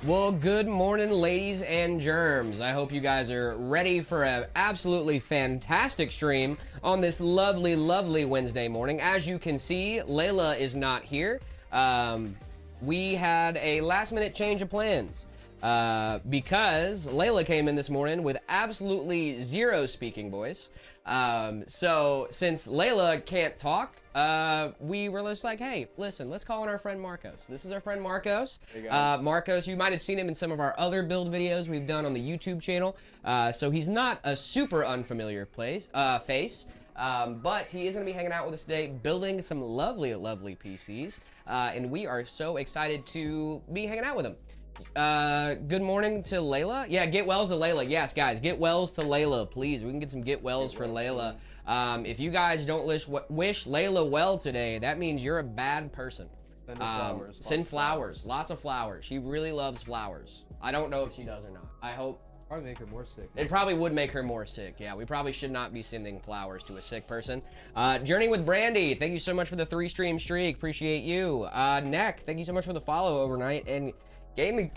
Well, good morning, ladies and germs. I hope you guys are ready for an absolutely fantastic stream on this lovely, lovely Wednesday morning. As you can see, Layla is not here. We had a last-minute change of plans because Layla came in this morning with absolutely zero speaking voice. So since Layla can't talk, we were just like, hey, listen, let's call in our friend Marcos. This is our friend Marcos. Hey guys. Marcos, you might have seen him in some of our other build videos we've done on the YouTube channel. So he's not a super unfamiliar face, but he is going to be hanging out with us today, building some lovely, lovely PCs. And we are so excited to be hanging out with him. Good morning to Layla. Yeah, get wells to Layla. Yes, guys, get wells to Layla, please. We can get some get wells for Layla. If you guys don't wish Layla well today, that means you're a bad person. Send flowers. Send flowers. Lots of flowers. She really loves flowers. I don't know if she does or not. I hope. Probably make her more sick. It probably would make her more sick. Yeah, we probably should not be sending flowers to a sick person. Journey with Brandy, thank you so much for the 3-stream streak. Appreciate you. Neck, thank you so much for the follow overnight. And Gaming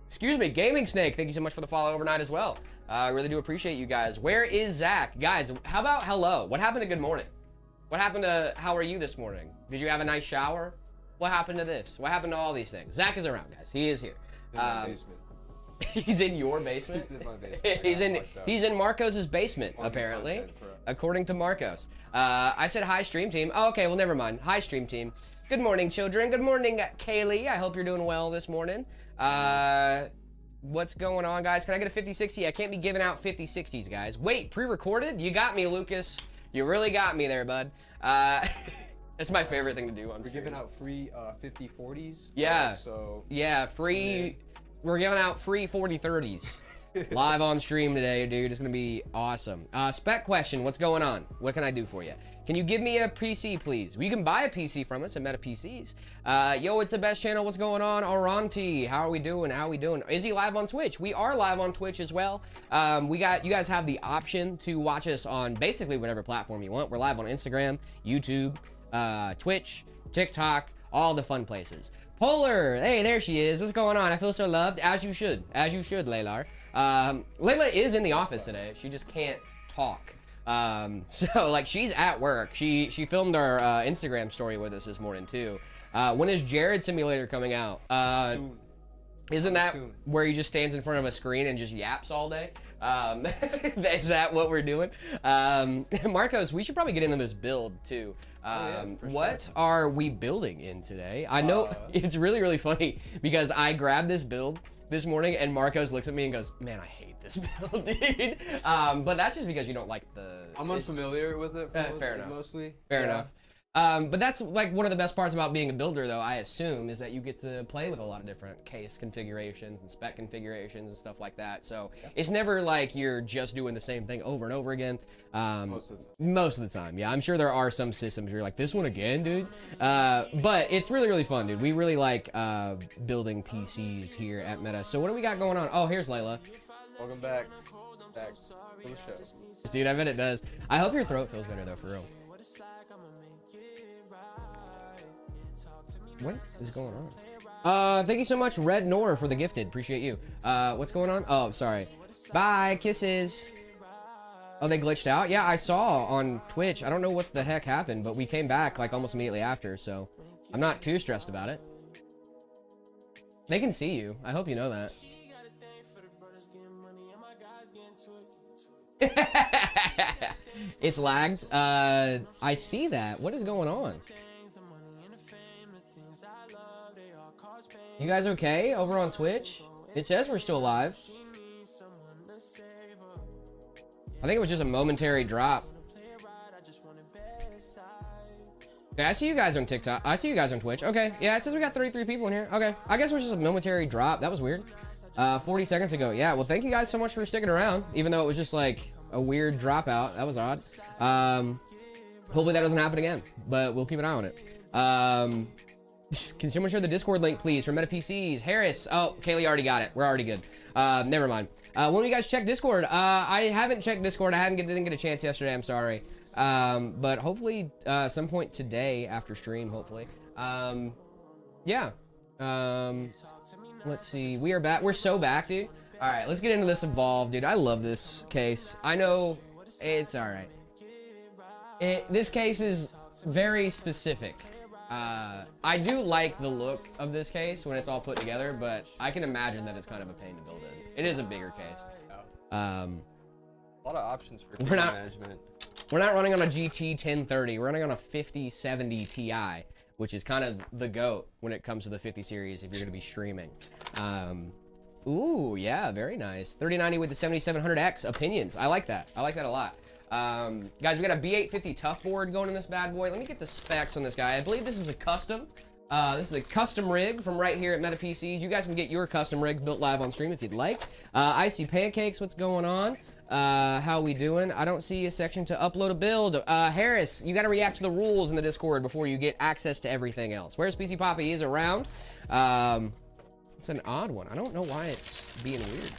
Snake, thank you so much for the follow overnight as well. I really do appreciate you guys. Where is Zach? Guys, how about hello? What happened to good morning? What happened to how are you this morning? Did you have a nice shower? What happened to this? What happened to all these things? Zach is around, guys. He is here. In my basement. He's in your basement? He's in my basement. he's in Marcos's basement, apparently, according to Marcos. I said hi, stream team. Oh, okay, well, never mind. Hi, stream team. Good morning, children. Good morning, Kaylee. I hope you're doing well this morning. What's going on, guys? Can I get a 50-60? I can't be giving out 50-60s, guys. Wait, pre-recorded? You got me, Lucas. You really got me there, bud. That's my favorite thing to do on stream. We're giving out free 50-40s. Yeah. So yeah, free. Yeah. We're giving out free 40-30s. Live on stream today, dude. It's gonna be awesome. Spec question, what's going on? What can I do for you? Can you give me a PC, please? You can buy a PC from us at Meta PCs. Yo, it's the best channel. What's going on? Oranti, how are we doing? How are we doing? Is he live on Twitch? We are live on Twitch as well. You guys have the option to watch us on basically whatever platform you want. We're live on Instagram, YouTube, Twitch, TikTok, all the fun places. Polar, hey, there she is. What's going on? I feel so loved, as you should, Laylar. Layla is in the office today. She just can't talk. So like she's at work. She filmed our Instagram story with us this morning too. When is Jared Simulator coming out? soon. Isn't that soon. where he just stands in front of a screen and just yaps all day? Is that what we're doing? Marcos, we should probably get into this build too. What are we building in today? I know it's really, really funny because I grabbed this build this morning and Marcos looks at me and goes, man, I hate this build, dude. But that's just because you don't like the... I'm unfamiliar with it. Fair enough. Mostly. Fair enough. But that's like one of the best parts about being a builder though, I assume, is that you get to play with a lot of different case configurations and spec configurations and stuff like that. So it's never like you're just doing the same thing over and over again. Most of the time, yeah. I'm sure there are some systems where you're like, this one again, dude. But it's really, really fun, dude. We really like building PCs here at Meta. So what do we got going on? Oh, here's Layla. Welcome back. Back to the show. Dude, I bet it does. I hope your throat feels better though, for real. What is going on? Thank you so much, Red Nor, for the gifted. Appreciate you. What's going on? Oh, sorry. Bye, kisses. Oh, they glitched out? Yeah, I saw on Twitch. I don't know what the heck happened, but we came back like almost immediately after, so I'm not too stressed about it. They can see you. I hope you know that. It's lagged. I see that. What is going on? You guys okay over on Twitch? It says we're still alive. I think it was just a momentary drop. Okay, I see you guys on TikTok. I see you guys on Twitch. Okay, yeah, it says we got 33 people in here. Okay, I guess it was just a momentary drop. That was weird. 40 seconds ago. Yeah, well, thank you guys so much for sticking around, even though it was just like a weird dropout. That was odd. Hopefully that doesn't happen again, but we'll keep an eye on it. Can someone share the Discord link, please, for Meta PCs? Harris. Oh, Kaylee already got it. We're already good. Never mind. When will you guys check Discord? I haven't checked Discord. I didn't get a chance yesterday. I'm sorry. But hopefully, some point today after stream, hopefully. Yeah. Let's see. We are back. We're so back, dude. All right, let's get into this Evolv, dude. I love this case. I know it's all right. This case is very specific. I do like the look of this case when it's all put together, but I can imagine that it's kind of a pain to build in. It is a bigger case. A lot of options for management. We're not running on a GT 1030. We're running on a 5070 Ti, which is kind of the GOAT when it comes to the 50 series if you're going to be streaming. Ooh, yeah, very nice. 3090 with the 7700X opinions. I like that. I like that a lot. Guys, we got a B850 tough board going in this bad boy. Let me get the specs on this guy. I believe this is a custom. This is a custom rig from right here at Meta PCs. You guys can get your custom rigs built live on stream if you'd like. Icy Pancakes, what's going on? How we doing? I don't see a section to upload a build. Harris, you got to react to the rules in the Discord before you get access to everything else. Where's PC Poppy? Is around. It's an odd one. I don't know why it's being weird.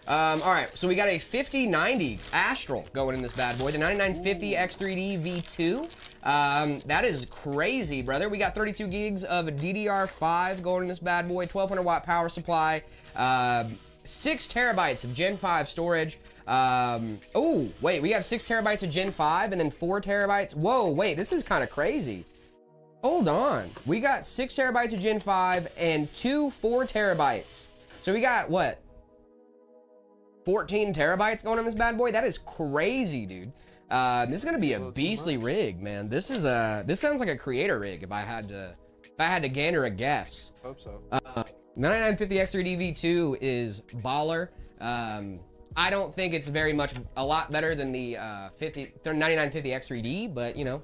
All right, so we got a 5090 Astral going in this bad boy, the 9950 X3D V2. That is crazy, brother. We got 32 gigs of DDR5 going in this bad boy, 1200 watt power supply, 6 terabytes of Gen 5 storage. Oh, wait, we have 6 terabytes of Gen 5 and then 4 terabytes. Whoa, wait, this is kind of crazy. Hold on. We got 6 terabytes of Gen 5 and 4 terabytes. So we got what? 14 terabytes going on this bad boy? That is crazy, dude. This is gonna be a beastly rig, man. This sounds like a creator rig if I had to gander a guess. Hope so. 9950 X3D V2 is baller. I don't think it's very much a lot better than the 9950 X3D, but you know,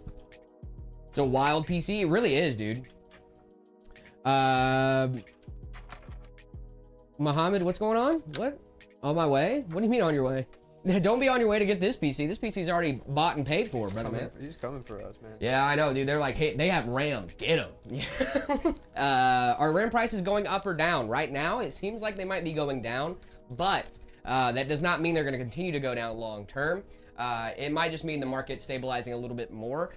it's a wild PC. It really is, dude. Mohammed, what's going on? What? On my way? What do you mean on your way? Don't be on your way to get this PC. This PC's already bought and paid for, brother, man. He's coming for us, man. Yeah, I know, dude. They're like, hey, they have RAM. Get them. Are RAM prices going up or down? Right now, it seems like they might be going down, but that does not mean they're going to continue to go down long term. It might just mean the market stabilizing a little bit more.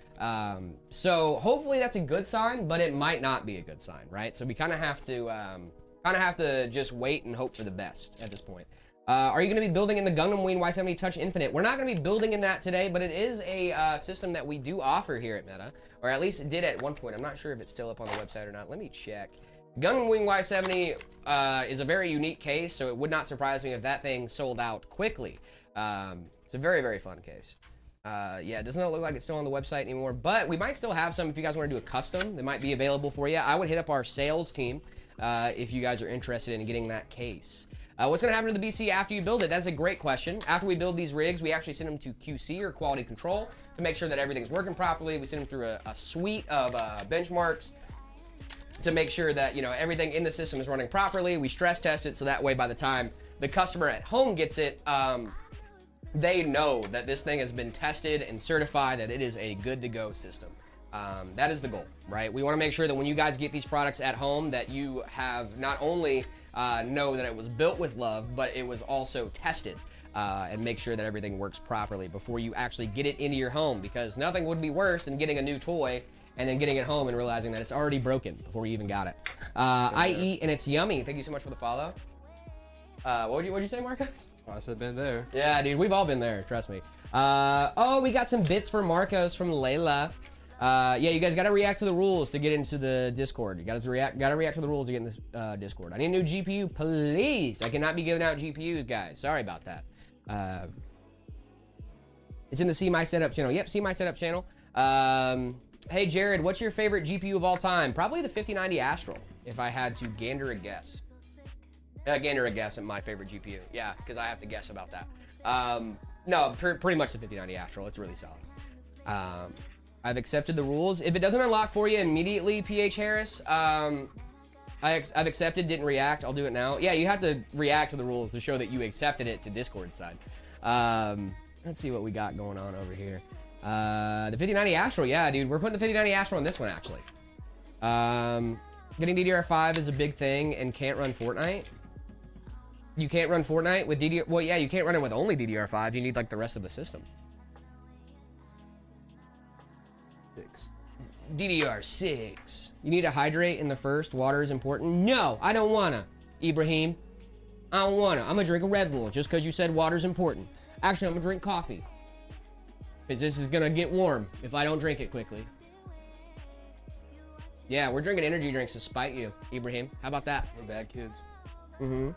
So hopefully that's a good sign, but it might not be a good sign, right? So we kind of have to just wait and hope for the best at this point. Are you going to be building in the Gundam Wing Y70 Touch Infinite? We're not going to be building in that today, but it is a system that we do offer here at Meta, or at least it did at one point. I'm not sure if it's still up on the website or not. Let me check. Gundam Wing Y70 is a very unique case, so it would not surprise me if that thing sold out quickly. It's a very, very fun case. Yeah, it does not look like it's still on the website anymore, but we might still have some if you guys want to do a custom that might be available for you. I would hit up our sales team if you guys are interested in getting that case. What's going to happen to the BC after you build it? That's a great question. After we build these rigs, we actually send them to QC, or quality control, to make sure that everything's working properly. We send them through a suite of benchmarks to make sure that, you know, everything in the system is running properly. We stress test it so that way by the time the customer at home gets it, they know that this thing has been tested and certified, that it is a good to go system. That is the goal, right? We want to make sure that when you guys get these products at home, that you have not only know that it was built with love, but it was also tested, and make sure that everything works properly before you actually get it into your home, because nothing would be worse than getting a new toy and then getting it home and realizing that it's already broken before you even got it. I eat and it's yummy. Thank you so much for the follow. What'd you say, Marcus? I said been there. Yeah, dude, we've all been there, trust me. Oh, we got some bits for Marcos from Layla. Yeah, you guys got to react to the rules to get into the Discord. You guys got to react to the rules to get in this Discord. I need a new GPU, please. I cannot be giving out GPUs, guys. Sorry about that. It's in the See My Setup channel. Yep, See My Setup channel. Hey, Jared, what's your favorite GPU of all time? Probably the 5090 Astral, if I had to gander a guess. Gander a guess at my favorite GPU. Yeah, because I have to guess about that. No, pretty much the 5090 Astral. It's really solid. I've accepted the rules. If it doesn't unlock for you immediately, PH Harris, I've accepted, didn't react. I'll do it now. Yeah, you have to react to the rules to show that you accepted it to Discord side. Let's see what we got going on over here. The 5090 Astral, yeah, dude. We're putting the 5090 Astral on this one, actually. Getting DDR5 is a big thing and can't run Fortnite. You can't run Fortnite with DDR... Well, yeah, you can't run it with only DDR5. You need, like, the rest of the system. DDR6. You need to hydrate in the first. Water is important. No, I don't wanna, Ibrahim. I don't wanna. I'm gonna drink a Red Bull just because you said water's important. Actually, I'm gonna drink coffee. Because this is gonna get warm if I don't drink it quickly. Yeah, we're drinking energy drinks to spite you, Ibrahim. How about that? We're bad kids. Mm-hmm.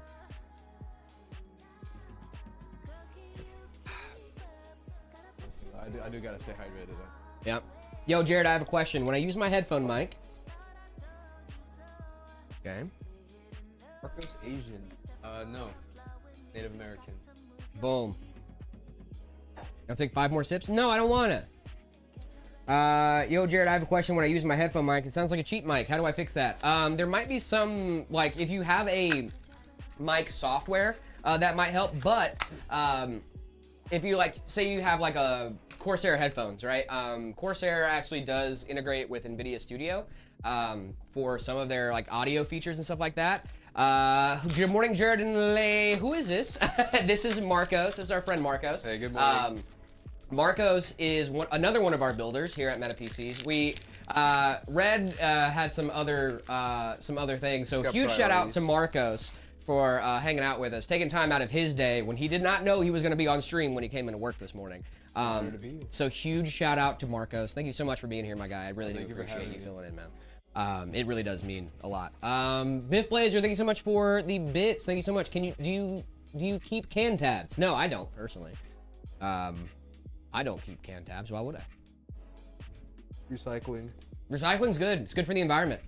I do gotta stay hydrated though. Yep. Yo, Jared, I have a question. When I use my headphone mic. Okay. Marco's Asian. No. Native American. Boom. I'll take 5 more sips. No, I don't wanna. Yo, Jared, I have a question. When I use my headphone mic, it sounds like a cheap mic. How do I fix that? There might be some, like, if you have a mic software, that might help. But if you, like, say you have like a Corsair headphones, right? Corsair actually does integrate with NVIDIA Studio for some of their like audio features and stuff like that. Good morning, Jared and Lay. Who is this? This is Marcos. This is our friend Marcos. Hey, good morning. Marcos is another one of our builders here at Meta PCs. We Red had some other things. So huge shout out to Marcos for hanging out with us, taking time out of his day when he did not know he was going to be on stream when he came into work this morning. So huge shout out to Marcos. Thank you so much for being here, my guy. I really do appreciate you filling in, man. It really does mean a lot. Biff Blazer, thank you so much for the bits. Thank you so much. Do you keep can tabs? No, I don't personally. I don't keep can tabs. Why would I? Recycling. Recycling's good. It's good for the environment.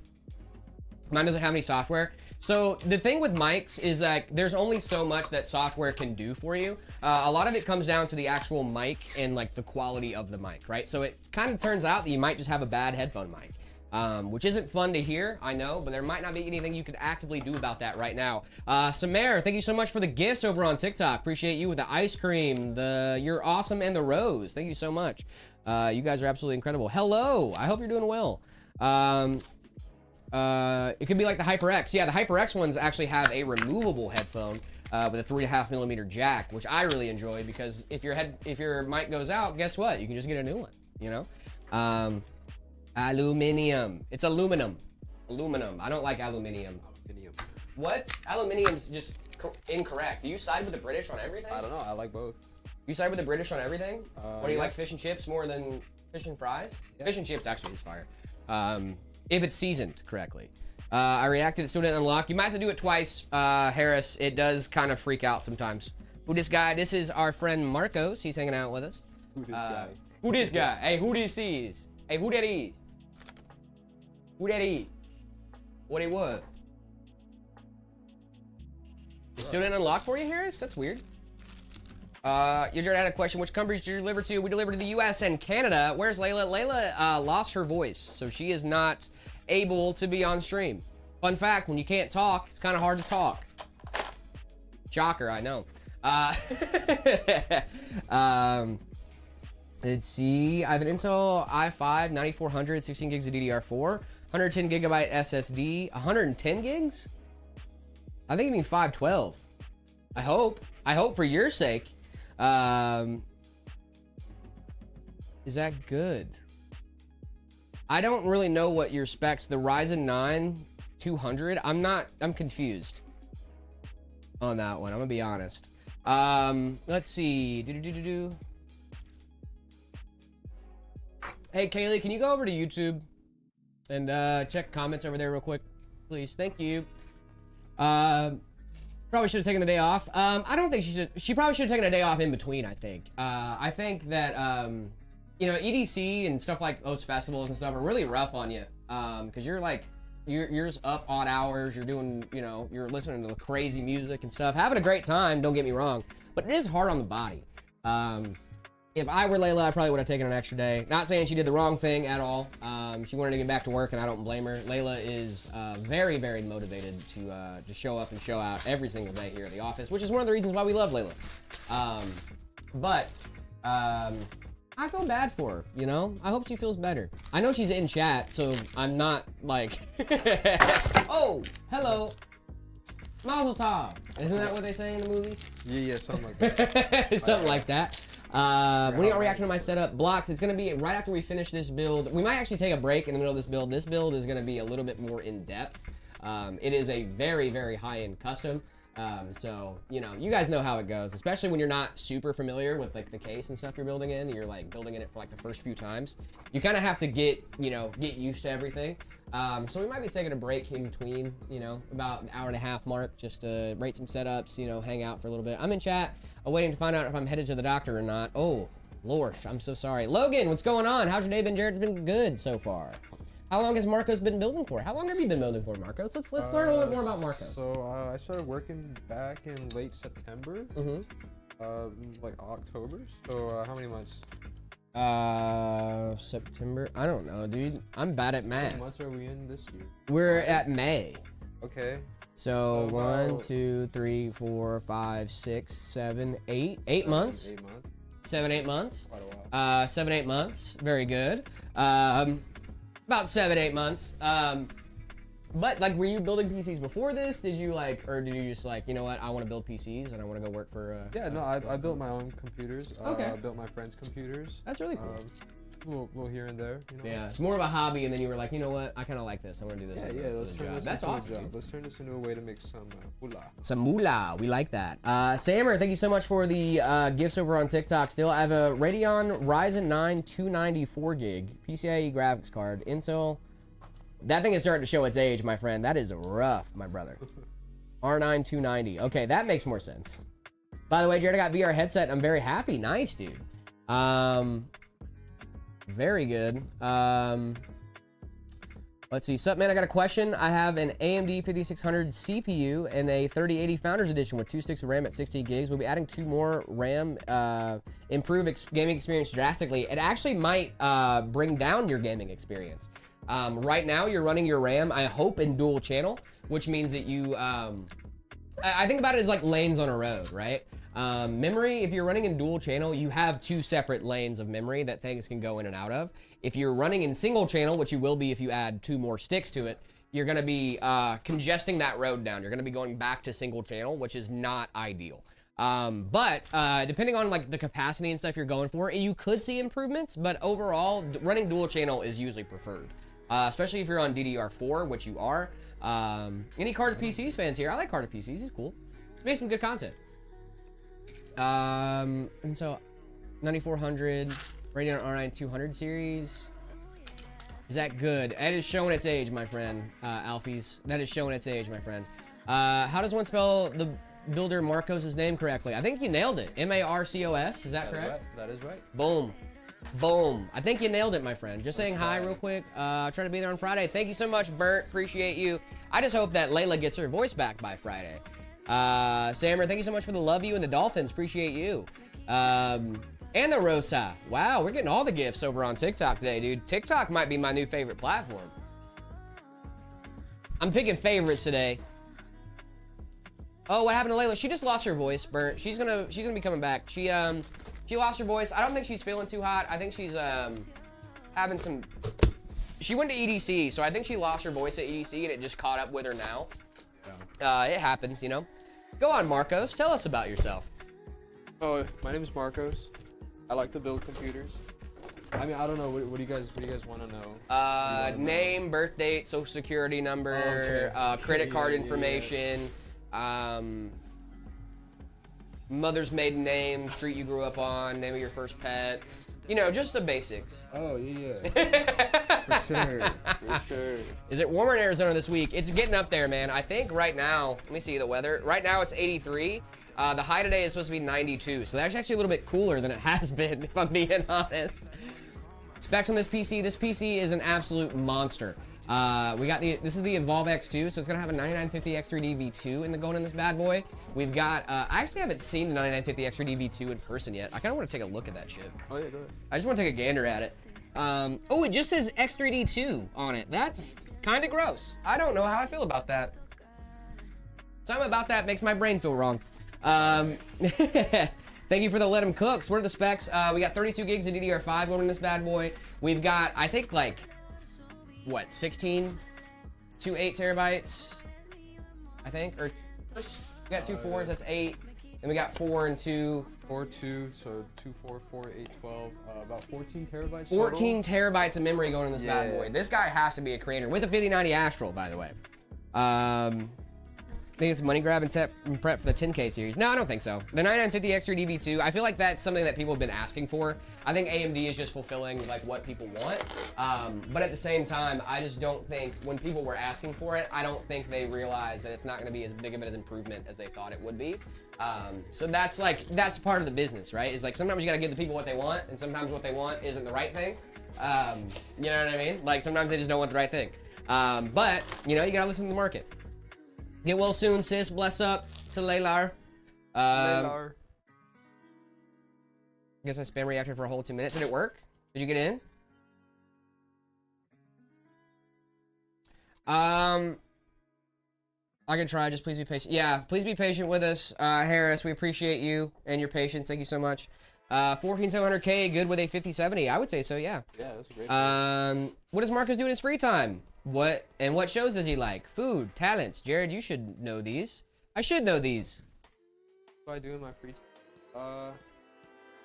Mine doesn't have any software. So the thing with mics is that there's only so much that software can do for you. A lot of it comes down to the actual mic and like the quality of the mic, right? So it kind of turns out that you might just have a bad headphone mic. Which isn't fun to hear, I know, but there might not be anything you could actively do about that right now. Samer, thank you so much for the gifts over on TikTok. Appreciate you with the ice cream, you're awesome, and the rose. Thank you so much. You guys are absolutely incredible. Hello, I hope you're doing well. It could be like the HyperX. Yeah, the HyperX ones actually have a removable headphone with a 3.5mm jack, which I really enjoy because if your mic goes out, guess what? You can just get a new one, you know? Aluminium. It's aluminum. Aluminum. I don't like aluminium. What? Aluminium's just incorrect. Do you side with the British on everything? I don't know. I like both. You side with the British on everything? What do you like, fish and chips more than fish and fries? Yeah. Fish and chips actually is fire. If it's seasoned correctly. I reacted to Student Unlock. You might have to do it twice, Harris. It does kind of freak out sometimes. Who this guy? This is our friend Marcos. He's hanging out with us. Who this guy? Who this guy? Hey, who this is? Hey, who that is? Who that is? What it was? Student Unlock for you, Harris? That's weird. You Jared had a question. Which countries do you deliver to? We deliver to the US and Canada. Where's Layla? Layla lost her voice, so she is not able to be on stream. Fun fact, when you can't talk, it's kind of hard to talk. Shocker, I know. Let's see. I have an Intel i5 9400, 16 gigs of DDR4, 110 gigabyte SSD, 110 gigs? I think you mean 512. I hope for your sake. Is that good? I don't really know what your specs, the Ryzen 9 200, I'm confused on that one. I'm gonna be honest. Let's see. Hey, Kaylee, can you go over to YouTube and check comments over there real quick, please? Thank you. Probably should have taken the day off. I don't think she should. She probably should have taken a day off in between, I think. I think that, you know, EDC and stuff like those festivals and stuff are really rough on you. Because you're like, you're just up odd hours. You're doing, you know, you're listening to crazy music and stuff. Having a great time, don't get me wrong. But it is hard on the body. If I were Layla, I probably would have taken an extra day. Not saying she did the wrong thing at all. She wanted to get back to work, and I don't blame her. Layla is very, very motivated to show up and show out every single day here at the office, which is one of the reasons why we love Layla. I feel bad for her, you know? I hope she feels better. I know she's in chat, so I'm not like... Oh, hello. Mazel tov. Isn't that what they say in the movies? Yeah, something like that. Something like that. When are you reacting to my setup? Blocks, it's gonna be right after we finish this build. We might actually take a break in the middle of this build. This build is gonna be a little bit more in depth. It is a very, very high-end custom. So, you know, you guys know how it goes, especially when you're not super familiar with like the case and stuff you're building in. You're like building in it for like the first few times. You kind of have to get used to everything. So we might be taking a break in between, you know, about an hour and a half mark, just to rate some setups, you know, hang out for a little bit. I'm in chat, waiting to find out if I'm headed to the doctor or not. Oh, Lord, I'm so sorry. Logan, what's going on? How's your day been, Jared? It's been good so far. How long has Marcos been building for? How long have you been building for, Marcos? Let's learn a little bit more about Marcos. So I started working back in late September. Like October. So how many months? September. I don't know, dude. I'm bad at math. What months are we in this year? We're at May. Okay. So 1, 2, 3, 4, 5, 6, 7, 8. 8 months. 8 months. 7, 8 months. Quite a while. 7, 8 months. Very good. About 7, 8 months. But like, were you building PCs before this? Did you like, or did you just like, you know what, I want to build PCs and I want to go work for? Yeah, no, I built my own computers. Okay. I built my friends' computers. That's really cool. Little here and there. You know? Yeah, it's more of a hobby, and then you were like, you know what, I kind of like this. I want to do this. Yeah, let's turn this That's into awesome. a job. Let's turn this into a way to make some moolah. Some moolah, we like that. Sammer, thank you so much for the gifts over on TikTok. Still, I have a Radeon Ryzen 9 294 gig PCIe graphics card, Intel. That thing is starting to show its age, my friend. That is rough, my brother. R9 290. Okay, that makes more sense. By the way, Jared, I got VR headset. I'm very happy. Nice, dude. Very good. Let's see. Sup, man, I got a question. I have an AMD 5600 CPU and a 3080 Founders Edition with 2 sticks of RAM at 60 gigs. We'll be adding 2 more RAM, improve gaming experience drastically. It actually might bring down your gaming experience. Right now, you're running your RAM, I hope, in dual channel, which means that you, I think about it as like lanes on a road, right? Memory, if you're running in dual channel, you have 2 separate lanes of memory that things can go in and out of. If you're running in single channel, which you will be if you add 2 more sticks to it, you're gonna be congesting that road down. You're gonna be going back to single channel, which is not ideal. But depending on like the capacity and stuff you're going for, you could see improvements, but overall, running dual channel is usually preferred. Especially if you're on DDR4, which you are. Any Carter PCs fans here? I like Carter PCs, he's cool. He makes some good content. And so 9400 Radeon R9 200 series. Is that good? That is showing its age, my friend, Alfies. That is showing its age, my friend. How does one spell the builder Marcos' name correctly? I think you nailed it. M-A-R-C-O-S, is that correct? That is right. Boom. Boom. I think you nailed it, my friend. Just saying hi real quick. Trying to be there on Friday. Thank you so much, Bert. Appreciate you. I just hope that Layla gets her voice back by Friday. Sammer, thank you so much for the love you and the dolphins. Appreciate you. And the Rosa. Wow, we're getting all the gifts over on TikTok today, dude. TikTok might be my new favorite platform. I'm picking favorites today. Oh, what happened to Layla? She just lost her voice, Bert. She's gonna be coming back. She lost her voice. I don't think she's feeling too hot. I think she's having some. She went to EDC, so I think she lost her voice at EDC and it just caught up with her now. Yeah. It happens, you know. Go on, Marcos. Tell us about yourself. Oh, my name is Marcos. I like to build computers. I mean, I don't know. What do you guys want to know? Name, birth date, social security number, credit card information, mother's maiden name, street you grew up on, name of your first pet. You know, just the basics. Oh, yeah. For sure. For sure. Is it warmer in Arizona this week? It's getting up there, man. I think right now, let me see the weather. Right now it's 83. The high today is supposed to be 92. So that's actually a little bit cooler than it has been, if I'm being honest. Specs on this PC. This PC is an absolute monster. This is the Evolv X2, so it's gonna have a 9950 X3D V2 going in this bad boy. We've got, I actually haven't seen the 9950 X3D V2 in person yet. I kinda wanna take a look at that shit. Oh yeah, go ahead. I just wanna take a gander at it. Oh, it just says X3D2 on it. That's kinda gross. I don't know how I feel about that. Something about that makes my brain feel wrong. Thank you for the let 'em cooks. What are the specs? We got 32 gigs of DDR5 going in this bad boy. We've got, I think, like, what, 16 to 8 terabytes, I think, or we got 2 4s, that's 8. And we got 4 and 2. 4, 2, so 2, 4, 4, 8, 12, about 14 terabytes 14 total. terabytes of memory going in this bad boy. This guy has to be a creator with a 5090 Astral, by the way. I think it's money grab and prep for the 10K series. No, I don't think so. The 9950 X3 DV2, I feel like that's something that people have been asking for. I think AMD is just fulfilling like what people want. But at the same time, I just don't think when people were asking for it, I don't think they realized that it's not gonna be as big of an improvement as they thought it would be. So that's part of the business, right? Is like sometimes you gotta give the people what they want, and sometimes what they want isn't the right thing. You know what I mean? Like sometimes they just don't want the right thing. But you know, you gotta listen to the market. Get well soon, sis. Bless up to Laylar. Laylar. I guess I spam reactor for a whole 2 minutes. Did it work? Did you get in? I can try. Just please be patient. Yeah, please be patient with us, Harris. We appreciate you and your patience. Thank you so much. 14700K, good with a 5070. I would say so. Yeah. Yeah, that's a great. What does Marcus do in his free time? What shows does he like? Food, talents. Jared, you should know these. I should know these. What do I do in my free time?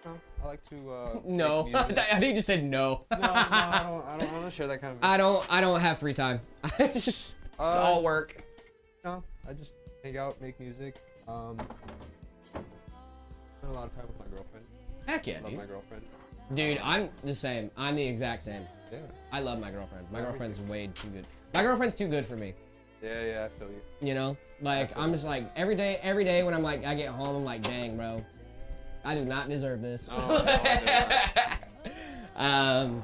No, I like to. No, I think you just said no. No, I don't share that kind of. I don't have free time. It's all work. No, I just hang out, make music. Spend a lot of time with my girlfriend. Heck yeah, I love dude. my girlfriend. Dude, I'm the same. I'm the exact same. Yeah. I love my girlfriend. My girlfriend's way too good. My girlfriend's too good for me. Yeah, I feel you. You know, like I'm just like every day when I'm like I get home, I'm like, dang, bro, I do not deserve this. Oh, no,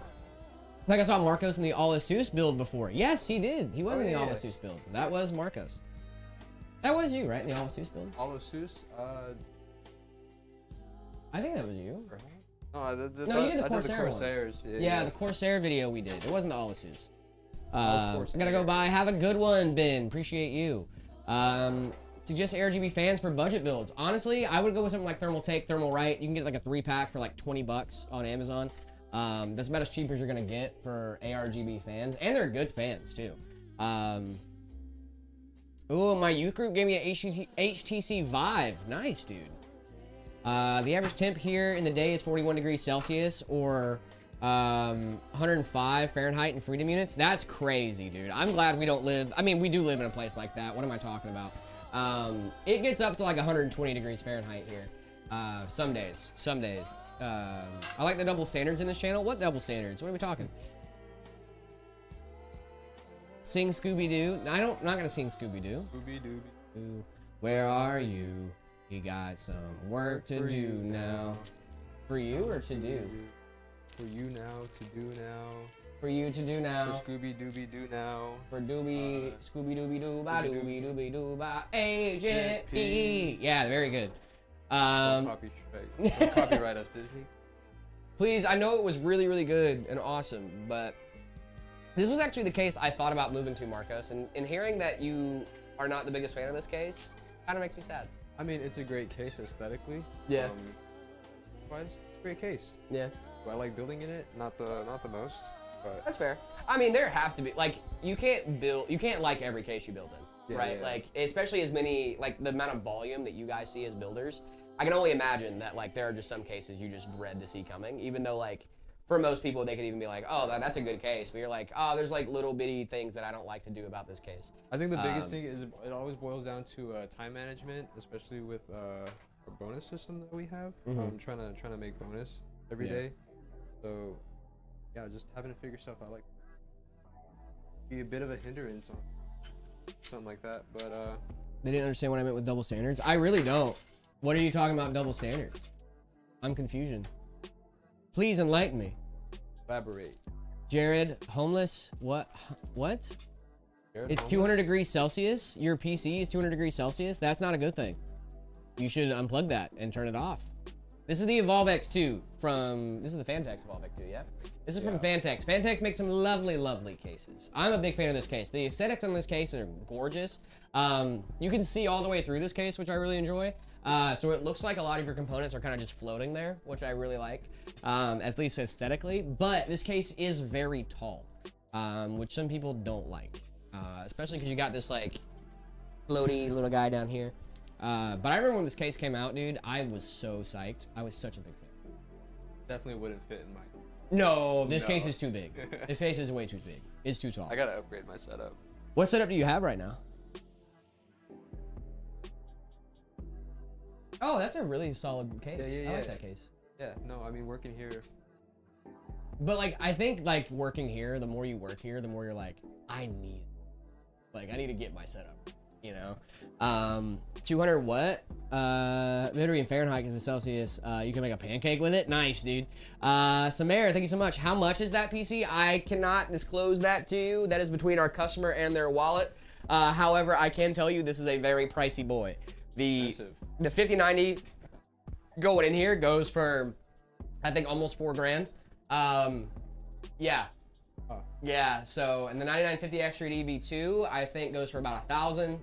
like I saw Marcos in the All Asus build before. Yes, he did. He was in the All yeah. Asus build. That was Marcos. That was you, right? In the All Asus build. All Asus. I think that was you. No, No, you did the I Corsair one. Corsairs. Yeah, the Corsair video we did. It wasn't the All Asus. Corsair. Gotta go by. Have a good one, Ben. Appreciate you. Suggest ARGB fans for budget builds. Honestly, I would go with something like Thermal Take, Thermal Right. You can get like a 3-pack for like 20 bucks on Amazon. That's about as cheap as you're gonna get for ARGB fans, and they're good fans too. Oh, my youth group gave me a HTC Vive. Nice, dude. The average temp here in the day is 41 degrees Celsius or 105 Fahrenheit in freedom units. That's crazy, dude. I'm glad we don't live. I mean, we do live in a place like that. What am I talking about? It gets up to like 120 degrees Fahrenheit here. Some days. I like the double standards in this channel. What double standards? What are we talking? Sing Scooby-Doo. I'm not gonna sing Scooby-Doo. Scooby-Dooby. Where are you? You got some work to do now. For you or to do? For you now, to do now. For you to do now. For Scooby-Dooby do now. For Doobie, Scooby-Dooby-Doo, ba Doobie-Dooby-Doo, ba Agent P. Yeah, very good. Don't copyright us, Disney. Please, I know it was really, really good and awesome, but this was actually the case I thought about moving to, Marcos, and hearing that you are not the biggest fan of this case kind of makes me sad. I mean, it's a great case aesthetically. Yeah. It's a great case. Yeah. Do I like building in it? Not the most, but That's fair. I mean, there have to be, like, you can't like every case you build in, Yeah, right? yeah. Like, especially as many, like, the amount of volume that you guys see as builders, I can only imagine that, like, there are just some cases you just dread to see coming, even though, like, for most people, they could even be like, oh, that's a good case, but you're like, oh, there's, like, little bitty things that I don't like to do about this case. I think the biggest thing is it always boils down to time management, especially with our bonus system that we have. Trying to make bonus every day. So yeah, just having to figure stuff out, like be a bit of a hindrance on something like that. But They didn't understand what I meant with double standards. I really don't. What are you talking about double standards? I'm confusion. Please enlighten me. elaborate. Jared, homeless? What? Jared, It's homeless? 200 degrees Celsius. Your PC is 200 degrees Celsius. That's not a good thing. You should unplug that and turn it off. This is the Evolv X2 this is the Fantex Evolv X2, yeah? This is from Fantex. Fantex makes some lovely, lovely cases. I'm a big fan of this case. The aesthetics on this case are gorgeous. You can see all the way through this case, which I really enjoy. So it looks like a lot of your components are kind of just floating there, which I really like, at least aesthetically. But this case is very tall, which some people don't like, especially because you got this like floaty little guy down here. But I remember when this case came out, dude, I was so psyched. I was such a big fan. Definitely wouldn't fit in my. No, this case is too big. This case is way too big. It's too tall. I gotta upgrade my setup. What setup do you have right now? Oh, that's a really solid case. I like that case. Yeah, no, I mean, working here. But like, I think like working here, the more you work here, the more you're like, I need to get my setup, you know? 200 what? Degree in Fahrenheit and Celsius. You can make a pancake with it. Nice, dude. Samara, thank you so much. How much is that PC? I cannot disclose that to you. That is between our customer and their wallet. However, I can tell you this is a very pricey boy. The 5090 going in here goes for, I think, almost 4 grand. Yeah. Oh. Yeah, so, and the 9950X3D V2, I think goes for about 1,000.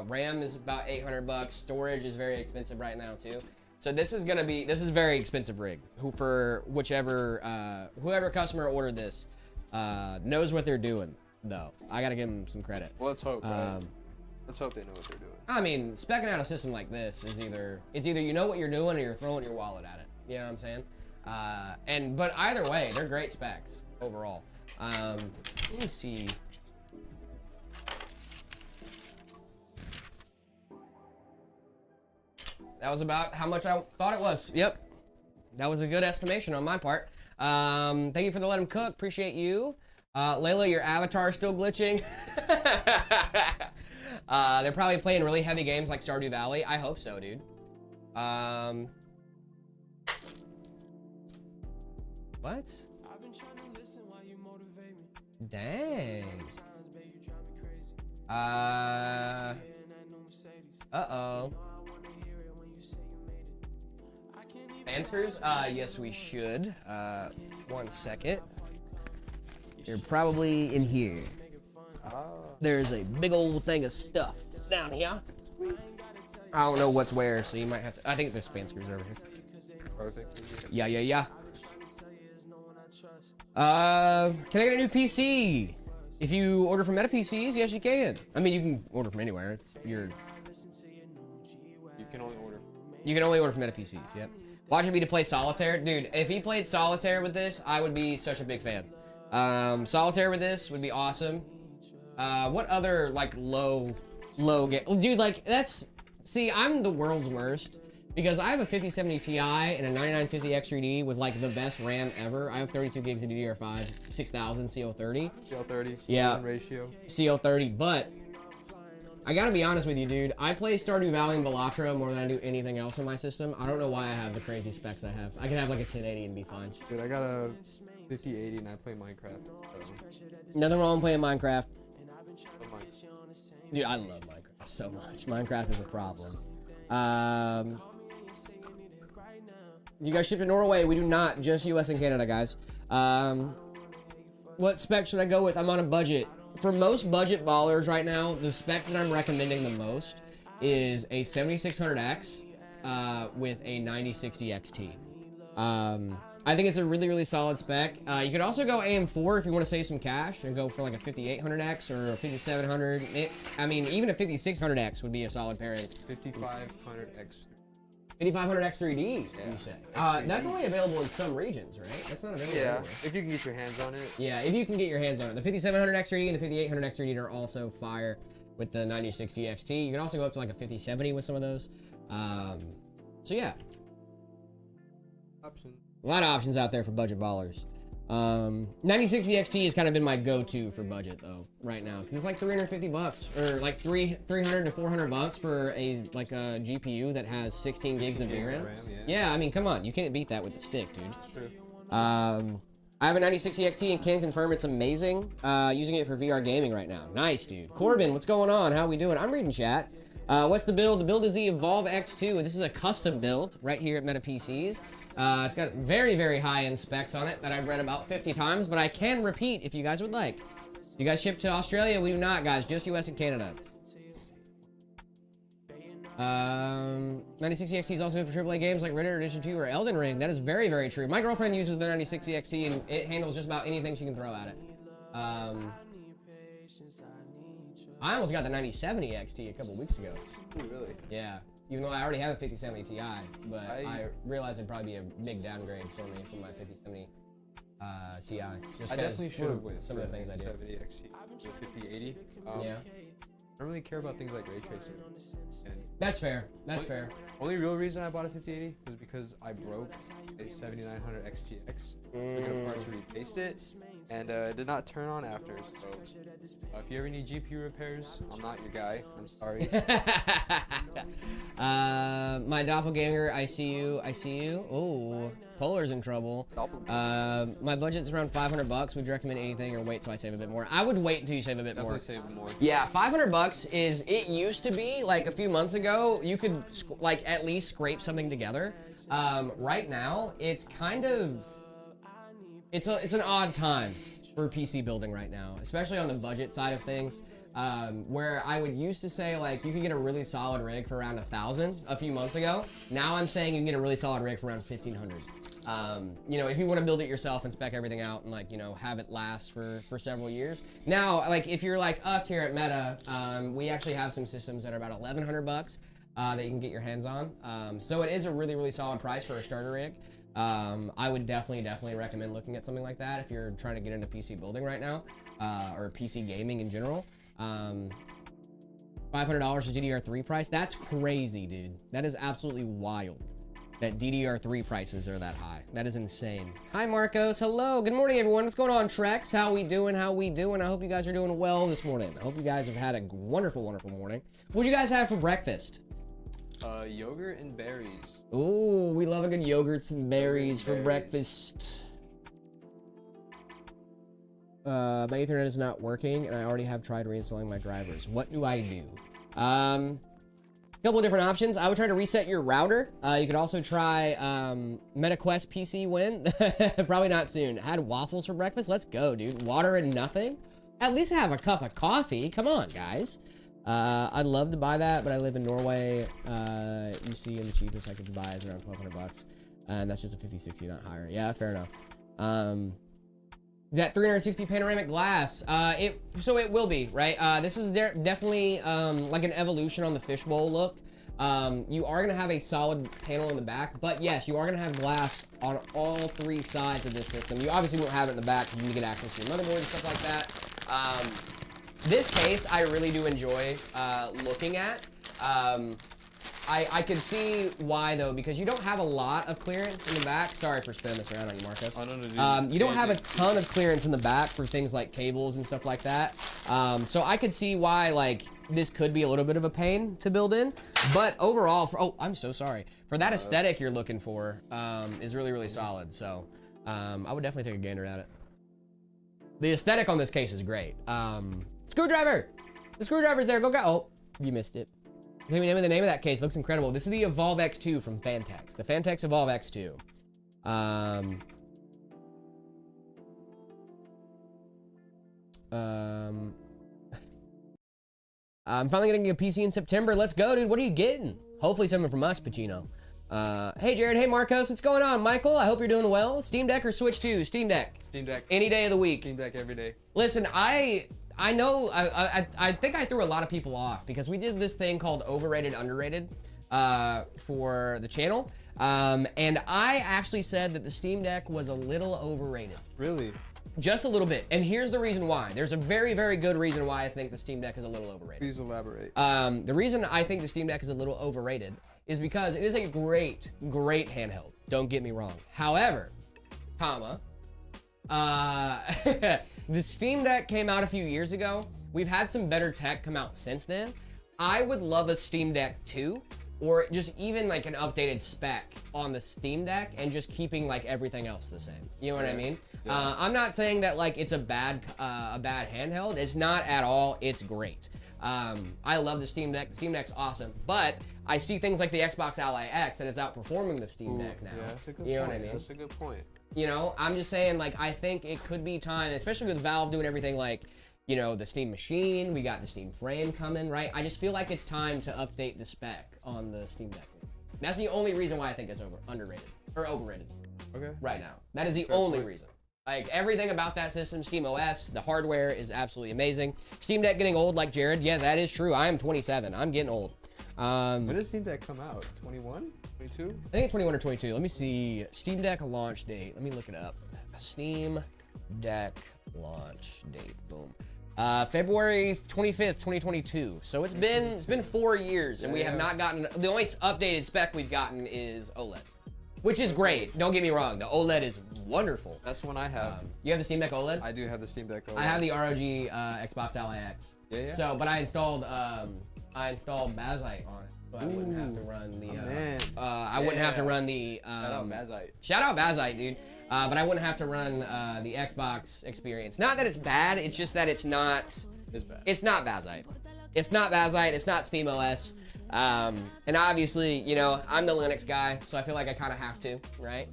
RAM is about 800 bucks. Storage is very expensive right now too. So this is a very expensive rig. Whoever customer ordered this, knows what they're doing though. I gotta give them some credit. Well, let's hope, right? Let's hope they know what they're doing. I mean, speccing out a system like this is either you know what you're doing or you're throwing your wallet at it. You know what I'm saying? But either way, they're great specs overall. Let me see. That was about how much I thought it was. Yep. That was a good estimation on my part. Thank you for the let him cook. Appreciate you. Layla, your avatar is still glitching. They're probably playing really heavy games like Stardew Valley. I hope so, dude. What? Dang. Uh-oh. Answers? Yes, we should. 1 second. You're probably in here. There's a big old thing of stuff down here. I don't know what's where, so you might have to. I think there's Spankers over here. Perfect. Yeah. Can I get a new PC? If you order from Meta PCs, yes, you can. I mean, you can order from anywhere. You can only order from Meta PCs. Yep. Watching me to play solitaire, dude. If he played solitaire with this, I would be such a big fan. Solitaire with this would be awesome. What other like low game? Dude, like see, I'm the world's worst because I have a 5070 Ti and a 9950 X3D with like the best RAM ever. I have 32 gigs of DDR5, 6000 CO30. CO30. Yeah. Ratio. CO30, but I gotta be honest with you, dude. I play Stardew Valley and Balatro more than I do anything else on my system. I don't know why I have the crazy specs I have. I could have like a 1080 and be fine. Dude, I got a 5080 and I play Minecraft. Nothing wrong with playing Minecraft. Dude, I love Minecraft so much. Minecraft is a problem. You guys ship to Norway? We do not. Just US and Canada, guys. What spec should I go with? I'm on a budget. For most budget ballers right now, the spec that I'm recommending the most is a 7600X with a 9060 XT. I think it's a really, really solid spec. You could also go AM4 if you want to save some cash and go for like a 5800X or a 5700. I mean, even a 5600X would be a solid pairing. 5500X. 5500X3D, you say? That's only available in some regions, right? That's not available everywhere. If you can get your hands on it. Yeah, if you can get your hands on it. The 5700X3D and the 5800X3D are also fire with the 9060 XT. You can also go up to like a 5070 with some of those. So yeah. Options. A lot of options out there for budget ballers. 9060 XT has kind of been my go-to for budget though right now because it's like 350 bucks or like 300 to 400 bucks for a GPU that has 16 gigs of VRAM. Yeah, I mean, come on, you can't beat that with the stick, dude. That's true. I have a 9060 XT and can confirm it's amazing. Using it for VR gaming right now. Nice, dude. Corbin, what's going on? How we doing? I'm reading chat. What's the build? The build is the Evolv X2. This is a custom build right here at Meta PCs. It's got very, very high-end specs on it that I've read about 50 times, but I can repeat if you guys would like. You guys ship to Australia? We do not, guys. Just US and Canada. 9060 XT is also good for AAA games like Red Dead Redemption 2 or Elden Ring. That is very, very true. My girlfriend uses the 9060 XT and it handles just about anything she can throw at it. I almost got the 9070 XT a couple weeks ago. Ooh, really? Yeah. Even though I already have a 5070 Ti, but I realized it'd probably be a big downgrade for me from my 5070 Ti. Just I definitely should have went some of the things I do. 70 XT, the 5080. Yeah. I don't really care about things like ray tracing. And That's fair. That's fair. only real reason I bought a 5080 was because I broke a 7900 XTX. Took it apart to repaste it, and it did not turn on after. So if you ever need GPU repairs, I'm not your guy. I'm sorry. My doppelganger, I see you. I see you. Oh, Polar's in trouble. My budget's around 500 bucks. Would you recommend anything or wait till I save a bit more? I would wait until you save a bit more. Definitely save more. Yeah, 500 bucks is, it used to be like a few months ago, you could like at least scrape something together. Right now, it's kind of, it's an odd time for PC building right now, especially on the budget side of things. Where I would used to say like you could get a really solid rig for around 1,000 a few months ago. Now I'm saying you can get a really solid rig for around 1,500. You know, if you want to build it yourself and spec everything out and like, you know, have it last for several years. Now, like if you're like us here at Meta, we actually have some systems that are about 1,100 bucks that you can get your hands on. So it is a really, really solid price for a starter rig. I would definitely recommend looking at something like that if you're trying to get into PC building right now, or PC gaming in general. $500 for DDR3 price. That's crazy, dude. That is absolutely wild that DDR3 prices are that high. That is insane. Hi, Marcos. Hello. Good morning, everyone. What's going on, Trex? How we doing? How we doing? I hope you guys are doing well this morning. I hope you guys have had a wonderful, wonderful morning. What'd you guys have for breakfast? Yogurt and berries. Ooh, we love a good yogurts and berries for breakfast. My Ethernet is not working, and I already have tried reinstalling my drivers. What do I do? A couple of different options. I would try to reset your router. You could also try MetaQuest PC Win. Probably not soon. Had waffles for breakfast. Let's go, dude. Water and nothing. At least have a cup of coffee. Come on, guys. I'd love to buy that, but I live in Norway. You see, and the cheapest I could buy is around 1,200 bucks, and that's just a 5060, not higher. Yeah, fair enough. That 360 panoramic glass, so it will be, right? This is definitely like an evolution on the fishbowl look. You are gonna have a solid panel in the back, but yes, you are gonna have glass on all three sides of this system. You obviously won't have it in the back, you can get access to your motherboard and stuff like that. This case, I really do enjoy looking at. I could see why though, because you don't have a lot of clearance in the back. Sorry for spinning this around on you, Marcos. Oh, no, you don't have a ton of clearance in the back for things like cables and stuff like that. So I could see why like this could be a little bit of a pain to build in, but overall, oh, I'm so sorry. For that aesthetic you're looking for, is really, really solid. So I would definitely take a gander at it. The aesthetic on this case is great. Screwdriver! The screwdriver's there, go. Oh, you missed it. The name of that case looks incredible. This is the Evolv X2 from Fantex. The Fantex Evolv X2. I'm finally getting a PC in September. Let's go, dude. What are you getting? Hopefully something from us, Pacino. Hey, Jared. Hey, Marcos. What's going on? Michael, I hope you're doing well. Steam Deck or Switch 2? Steam Deck. Steam Deck. Any day of the week. Steam Deck every day. Listen, I know, I think I threw a lot of people off because we did this thing called overrated, underrated for the channel. And I actually said that the Steam Deck was a little overrated. Really? Just a little bit. And here's the reason why. There's a very, very good reason why I think the Steam Deck is a little overrated. Please elaborate. The reason I think the Steam Deck is a little overrated is because it is a great, great handheld. Don't get me wrong. However, the Steam Deck came out a few years ago. We've had some better tech come out since then. I would love a Steam Deck 2, or just even like an updated spec on the Steam Deck and just keeping like everything else the same. You know what I mean? Yeah. I'm not saying that like it's a bad handheld. It's not at all. It's great. I love the Steam Deck. The Steam Deck's awesome, but I see things like the Xbox Ally X and it's outperforming the Steam Deck now. Yeah, that's a good you know point. What I mean? That's a good point. You know, I'm just saying, like, I think it could be time, especially with Valve doing everything like, you know, the Steam Machine, we got the Steam Frame coming, right? I just feel like it's time to update the spec on the Steam Deck. That's the only reason why I think it's underrated, or overrated. Okay. Right now. That is the only reason. Like everything about that system, Steam OS, the hardware is absolutely amazing. Steam Deck getting old like Jared. Yeah, that is true. I am 27. I'm getting old. When did Steam Deck come out? 21? 22? I think it's 21 or 22. Let me see. Steam Deck launch date. Let me look it up. Steam Deck launch date. Boom. February 25th, 2022. So it's been 4 years, and we have not gotten, the only updated spec we've gotten is OLED, which is great. Don't get me wrong. The OLED is wonderful. That's the one I have. You have the Steam Deck OLED? I do have the Steam Deck OLED. I have the ROG Xbox Ally X. Yeah. So, but I installed Bazite on it, so I wouldn't have to run the. I wouldn't have to run the. Shout out Bazite. Shout out Bazite, dude. But I wouldn't have to run the Xbox experience. Not that it's bad. It's just that it's not. It's bad. It's not Bazite. It's not Bazite. It's not Steam OS. And obviously, you know, I'm the Linux guy, so I feel like I kind of have to, right?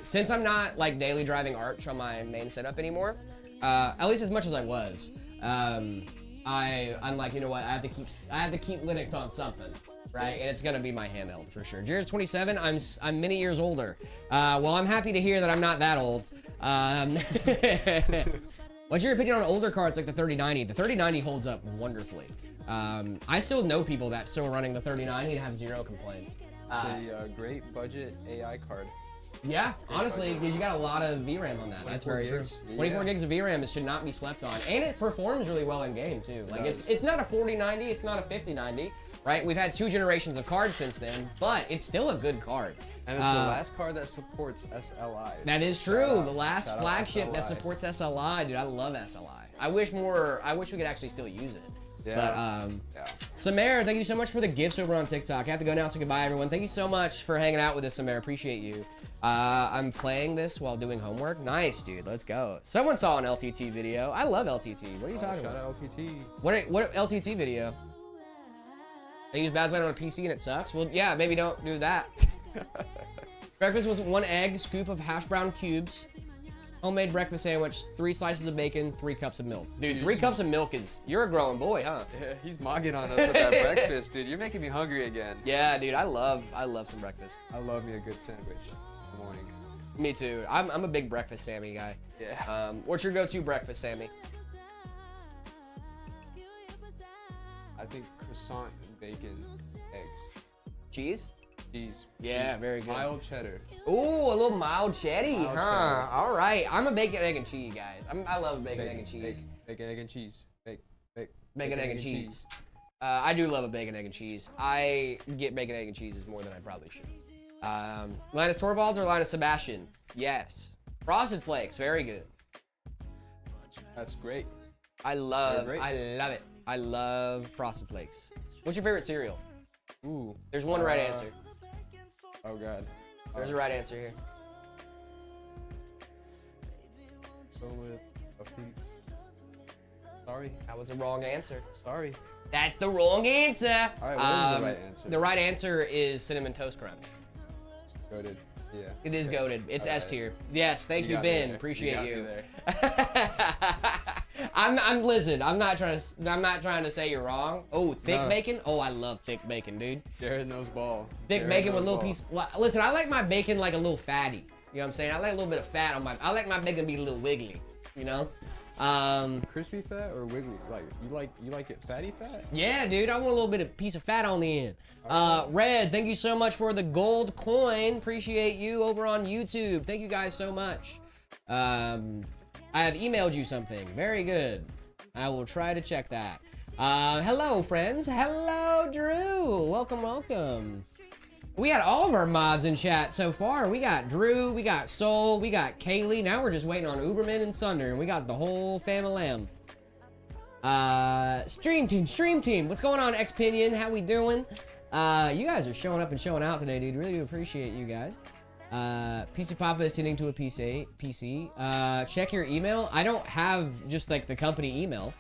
Since I'm not like daily driving Arch on my main setup anymore, at least as much as I was, I'm like, you know what? I have to keep Linux on something, right? And it's gonna be my handheld for sure. Jared's 27. I'm many years older. Well, I'm happy to hear that I'm not that old. What's your opinion on older cards like the 3090? The 3090 holds up wonderfully. I still know people that still running the 3090 and have zero complaints. It's a great budget AI card. Yeah, honestly, because you got a lot of VRAM on that. That's very true. 24 gigs of VRAM should not be slept on, and it performs really well in game too. Like it's not a 4090, it's not a 5090, right? We've had 2 generations of cards since then, but it's still a good card. And it's the last card that supports SLI. That is true. The last flagship that supports SLI, dude. I love SLI. I wish we could actually still use it. Yeah. But Samir, thank you so much for the gifts over on TikTok. I have to go now, so goodbye everyone. Thank you so much for hanging out with us, Samir. Appreciate you. I'm playing this while doing homework. Nice, dude. Let's go. Someone saw an LTT video. I love LTT. What are you talking about? Shout out LTT. What LTT video? They use Bazlight on a PC and it sucks? Well, yeah, maybe don't do that. Breakfast was 1 egg, scoop of hash brown cubes, homemade breakfast sandwich, 3 slices of bacon, 3 cups of milk. Dude, 3 cups of milk is, you're a growing boy, huh? Yeah, he's mogging on us with that breakfast, dude. You're making me hungry again. Yeah, dude, I love some breakfast. I love me a good sandwich in the morning. Me too. I'm a big breakfast Sammy guy. Yeah. What's your go-to breakfast, Sammy? I think croissant and bacon, eggs. Cheese? Cheese. Yeah, very good. Mild cheddar. Ooh, a little mild cheddar, Mild huh? cheddar. All right. I'm a bacon, egg, and cheese guy. I love bacon, egg, and cheese. Bacon, egg, and cheese. Bacon, egg, and cheese. I do love a bacon, egg, and cheese. I get bacon, egg, and cheeses more than I probably should. Linus Torvalds or Linus Sebastian? Yes. Frosted Flakes, very good. That's great. I love it. I love Frosted Flakes. What's your favorite cereal? Ooh. There's one right answer. Oh god. There's a right answer here. Go with a fruit. Sorry. That was a wrong answer. Sorry. That's the wrong answer. All right, what is the right answer? The right answer is Cinnamon Toast Crunch. Goated. Yeah. It is goated. It's All S right. tier. Yes, thank you, Ben. Appreciate you. There. Listen, I'm not trying to say you're wrong. Oh, thick bacon? Oh, I love thick bacon, dude. Jared knows ball. Thick bacon with a little piece. Listen, I like my bacon like a little fatty. You know what I'm saying? I like a little bit of fat on I like my bacon to be a little wiggly, you know? Crispy fat or wiggly? Like you like it fatty fat? Yeah, dude, I want a little bit of piece of fat on the end. Red, thank you so much for the gold coin. Appreciate you over on YouTube. Thank you guys so much. I have emailed you something. Very good. I will try to check that. Hello, friends. Hello, Drew. Welcome, welcome. We had all of our mods in chat so far. We got Drew, we got Soul, we got Kaylee. Now we're just waiting on Uberman and Sunder, and we got the whole family. Stream team. What's going on, Xpinion? How we doing? You guys are showing up and showing out today, dude. Really do appreciate you guys. PC Papa is tuning to a PC. Check your email. I don't have just like the company email.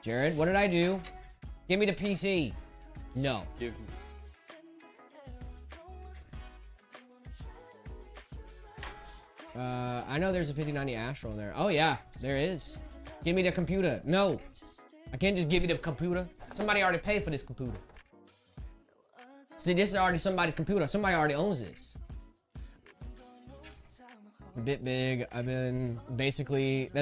Jared, what did I do? Give me the PC. No. Give me. I know there's a 5090 Astro in there. Oh yeah, there is. Give me the computer. No. I can't just give you the computer. Somebody already paid for this computer. See, this is already somebody's computer. Somebody already owns this. a bit big. That's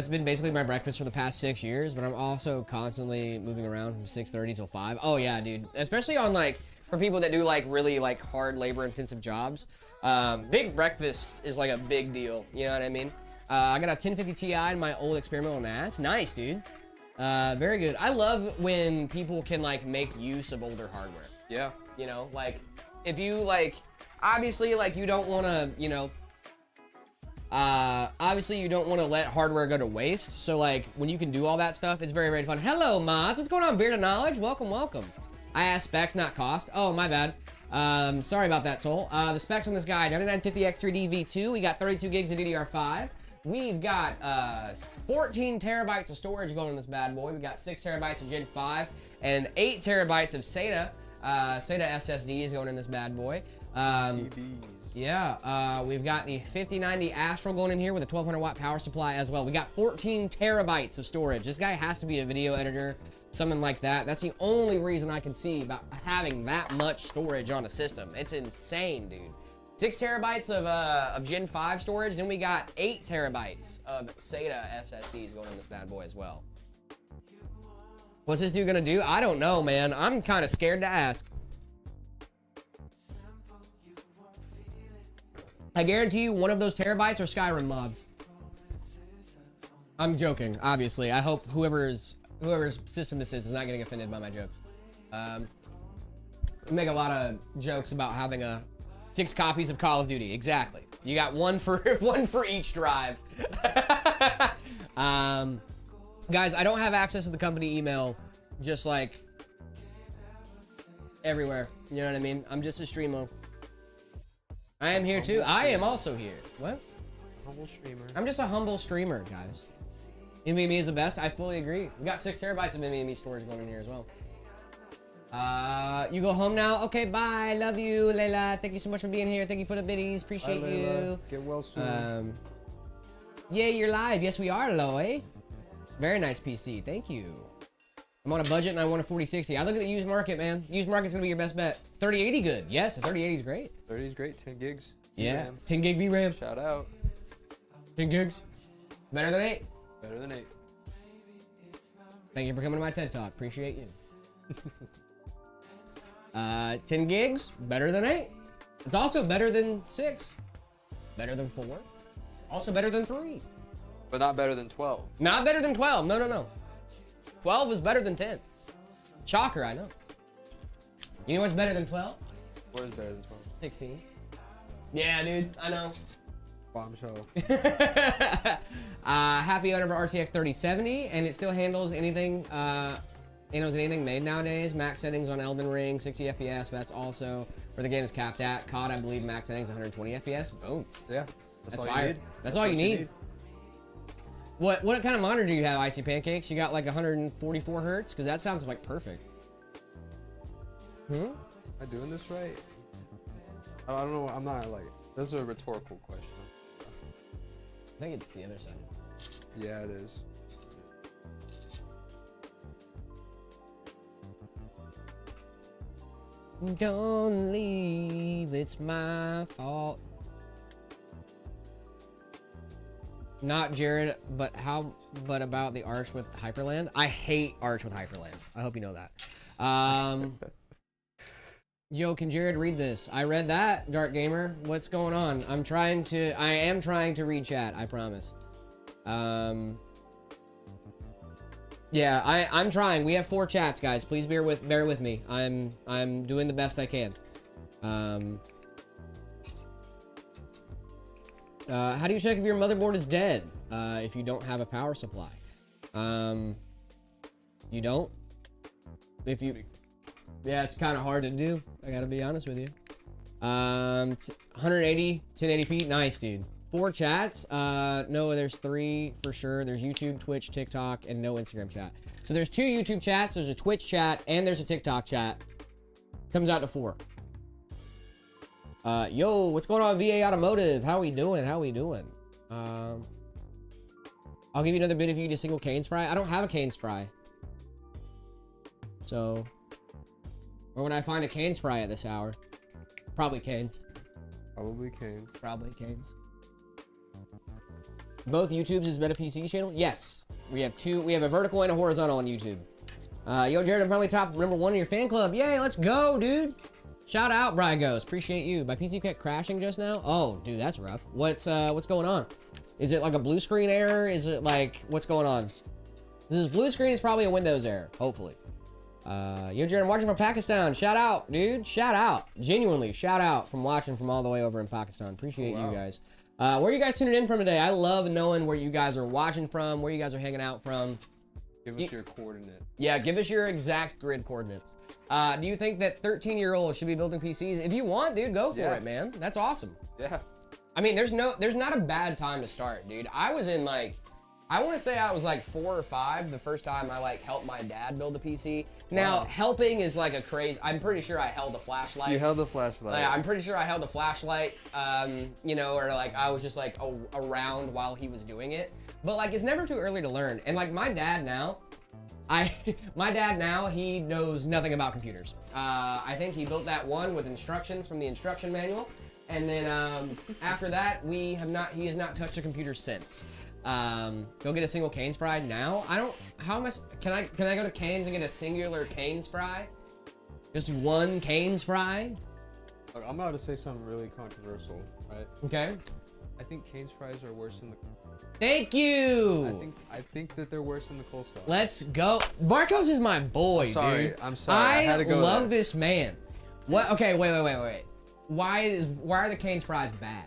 been basically my breakfast for the past 6 years, but I'm also constantly moving around from 6:30 till 5. Oh yeah, dude. Especially on like, for people that do like really like hard labor intensive jobs, big breakfast is like a big deal. You know what I mean? I got a 1050 Ti in my old experimental NAS. Nice, dude. Very good. I love when people can like make use of older hardware. Yeah. You know, like if you like, obviously like you don't want to, you know, obviously you don't want to let hardware go to waste. So like when you can do all that stuff, it's very, very fun. Hello, mods. What's going on? Beard of Knowledge. Welcome, welcome. I asked specs, not cost. Oh, my bad. Sorry about that, Soul. The specs on this guy, 9950X3D V2. We got 32 gigs of DDR5. We've got 14 terabytes of storage going in this bad boy. We got 6 terabytes of Gen 5 and 8 terabytes of SATA SSDs going in this bad boy. Yeah, we've got the 5090 Astral going in here with a 1200 watt power supply as well. We got 14 terabytes of storage. This guy has to be a video editor, something like that. That's the only reason I can see about having that much storage on a system. It's insane, dude. 6 terabytes of Gen 5 storage. Then we got 8 terabytes of SATA SSDs going in this bad boy as well. What's this dude gonna do? I don't know, man. I'm kind of scared to ask. I guarantee you one of those terabytes are Skyrim mods. I'm joking, obviously. I hope whoever's system this is not getting offended by my jokes. We make a lot of jokes about having 6 copies of Call of Duty. Exactly. You got one for each drive. Guys, I don't have access to the company email just like everywhere. You know what I mean? I'm just a streamer. I am here too. I am also here. What? Humble streamer. I'm just a humble streamer, guys. NVMe is the best. I fully agree. We got 6 terabytes of NVMe storage going in here as well. You go home now? Okay, bye. Love you, Layla. Thank you so much for being here. Thank you for the biddies. Appreciate Bye, you. Get well soon. Yeah, you're live. Yes, we are, Loy. Very nice PC. Thank you. I'm on a budget and I want a 4060. I look at the used market, man. Used market's gonna be your best bet. 3080 good. Yes, a 3080 is great. 30 is great. 10 gigs. Yeah, VRAM. 10 gig VRAM. Shout out. 10 gigs. Better than 8. Better than 8. Thank you for coming to my TED Talk. Appreciate you. 10 gigs. Better than 8. It's also better than 6. Better than 4. Also better than 3. But not better than 12. Not better than 12. No, no, no. 12 is better than 10. Shocker, I know. You know what's better than 12? What is better than 12? 16. Yeah, dude, I know. Bombshell. Happy owner of RTX 3070, and it still handles anything. Handles anything made nowadays. Max settings on Elden Ring, 60 FPS. That's also where the game is capped at. COD, I believe, max settings 120 FPS. Boom. Yeah. That's all fire. You need. That's all you need. What kind of monitor do you have, Icy Pancakes? You got like 144 hertz? Because that sounds like perfect. Am I doing this right? I don't know. I'm not like. This is a rhetorical question. I think it's the other side. Yeah, it is. Don't leave, it's my fault. Not Jared, but about the Arch with Hyperland? I hate Arch with Hyperland. I hope you know that. Yo, can Jared read this? I read that, Dark Gamer. What's going on? I am trying to read chat, I promise. Yeah, I'm trying. We have 4 chats, guys. Please bear with me. I'm doing the best I can. How do you check if your motherboard is dead? If you don't have a power supply. You don't? Yeah, it's kind of hard to do. I gotta be honest with you. 180, 1080p. Nice, dude. 4 chats. No, there's 3 for sure. There's YouTube, Twitch, TikTok, and no Instagram chat. So there's 2 YouTube chats, there's a Twitch chat, and there's a TikTok chat. Comes out to 4. Yo, what's going on, VA Automotive? How we doing? I'll give you another bid if you eat a single Cane's fry. I don't have a Cane's fry. So, or when I find a Cane's fry at this hour. Probably Cane's. Probably Cane's. Probably Cane's. Both YouTubes is Meta PC channel? Yes. We have two. We have a vertical and a horizontal on YouTube. Yo, Jared, I'm probably top #1 in your fan club. Yay, let's go, dude. Shout out, Brygos. Appreciate you. My PC kept crashing just now. Oh, dude, that's rough. What's going on? Is it like a blue screen error? Is it like, what's going on? This blue screen is probably a Windows error, hopefully. Yo, Jared, I'm watching from Pakistan. Shout out, dude. Shout out. Genuinely, shout out from watching from all the way over in Pakistan. Appreciate you guys. Where are you guys tuning in from today? I love knowing where you guys are watching from, where you guys are hanging out from. Give us your coordinates. Yeah, give us your exact grid coordinates. Do you think that 13-year-olds should be building PCs? If you want, dude, go for it, man. That's awesome. Yeah. I mean, there's not a bad time to start, dude. I was in like, I want to say I was like 4 or 5 the first time I like helped my dad build a PC. Now, helping is like a crazy, I'm pretty sure I held a flashlight. You held the flashlight. Like, I'm pretty sure I held a flashlight, you know, or like I was just like around while he was doing it. But like, it's never too early to learn. And like my dad now, he knows nothing about computers. I think he built that one with instructions from the instruction manual. And then after that, he has not touched a computer since. Go get a single Cane's fry now. Can I go to Cane's and get a singular Cane's fry? Just one Cane's fry? Look, I'm about to say something really controversial, right? Okay. I think Cane's fries are worse than the. Thank you. I think that they're worse than the coleslaw. Let's go. Marcos is my boy, dude. I'm sorry. I had to go love there. this man. What? Okay, wait. Why are the Cane's fries bad?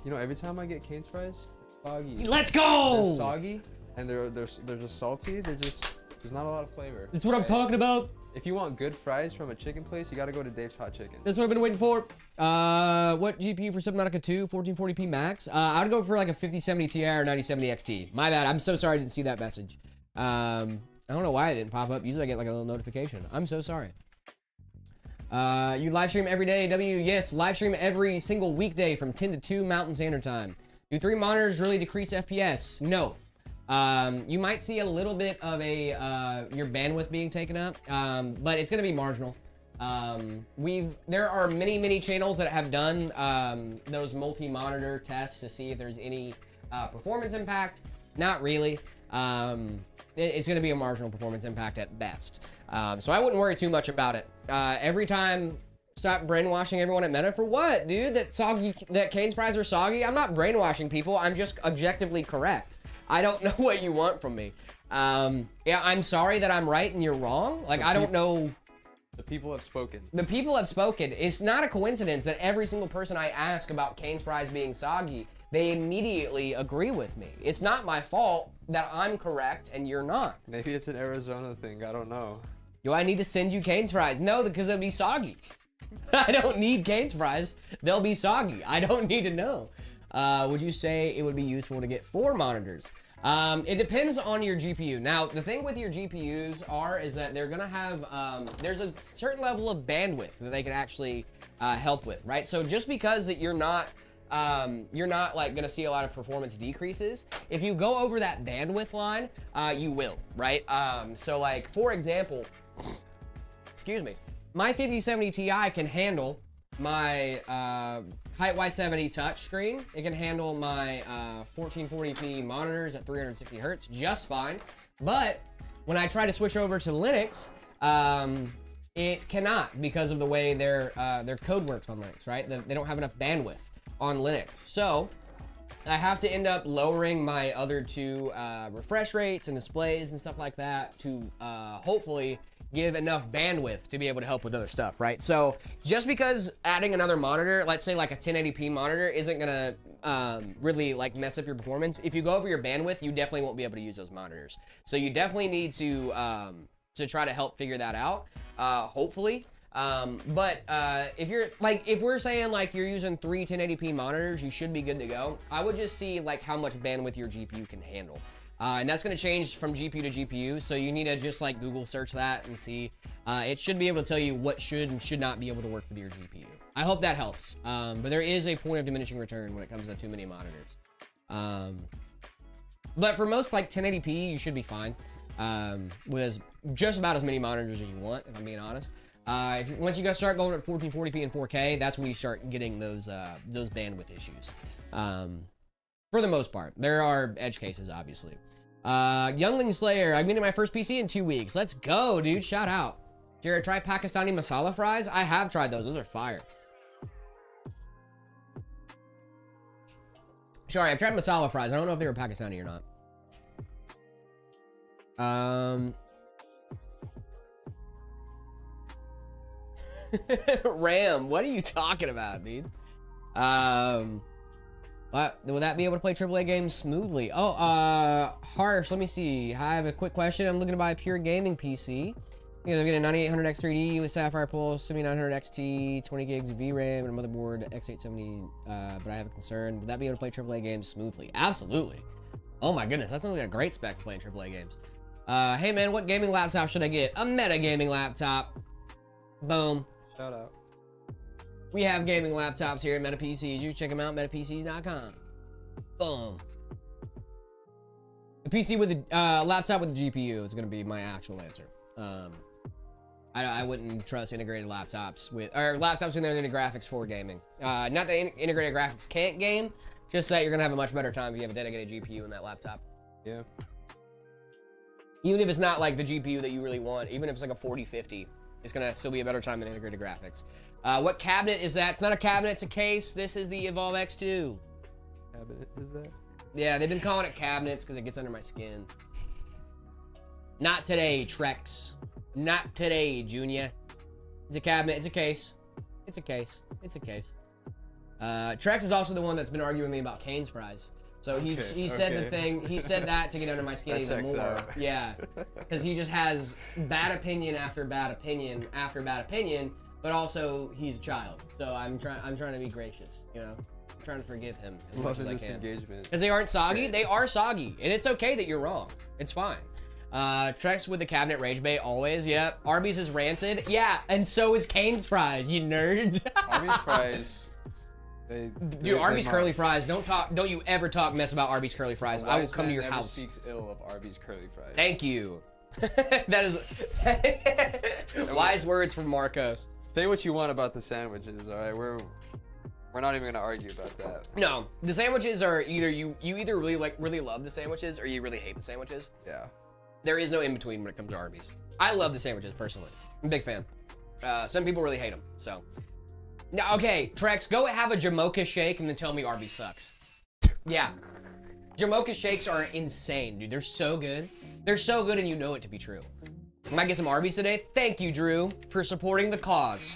You know, every time I get Cane's fries, it's soggy. Let's go. They're soggy, and they're just salty. There's not a lot of flavor. That's what I'm talking about. If you want good fries from a chicken place, you gotta go to Dave's Hot Chicken. That's what I've been waiting for. What GPU for Subnautica 2, 1440p max? I would go for like a 5070 Ti or 9070 XT. My bad. I'm so sorry I didn't see that message. I don't know why it didn't pop up. Usually I get like a little notification. I'm so sorry. You live stream every day, W? Yes, live stream every single weekday from 10 to 2 Mountain Standard Time. Do 3 monitors really decrease FPS? No. You might see a little bit of your bandwidth being taken up, but it's gonna be marginal. There are many channels that have done those multi-monitor tests to see if there's any performance impact. Not really. It's gonna be a marginal performance impact at best. So I wouldn't worry too much about it. Every time, stop brainwashing everyone at Meta for what, dude? That Cane's fries are soggy? I'm not brainwashing people. I'm just objectively correct. I don't know what you want from me. Yeah, I'm sorry that I'm right and you're wrong. Like, I don't know. The people have spoken. The people have spoken. It's not a coincidence that every single person I ask about Cane's fries being soggy, they immediately agree with me. It's not my fault that I'm correct and you're not. Maybe it's an Arizona thing. I don't know. Do I need to send you Cane's fries? No, because they'll be soggy. I don't need Cane's fries. They'll be soggy. I don't need to know. Would you say it would be useful to get 4 monitors? It depends on your GPU. Now, the thing with your GPUs is that they're gonna have, there's a certain level of bandwidth that they can actually help with, right? So just because that you're not like gonna see a lot of performance decreases, if you go over that bandwidth line, you will, right? So like, for example, excuse me, my 5070 Ti can handle my Height Y70 touchscreen. It can handle my 1440p monitors at 360 hertz just fine. But when I try to switch over to Linux, it cannot because of the way their code works on Linux, right? They don't have enough bandwidth on Linux. So I have to end up lowering my other 2 refresh rates and displays and stuff like that to hopefully give enough bandwidth to be able to help with other stuff, right? So just because adding another monitor, let's say like a 1080p monitor, isn't gonna really like mess up your performance, if you go over your bandwidth, you definitely won't be able to use those monitors. So you definitely need to try to help figure that out, hopefully. But if we're saying like you're using 3 1080p monitors, you should be good to go. I would just see like how much bandwidth your GPU can handle. And that's going to change from GPU to GPU, so you need to just like Google search that and see. It should be able to tell you what should and should not be able to work with your GPU. I hope that helps. But there is a point of diminishing return when it comes to too many monitors. But for most like 1080p, you should be fine with just about as many monitors as you want, if I'm being honest. Once you guys start going at 1440p and 4K, that's when you start getting those bandwidth issues. For the most part. There are edge cases, obviously. Youngling Slayer, I'm getting my first PC in 2 weeks. Let's go, dude. Shout out. Jared, try Pakistani masala fries? I have tried those. Those are fire. Sorry, I've tried masala fries. I don't know if they were Pakistani or not. Ram, what are you talking about, dude? Will that be able to play AAA games smoothly? Oh, Harsh, let me see. I have a quick question. I'm looking to buy a pure gaming PC. I'm getting a 9800 X3D with Sapphire Pulse, 7900 XT, 20 gigs of VRAM, and a motherboard X870. But I have a concern. Would that be able to play AAA games smoothly? Absolutely. Oh my goodness, that sounds like a great spec for playing AAA games. Hey man, what gaming laptop should I get? A meta gaming laptop. Boom. Shout out. We have gaming laptops here at Meta PCs. You check them out, metapcs.com. Boom. A PC with a laptop with a GPU is going to be my actual answer. I wouldn't trust integrated laptops with, or laptops with integrated graphics for gaming. Not that integrated graphics can't game, just that you're going to have a much better time if you have a dedicated GPU in that laptop. Yeah. Even if it's not like the GPU that you really want, even if it's like a 4050, it's gonna still be a better time than integrated graphics. What cabinet is that? It's not a cabinet, it's a case. This is the Evolv X2. Cabinet is that? Yeah, they've been calling it cabinets because it gets under my skin. Not today, Trex. Not today, Junior. It's a cabinet, it's a case. It's a case, it's a case. Trex is also the one that's been arguing with me about Cane's fries. So he said the thing, he said that to get under my skin even more. Yeah, because he just has bad opinion after bad opinion after bad opinion, but also he's a child. So I'm trying to be gracious, you know? I'm trying to forgive him as much as I can. Because they aren't soggy, they are soggy. And it's okay that you're wrong, it's fine. Trex with the cabinet rage bait always, yep. Arby's is rancid, yeah, and so is Cane's fries, you nerd. Arby's fries. Dude, Arby's curly fries. Don't you ever talk mess about Arby's curly fries. I will come to your house. Speaks ill of Arby's curly fries. Thank you. That is wise words from Marcos. Say what you want about the sandwiches, all right? We're not even gonna argue about that. No, the sandwiches are either you either really love the sandwiches or you really hate the sandwiches. Yeah. There is no in between when it comes to Arby's. I love the sandwiches personally. I'm a big fan. Some people really hate them. So. Now, okay, Trex, go have a Jamocha shake and then tell me Arby's sucks. Yeah. Jamocha shakes are insane, dude. They're so good. They're so good and you know it to be true. I might get some Arby's today. Thank you, Drew, for supporting the cause.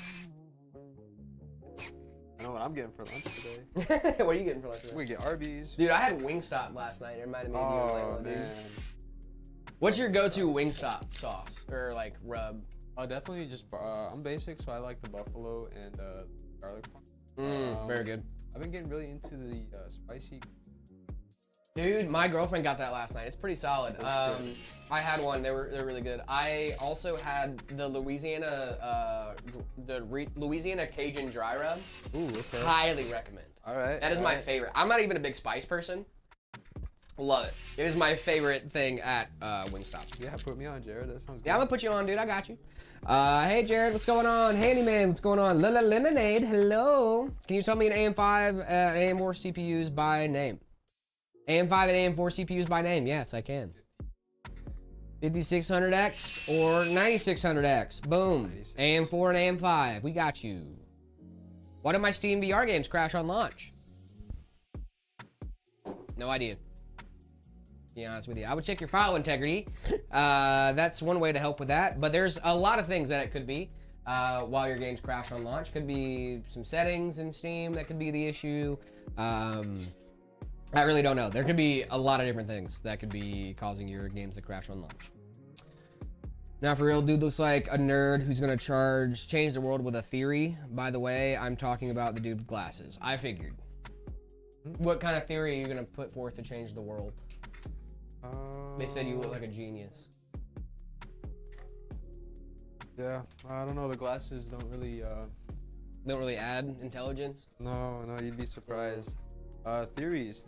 I know what I'm getting for lunch today. What are you getting for lunch today? We get Arby's. Dude, I had Wingstop last night. It reminded me of you. Oh, man. What's your go-to Wingstop sauce or like rub? Definitely just, I'm basic, so I like the buffalo and garlic. Very good. I've been getting really into the spicy. Dude, my girlfriend got that last night. It's pretty solid. I had one. They're really good. I also had the Louisiana Cajun dry rub. Ooh, okay. Highly recommend. All right. That is my favorite. I'm not even a big spice person. Love it. It is my favorite thing at Wingstop. Yeah, put me on, Jared. That sounds good. Yeah, I'm gonna put you on, dude. I got you. Hey, Jared, what's going on? Handyman, what's going on? Lemonade, hello. Can you tell me an AM5 and AM4 CPUs by name? AM5 and AM4 CPUs by name? Yes, I can. 5600X or 9600X. Boom. AM4 and AM5. We got you. Why do my Steam VR games crash on launch? No idea. To be honest with you, I would check your file integrity. That's one way to help with that. But there's a lot of things that it could be while your games crash on launch. Could be some settings in Steam that could be the issue. I really don't know. There could be a lot of different things that could be causing your games to crash on launch. Now, for real, dude looks like a nerd who's gonna change the world with a theory. By the way, I'm talking about the dude with glasses. I figured. What kind of theory are you gonna put forth to change the world? They said you look like a genius. Yeah, I don't know. The glasses don't really add intelligence. No, you'd be surprised. Theories.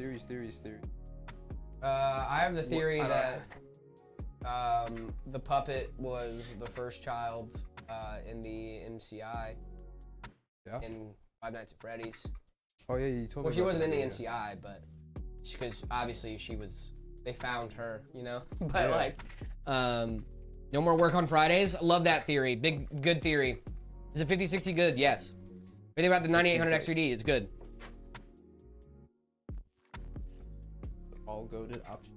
I have the theory that the puppet was the first child in the MCI. Yeah. In Five Nights at Freddy's. Oh yeah, you told me. Well, she wasn't in the MCI, but because obviously they found her, you know. But like, no more work on Fridays. Love that theory. Good theory. Is it 5060 good? Yes. What do you think about the 9800 X3D? It's good. All goated option.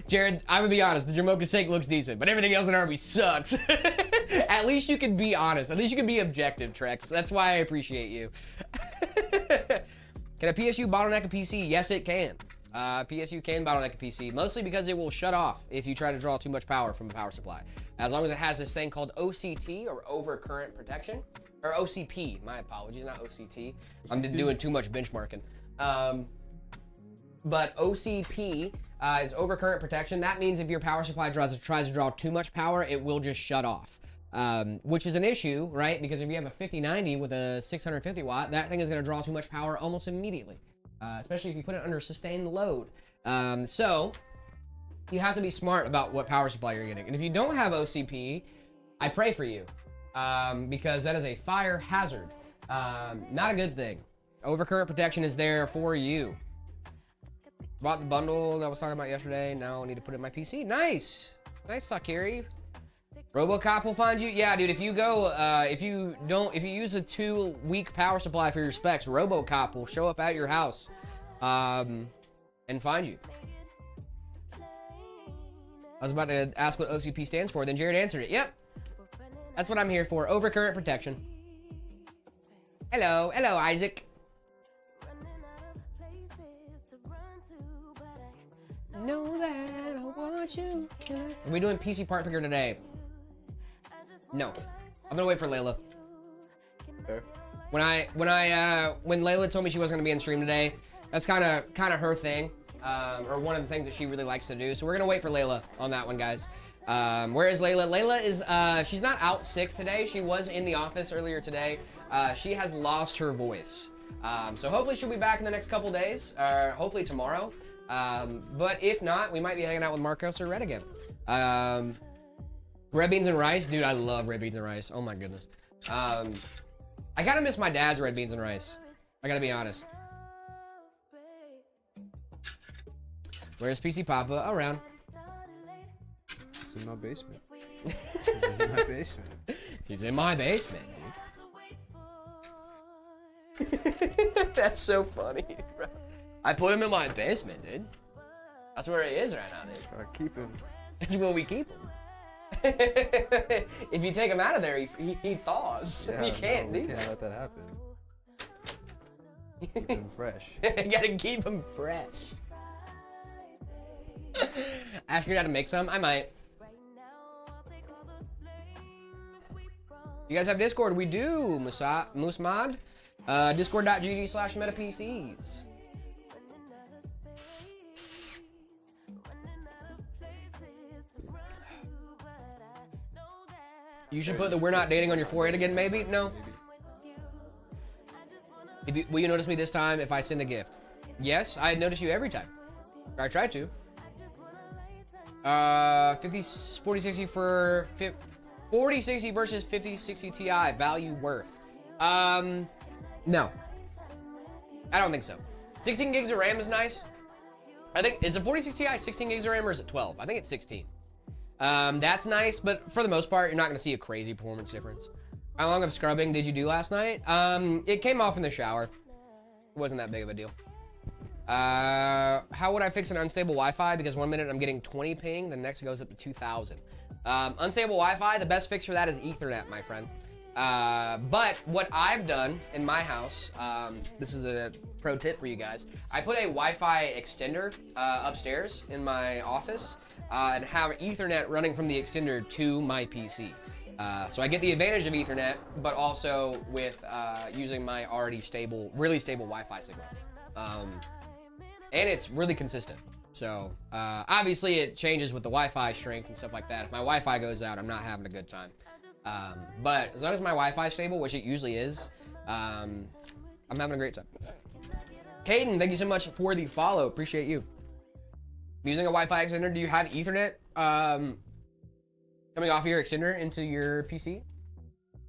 Jared, I'm gonna be honest, the Jamocha steak looks decent, but everything else in Arby sucks. At least you can be honest. At least you can be objective, Trex. That's why I appreciate you. Can a PSU bottleneck a PC? Yes, it can. PSU can bottleneck a PC, mostly because it will shut off if you try to draw too much power from a power supply. As long as it has this thing called OCT, or over current protection, or OCP, my apologies, not OCT. I'm doing too much benchmarking. But OCP is overcurrent protection. That means if your power supply tries to draw too much power, it will just shut off, which is an issue, right? Because if you have a 5090 with a 650 watt, that thing is going to draw too much power almost immediately, especially if you put it under sustained load. So you have to be smart about what power supply you're getting. And if you don't have OCP, I pray for you, because that is a fire hazard. Not a good thing. Overcurrent protection is there for you. Bought the bundle that I was talking about yesterday. Now I need to put it in my PC. Nice. Nice, Sakiri. RoboCop will find you. Yeah, dude, if you go, if you use a 2-week power supply for your specs, RoboCop will show up at your house, and find you. I was about to ask what OCP stands for, then Jared answered it. Yep. That's what I'm here for. Overcurrent protection. Hello, Isaac. Know that I want you. Are we doing PC part picker today? No. I'm gonna wait for Layla. Okay. When Layla told me she wasn't gonna be in stream today, that's kind of her thing, or one of the things that she really likes to do. So we're gonna wait for Layla on that one, guys. Where is Layla? Layla is she's not out sick today. She was in the office earlier today. She has lost her voice. So hopefully she'll be back in the next couple days, or hopefully tomorrow. But if not, we might be hanging out with Marcos or Red again. Red beans and rice, dude. I love red beans and rice. Oh my goodness. I gotta miss my dad's red beans and rice. I gotta be honest. Where's PC Papa? Around. He's in my basement. He's in my basement. He's in my basement, dude. That's so funny, bro. I put him in my basement, dude. That's where he is right now, dude. Gotta keep him. That's where we keep him. If you take him out of there, he thaws. Yeah, you can't do we that. Can't let that happen. Keep him fresh. You gotta keep him fresh. Ask me how to make some? I might. You guys have Discord? We do, Moosmod. Discord.gg/metapcs. You should put the "we're not dating" on your forehead again, maybe? No. Will you notice me this time if I send a gift? Yes, I notice you every time. Or I try to. 4060 for 4060 versus 5060 Ti value worth. No. I don't think so. 16 gigs of RAM is nice. I think, is the 4060 Ti 16 gigs of RAM or is it 12? I think it's 16. That's nice, but for the most part, you're not gonna see a crazy performance difference. How long of scrubbing did you do last night? It came off in the shower. It wasn't that big of a deal. How would I fix an unstable Wi-Fi? Because 1 minute I'm getting 20 ping, the next goes up to 2,000. Unstable Wi-Fi, the best fix for that is Ethernet, my friend. But what I've done in my house, this is a pro tip for you guys. I put a Wi-Fi extender upstairs in my office and have Ethernet running from the extender to my PC. So I get the advantage of Ethernet, but also with using my already stable, really stable Wi-Fi signal. And it's really consistent. So obviously it changes with the Wi-Fi strength and stuff like that. If my Wi-Fi goes out, I'm not having a good time. But as long as my Wi-Fi is stable, which it usually is, I'm having a great time. Caden, thank you so much for the follow. Appreciate you. Using a Wi-Fi extender, do you have Ethernet coming off your extender into your PC?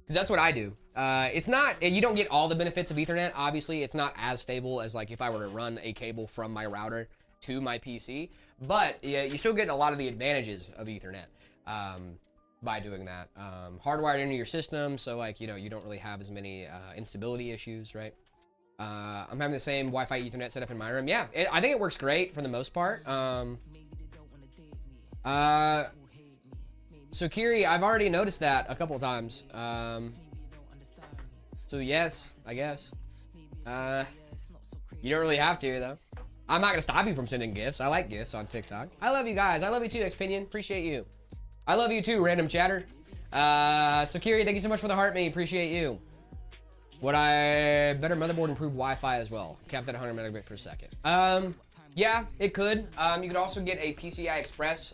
Because that's what I do. It's not, you don't get all the benefits of Ethernet. Obviously, it's not as stable as like if I were to run a cable from my router to my PC, but yeah, you still get a lot of the advantages of Ethernet by doing that. Hardwired into your system, so like, you know, you don't really have as many instability issues, right? I'm having the same Wi-Fi Ethernet setup in my room. Yeah, I think it works great for the most part. So Kiri, I've already noticed that a couple of times. So yes, I guess. You don't really have to though. I'm not gonna stop you from sending gifts. I like gifts on TikTok. I love you guys. I love you too, Xpinion. Appreciate you. I love you too, random chatter. So Kiri, thank you so much for the heart, mate. Appreciate you. Would I better motherboard improve Wi-Fi as well? Capped at 100 megabit per second. Yeah, it could. You could also get a PCI Express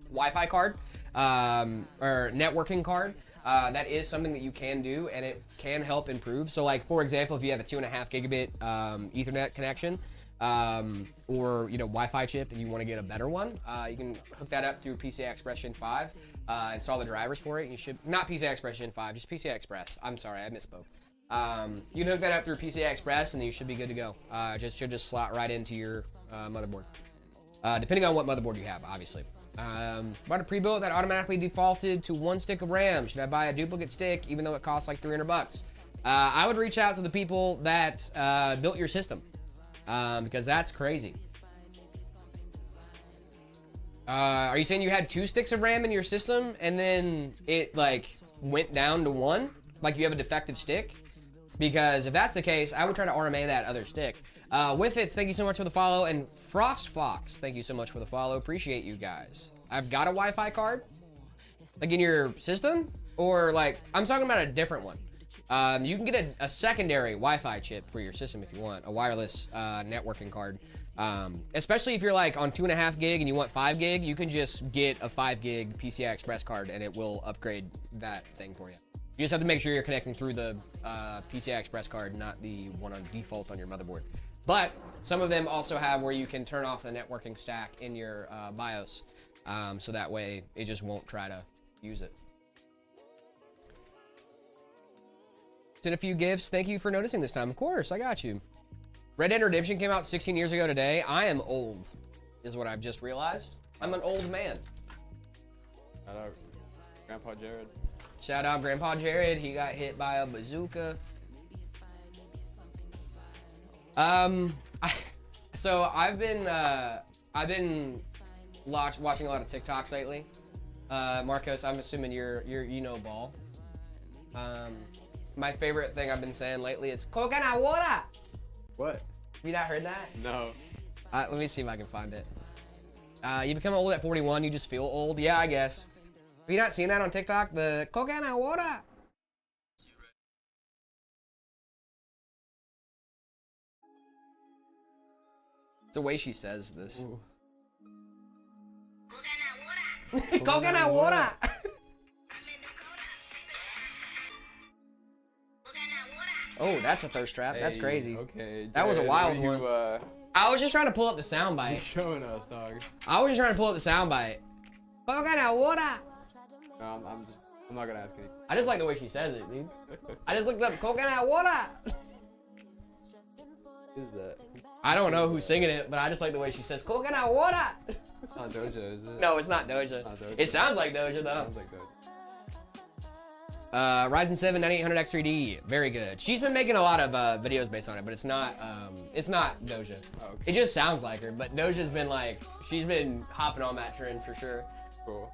Wi-Fi card or networking card. That is something that you can do, and it can help improve. So, like for example, if you have a 2.5 gigabit Ethernet connection, or you know Wi-Fi chip, and you want to get a better one, you can hook that up through PCI Express Gen 5. Install the drivers for it, and you should not PCI Express Gen 5, just PCI Express. I'm sorry, I misspoke. You can hook that up through PCI Express, and you should be good to go. Should just slot right into your motherboard, depending on what motherboard you have, obviously. Bought a pre-built that automatically defaulted to 1 stick of RAM. Should I buy a duplicate stick, even though it costs like 300 bucks? I would reach out to the people that built your system, because that's crazy. Are you saying you had 2 sticks of RAM in your system and then it like went down to 1? Like you have a defective stick? Because if that's the case, I would try to RMA that other stick. With it, thank you so much for the follow. And Frost Fox, thank you so much for the follow. Appreciate you guys. I've got a Wi-Fi card, like in your system, or like, I'm talking about a different one. You can get a secondary Wi-Fi chip for your system if you want, a wireless networking card. Especially if you're like on 2.5 gig and you want 5 gig, you can just get a 5 gig PCI Express card and it will upgrade that thing for you. You just have to make sure you're connecting through the PCI Express card, not the one on default on your motherboard. But some of them also have where you can turn off the networking stack in your BIOS, so that way it just won't try to use it. Sent a few gifts. Thank you for noticing this time. Of course, I got you. Red Dead Redemption came out 16 years ago today. I am old, is what I've just realized. I'm an old man. Shout out Grandpa Jared. Shout out Grandpa Jared. He got hit by a bazooka. So I've been watching a lot of TikToks lately. Marcos, I'm assuming you're you know ball. My favorite thing I've been saying lately is coconut water. What? Have you not heard that? No. Let me see if I can find it. You become old at 41, you just feel old. Yeah, I guess. Have you not seen that on TikTok? The coconut water. It's the way she says this. Coconut water. Coconut water. Oh, that's a thirst trap. That's crazy. Okay. Jared, that was a wild one. I was just trying to pull up the soundbite. You showing us, dog. I was just trying to pull up the soundbite. Coconut water. No, I'm not gonna ask anything. I just like the way she says it, dude. I just looked up coconut water. What is that? I don't know who's singing it, but I just like the way she says coconut water. It's not Doja, is it? No, it's not Doja. Not Doja. It sounds like Doja, though. It sounds like Doja. Ryzen 7 9800 X3D, very good. She's been making a lot of videos based on it, but it's not Doja. Oh, okay. It just sounds like her, but Doja's been like, she's been hopping on that trend for sure. Cool.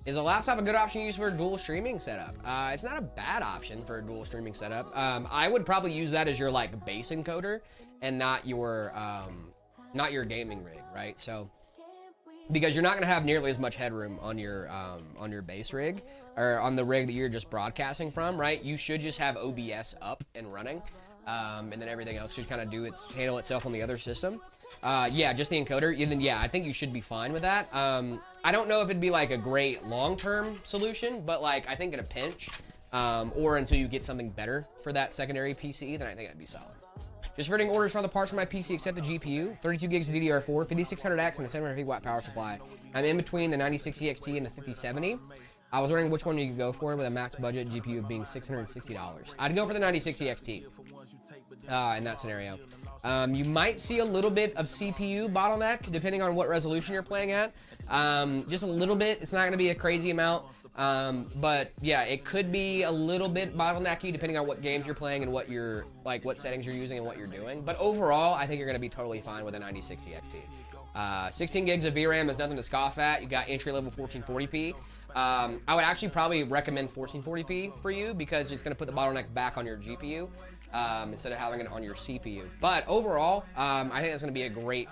Is a laptop a good option to use for a dual streaming setup? It's not a bad option for a dual streaming setup. I would probably use that as your like base encoder and not your gaming rig, right? So, because you're not gonna have nearly as much headroom on your base rig or on the rig that you're just broadcasting from, right? You should just have OBS up and running, and then everything else should kind of handle itself on the other system. Yeah, just the encoder. Then yeah, I think you should be fine with that. I don't know if it'd be like a great long-term solution, but like I think in a pinch, or until you get something better for that secondary PC, then I think it'd be solid. Just for orders for all the parts for my PC except the GPU, 32 gigs of DDR4, 5600X, and a 750 watt power supply. I'm in between the 9060 XT and the 5070. I was wondering which one you could go for with a max budget GPU of being $660. I'd go for the 9060 XT in that scenario. You might see a little bit of CPU bottleneck depending on what resolution you're playing at. Just a little bit. It's not going to be a crazy amount. But yeah, it could be a little bit bottlenecky depending on what games you're playing and what you're what settings you're using and what you're doing. But overall, I think you're going to be totally fine with a 9060 XT. 16 gigs of VRAM is nothing to scoff at. You got entry level 1440p. I would actually probably recommend 1440p for you because it's going to put the bottleneck back on your GPU instead of having it on your CPU. But overall, I think that's going to be a great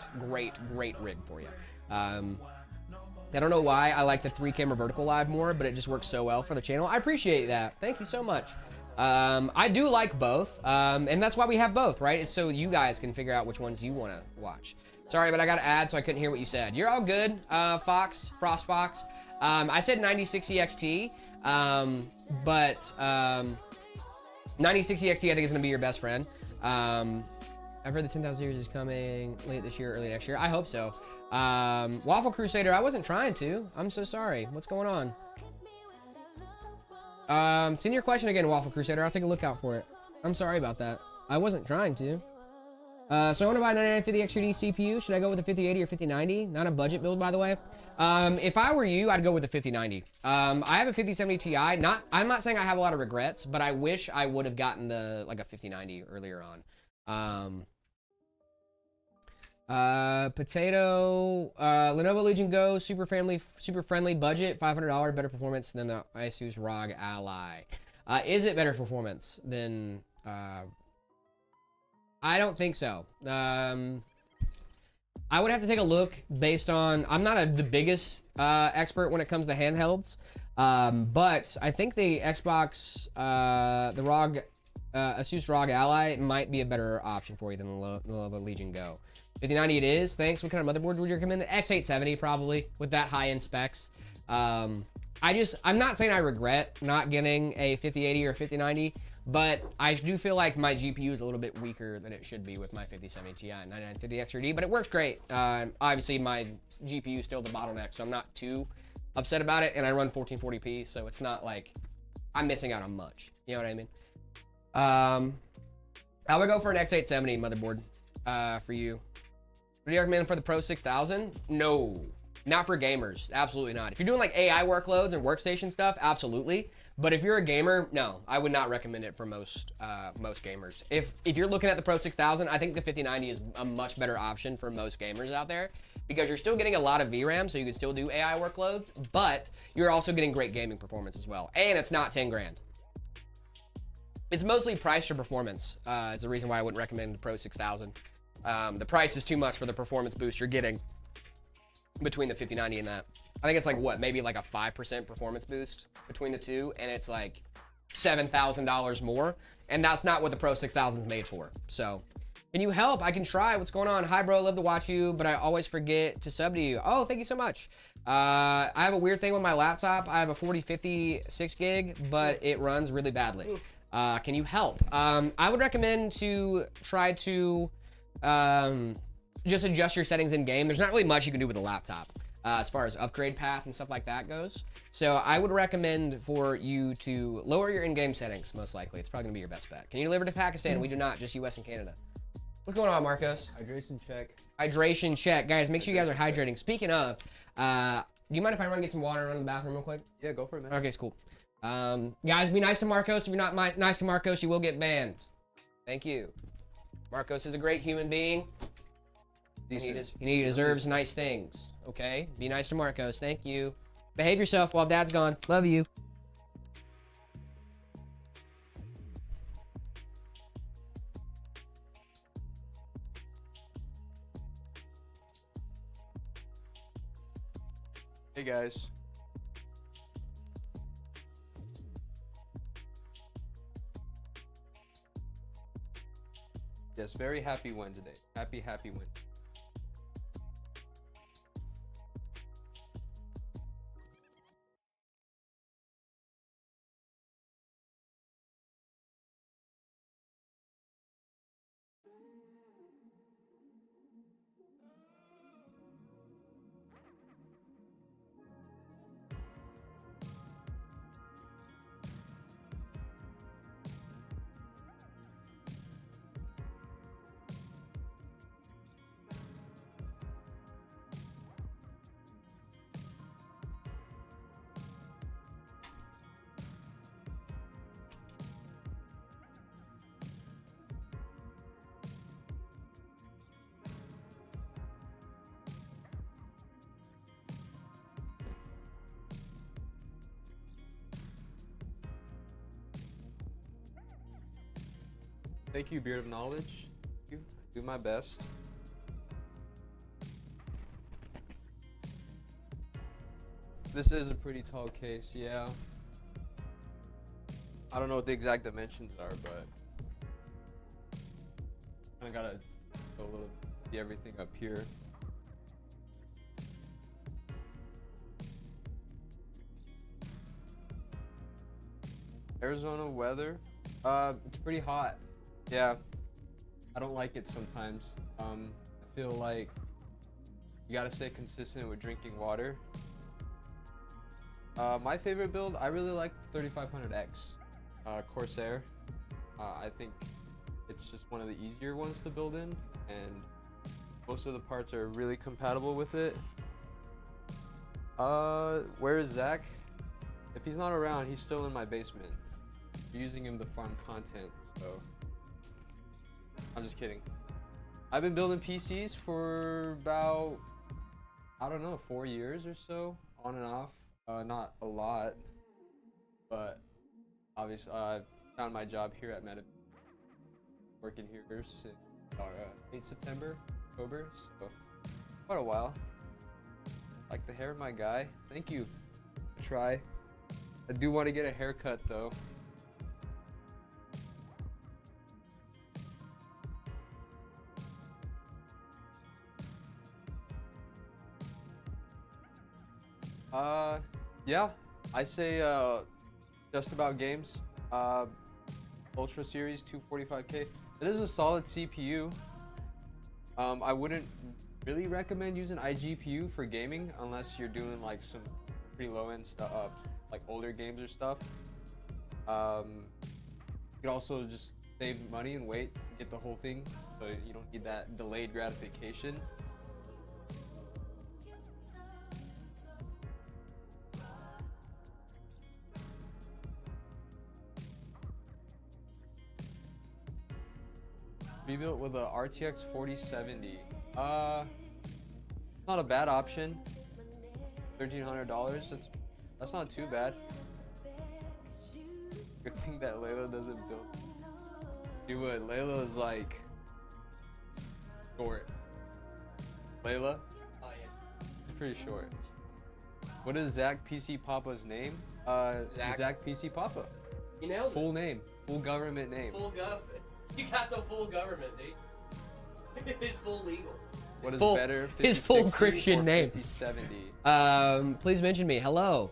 rig for you. I don't know why I like the 3-camera vertical live more, but it just works so well for the channel. I appreciate that. Thank you so much. I do like both, and that's why we have both, right? It's so you guys can figure out which ones you want to watch. Sorry, but I got to add, so I couldn't hear what you said. You're all good, Frost Fox. I said 9060 XT, but 9060 XT I think is going to be your best friend. I've heard the 10,000 series is coming late this year, early next year. I hope so. Waffle Crusader, I wasn't trying to. I'm so sorry. What's going on? Send your question again, Waffle Crusader. I'll take a look out for it. I'm sorry about that. I wasn't trying to. So I want to buy a 9950 XTD CPU. Should I go with the 5080 or 5090? Not a budget build, by the way. If I were you, I'd go with the 5090. I have a 5070 Ti. I'm not saying I have a lot of regrets, but I wish I would have gotten a 5090 earlier on. Potato, Lenovo Legion Go, super friendly budget, $500, better performance than the Asus ROG Ally. Is it better performance than, I don't think so. I would have to take a look based on, I'm not the biggest expert when it comes to handhelds, but I think the Xbox, the ROG, Asus ROG Ally might be a better option for you than the Lenovo Legion Go. 5090 it is. Thanks. What kind of motherboard would you recommend? X870 probably with that high-end specs. I'm not saying I regret not getting a 5080 or 5090, but I do feel like my GPU is a little bit weaker than it should be with my 5070 Ti and 9950 XRD, but it works great. Obviously my GPU is still the bottleneck, so I'm not too upset about it, and I run 1440p, so it's not like I'm missing out on much. You know what I mean? I would go for an X870 motherboard for you. What do you recommend for the Pro 6000? No, not for gamers. Absolutely not. If you're doing like AI workloads and workstation stuff, absolutely. But if you're a gamer, no, I would not recommend it for most gamers. If you're looking at the Pro 6000, I think the 5090 is a much better option for most gamers out there because you're still getting a lot of VRAM, so you can still do AI workloads, but you're also getting great gaming performance as well. And it's not 10 grand. It's mostly price or performance is the reason why I wouldn't recommend the Pro 6000. The price is too much for the performance boost you're getting between the 5090 and that. I think it's like what, maybe like a 5% performance boost between the two, and it's like $7,000 more, and that's not what the Pro 6000 is made for. So, can you help? I can try. What's going on? Hi, bro. Love to watch you, but I always forget to sub to you. Oh, thank you so much. I have a weird thing with my laptop. I have a 4050 6 gig, but it runs really badly. Can you help? I would recommend to try to just adjust your settings in game. There's not really much you can do with a laptop as far as upgrade path and stuff like that goes. So I would recommend for you to lower your in-game settings, most likely. It's probably gonna be your best bet. Can you deliver to Pakistan? We do not, just US and Canada. What's going on, Marcos? Hydration check. Hydration check. Guys, make sure you guys are hydrating. Speaking of, do you mind if I run and get some water and run to the bathroom real quick? Yeah, go for it, man. Okay, it's cool. Guys, be nice to Marcos. If you're not nice to Marcos, you will get banned. Thank you. Marcos is a great human being. And he deserves nice things. Okay? Be nice to Marcos. Thank you. Behave yourself while Dad's gone. Love you. Hey, guys. Yes, very happy Wednesday. Happy Wednesday. Thank you, Beard of Knowledge. Thank you. Do my best. This is a pretty tall case, yeah. I don't know what the exact dimensions are, but I gotta go a little, see everything up here. Arizona weather, it's pretty hot. Yeah, I don't like it sometimes. I feel like you gotta stay consistent with drinking water. My favorite build, I really like 3500X Corsair. I think it's just one of the easier ones to build in, and most of the parts are really compatible with it. Where is Zach? If he's not around, he's still in my basement. I'm using him to farm content, so I'm just kidding. I've been building PCs for about, I don't know, 4 years or so, on and off. Not a lot, but obviously I found my job here at Meta, working here since late September, October, so quite a while. Like the hair of my guy. Thank you. Try. I do want to get a haircut though. Yeah, I say just about games. Ultra Series 245K. It is a solid CPU. I wouldn't really recommend using iGPU for gaming unless you're doing like some pretty low-end stuff, like older games or stuff. You could also just save money and wait, get the whole thing, so you don't need that delayed gratification. Rebuilt with a RTX 4070. Not a bad option. $1,300. That's not too bad. Good thing that Layla doesn't build. You would. Layla is like short. Layla? Oh yeah. She's pretty short. What is Zach PC Papa's name? Zach PC Papa. You nailed it. Full name. Full government name. Full government. You got the full government, dude. It's full legal. What is full, better? His full Christian name. 5070. Please mention me. Hello.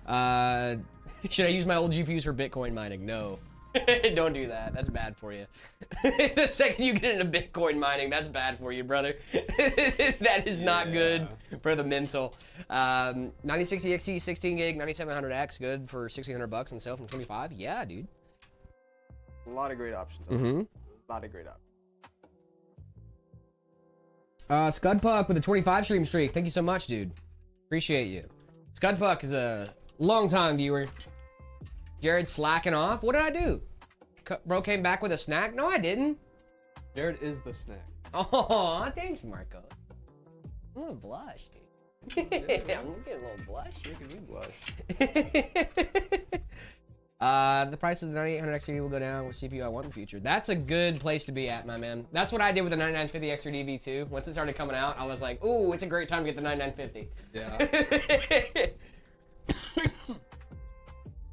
Should I use my old GPUs for Bitcoin mining? No. Don't do that. That's bad for you. The second you get into Bitcoin mining, that's bad for you, brother. That is not good for the mental. 9060 XT, 16 gig, 9700X, good for $1,600 on sale from 25. Yeah, dude. A lot of great options. Mm-hmm. A lot of great options. Scudpuck with a 25 stream streak. Thank you so much, dude. Appreciate you. Scudpuck is a long-time viewer. Jared slacking off. What did I do? Bro came back with a snack? No, I didn't. Jared is the snack. Oh, thanks, Marco. I'm gonna blush, dude. I'm gonna get a little blush. Making me blush. The price of the 9800 XRD will go down with CPU I want in the future. That's a good place to be at, my man. That's what I did with the 9950 XRD V2. Once it started coming out, I was like, ooh, it's a great time to get the 9950. Yeah.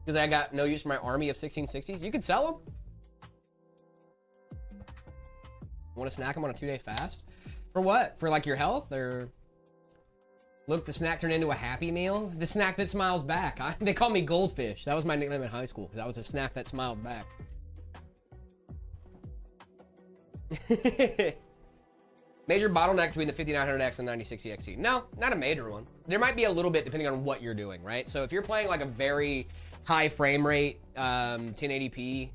Because I got no use for my army of 1660s. You could sell them. Want to snack them on a 2-day fast? For what? For like your health or? Look, the snack turned into a Happy Meal. The snack that smiles back. They call me Goldfish. That was my nickname in high school. That was a snack that smiled back. Major bottleneck between the 5900X and 9060 XT. No, not a major one. There might be a little bit depending on what you're doing, right? So if you're playing like a very high frame rate 1080p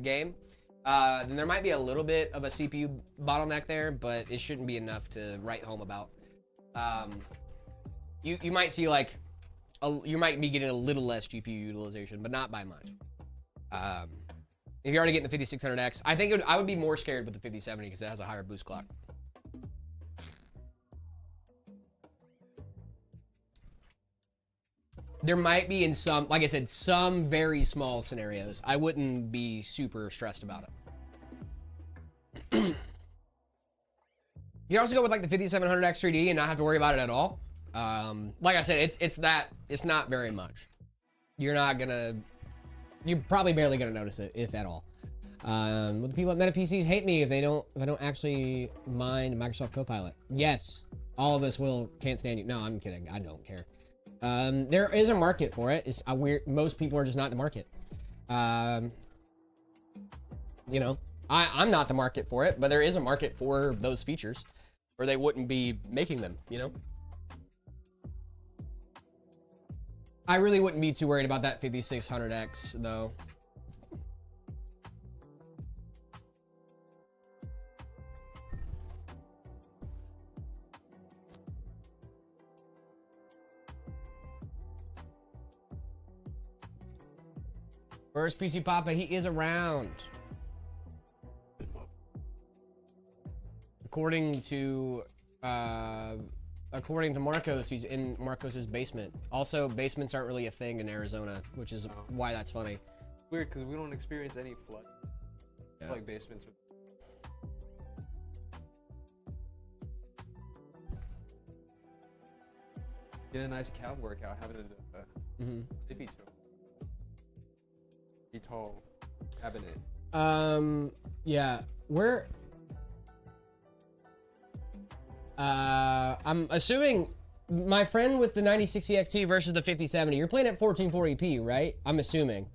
game, then there might be a little bit of a CPU bottleneck there, but it shouldn't be enough to write home about. You might see like, you might be getting a little less GPU utilization, but not by much. If you're already getting the 5600X, I think I would be more scared with the 5070 because it has a higher boost clock. There might be in some, like I said, some very small scenarios. I wouldn't be super stressed about it. You can also go with like the 5700X 3D and not have to worry about it at all. Like I said, it's not very much. You're probably barely gonna notice it, if at all. Will the people at Meta PCs hate me if I don't actually mind Microsoft Copilot? Yes, all of us can't stand you. No, I'm kidding. I don't care. There is a market for it. Most people are just not the market. You know, I'm not the market for it, but there is a market for those features, or they wouldn't be making them, you know? I really wouldn't be too worried about that 5600X though. Where's PC Papa? He is around. According to Marcos, he's in Marcos's basement. Also, basements aren't really a thing in Arizona, which is why that's funny. Weird, because we don't experience any flood. Yeah. Like basements. Get a nice calf workout, having a tippy toe. Be tall cabinet. Yeah, I'm assuming my friend with the 9060 XT versus the 5070, you're playing at 1440p, right? I'm assuming.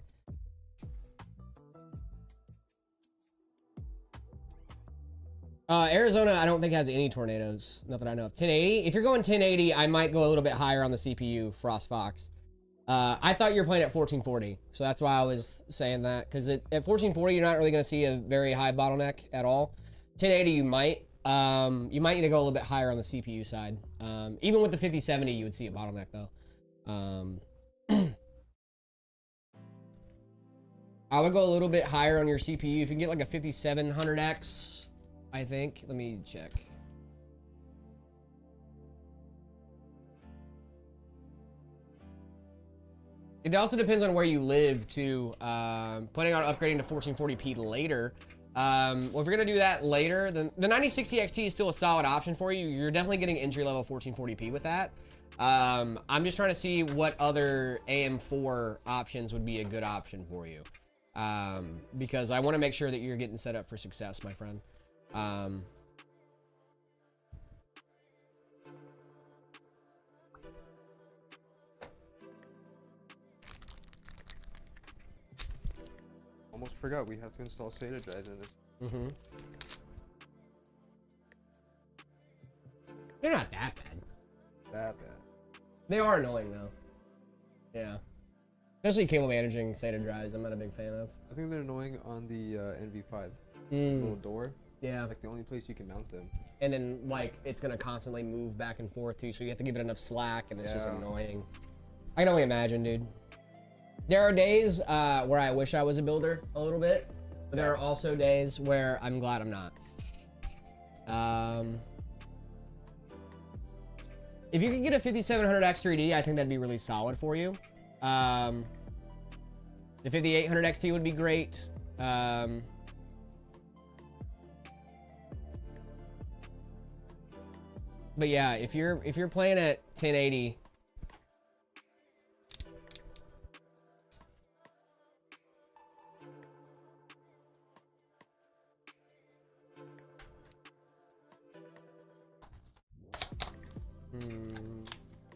Arizona, I don't think has any tornadoes. Not that I know of. 1080. If you're going 1080, I might go a little bit higher on the CPU, Frost Fox. I thought you were playing at 1440, so that's why I was saying that. Because at 1440, you're not really going to see a very high bottleneck at all. 1080, you might. You might need to go a little bit higher on the CPU side. Even with the 5070, you would see a bottleneck though. I would go a little bit higher on your CPU. If you can get like a 5700X, I think. Let me check. It also depends on where you live too. Planning on upgrading to 1440p later. Well, if you're gonna do that later, then the 9060 XT is still a solid option for you. You're definitely getting entry-level 1440p with that. I'm just trying to see what other AM4 options would be a good option for you. Because I want to make sure that you're getting set up for success, my friend. Almost forgot we have to install SATA drives in this. They're not that bad. That bad. They are annoying though. Yeah. Especially cable managing SATA drives, I'm not a big fan of. I think they're annoying on the NV5. Little door. Yeah. Like the only place you can mount them. And then like it's gonna constantly move back and forth too, so you have to give it enough slack, and it's just annoying. I can only imagine, dude. There are days where I wish I was a builder a little bit, but there are also days where I'm glad I'm not. If you could get a 5700X 3D, I think that'd be really solid for you. The 5800 XT would be great. But yeah, if you're playing at 1080,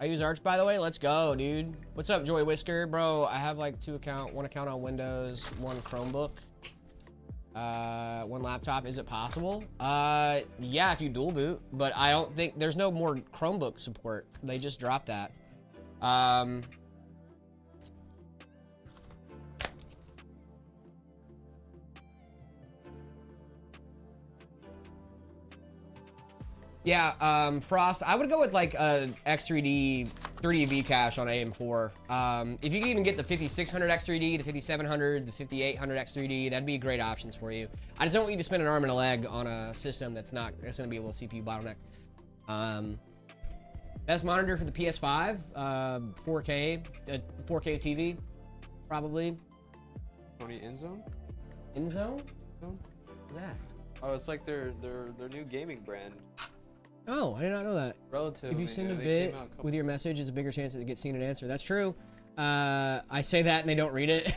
I use Arch, by the way. Let's go, dude. What's up, Joy Whisker? Bro, I have like one account on Windows, one Chromebook, one laptop. Is it possible? Yeah, if you dual boot, but I don't think there's no more Chromebook support. They just dropped that. Yeah, Frost, I would go with like a X3D 3D Vcache on AM4. If you can even get the 5600 X3D, the 5700, the 5800 X3D, that'd be great options for you. I just don't want you to spend an arm and a leg on a system that's gonna be a little CPU bottleneck. Best monitor for the PS5, 4K TV, probably. Sony InZone? InZone? What's that? Oh, it's like their new gaming brand. Oh, I did not know that. Relative. If you send a bit with your message, there's a bigger chance that it gets seen and answered. That's true. I say that and they don't read it.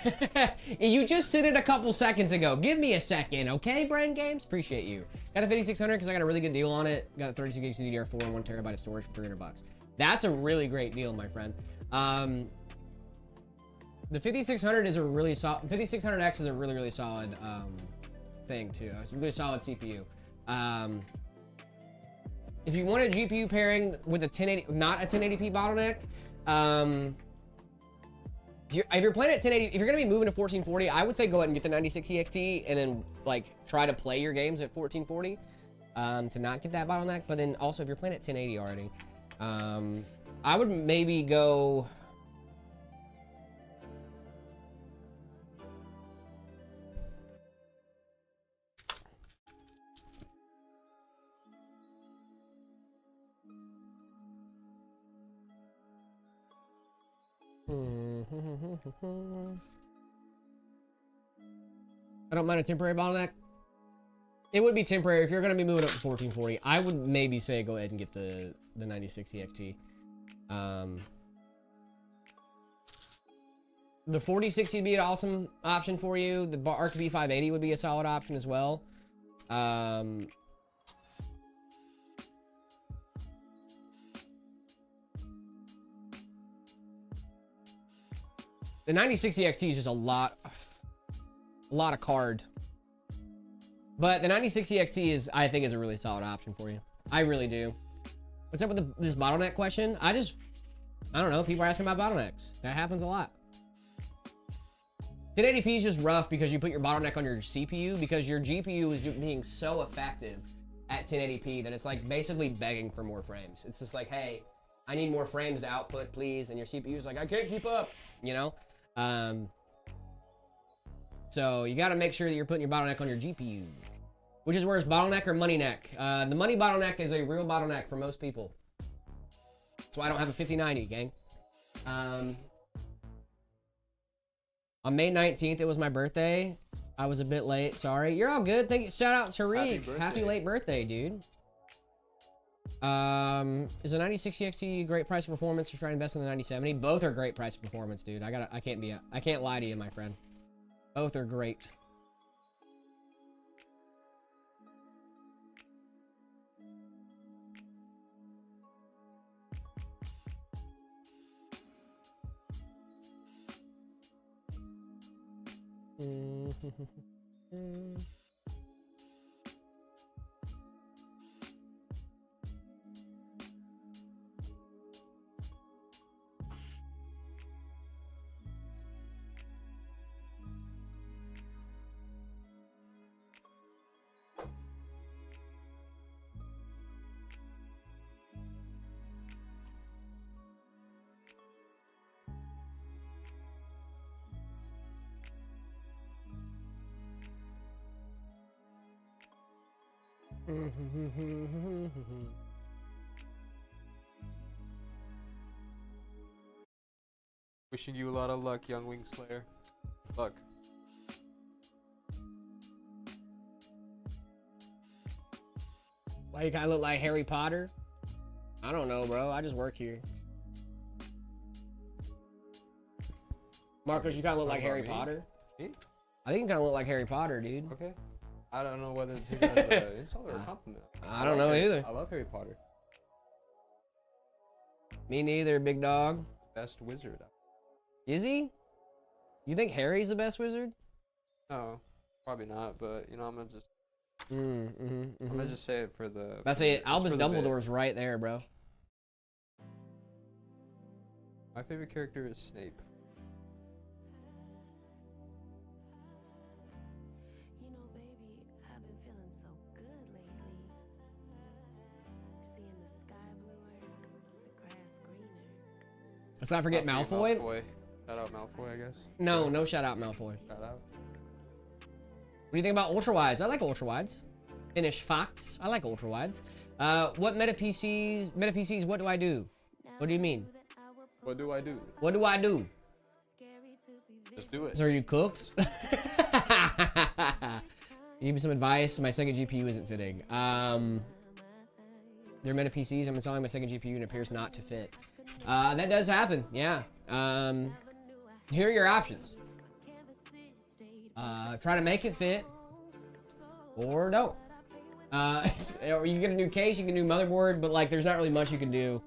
You just said it a couple seconds ago. Give me a second, okay, Brain Games? Appreciate you. Got a 5600 because I got a really good deal on it. Got a 32 gigs of DDR4 and 1 terabyte of storage for 300 bucks. That's a really great deal, my friend. The 5600 is a really solid. 5600X is a really solid thing too. It's a really solid CPU. If you want a GPU pairing with a 1080, not a 1080p bottleneck, if you're playing at 1080, if you're gonna be moving to 1440, I would say go ahead and get the 9060 XT and then like try to play your games at 1440 to not get that bottleneck. But then also if you're playing at 1080 already, I would maybe go. I don't mind a temporary bottleneck. It would be temporary if you're going to be moving up to 1440. I would maybe say go ahead and get the 9060 XT. The 4060 would be an awesome option for you. The RKB 580 would be a solid option as well. The 9060 XT is just a lot of card. But the 9060 XT is, I think, is a really solid option for you. I really do. What's up with this bottleneck question? I don't know. People are asking about bottlenecks. That happens a lot. 1080p is just rough because you put your bottleneck on your CPU because your GPU is being so effective at 1080p that it's like basically begging for more frames. It's just like, hey, I need more frames to output, please. And your CPU is like, I can't keep up, you know? So you got to make sure that you're putting your bottleneck on your GPU. Which is worse, bottleneck or money neck? The money bottleneck is a real bottleneck for most people. That's why I don't have a 5090, gang. On May 19th, it was my birthday. I was a bit late, sorry. You're all good. Thank you. Shout out Tariq. Happy late birthday, dude. Is the 9060 XT great price and performance or try to invest in the 9070? Both are great price and performance, dude. I can't lie to you, my friend. Both are great. Wishing you a lot of luck, young Wing Slayer. Luck. Why you kind of look like Harry Potter? I don't know, bro. I just work here. Marcos, you kind of look like Harry Potter. Me? I think you kind of look like Harry Potter, dude. Okay. I don't know whether to take that as an insult or a compliment. I don't know either. I love Harry Potter. Me neither, big dog. Best wizard. Is he? You think Harry's the best wizard? No, probably not. But you know, I'm gonna just. I'm gonna just say it for the. That's it. Albus Dumbledore's right there, bro. My favorite character is Snape. Let's not forget Malfoy. Shout out Malfoy, I guess. No, no shout out Malfoy. Shout out. What do you think about ultra wides? I like ultra wides. Finish Fox. I like ultra wides. What meta PCs? What do I do? What do you mean? What do I do? What do I do? Just do it. So are you cooked? Give me some advice. My second GPU isn't fitting. They're meta PCs. I'm installing my second GPU and it appears not to fit. That does happen. Yeah. Here are your options. Try to make it fit, or don't. Or you get a new case, you get a new motherboard, but like, there's not really much you can do.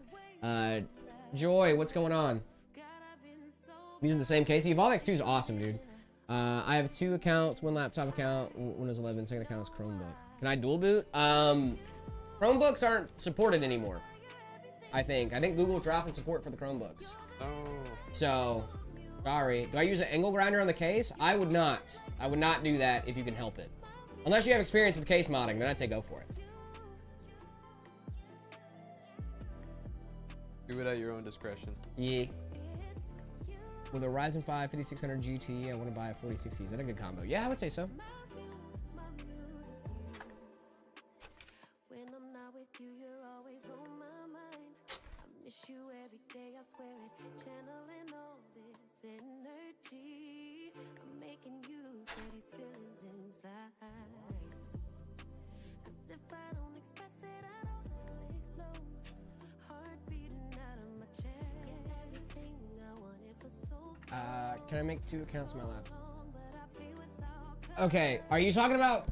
Joy, what's going on? I'm using the same case. The Evolv X2 is awesome, dude. I have 2 accounts, 1 laptop account, Windows 11, second account is Chromebook. Can I dual boot? Chromebooks aren't supported anymore. I think Google dropping support for the Chromebooks. Oh. So, sorry. Do I use an angle grinder on the case? I would not. I would not do that if you can help it. Unless you have experience with case modding, then I'd say go for it. Do it at your own discretion. Yeah. With a Ryzen 5 5600 GT, I want to buy a 4060. Is that a good combo? Yeah, I would say so. Can I make 2 accounts on my laptop? Okay, are you talking about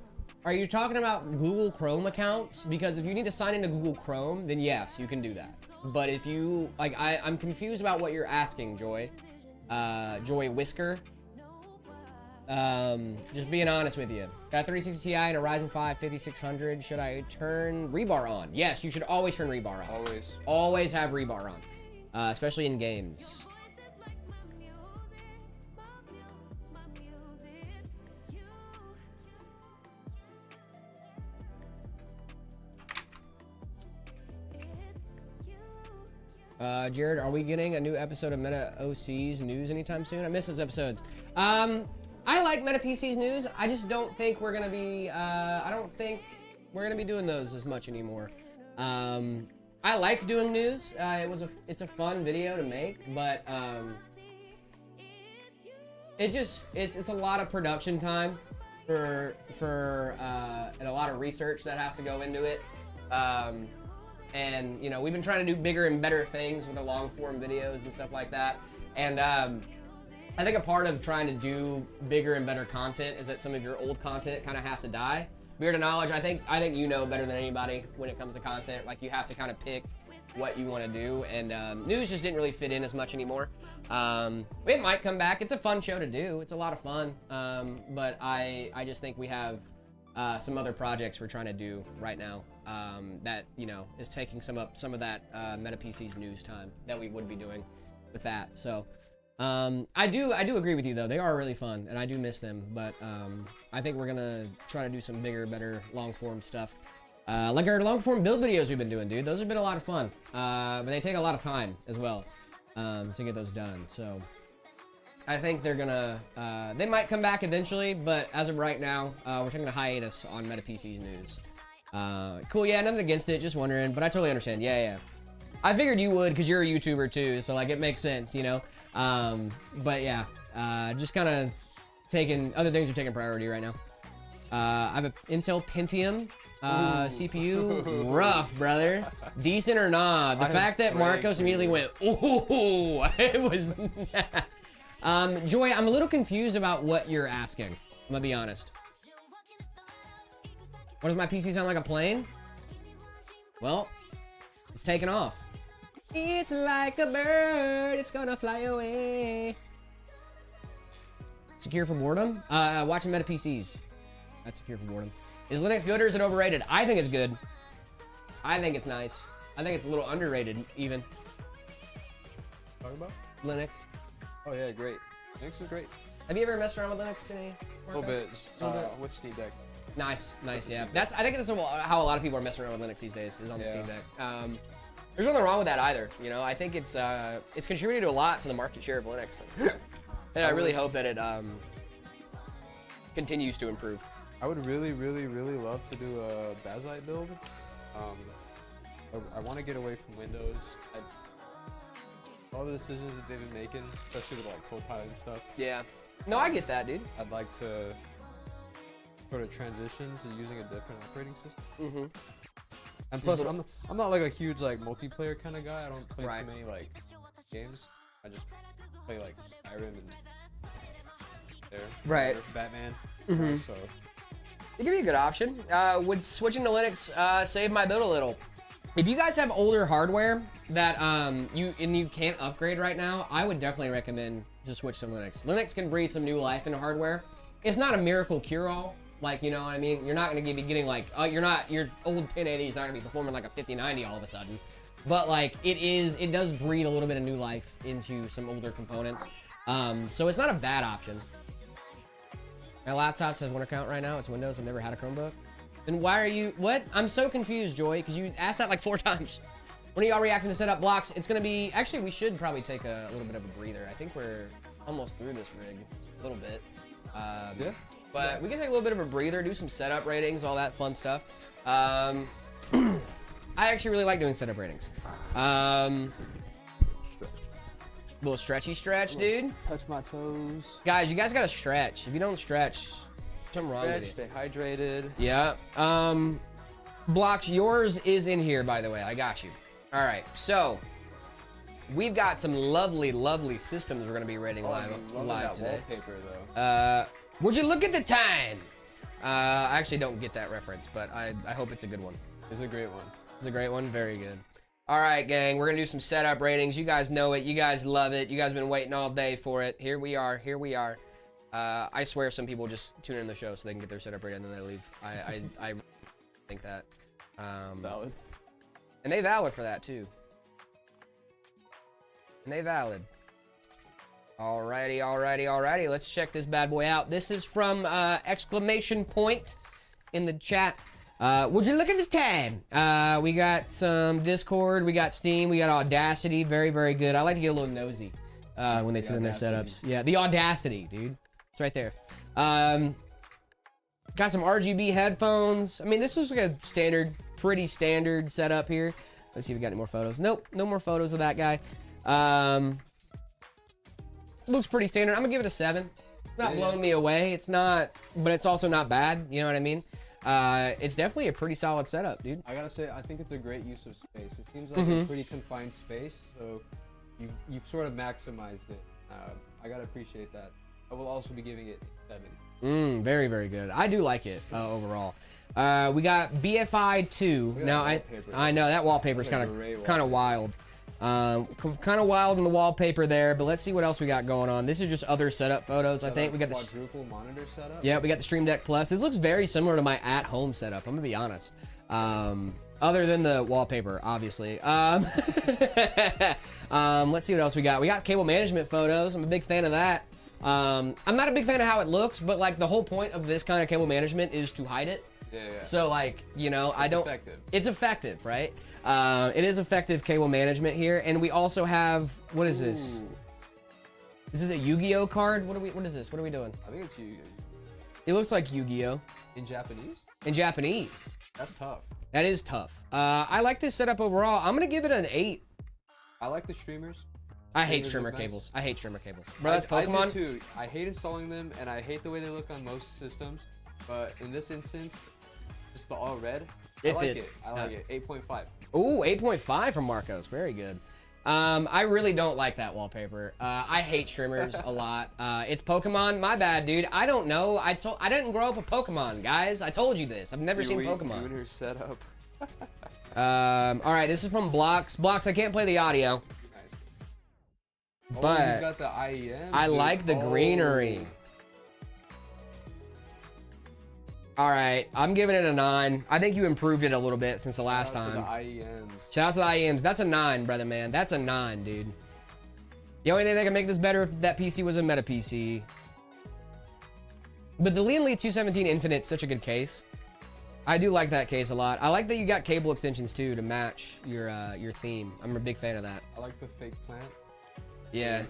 Google Chrome accounts? Because if you need to sign into Google Chrome, then yes, you can do that. But if you, like, I'm confused about what you're asking, Joy. Joy Whisker. Just being honest with you. Got a 360 Ti and a Ryzen 5 5600. Should I turn rebar on? Yes, you should always turn rebar on. Always. Always have rebar on. Especially in games. Jared, are we getting a new episode of Meta OC's news anytime soon? I miss those episodes. I like Meta PC's news. I just don't think we're gonna be, I don't think we're gonna be doing those as much anymore. I like doing news. It's a fun video to make, but, it's a lot of production time and a lot of research that has to go into it. And, you know, we've been trying to do bigger and better things with the long form videos and stuff like that. And I think a part of trying to do bigger and better content is that some of your old content kind of has to die. Weird to knowledge, I think you know better than anybody when it comes to content. Like, you have to kind of pick what you want to do, and news just didn't really fit in as much anymore. It might come back. It's a fun show to do. It's a lot of fun, but I just think we have some other projects we're trying to do right now that, you know, is taking some of that Meta PC's news time that we would be doing with that. So I do agree with you though. They are really fun and I do miss them, but I think we're gonna try to do some bigger, better long form stuff. Like our long form build videos we've been doing, dude. Those have been a lot of fun, but they take a lot of time as well to get those done. So I think they're gonna, they might come back eventually, but as of right now, we're taking a hiatus on Meta PC's news. Cool, yeah, nothing against it, just wondering, but I totally understand. Yeah. I figured you would, because you're a YouTuber too, so like it makes sense, you know? But yeah, just kind of other things are taking priority right now. I have an Intel Pentium CPU. Rough, brother. Decent or not? The fact that Marcos immediately went, ooh, it was Joy, I'm a little confused about what you're asking. I'm gonna be honest. What does my PC sound like a plane? Well, it's taking off. It's like a bird, it's gonna fly away. Secure for boredom? Watching Meta PCs. That's secure for boredom. Is Linux good or is it overrated? I think it's good. I think it's nice. I think it's a little underrated, even. Talking about? Linux. Oh yeah, great. Linux is great. Have you ever messed around with Linux any? A little bit. With Steam Deck. Nice, yeah. I think that's how a lot of people are messing around with Linux these days, is on the Steam Deck. There's nothing wrong with that either. You know, I think it's contributed a lot to the market share of Linux, and I really hope that it continues to improve. I would really love to do a Bazite build. I want to get away from Windows. All the decisions that they've been making, especially with like Copilot and stuff. Yeah. No, I get that, dude. I'd like to sort of transition to using a different operating system. Mm-hmm. And plus, I'm not like a huge like multiplayer kind of guy. I don't play too many like games. I just play like Skyrim and Batman. Mm-hmm. So it could be a good option. Would switching to Linux save my build a little? If you guys have older hardware that you can't upgrade right now, I would definitely recommend to switch to Linux. Linux can breathe some new life into hardware. It's not a miracle cure-all. Like, you know what I mean? You're not going to be getting like, your old 1080 is not going to be performing like a 5090 all of a sudden. But like, it does breathe a little bit of new life into some older components. So it's not a bad option. My laptop says one account right now. It's Windows. I've never had a Chromebook. Then why are you, what? I'm so confused, Joy, because you asked that like 4 times. When are y'all reacting to setup blocks? It's going to be, actually, we should probably take a little bit of a breather. I think we're almost through this rig a little bit. Yeah. But we can take a little bit of a breather, do some setup ratings, all that fun stuff. I actually really like doing setup ratings. Little stretchy stretch, dude. Touch my toes. Guys, you guys gotta stretch. If you don't stretch, something wrong with you. Stay hydrated. Yeah. Blocks, yours is in here, by the way. I got you. All right, so we've got some lovely, lovely systems we're gonna be rating live today. Wallpaper, though. Would you look at the time? I actually don't get that reference, but I hope it's a good one. It's a great one. It's a great one. Very good. All right, gang. We're gonna do some setup ratings. You guys know it. You guys love it. You guys been waiting all day for it. Here we are. Here we are. I swear some people just tune in the show so they can get their setup rating and then they leave. I think that. Valid. And they valid for that too. And they valid. Alrighty, alrighty, alrighty. Let's check this bad boy out. This is from exclamation point in the chat. Would you look at the time? We got some Discord, we got Steam, we got Audacity. Very, very good. I like to get a little nosy when they sit in their setups. Yeah, the Audacity, dude. It's right there. Got some RGB headphones. I mean, this was like a standard, pretty standard setup here. Let's see if we got any more photos. Nope, no more photos of that guy. Looks pretty standard. I'm gonna give it a 7. Not blowing me away. It's not, but it's also not bad. You know what I mean? It's definitely a pretty solid setup, dude. I gotta say, I think it's a great use of space. It seems like a pretty confined space, so you've sort of maximized it. I gotta appreciate that. I will also be giving it 7. Very, very good. I do like it overall. We got BFI 2. Now I know that wallpaper's kind of wild. Kind of wild in the wallpaper there, but let's see what else we got going on. This is just other setup photos. I think we got the quadruple monitor setup. Yeah, we got the Stream Deck Plus. This looks very similar to my at-home setup. I'm gonna be honest. Other than the wallpaper, obviously. Let's see what else we got. We got cable management photos. I'm a big fan of that. I'm not a big fan of how it looks, but like the whole point of this kind of cable management is to hide it. Yeah. So like, you know, It's effective, right? It is effective cable management here, and we also have, what is this? Is this a Yu-Gi-Oh card? What is this? What are we doing? I think it's Yu-Gi-Oh. It looks like Yu-Gi-Oh. In Japanese? In Japanese. That's tough. That is tough. I like this setup overall. I'm gonna give it an 8. I like the streamers. I hate streamer cables. I hate streamer cables. Bro, that's Pokemon. I do too. I hate installing them, and I hate the way they look on most systems. But in this instance, just the all red. I like it. I like it. 8.5. Ooh, 8.5 from Marcos. Very good. I really don't like that wallpaper. I hate streamers a lot. It's Pokemon. My bad, dude. I don't know. I didn't grow up with Pokemon, guys. I told you this. I've never seen Pokemon. Doing her setup. All right, this is from Blocks. Blocks, I can't play the audio. Nice. But he's got the IEM. I like the greenery. All right, I'm giving it a 9. I think you improved it a little bit since the last time. Shout out to the IEMs. Shout out to the IEMs. That's a 9, brother, man. That's a 9, dude. The only thing that can make this better if that PC was a meta PC. But the Lian Li 217 Infinite's such a good case. I do like that case a lot. I like that you got cable extensions too to match your theme. I'm a big fan of that. I like the fake plant. Yeah.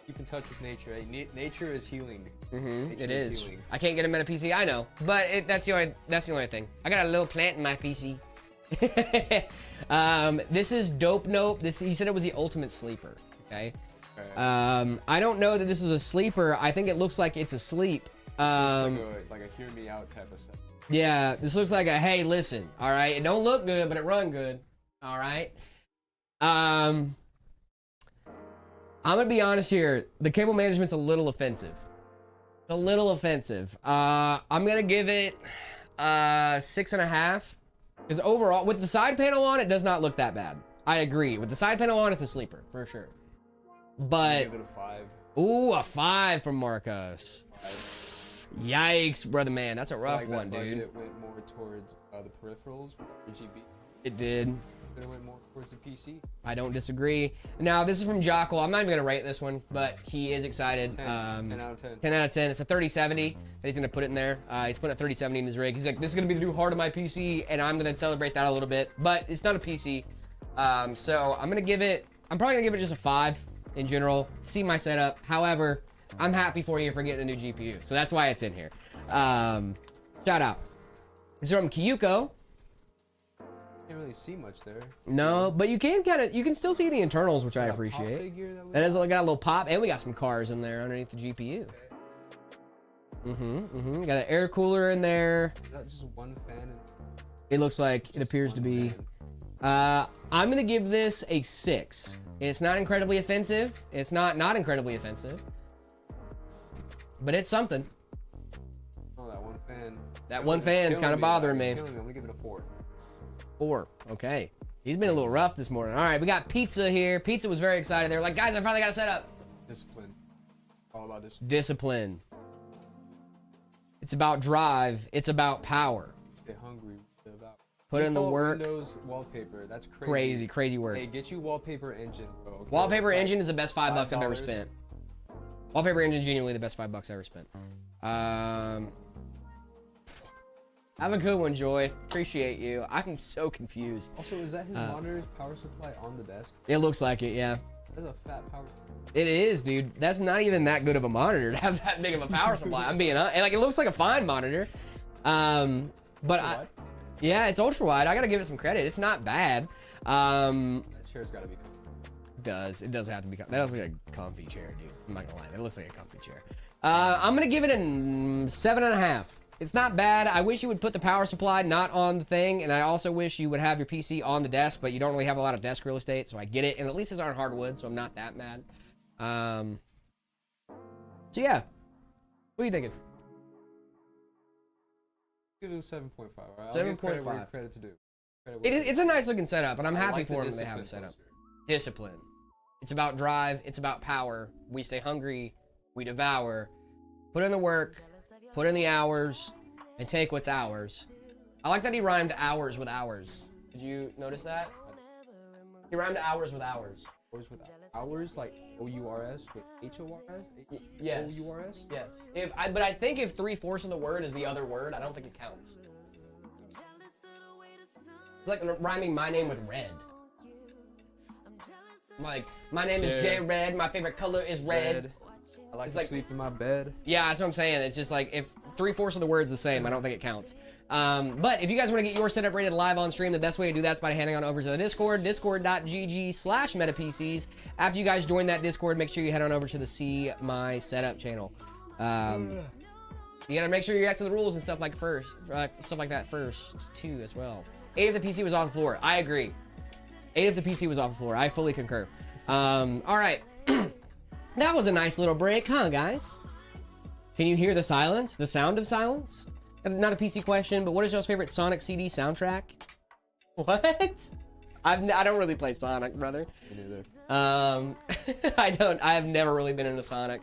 Keep in touch with nature. Right? Nature is healing. It is. Healing. I can't get a meta PC. I know, but that's the only thing. I got a little plant in my PC. This is Dope Nope. He said it was the ultimate sleeper. Okay. I don't know that this is a sleeper. I think it looks like it's asleep. Like a hear me out type of stuff. Yeah, this looks like a hey, listen. All right, it don't look good, but it run good. All right. I'm gonna be honest here. The cable management's a little offensive. A little offensive. I'm gonna give it 6.5. Because overall, with the side panel on, it does not look that bad. I agree. With the side panel on, it's a sleeper for sure. But give it a 5. Ooh, a 5 from Marcos. 5. Yikes, brother man. That's a rough one, dude. It went more towards the peripherals with RGB. It did. It went more towards the PC. I don't disagree. Now, this is from Jockle. I'm not even going to rate this one, but he is excited. 10 out of 10. 10 out of 10. It's a 3070 that he's going to put it in there. He's putting a 3070 in his rig. He's like, this is going to be the new heart of my PC, and I'm going to celebrate that a little bit. But it's not a PC. So I'm going to give it, I'm probably going to give it just a 5 in general. See my setup. However, I'm happy for you for getting a new GPU. So that's why it's in here. Shout out. This is from Kyuko. Can't really see much there. No, but you can still see the internals, which I appreciate. That is got a little pop, and we got some cars in there underneath the GPU. Got an air cooler in there. Is that just one fan? It looks like it appears to be. I'm gonna give this a 6. It's not incredibly offensive. It's not incredibly offensive, but it's something. Oh, that one fan. That one fan's kind of bothering me. I'm gonna give it a 4. 4. Okay. He's been a little rough this morning. All right, we got Pizza here. Pizza was very excited. They were like, guys, I finally got a setup. Discipline. All about discipline. Discipline. It's about drive. It's about power. Stay hungry. Put in the work. Windows wallpaper. That's crazy. Crazy work. Hey, get you wallpaper engine, bro. Okay? Wallpaper engine is the best $5 I've ever spent. Wallpaper engine is genuinely the best $5 I ever spent. Have a good one, Joy. Appreciate you. I'm so confused. Also, is that his monitor's power supply on the desk? It looks like it, yeah. That's a fat power. It is, dude. That's not even that good of a monitor to have that big of a power supply. I'm being honest. Like, it looks like a fine monitor. But yeah, it's ultra wide. I gotta give it some credit. It's not bad. That chair's gotta be comfy. It does have to be. That looks like a comfy chair, dude. I'm not gonna lie. It looks like a comfy chair. I'm gonna give it a 7.5. It's not bad. I wish you would put the power supply not on the thing, and I also wish you would have your PC on the desk, but you don't really have a lot of desk real estate, so I get it. And at least it's on hardwood, so I'm not that mad. So yeah, what are you thinking? Give it a 7.5. Right? 7.5. Credit to do. It's a nice looking setup, and I'm happy for them they have a setup. Discipline. It's about drive. It's about power. We stay hungry. We devour. Put in the work. Put in the hours. And take what's ours. I like that he rhymed hours with hours. Did you notice that? He rhymed hours with hours. Hours with hours, like O-U-R-S with H-O-R-S? Yes. O-U-R-S? Yes. But I think if 3/4 of the word is the other word, I don't think it counts. It's like rhyming my name with red. Like, my name is J Red, my favorite color is red. I like to sleep in my bed. Yeah, that's what I'm saying. It's just like, if 3/4 of the word's the same, I don't think it counts. But if you guys want to get your setup rated live on stream, the best way to do that is by heading on over to the Discord, discord.gg/metapcs. After you guys join that Discord, make sure you head on over to the See My Setup channel. You gotta make sure you react to the rules and stuff like that first too as well. 8 if the PC was off the floor. I agree. 8 if the PC was off the floor. I fully concur. All right. That was a nice little break, huh, guys? Can you hear the silence? The sound of silence? Not a PC question, but what is y'all's favorite Sonic CD soundtrack? What? I don't really play Sonic, brother. Me neither. I have never really been into Sonic.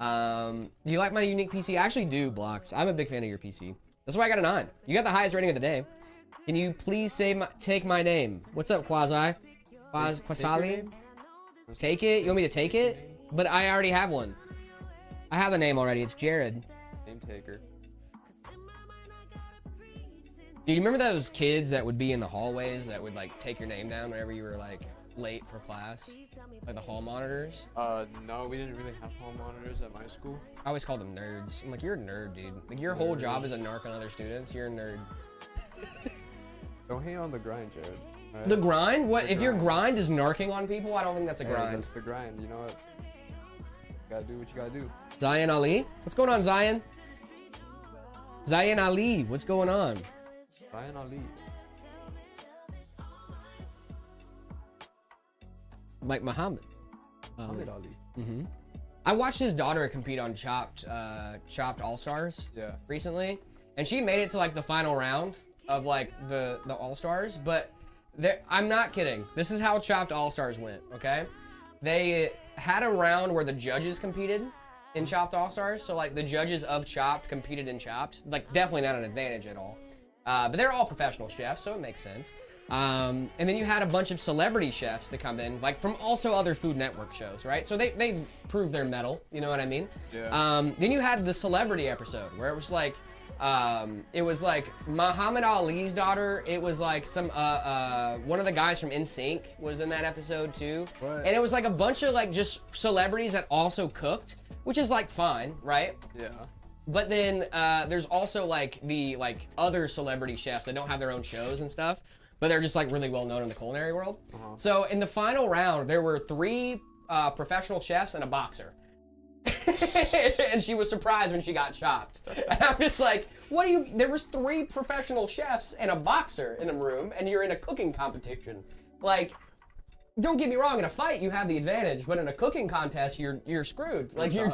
Do you like my unique PC? I actually do, Blocks. I'm a big fan of your PC. That's why I got a 9. You got the highest rating of the day. Can you please take my name? What's up, Quasi? Quasali? Take it? You want me to take it? But I already have one. I have a name already. It's Jared. Name taker. Do you remember those kids that would be in the hallways that would like take your name down whenever you were like late for class? Like the hall monitors? No, we didn't really have hall monitors at my school. I always called them nerds. I'm like, you're a nerd, dude. Like your whole job is a narc on other students. You're a nerd. Don't hate on the grind, Jared. Right? The grind? What? If your grind is narking on people, I don't think that's a grind. That's the grind. You know what? You gotta do what you gotta do. Zion Ali? What's going on, Zion? Zayn Ali, what's going on? Ryan Ali. Like Muhammad. Muhammad Ali. Mm-hmm. I watched his daughter compete on Chopped All Stars. Yeah. Recently, and she made it to like the final round of like the All Stars. But I'm not kidding. This is how Chopped All Stars went. Okay, they had a round where the judges competed in Chopped All Stars. So like the judges of Chopped competed in Chopped. Like definitely not an advantage at all. But they're all professional chefs, so it makes sense. And then you had a bunch of celebrity chefs to come in, like from also other Food Network shows, right? So they proved their mettle, you know what I mean? Yeah. Then you had the celebrity episode where it was like Muhammad Ali's daughter. It was like some one of the guys from NSYNC was in that episode too. What? And it was like a bunch of like just celebrities that also cooked, which is like fine, right? Yeah. But then there's also like the other celebrity chefs that don't have their own shows and stuff, but they're just like really well known in the culinary world. So in the final round, there were 3 professional chefs and a boxer. And she was surprised when she got chopped. And I'm just like, what do you, there was 3 professional chefs and a boxer in a room and you're in a cooking competition. Like, don't get me wrong, in a fight you have the advantage, but in a cooking contest you're screwed. Like you're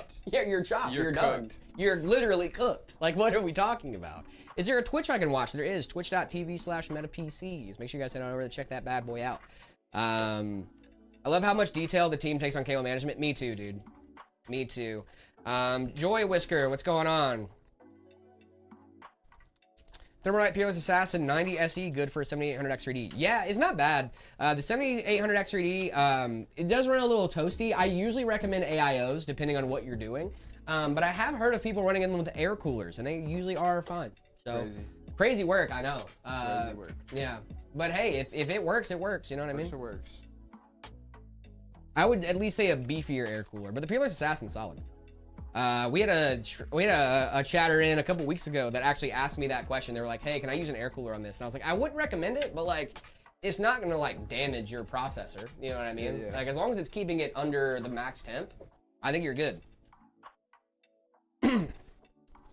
chopped, you're done. You're literally cooked. Like what are we talking about? Is there a Twitch I can watch? There is, twitch.tv/metapcs. Make sure you guys head on over to check that bad boy out. I love how much detail the team takes on cable management. Me too, dude. Me too. Joy Whisker, what's going on? Thermalite Peerless Assassin 90 SE, good for 7800X 3D. Yeah, it's not bad. The 7800X 3D, it does run a little toasty. I usually recommend AIOs depending on what you're doing. But I have heard of people running in them with air coolers, and they usually are fine. So crazy work, I know. Crazy work. Yeah, but hey, if it works, it works. You know what I mean? It works. I would at least say a beefier air cooler, but the Peerless Assassin's solid. We had a chatter in a couple weeks ago that actually asked me that question. They were like, "Hey, can I use an air cooler on this?" And I was like, "I wouldn't recommend it, but like, it's not gonna like damage your processor. You know what I mean? Yeah. Like as long as it's keeping it under the max temp, I think you're good."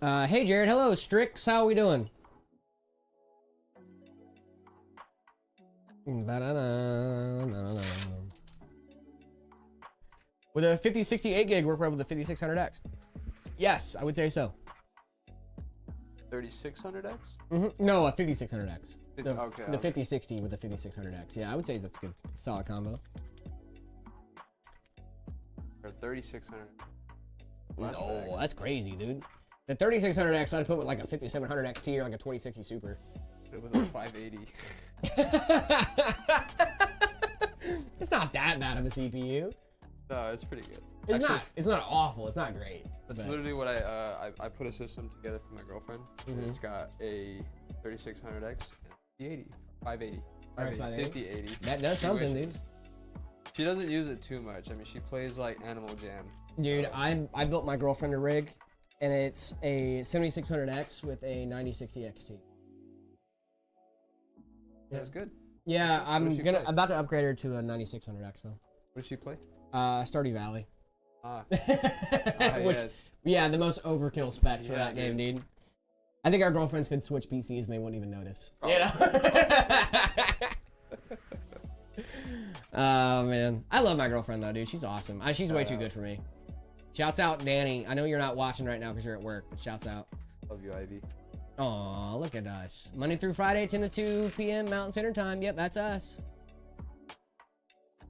Hey Jared, hello Strix, how are we doing? Would a 5068 gig work well with the 5600X? Yes, I would say so. 3600X? No, a 5600X. Okay. The 5060 with the 5600X. Yeah, I would say that's a good, solid combo. Or 3600. No, that's crazy, dude. The 3600X I'd put with like a 5700 XT or like a 2060 Super. With a 580. It's not that bad of a CPU. No, it's pretty good. It's actually, it's not awful. It's not great. That's literally what I put a system together for my girlfriend. It's got a 3600X and 580. 5080. That does something, dude. She doesn't use it too much. I mean, she plays like Animal Jam. Dude, I built my girlfriend a rig, and it's a 7600X with a 9060 XT. Yeah, it's good. Yeah, I'm about to upgrade her to a 9600X though. What does she play? Stardew Valley. Which, yes. Yeah, the most overkill spec for that game, dude. I think our girlfriends could switch PCs and they wouldn't even notice. You know? Oh man, I love my girlfriend though, dude. She's awesome. She's way too good for me. Shouts out, Danny. I know you're not watching right now because you're at work, but shouts out. Love you, Ivy. Aw, look at us. Monday through Friday, 10 to 2 p.m. Mountain Standard Time. Yep, that's us.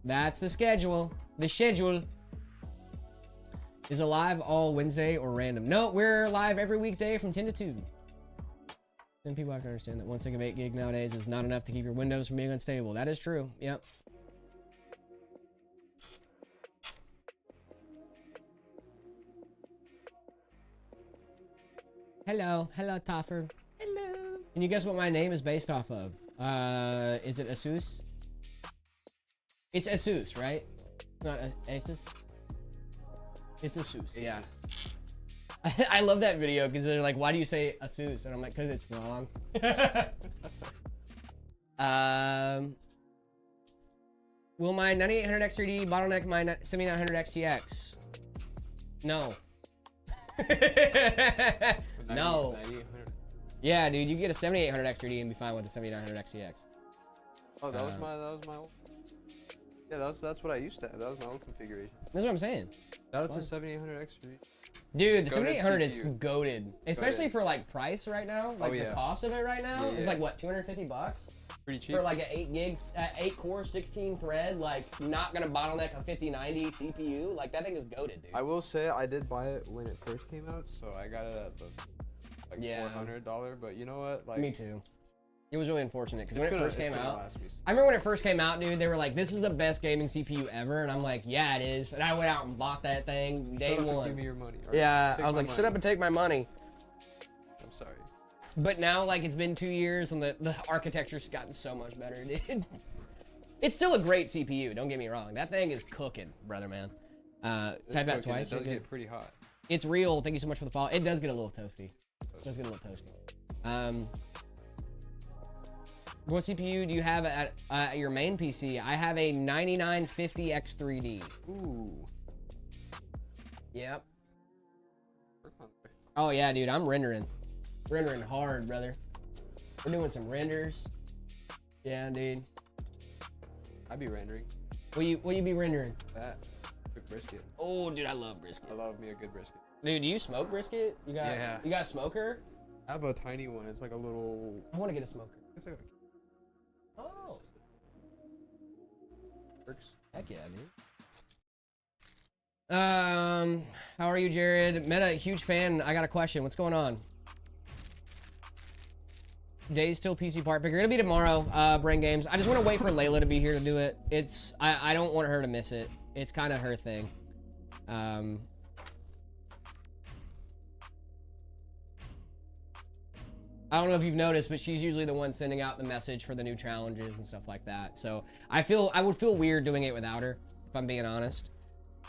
That's the schedule. The schedule. Is it live all Wednesday or random? No, we're live every weekday from 10 to 2. Then people have to understand that 1 second of 8 gig nowadays is not enough to keep your Windows from being unstable. That is true. Yep. Hello. Hello, Toffer. Hello. Can you guess what my name is based off of? Is it Asus? It's Asus, right? Not Asus? It's Asus, yeah. I love that video because they're like, why do you say Asus? And I'm like, because it's wrong. Will my 9800X 3D bottleneck my 7900 XTX? No. No. Yeah, dude, you can get a 7800 X3D and be fine with a 7900 XTX. Oh, that was my old. Yeah, that's what I used to have. That was my old configuration. That's what I'm saying. That's a 7800 X3D. Dude, the Goated 7800 is CPU. goated, especially Goated. for like price right now. Like the cost of it right now is like what, 250 bucks Pretty cheap for like an 8 gigs, 8 core, 16 thread. Like not gonna bottleneck a 5090 CPU. Like that thing is goated, dude. I will say I did buy it when it first came out, so I got it at the like $400. But you know what? Like me too. It was really unfortunate because when it first came out, last me. I remember when it first came out, dude. They were like, "This is the best gaming CPU ever," and I'm like, "Yeah, it is." And I went out and bought that thing day one. Give me your money. Yeah, I was like, "Shut up and take my money." I'm sorry. But now, like, it's been 2 years and the architecture's gotten so much better, dude. It's still a great CPU, don't get me wrong. That thing is cooking, brother, man. Type that twice. It does get pretty hot. It's real. Thank you so much for the follow. It does get a little toasty. It does get a little toasty. What CPU do you have at your main PC? I have a 9950 X3D. Ooh. Yep. Oh yeah, dude, I'm rendering. Rendering hard, brother. We're doing some renders. Yeah, dude. I'd be rendering. What you be rendering? That. Quick brisket. Oh, dude, I love brisket. I love me a good brisket. Dude, do you smoke brisket? You got You got a smoker? I have a tiny one. It's like a little. I want to get a smoker. It's like Oh. works. Heck yeah, dude. How are you, Jared? Meta, huge fan. I got a question. What's going on? Day's still PC part picker. It'll be tomorrow, Brain Games. I just want to wait for Layla to be here to do it. I don't want her to miss it. It's kind of her thing. I don't know if you've noticed, but she's usually the one sending out the message for the new challenges and stuff like that. So I would feel weird doing it without her, if I'm being honest.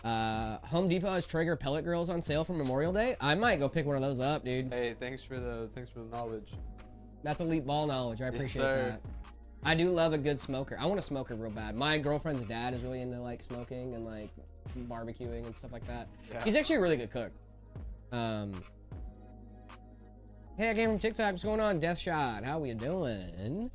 Home Depot has Traeger pellet grills on sale for Memorial Day. I might go pick one of those up, dude. Hey, thanks for the knowledge. That's elite ball knowledge. I appreciate that. I do love a good smoker. I want a smoker real bad. My girlfriend's dad is really into like smoking and like barbecuing and stuff like that. Yeah. He's actually a really good cook. Hey, I came from TikTok. What's going on? Death Shot. How we doing?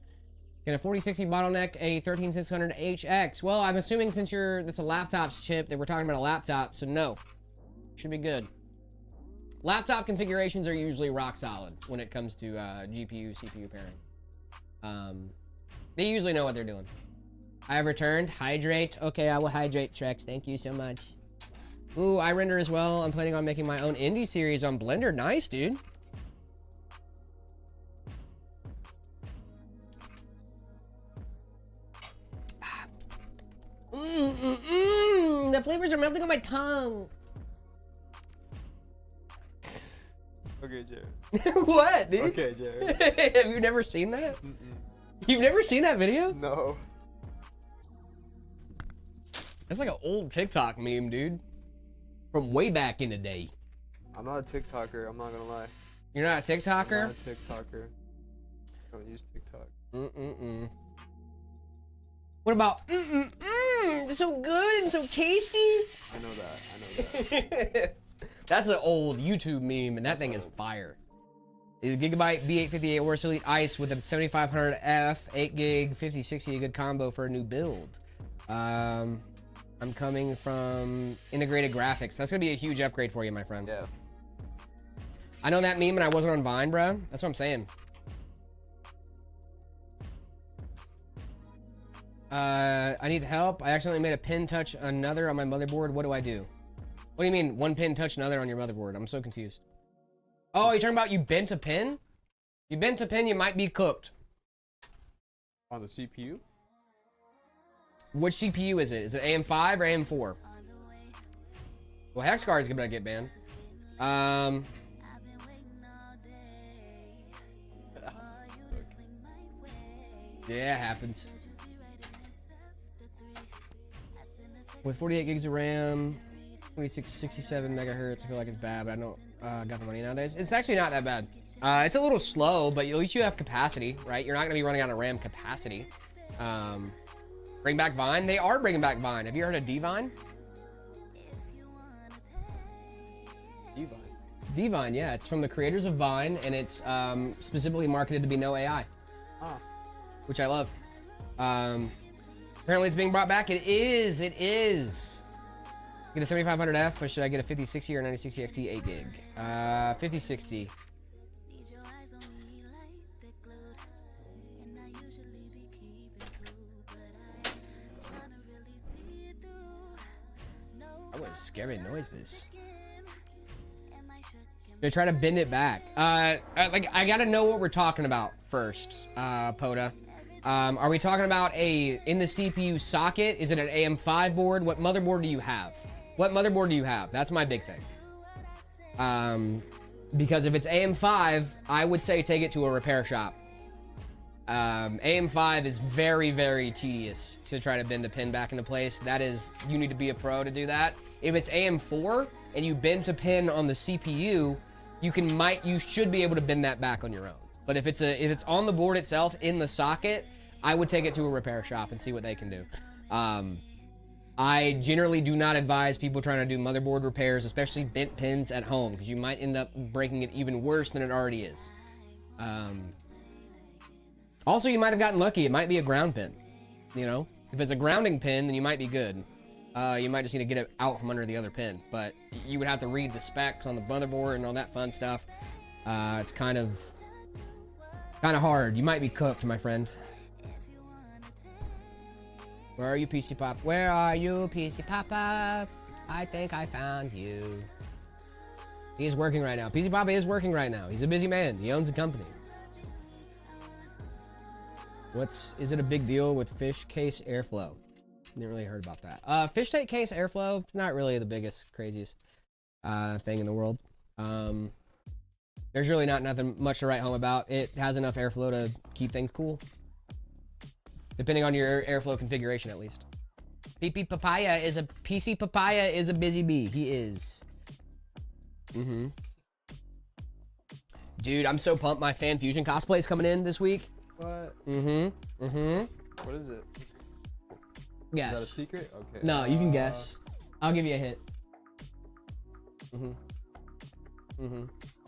Get a 4060 bottleneck, a 13600 HX. Well, I'm assuming since that's a laptop's chip that we're talking about a laptop, so no. Should be good. Laptop configurations are usually rock solid when it comes to GPU, CPU pairing. They usually know what they're doing. I have returned. Hydrate. Okay, I will hydrate, Trex. Thank you so much. Ooh, I render as well. I'm planning on making my own indie series on Blender. Nice, dude. The flavors are melting on my tongue. Okay, Jared. What, dude? Okay, Jared. Have you never seen that? You've never seen that video? No. That's like an old TikTok meme, dude. From way back in the day. I'm not a TikToker. I'm not gonna lie. You're not a TikToker? I'm not a TikToker. I don't use TikTok. What about it's so good and so tasty? I know that. That's an old YouTube meme, and that thing is fire. Is Gigabyte B858 Aorus Elite Ice with a 7500F, 8 gig, 5060, a good combo for a new build. I'm coming from integrated graphics. That's gonna be a huge upgrade for you, my friend. Yeah. I know that meme and I wasn't on Vine, bro. That's what I'm saying. I need help. I accidentally made a pin touch another on my motherboard. What do I do? What do you mean, one pin touch another on your motherboard? I'm so confused. Oh, you're talking about you bent a pin? You bent a pin, you might be cooked. On the CPU? Which CPU is it? Is it AM5 or AM4? Well, Hexguard is gonna get banned. Yeah, it happens. With 48 gigs of RAM, 2667 megahertz, I feel like it's bad, but I don't got the money nowadays. It's actually not that bad. It's a little slow, but at least you have capacity, right? You're not gonna be running out of RAM capacity. Bring back Vine. They are bringing back Vine. Have you heard of Divine? Divine. V-Vine, yeah. It's from the creators of Vine, and it's specifically marketed to be no AI. Ah. Which I love. Apparently it's being brought back. It is. Get a 7500F, but should I get a 5060 or 9060 XT 8 gig? 5060. That was scary noises. They try to bend it back. Like I gotta know what we're talking about first, Poda. Are we talking about in the CPU socket? Is it an AM5 board? What motherboard do you have? What motherboard do you have? That's my big thing. Because if it's AM5, I would say take it to a repair shop. AM5 is very, very tedious to try to bend the pin back into place. That is, you need to be a pro to do that. If it's AM4 and you bend a pin on the CPU, you should be able to bend that back on your own. But if it's on the board itself in the socket, I would take it to a repair shop and see what they can do. I generally do not advise people trying to do motherboard repairs, especially bent pins at home, because you might end up breaking it even worse than it already is. Also, you might have gotten lucky. It might be a ground pin. You know, if it's a grounding pin, then you might be good. You might just need to get it out from under the other pin, but you would have to read the specs on the motherboard and all that fun stuff. It's kind of hard. You might be cooked, my friend. Where are you, PC Pop? Where are you, PC Papa? I think I found you. He's working right now. PC Papa is working right now. He's a busy man. He owns a company. Is it a big deal with fish case airflow? Didn't really heard about that. Fish tank case airflow, not really the biggest, craziest thing in the world. There's really nothing much to write home about. It has enough airflow to keep things cool. Depending on your airflow configuration, at least. PC Papaya is a busy bee. He is. Dude, I'm so pumped. My Fan Fusion cosplay is coming in this week. What? What is it? Guess. Is that a secret? Okay. No, you can guess. I'll give you a hint. I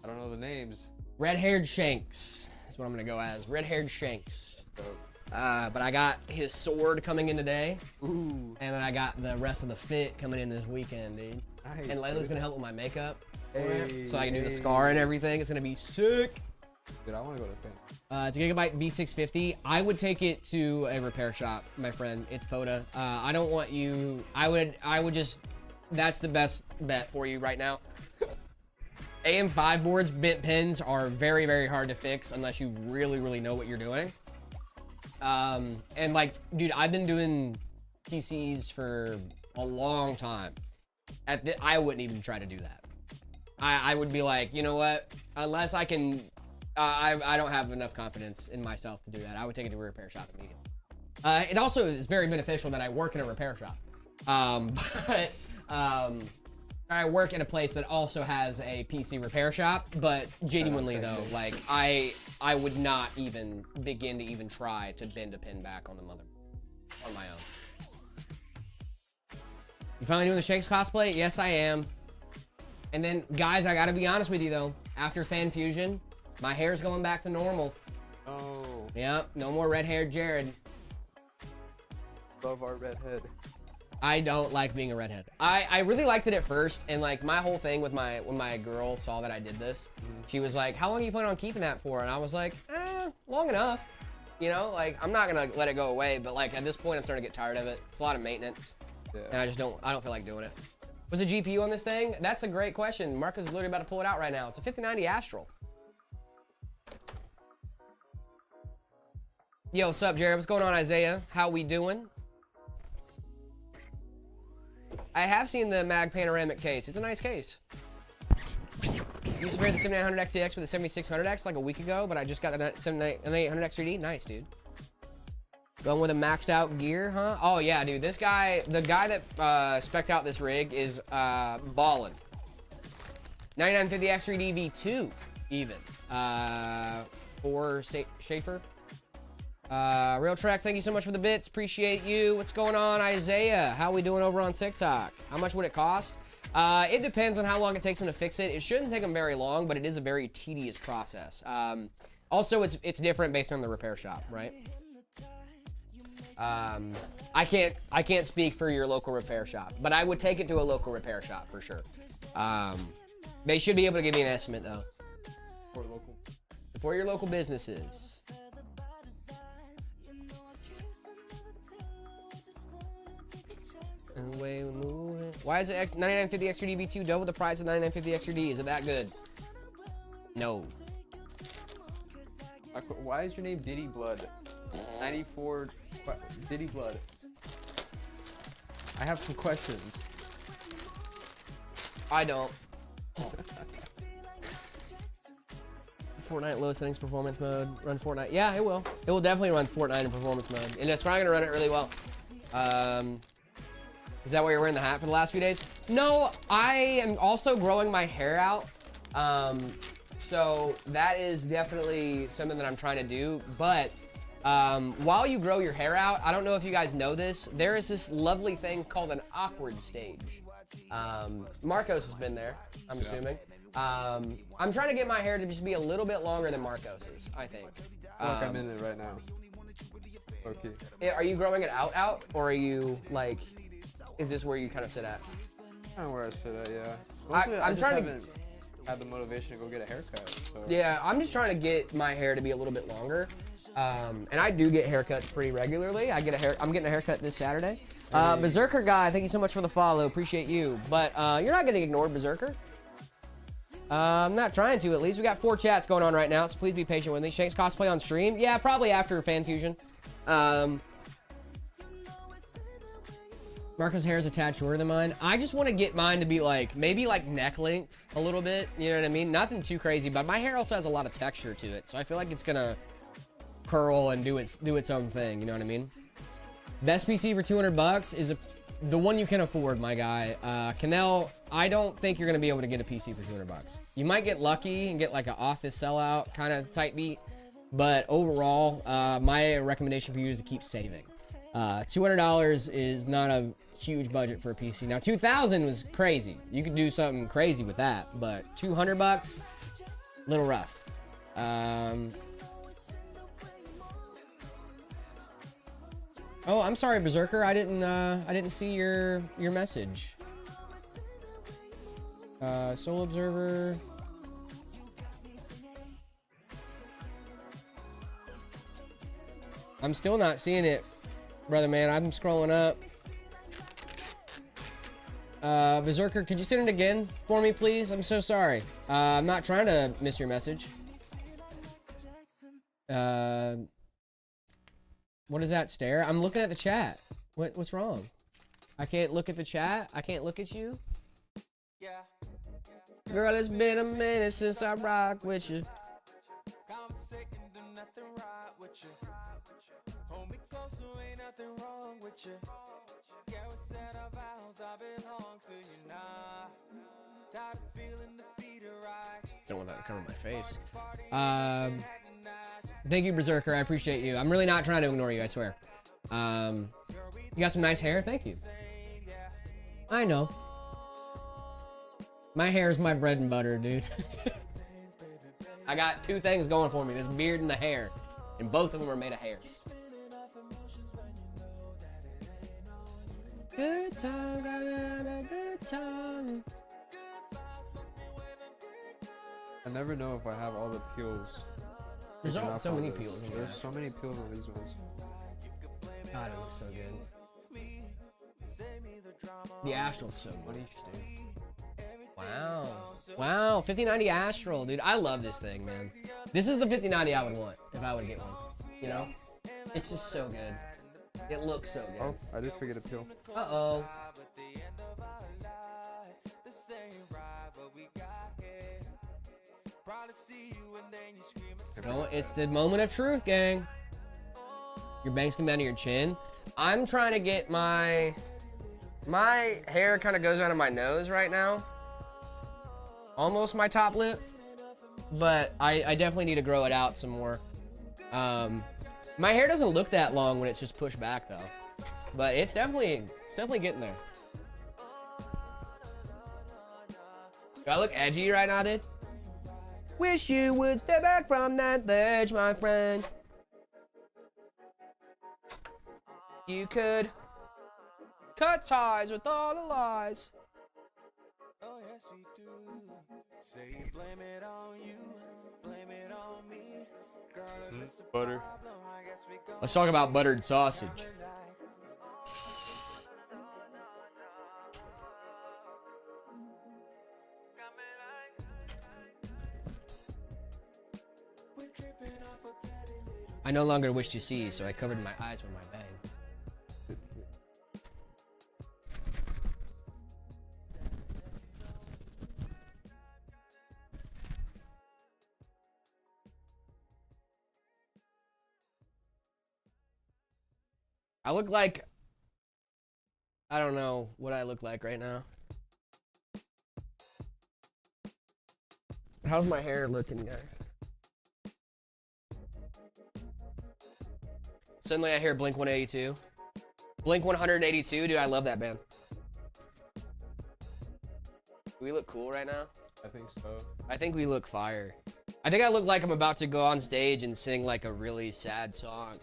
don't know the names. Red-haired Shanks. That's what I'm gonna go as. Red-haired Shanks. Dope. But I got his sword coming in today. Ooh. And then I got the rest of the fit coming in this weekend, dude. Nice, and Layla's gonna help with my makeup. Hey, so I can do the scar and everything. It's gonna be sick. Dude, I wanna go to Fan. It's a Gigabyte V650. I would take it to a repair shop, my friend. It's Poda. I don't want you, I would just, that's the best bet for you right now. AM5 boards, bent pins are very, very hard to fix unless you really, really know what you're doing. And like, dude, I've been doing PCs for a long time. I wouldn't even try to do that. I would be like, you know what? Unless I can, I don't have enough confidence in myself to do that. I would take it to a repair shop immediately. It also is very beneficial that I work in a repair shop. I work in a place that also has a PC repair shop, but genuinely though, like I would not even begin to even try to bend a pin back on the mother on my own. You finally doing the Shanks cosplay? Yes, I am. And then guys, I gotta be honest with you though, after Fan Fusion, my hair's going back to normal. Oh. Yep, no more red-haired Jared. Love our redhead. I don't like being a redhead. I really liked it at first, and like my whole thing with when my girl saw that I did this, she was like, how long are you planning on keeping that for? And I was like, long enough. You know, like I'm not gonna let it go away, but like at this point I'm starting to get tired of it. It's a lot of maintenance. Yeah. And I don't feel like doing it. What's the GPU on this thing? That's a great question. Marcus is literally about to pull it out right now. It's a 5090 Astral. Yo, what's up, Jared? What's going on, Isaiah? How we doing? I have seen the mag panoramic case. It's a nice case. Used to pair the 7900 XTX with the 7600X like a week ago, but I just got the 7800X 3D. Nice, dude. Going with a maxed out gear, huh? Oh yeah, dude. This guy, the guy that spec'd out this rig is ballin'. 9950X 3D V2 even. For Schaefer. Real Tracks, thank you so much for the bits. Appreciate you. What's going on, Isaiah? How we doing over on TikTok? How much would it cost? It depends on how long it takes them to fix it. It shouldn't take them very long, but it is a very tedious process. Also, it's different based on the repair shop, right? I can't speak for your local repair shop, but I would take it to a local repair shop for sure. They should be able to give me an estimate though. For your local businesses. And the way we move it. Why is it 99.50 extra DB2 double the price of 99.50 extra D? Is it that good? No. Why is your name Diddy Blood? 94 Diddy Blood. I have some questions. I don't. Fortnite low settings performance mode. Run Fortnite. Yeah, it will. It will definitely run Fortnite in performance mode. And it's probably gonna run it really well. Is that why you're wearing the hat for the last few days? No, I am also growing my hair out. So that is definitely something that I'm trying to do. But while you grow your hair out, I don't know if you guys know this, there is this lovely thing called an awkward stage. Marcos has been there, I'm assuming. I'm trying to get my hair to just be a little bit longer than Marcos's, I think. I'm in it right now. Okay. Are you growing it out, or are you like, is this where you kind of sit at? Kind of where I sit at, yeah. I'm trying to have the motivation to go get a haircut. So. Yeah, I'm just trying to get my hair to be a little bit longer. And I do get haircuts pretty regularly. I'm getting a haircut this Saturday. Berserker guy, thank you so much for the follow. Appreciate you. But you're not getting ignored, Berserker. I'm not trying to, at least. We got 4 chats going on right now, so please be patient with me. Shanks cosplay on stream? Yeah, probably after Fan Fusion. Marco's hair is a tad shorter than mine. I just want to get mine to be like, maybe like neck length a little bit. You know what I mean? Nothing too crazy, but my hair also has a lot of texture to it. So I feel like it's gonna curl and do its own thing. You know what I mean? Best PC for 200 bucks is the one you can afford, my guy. Canel, I don't think you're gonna be able to get a PC for 200 bucks. You might get lucky and get like an office sellout kind of type beat. But overall, my recommendation for you is to keep saving. $200 is not a huge budget for a PC. Now, 2,000 was crazy. You could do something crazy with that, but 200 bucks, little rough. Oh, I'm sorry, Berserker. I didn't see your message. Soul Observer. I'm still not seeing it, brother man. I'm scrolling up. Berserker, could you send it again for me, please? I'm so sorry. I'm not trying to miss your message. What is that stare? I'm looking at the chat. What's wrong? I can't look at the chat. I can't look at you. Girl, it's been a minute since I rocked with you. Don't want that to cover my face. Thank you, Berserker. I appreciate you. I'm really not trying to ignore you, I swear. You got some nice hair. Thank you. I know. My hair is my bread and butter, dude. I got 2 things going for me. This beard and the hair. And both of them are made of hair. Good time, got a good time. I never know if I have all the peels. There's so many peels in there. There's so many peels on these ones. God, it looks so good. The Astral's so money, dude. Wow. Wow, 5090 Astral, dude. I love this thing, man. This is the 5090 I would want if I would get one. You know? It's just so good. It looks so good. Oh, I did forget a peel. Uh-oh. No, it's the moment of truth, gang. Your bangs come down to your chin. I'm trying to get my hair kind of goes down to my nose right now. Almost my top lip. But I definitely need to grow it out some more. My hair doesn't look that long when it's just pushed back though. But it's definitely getting there. Do I look edgy right now, dude? Wish you would step back from that ledge, my friend. You could cut ties with all the lies. Oh yes we do. Say blame it on you, blame it on me. Girl, if it's a Butter. problem, I guess we gon' Let's talk about buttered sausage. I no longer wish to see, so I covered my eyes with my bangs. I look like, I don't know what I look like right now. How's my hair looking, guys? Suddenly I hear Blink 182. Blink 182, dude, I love that band. Do we look cool right now? I think so. I think we look fire. I think I look like I'm about to go on stage and sing like a really sad song.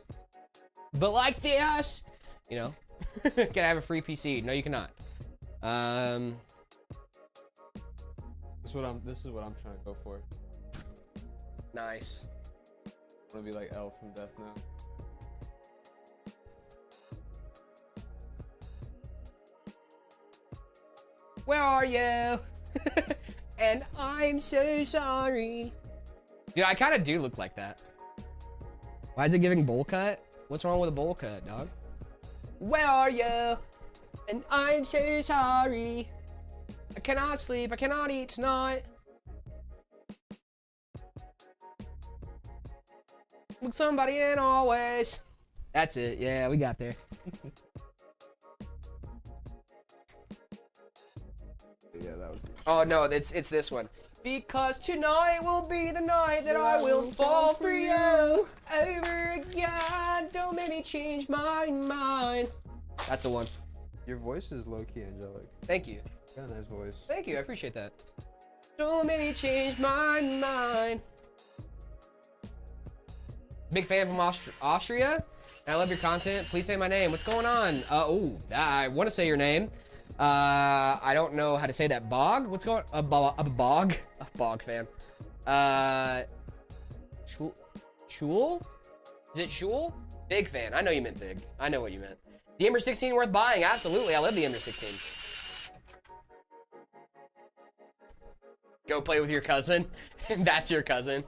But like this, you know? Can I have a free PC? No, you cannot. This is what I'm trying to go for. Nice. I want to be like L from Death Note. Where are you? And I'm so sorry. Dude, I kind of do look like that. Why is it giving bowl cut? What's wrong with a bowl cut, dog? Where are you? And I'm so sorry. I cannot sleep. I cannot eat tonight. Look somebody in always. That's it. Yeah, we got there. Yeah, that was. Oh no, it's this one. Because tonight will be the night that I will fall for you over again. Don't make me change my mind. That's the one. Your voice is low-key angelic. Thank you. You got a nice voice. Thank you. I appreciate that. Don't make me change my mind. Big fan from Austria. I love your content. Please say my name. What's going on? I want to say your name. I don't know how to say that. Bog? What's going on? A bog? A bog fan. Chul? Is it Chul? Big fan. I know you meant big. I know what you meant. The Ember 16 worth buying. Absolutely. I love the Ember 16. Go play with your cousin. That's your cousin.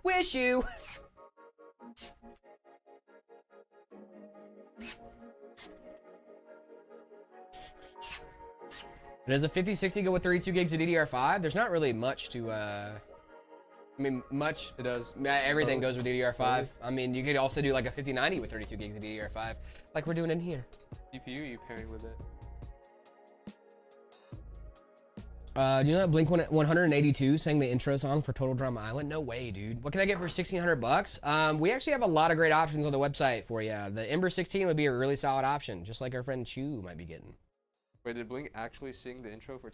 Wish you. Does a 5060 go with 32 gigs of DDR5? There's not really much to, I mean, much. It does. Everything goes with DDR5. I mean, you could also do like a 5090 with 32 gigs of DDR5, like we're doing in here. CPU, you pairing with it? Do you know that Blink 182 sang the intro song for Total Drama Island? No way, dude. What can I get for 1,600 bucks? We actually have a lot of great options on the website for you. The Ember 16 would be a really solid option, just like our friend Chew might be getting. Wait, did Blink actually sing the intro for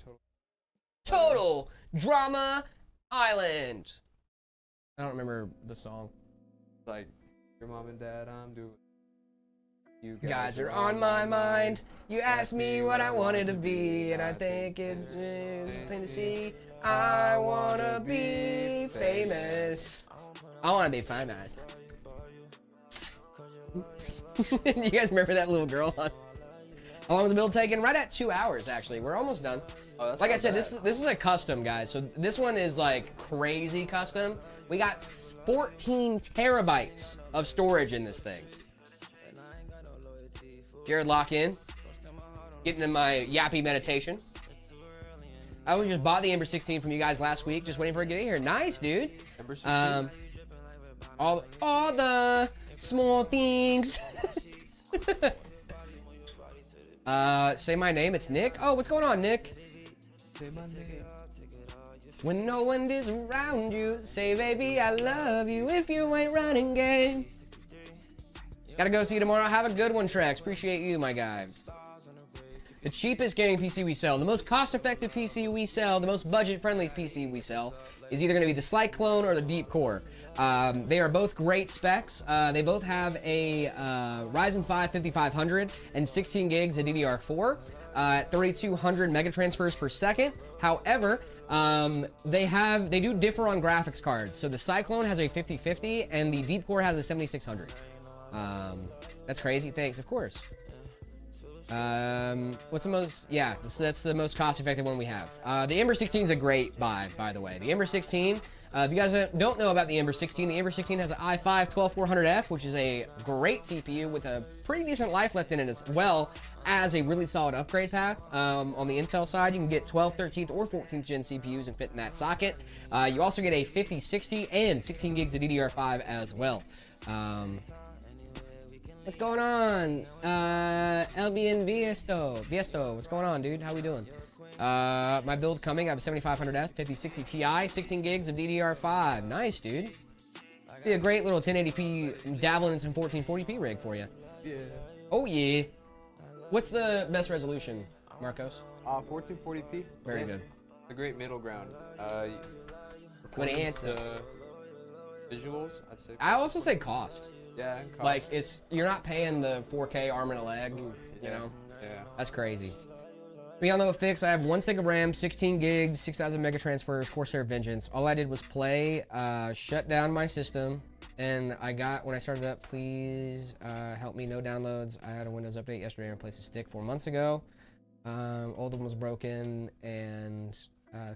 Total Drama Island? I don't remember the song. Like, your mom and dad, I'm doing. You guys are on my mind. You asked me what I wanted to be, and I think it is plain to see. I wanna be famous. I wanna be famous. You guys remember that little girl? How long was the build taking? Right at 2 hours, actually. We're almost done. Oh, like I said, this is a custom, guys. So this one is like crazy custom. We got 14 terabytes of storage in this thing. Jared, lock in. Getting in my yappy meditation. I just bought the Ember 16 from you guys last week. Just waiting for it to get in here. Nice, dude. Ember 16? All the small things. Say my name. It's Nick. Oh, what's going on, Nick? Say my name. When no one is around you, say, baby, I love you if you ain't running game. Gotta go see you tomorrow. Have a good one, Trex. Appreciate you, my guy. The cheapest gaming PC we sell, the most cost-effective PC we sell, the most budget-friendly PC we sell is either going to be the Cyclone or the Deep Core. They are both great specs. They both have a Ryzen 5 5500 and 16 gigs of DDR4 at 3200 megatransfers per second. However, they do differ on graphics cards. So the Cyclone has a 5050 and the Deep Core has a 7600. That's crazy. Thanks, of course. What's the most? Yeah, that's the most cost-effective one we have. The Ember 16 is a great buy, by the way. The Ember 16. If you guys don't know about the Ember 16, the Ember 16 has an i5-12400F, which is a great CPU with a pretty decent life left in it, as well as a really solid upgrade path. On the Intel side, you can get 12th, 13th, or 14th gen CPUs and fit in that socket. You also get a 5060 and 16 gigs of DDR5 as well. What's going on? LBN Viesto, what's going on, dude? How we doing? My build coming, I have a 7500F, 5060 Ti, 16 gigs of DDR5. Nice, dude. Be a great little 1080p dabbling in some 1440p rig for you. Yeah. Oh, yeah. What's the best resolution, Marcos? 1440p. Very good. A great middle ground. Good answer. Visuals, I'd say. I also say cost. Yeah, and cost. Like, you're not paying the 4K arm and a leg, you know? Yeah. That's crazy. Beyond the fix, I have 1 stick of RAM, 16 gigs, 6,000 mega transfers, Corsair Vengeance. All I did was play, shut down my system, and when I started up, please help me, no downloads. I had a Windows update yesterday and replaced the stick 4 months ago. Old one was broken, and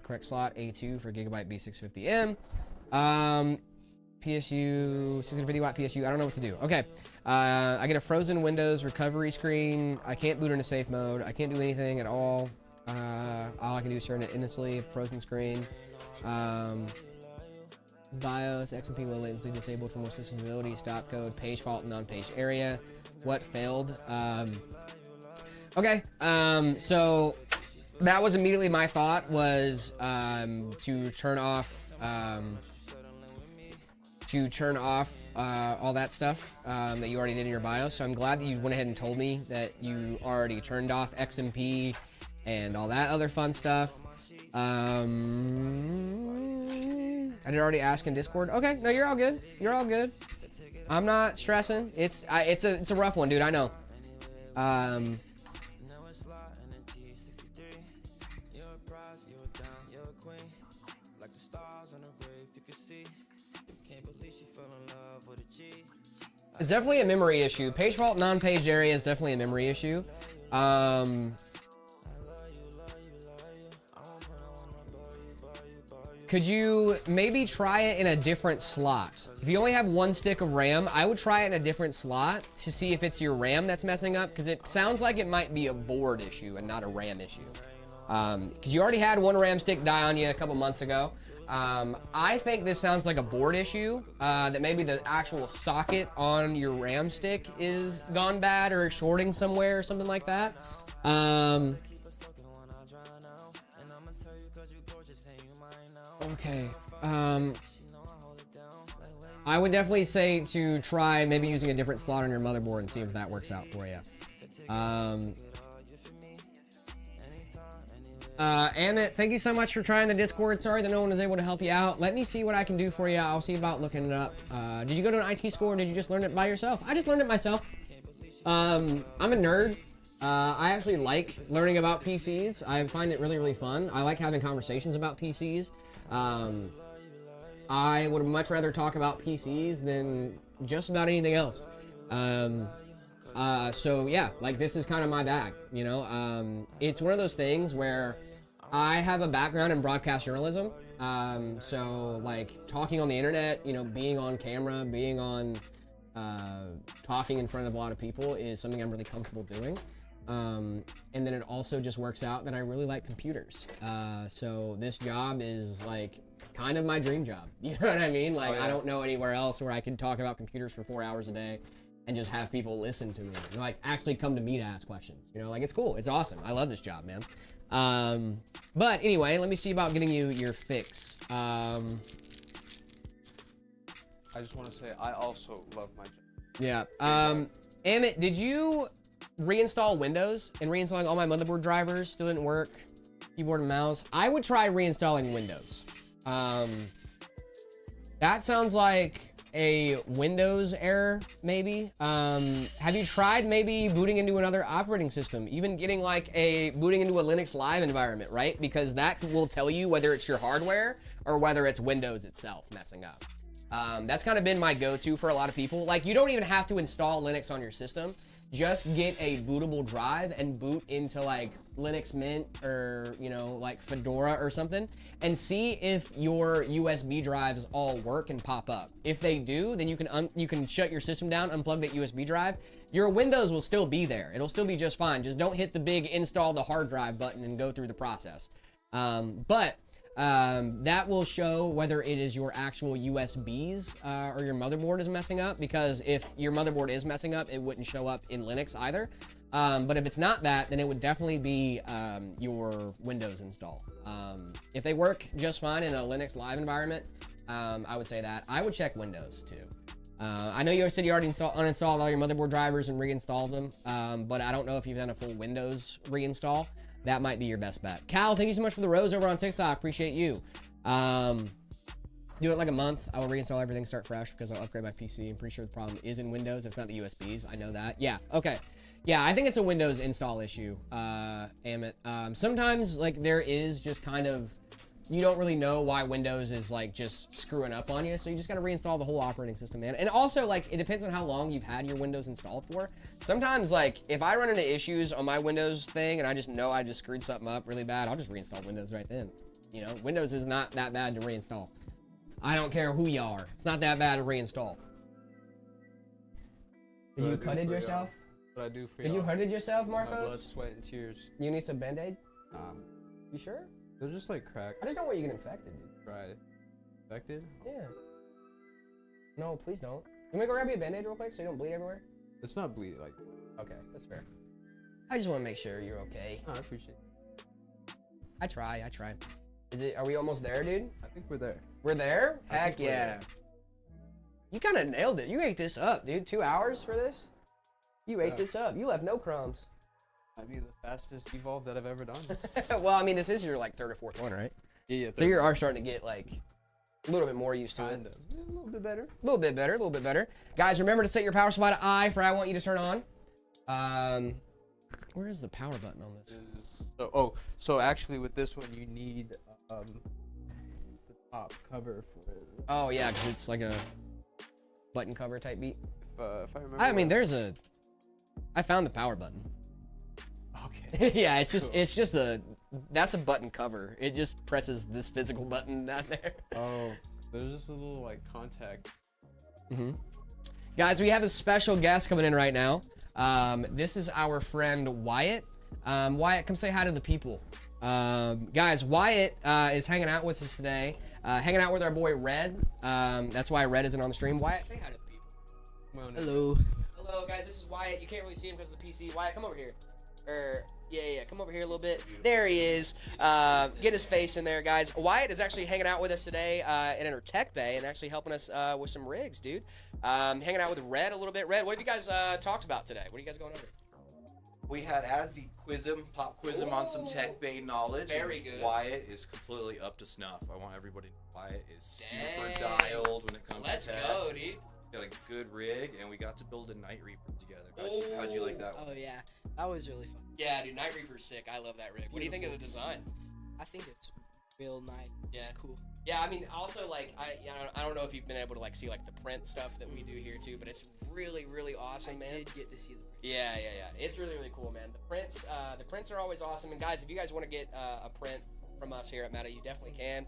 correct slot, A2 for Gigabyte B650M. PSU, 650 watt PSU, I don't know what to do. Okay, I get a frozen Windows recovery screen. I can't boot into safe mode. I can't do anything at all. All I can do is turn it endlessly, frozen screen. BIOS, XMP low latency disabled for more system stability, stop code, page fault, non-page area. What failed? Okay, so that was immediately my thought, was to turn off all that stuff that you already did in your BIOS. So I'm glad that you went ahead and told me that you already turned off XMP and all that other fun stuff. I did already ask in Discord. Okay, no, you're all good. You're all good. I'm not stressing. It's a rough one, dude. I know. It's definitely a memory issue. Page fault, non-page area is definitely a memory issue. Could you maybe try it in a different slot? If you only have 1 stick of RAM, I would try it in a different slot to see if it's your RAM that's messing up, because it sounds like it might be a board issue and not a RAM issue. Because you already had 1 RAM stick die on you a couple months ago. I think this sounds like a board issue, that maybe the actual socket on your RAM stick is gone bad or shorting somewhere or something like that. Okay. I would definitely say to try maybe using a different slot on your motherboard and see if that works out for you. Amit, thank you so much for trying the Discord. Sorry that no one was able to help you out. Let me see what I can do for you. I'll see about looking it up. Did you go to an IT school or did you just learn it by yourself? I just learned it myself. I'm a nerd. I actually like learning about PCs. I find it really, really fun. I like having conversations about PCs. I would much rather talk about PCs than just about anything else. So yeah, like this is kind of my bag, you know? It's one of those things where I have a background in broadcast journalism. So like talking on the internet, you know, being on camera, being on, talking in front of a lot of people is something I'm really comfortable doing. And then it also just works out that I really like computers. So this job is like kind of my dream job. You know what I mean? Like, I don't know anywhere else where I can talk about computers for 4 hours a day and just have people listen to me, like actually come to me to ask questions. You know, like it's cool, it's awesome. I love this job, man. But anyway, let me see about getting you your fix. I just want to say I also love my job. Yeah. Amit, did you reinstall Windows and reinstalling all my motherboard drivers still didn't work. Keyboard and mouse. I would try reinstalling Windows. That sounds like a Windows error, maybe. Have you tried maybe booting into another operating system? Even getting like booting into a Linux Live environment, right? Because that will tell you whether it's your hardware or whether it's Windows itself messing up. That's kind of been my go-to for a lot of people. Like, you don't even have to install Linux on your system. Just get a bootable drive and boot into like Linux Mint or, you know, like Fedora or something, and see if your USB drives all work and pop up. If they do, then you can shut your system down, unplug that USB drive. Your Windows will still be there. It'll still be just fine. Just don't hit the big install the hard drive button and go through the process. That will show whether it is your actual USBs or your motherboard is messing up, because if your motherboard is messing up, it wouldn't show up in Linux either. But if it's not that, then it would definitely be your Windows install. If they work just fine in a Linux Live environment, I would say that. I would check Windows too. I know you said you already uninstalled all your motherboard drivers and reinstalled them, but I don't know if you've done a full Windows reinstall. That might be your best bet. Cal, thank you so much for the rose over on TikTok. Appreciate you. Do it like a month. I will reinstall everything, start fresh, because I'll upgrade my PC. I'm pretty sure the problem is in Windows. It's not the USBs. I know that. Yeah, okay. Yeah, I think it's a Windows install issue, Amit. Sometimes, like, there is just kind of, you don't really know why Windows is, like, just screwing up on you, so you just gotta reinstall the whole operating system, man. And also, like, it depends on how long you've had your Windows installed for. Sometimes, like, if I run into issues on my Windows thing and I just know I just screwed something up really bad, I'll just reinstall Windows right then. You know, Windows is not that bad to reinstall. I don't care who you are. It's not that bad to reinstall. Did you cut it yourself? What I do for Did you hurt it yourself, My Marcos? blood, sweat, and tears. You need some Band-Aid? You sure? They're just like cracked. I just don't want you to get infected, dude. Right. Infected? Yeah. No, please don't. You want me to go grab you a Band-Aid real quick so you don't bleed everywhere? It's not bleed, like. Okay, that's fair. I just want to make sure you're okay. No, I appreciate it. I try. Are we almost there, dude? I think we're there. We're there? I Heck think we're yeah. there. You kind of nailed it. You ate this up, dude. 2 hours for this? You ate this up. You left no crumbs. Might be the fastest Evolv that I've ever done. Well, I mean, this is your, like, third or fourth one, right? Yeah. So you are starting to get, like, a little bit more used to it. A little bit better. A little bit better. Guys, remember to set your power supply to I for I want you to turn on. Where is the power button on this? So actually with this one you need the top cover for it. Oh yeah, because it's like a button cover type beat. If I remember. I mean, I found the power button. Okay. Yeah, it's just that's a button cover. It just presses this physical button down there. Oh, there's just a little like contact. Guys, we have a special guest coming in right now. This is our friend Wyatt. Wyatt, come say hi to the people. Guys, Wyatt is hanging out with us today. Hanging out with our boy Red. That's why Red isn't on the stream. Wyatt, say hi to the people. Hello. Hello, guys. This is Wyatt. You can't really see him because of the PC. Wyatt, come over here. Yeah. Come over here a little bit. There he is. Get his face in there, guys. Wyatt is actually hanging out with us today in our tech bay and actually helping us with some rigs, dude. Hanging out with Red a little bit. Red, what have you guys talked about today? What are you guys going over? We had Adzi pop quiz him on some tech bay knowledge. Very good. Wyatt is completely up to snuff. I want everybody to know Wyatt is super Dang. dialed when it comes Let's to tech. go, dude. He's got a good rig, and we got to build a Night Reaper together. How'd you like that one? Oh yeah, that was really fun. Yeah, dude, Night Reaper's sick. I love that rig. What do you think of the design? I think it's real nice. Yeah. It's cool. Yeah, I mean, also, like, I don't know if you've been able to, like, see, like, the print stuff that we do here, too, but it's really, really awesome, man. I did get to see the print. Yeah. It's really, really cool, man. The prints are always awesome. And, guys, if you guys want to get a print from us here at Meta, you definitely can.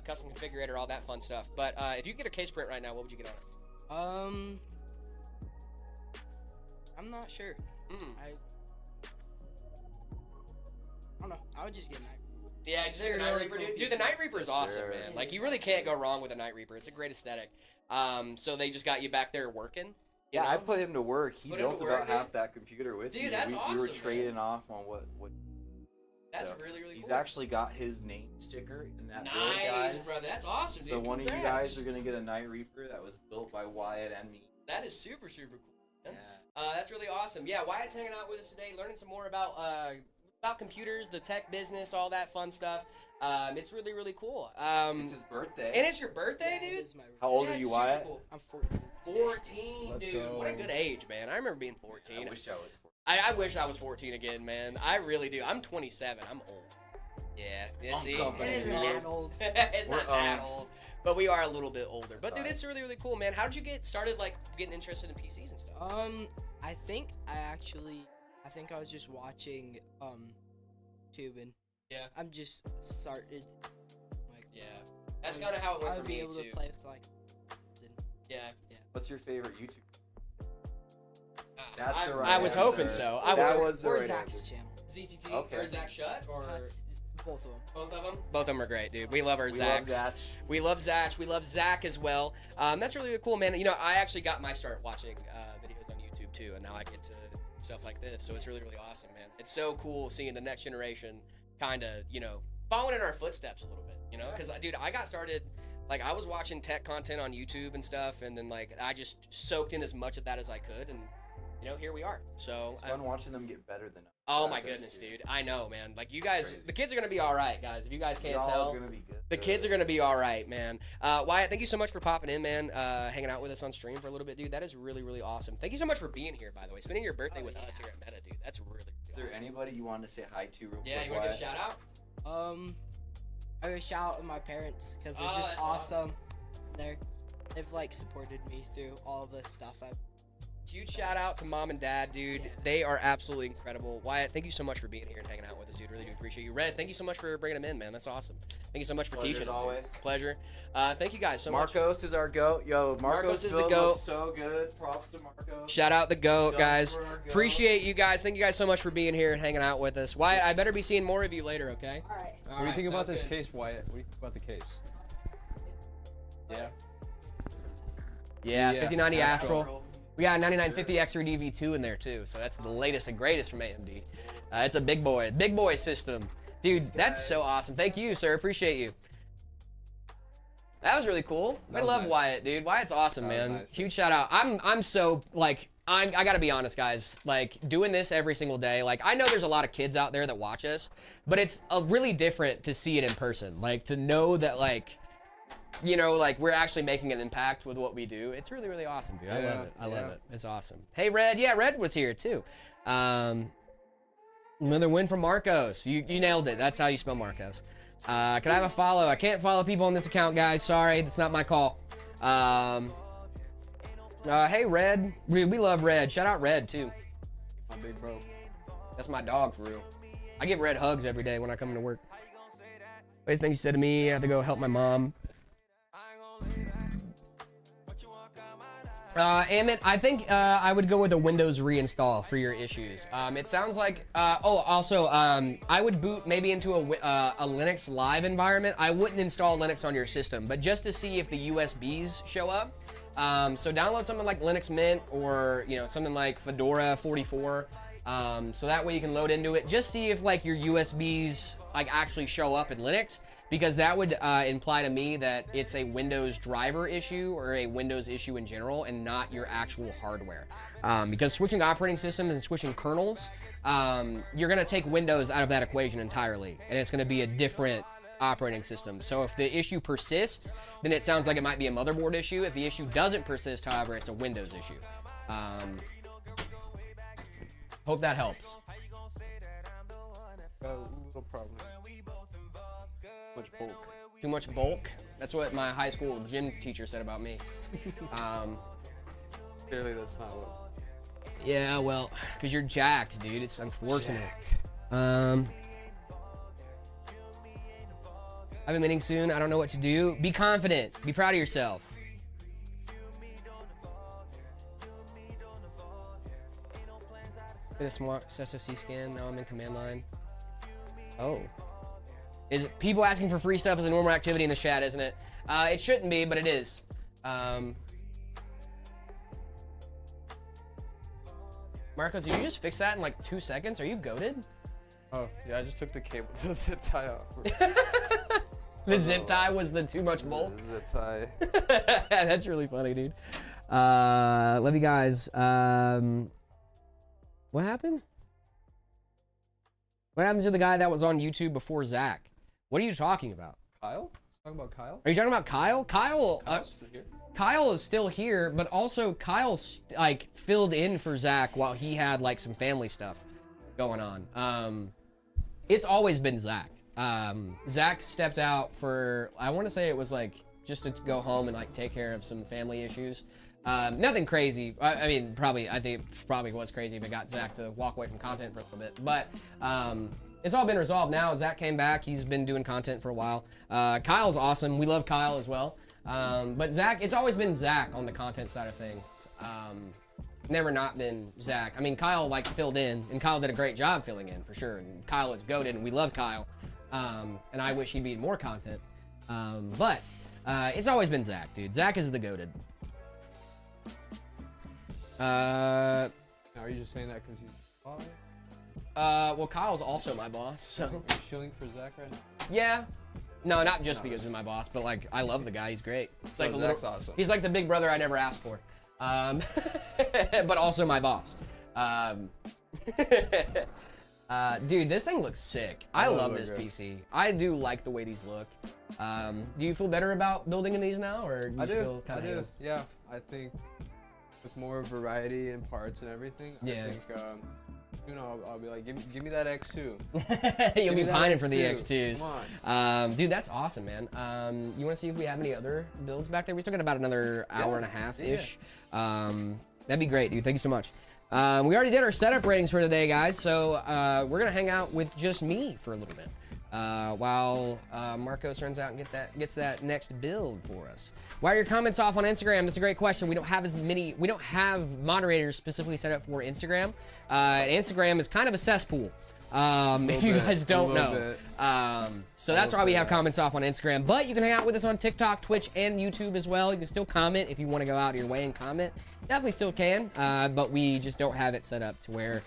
Custom configurator, all that fun stuff. But if you get a case print right now, what would you get on it? I'm not sure. I don't know. I would just get Night. Yeah, just get a Night Reaper, dude. Dude, the Night Reaper is awesome, man. Like, you really can't go wrong with a Night Reaper. It's a great aesthetic. So they just got you back there working? Yeah, I put him to work. He Put him built to about work, half dude? that computer with me. Dude, that's we were awesome, trading man. off on what. That's really, really cool. He's actually got his name sticker in that build, Nice, guys. brother. That's awesome, dude. So one of you Congrats. guys are gonna get a Night Reaper that was built by Wyatt and me. That is super, super cool. Yeah. That's really awesome. Yeah, Wyatt's hanging out with us today, learning some more about computers, the tech business, all that fun stuff. It's really, really cool. It's his birthday. And it's your birthday, Yeah, it dude? is my How old are That's you, super Wyatt? cool. I'm 14. 14, Let's dude. go. What a good age, man. I remember being 14. I wish I was 14. I wish I was 14 again, man. I really do. I'm 27. I'm old. Yeah, see? coming. It isn't that old. It's not We're that umps. old, but we are a little bit older. But dude, Sorry. it's really, really cool, man. How did you get started, like, getting interested in PCs and stuff? I think I was just watching tubing. Yeah. I'm just started like Yeah. That's kind of how it went I for would be me, able too. to play with like Yeah. What's your favorite YouTube? Uh, That's I, the right I was answer. hoping so. I was That hoping. was the or right Zach's answer. channel. ZTT Okay. or Zach Shut or Both of them. both of them? Both of them are great, dude. We love our We Zachs. love Zach. We love Zach. We love Zach as well. That's really cool, man. You know, I actually got my start watching videos on YouTube too, and now I get to stuff like this. So it's really, really awesome, man. It's so cool seeing the next generation kind of, you know, following in our footsteps a little bit, you know? Because, dude, I got started, like, I was watching tech content on YouTube and stuff, and then, like, I just soaked in as much of that as I could, and, you know, here we are. So, It's fun watching them get better than us. oh at my this, goodness, dude. I know, man. Like, you guys, Crazy. the kids are going to be all right, guys. If you guys can't Y'all tell. is gonna be good. The kids are going to be all right, man. Wyatt, thank you so much for popping in, man. Hanging out with us on stream for a little bit, dude. That is really, really awesome. Thank you so much for being here, by the way. Spending your birthday with us here at Meta, dude. That's really, really Is there awesome. anybody you want to say hi to real quick? Yeah, you want to give a Wyatt? shout out? I would shout out to my parents because they're Oh, just that's awesome. They've like supported me through all the stuff I've. Huge shout out to mom and dad, dude. Yeah. They are absolutely incredible. Wyatt, thank you so much for being here and hanging out with us, dude. Really do appreciate you. Red, thank you so much for bringing them in, man. That's awesome. Thank you so much for Pleasure teaching. as always. Pleasure. Thank you guys so much. Marcos is our goat. Yo, Marcos Marcos is the build goat. looks so good. Props to Marcos. Shout out the GOAT, Done guys. for our goat. Appreciate you guys. Thank you guys so much for being here and hanging out with us. Wyatt, I better be seeing more of you later, okay? All right. What do you think about this case, Wyatt? What do you think about the case? Yeah. Yeah, Yeah, 5090 Astral. Astral. We got a 9950 XR DV2 in there too, so that's the latest and greatest from AMD. It's a big boy system. Dude, that's so awesome. Thank you, sir. Appreciate you. That was really cool. I was love nice. Wyatt, dude. Wyatt's awesome, That was man. nice. Huge shout out. I'm so like I gotta be honest, guys. Like doing this every single day. Like I know there's a lot of kids out there that watch us, but it's really different to see it in person. Like to know that like, you know, like we're actually making an impact with what we do. It's really, really awesome, dude. I love Yeah, it. I love yeah. it. It's awesome. Hey, Red. Yeah, Red was here too. Another win from Marcos. You nailed it. That's how you spell Marcos. Can I have a follow? I can't follow people on this account, guys. Sorry, that's not my call. Hey, Red. We love Red. Shout out Red too. My big bro. That's my dog for real. I give Red hugs every day when I come into work. Latest thing she said to me, I have to go help my mom. Amit, I think I would go with a Windows reinstall for your issues. It sounds like, also, I would boot maybe into a Linux live environment. I wouldn't install Linux on your system, but just to see if the USBs show up. So download something like Linux Mint or, you know, something like Fedora 44. So that way you can load into it. Just see if like your USBs like actually show up in Linux, because that would imply to me that it's a Windows driver issue or a Windows issue in general and not your actual hardware. Because switching operating systems and switching kernels, you're gonna take Windows out of that equation entirely, and it's gonna be a different operating system. So if the issue persists, then it sounds like it might be a motherboard issue. If the issue doesn't persist, however, it's a Windows issue. Hope that helps. Got a little problem. Much bulk. Too much bulk? That's what my high school gym teacher said about me. Clearly, that's not what. Yeah, well, because you're jacked, dude. It's unfortunate. I have a meeting soon. I don't know what to do. Be confident. Be proud of yourself. Did a smart SSFC scan. Now I'm in command line. Oh. Is it, people asking for free stuff is a normal activity in the chat, isn't it? It shouldn't be, but it is. Marcos, did you just fix that in like 2 seconds? Are you goated? Oh, yeah, I just took the cable to the zip tie off. The zip tie was the too much bulk. Zip tie. That's really funny, dude. Love you guys. What happened? What happened to the guy that was on YouTube before Zach? What are you talking about? Kyle? Talking about Kyle? Are you talking about Kyle? Kyle Kyle's here. Kyle is still here, but also Kyle's like filled in for Zach while he had like some family stuff going on. It's always been Zach. Zach stepped out for, I want to say it was like just to go home and like take care of some family issues. Nothing crazy. I mean, I think it probably was crazy if it got Zach to walk away from content for a little bit, but it's all been resolved now. Zach came back. He's been doing content for a while. Kyle's awesome. We love Kyle as well. But Zach, it's always been Zach on the content side of things. Never not been Zach. I mean, Kyle like filled in, and Kyle did a great job filling in for sure. And Kyle is goated, and we love Kyle. And I wish he'd be in more content. But it's always been Zach, dude. Zach is the goated. Now, are you just saying that because he's boss? Well, Kyle's also my boss, so. You're shilling for Zach right now? Yeah. No, not just because he's my boss, but like I love the guy. He's great. It's like Zach's awesome. He's like the big brother I never asked for, but also my boss. Dude, this thing looks sick. I love this PC. I do like the way these look. Do you feel better about building in these now, or do you still kind of? I do. Yeah, I think with more variety in parts and everything. Yeah. I think you know, I'll be like, give me that X2. You'll be pining for the X2s. Come on. Dude, that's awesome, man. You want to see if we have any other builds back there? We still got about another hour and a half-ish. That'd be great, dude. Thank you so much. We already did our setup ratings for today, guys, so we're going to hang out with just me for a little bit while Marcos runs out and gets that next build for us. Why are your comments off on Instagram? That's a great question. We don't have moderators specifically set up for Instagram. Instagram is kind of a cesspool. If you guys don't know. So that's why we have comments off on Instagram. But you can hang out with us on TikTok, Twitch, and YouTube as well. You can still comment if you want to go out of your way and comment. Definitely still can. But we just don't have it set up to where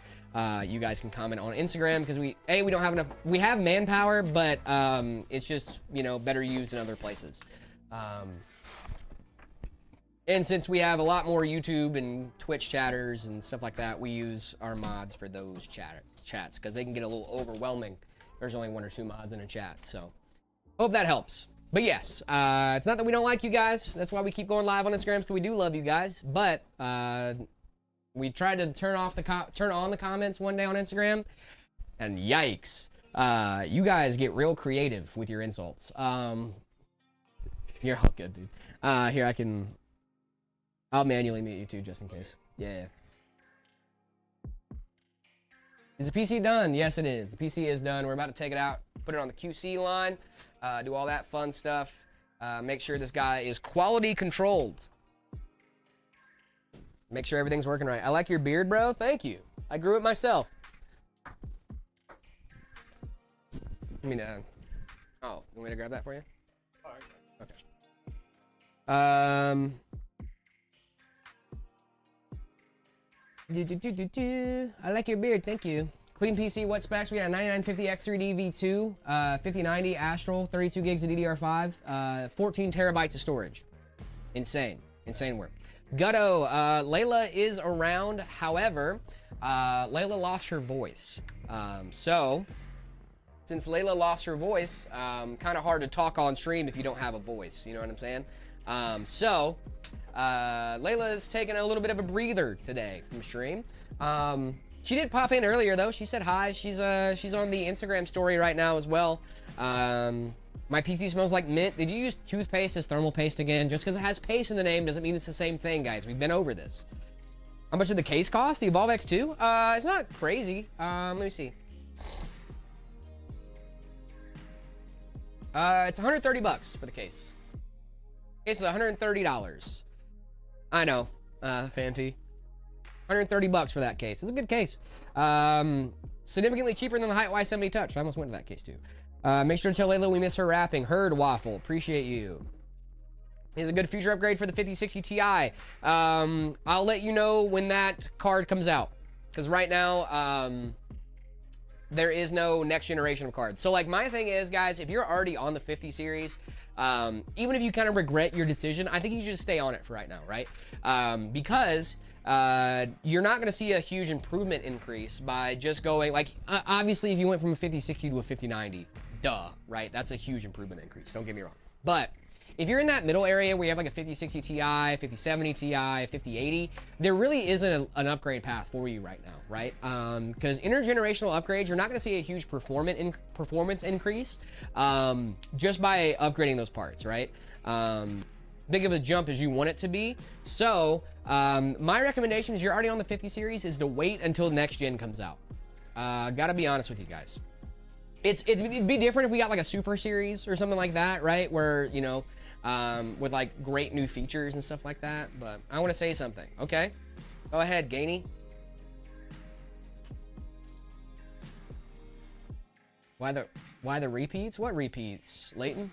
you guys can comment on Instagram because we don't have enough. We have manpower, but it's just, you know, better used in other places. And since we have a lot more YouTube and Twitch chatters and stuff like that, we use our mods for those chats because they can get a little overwhelming. There's only 1 or 2 mods in a chat, so hope that helps. But yes, it's not that we don't like you guys. That's why we keep going live on Instagram, because we do love you guys. But we tried to turn on the comments one day on Instagram, and yikes, you guys get real creative with your insults. You're all good, dude. Here, I'll manually mute you too, just in case. Yeah. Is the PC done? Yes, it is. The PC is done. We're about to take it out, put it on the QC line, do all that fun stuff. Make sure this guy is quality controlled. Make sure everything's working right. I like your beard, bro. Thank you. I grew it myself. I mean, oh, you want me to grab that for you? Okay. I like your beard, thank you. Clean PC, what specs? We got a 9950 X3D V2, 5090 Astral, 32 gigs of DDR5, 14 terabytes of storage. Insane work. Gutto, Layla is around, however, Layla lost her voice. So, since Layla lost her voice, kind of hard to talk on stream if you don't have a voice, you know what I'm saying? Layla is taking a little bit of a breather today from stream. She did pop in earlier though. She said hi. She's on the Instagram story right now as well. My PC smells like mint. Did you use toothpaste as thermal paste again? Just because it has paste in the name doesn't mean it's the same thing, guys. We've been over this. How much did the case cost? The Evolv X2? It's not crazy. Let me see. It's 130 bucks for the case. Case is $130. I know, Fanty. 130 bucks for that case. It's a good case. Significantly cheaper than the Height Y70 Touch. I almost went to that case too. Make sure to tell Layla we miss her rapping. Heard Waffle. Appreciate you. Is a good future upgrade for the 5060 Ti. I'll let you know when that card comes out. Because right now, there is no next generation of cards. So like my thing is, guys, if you're already on the 50 series, even if you kind of regret your decision, I think you should just stay on it for right now, right? Because you're not going to see a huge improvement increase by just going, like, obviously if you went from a 5060 to a 5090, duh, right? That's a huge improvement increase, don't get me wrong. But if you're in that middle area where you have like a 5060 Ti, 5070 Ti, 5080, there really isn't an upgrade path for you right now, right? Because intergenerational upgrades, you're not going to see a huge performance increase just by upgrading those parts, right? Big of a jump as you want it to be. So my recommendation, if you're already on the 50 series, is to wait until next gen comes out. Gotta be honest with you guys. It'd be different if we got like a super series or something like that, right? Where, you know, with like great new features and stuff like that. But I want to say something. Okay, go ahead, Gainey. Why the repeats? What repeats, Leighton?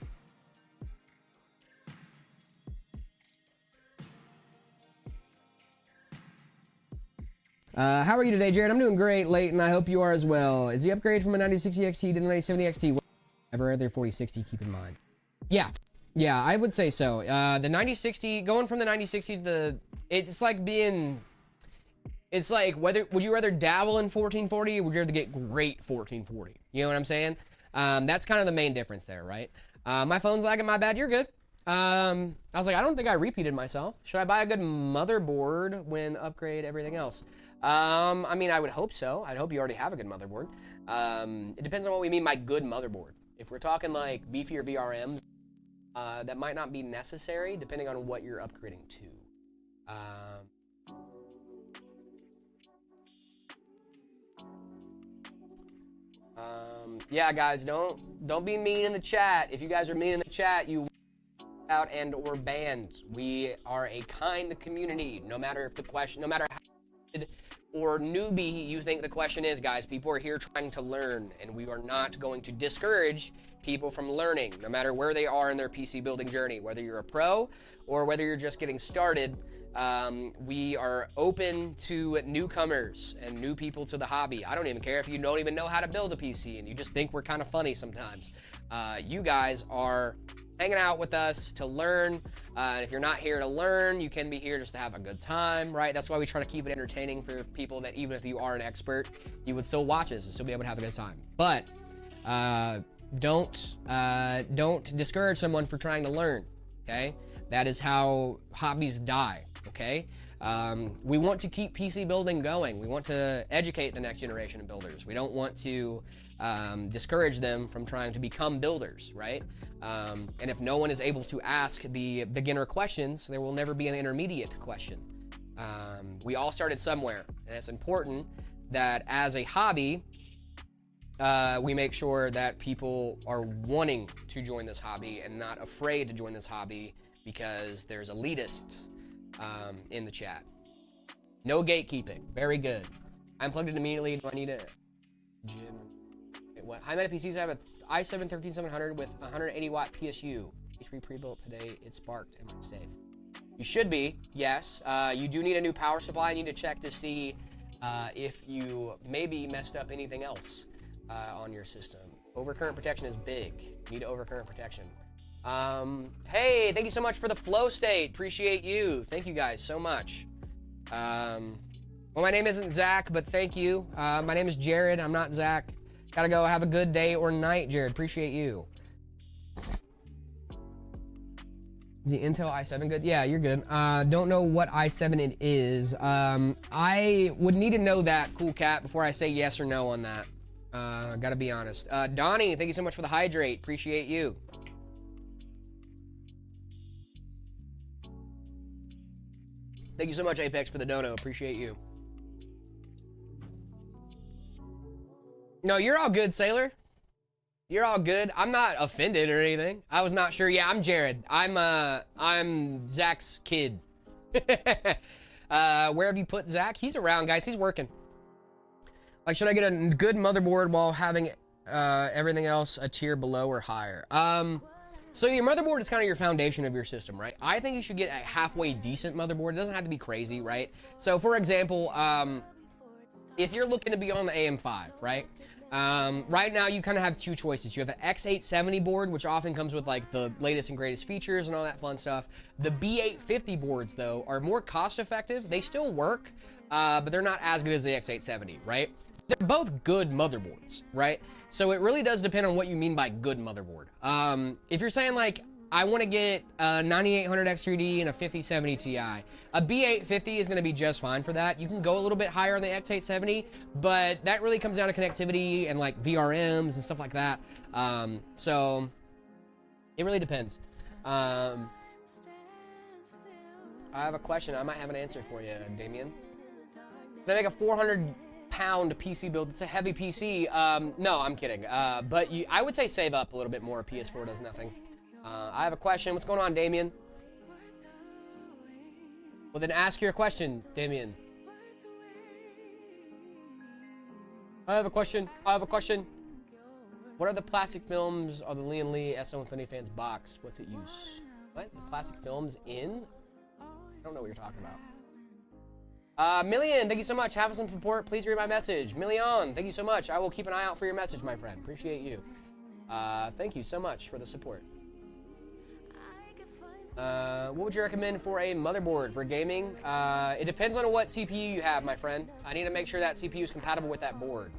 How are you today, Jared? I'm doing great, Leighton. I hope you are as well. Is the upgrade from a 9060 XT to the 9070 XT? Whatever other 4060, keep in mind. Yeah, I would say so. The 9060, going from the 9060 to the, it's like being, it's like would you rather dabble in 1440 or would you rather get great 1440? You know what I'm saying? That's kind of the main difference there, right? My phone's lagging, my bad, you're good. I was like, I don't think I repeated myself. Should I buy a good motherboard when upgrade everything else? I mean, I would hope so. I'd hope you already have a good motherboard. It depends on what we mean by good motherboard. If we're talking like beefier VRMs, that might not be necessary depending on what you're upgrading to. Yeah, guys, don't be mean in the chat. If you guys are mean in the chat, you out and or banned. We are a kind community. No matter if the question, no matter how good or newbie you think the question is, guys, people are here trying to learn, and we are not going to discourage people from learning, no matter where they are in their PC building journey, whether you're a pro or whether you're just getting started. We are open to newcomers and new people to the hobby. I don't even care if you don't even know how to build a PC and you just think we're kind of funny sometimes. You guys are hanging out with us to learn. And if you're not here to learn, you can be here just to have a good time, right? That's why we try to keep it entertaining for people that even if you are an expert, you would still watch us and still be able to have a good time. But don't discourage someone for trying to learn, okay? That is how hobbies die, okay? We want to keep PC building going. We want to educate the next generation of builders. We don't want to discourage them from trying to become builders, right? And if no one is able to ask the beginner questions, there will never be an intermediate question. We all started somewhere, and it's important that as a hobby, we make sure that people are wanting to join this hobby and not afraid to join this hobby because there's elitists in the chat. No gatekeeping. Very good. I'm plugged in immediately. Do I need a gym? What? High meta PCs have an i7 13700 with 180 watt PSU. HP pre-built today. It sparked. Am I safe? You should be. Yes. You do need a new power supply. You need to check to see if you maybe messed up anything else on your system. Overcurrent protection is big. You need overcurrent protection. Hey, thank you so much for the flow state. Appreciate you. Thank you guys so much. Well, my name isn't Zach, but thank you. My name is Jared. I'm not Zach. Gotta go. Have a good day or night, Jared. Appreciate you. Is the Intel i7 good? Yeah, you're good. Don't know what i7 it is. I would need to know that, Cool Cat, before I say yes or no on that. Gotta be honest. Donnie, thank you so much for the hydrate. Appreciate you. Thank you so much, Apex, for the dono. Appreciate you. No, you're all good, Sailor. You're all good. I'm not offended or anything. I was not sure. Yeah, I'm Jared. I'm Zach's kid. Where have you put Zach? He's around, guys. He's working. Like, should I get a good motherboard while having everything else a tier below or higher? So your motherboard is kind of your foundation of your system, right? I think you should get a halfway decent motherboard. It doesn't have to be crazy, right? So for example, if you're looking to be on the AM5, right? Right now, you kind of have two choices. You have the X870 board, which often comes with like the latest and greatest features and all that fun stuff. The B850 boards, though, are more cost-effective. They still work, but they're not as good as the X870, right? They're both good motherboards, right? So it really does depend on what you mean by good motherboard. If you're saying like, I want to get a 9800 X3D and a 5070 Ti. A B850 is going to be just fine for that. You can go a little bit higher on the X870, but that really comes down to connectivity and like VRMs and stuff like that. So it really depends. I have a question. I might have an answer for you, Damien. Can I make a 400-pound PC build? It's a heavy PC. No, I'm kidding. But I would say save up a little bit more. PS4 does nothing. I have a question. What's going on, Damien? Well, then ask your question, Damien. I have a question. What are the plastic films of the Lian Li SO Infinity Fans box? What's it use? What? The plastic films in? I don't know what you're talking about. Million, thank you so much. Have some support. Please read my message. Million, thank you so much. I will keep an eye out for your message, my friend. Appreciate you. Thank you so much for the support. What would you recommend for a motherboard for gaming? It depends on what CPU you have, my friend. I need to make sure that CPU is compatible with that board.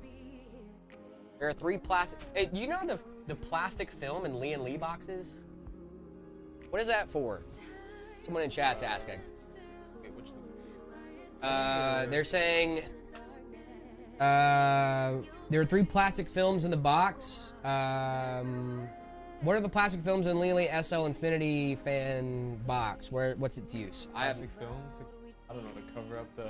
There are 3 plastic... Hey, you know the plastic film in Lian Li boxes? What is that for? Someone in chat's asking. Wait, which They're saying... there are 3 plastic films in the box. What are the plastic films in Lian Li SO Infinity Fan box? What's its use? plastic film to, I don't know, to cover up the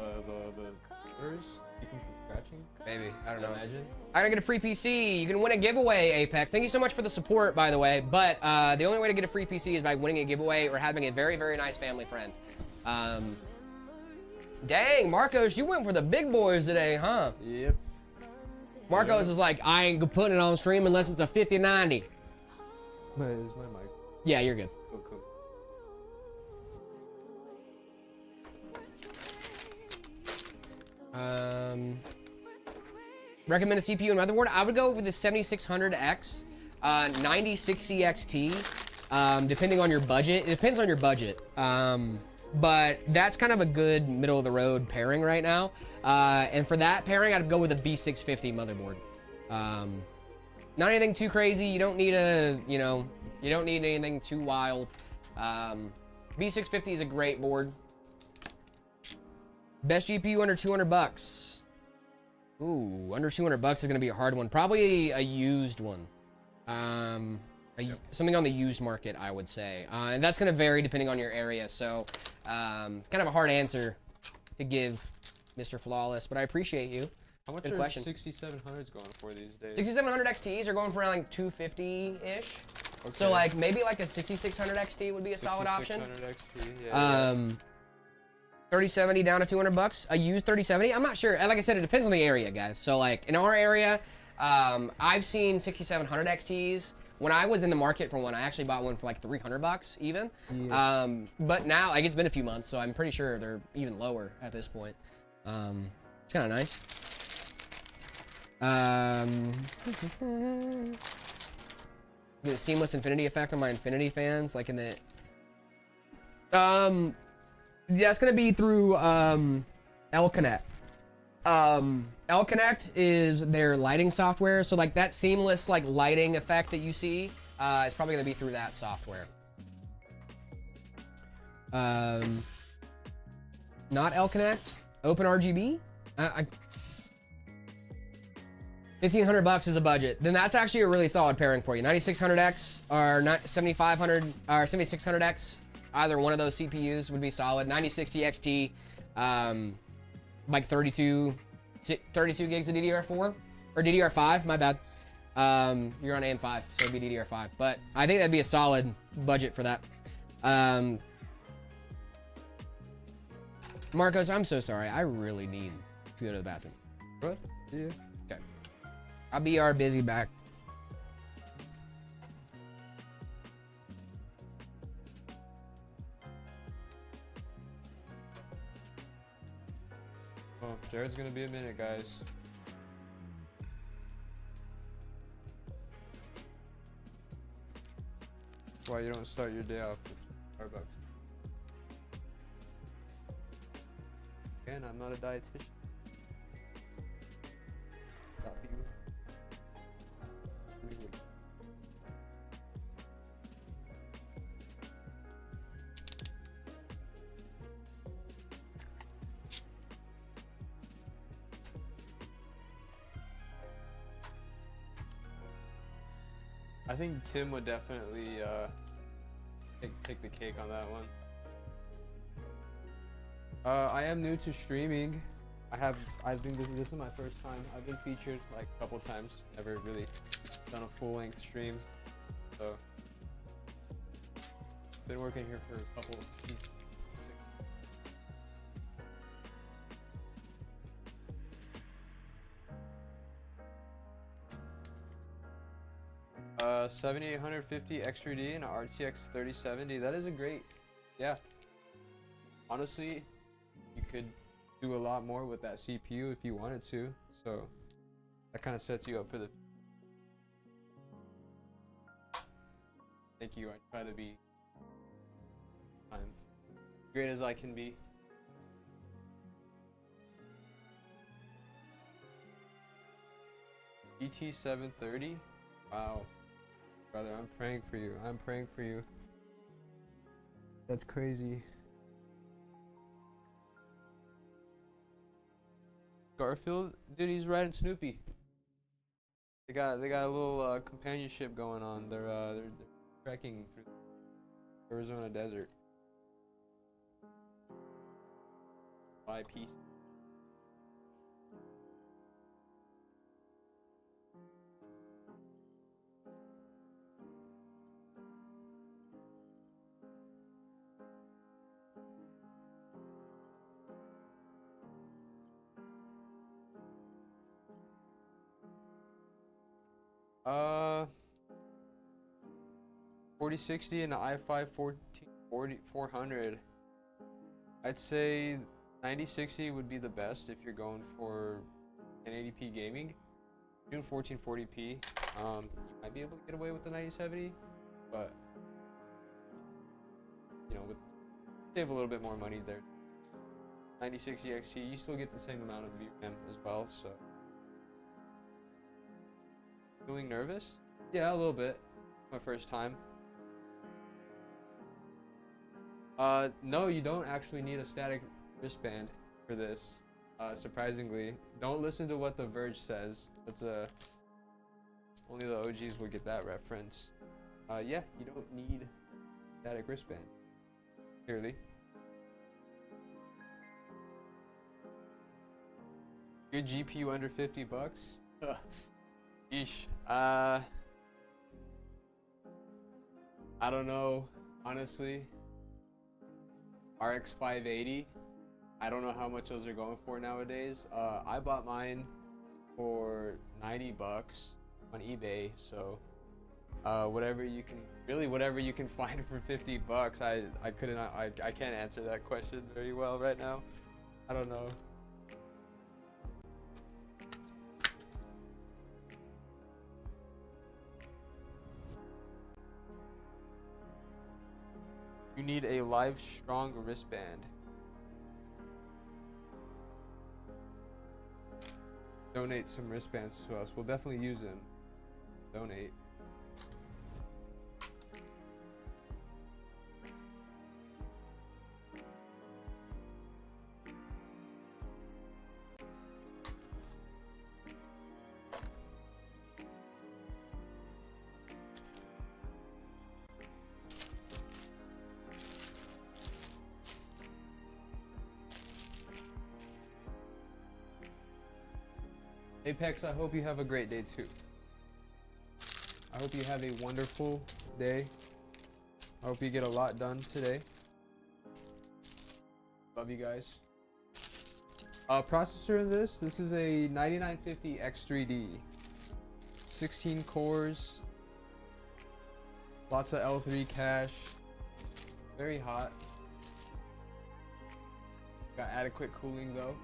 colors, keep them from scratching? Maybe, I don't know. Imagine. I gotta get a free PC. You can win a giveaway, Apex. Thank you so much for the support, by the way. But the only way to get a free PC is by winning a giveaway or having a very, very nice family friend. Dang, Marcos, you went for the big boys today, huh? Yep. Marcos is like, I ain't putting it on stream unless it's a 5090. Is my mic? Yeah, you're good. Cool. Recommend a CPU and motherboard? I would go with the 7600X, 9060 XT, depending on your budget. It depends on your budget. But that's kind of a good middle of the road pairing right now. And for that pairing, I'd go with a B650 motherboard. Not anything too crazy. You don't need you don't need anything too wild. B650 is a great board. Best GPU under 200 bucks. Ooh, under 200 bucks is gonna be a hard one. Probably a used one. Something on the used market, I would say. And that's gonna vary depending on your area. So it's kind of a hard answer to give, Mr. Flawless, but I appreciate you. How much Good are question. 6700s going for these days? 6700 XTs are going for around like 250-ish. Okay. So like maybe like a 6600 XT would be a solid option. 6600 XT, yeah. 3070 down to 200 bucks. A used 3070. I'm not sure. Like I said, it depends on the area, guys. So like in our area, I've seen 6700 XTs. When I was in the market for one, I actually bought one for like 300 bucks even. Yeah. But now, like it's been a few months, so I'm pretty sure they're even lower at this point. It's kind of nice. The seamless infinity effect on my infinity fans, like in the yeah, it's gonna be through L-Connect. L-Connect is their lighting software, so like that seamless like lighting effect that you see is probably gonna be through that software. Not L-Connect, OpenRGB. 1500 bucks is the budget. Then that's actually a really solid pairing for you. 9600X or 7500 or 7600X. Either one of those CPUs would be solid. 9060 XT, like 32 gigs of DDR4 or DDR5. My bad. You're on AM5, so it'd be DDR5. But I think that'd be a solid budget for that. Marcos, I'm so sorry. I really need to go to the bathroom. What? Yeah. Okay. I'll be our busy back. Oh, Jared's gonna be a minute, guys. why you don't start your day off with Starbucks. Again, I'm not a dietitian. Stop you. I think Tim would definitely take the cake on that one. I am new to streaming. I think this is my first time. I've been featured like a couple times. Never really done a full-length stream. So been working here for a couple. Uh, 7850 X3D and a RTX 3070. That is a great, yeah. Honestly, you could do a lot more with that CPU if you wanted to. So that kind of sets you up for the. Thank you. I try to be great as I can be. GT 730. Wow. Brother, I'm praying for you. I'm praying for you. That's crazy. Garfield, dude, he's riding Snoopy. They got a little companionship going on. They're trekking through the Arizona desert. By piece. Uh, 4060 and an i5 400. I'd say 9060 would be the best if you're going for 1080p gaming. Doing 1440p, you might be able to get away with the 9070, but you know, save a little bit more money there. 9060 XT, you still get the same amount of VRAM as well, so. Feeling nervous? Yeah, a little bit. My first time. No, you don't actually need a static wristband for this. Surprisingly, don't listen to what The Verge says. That's only the OGs will get that reference. Yeah, you don't need static wristband. Clearly. Good GPU under 50 bucks. Yeesh. I don't know, honestly. RX 580. I don't know how much those are going for nowadays. I bought mine for 90 bucks on eBay, so whatever you can find for 50 bucks. I can't answer that question very well right now. I don't know. You need a Live Strong wristband. Donate some wristbands to us. We'll definitely use them. Donate. Apex, I hope you have a great day too. I hope you have a wonderful day. I hope you get a lot done today. Love you guys. Processor in this is a 9950 X3D. 16 cores. Lots of L3 cache. Very hot. Got adequate cooling though.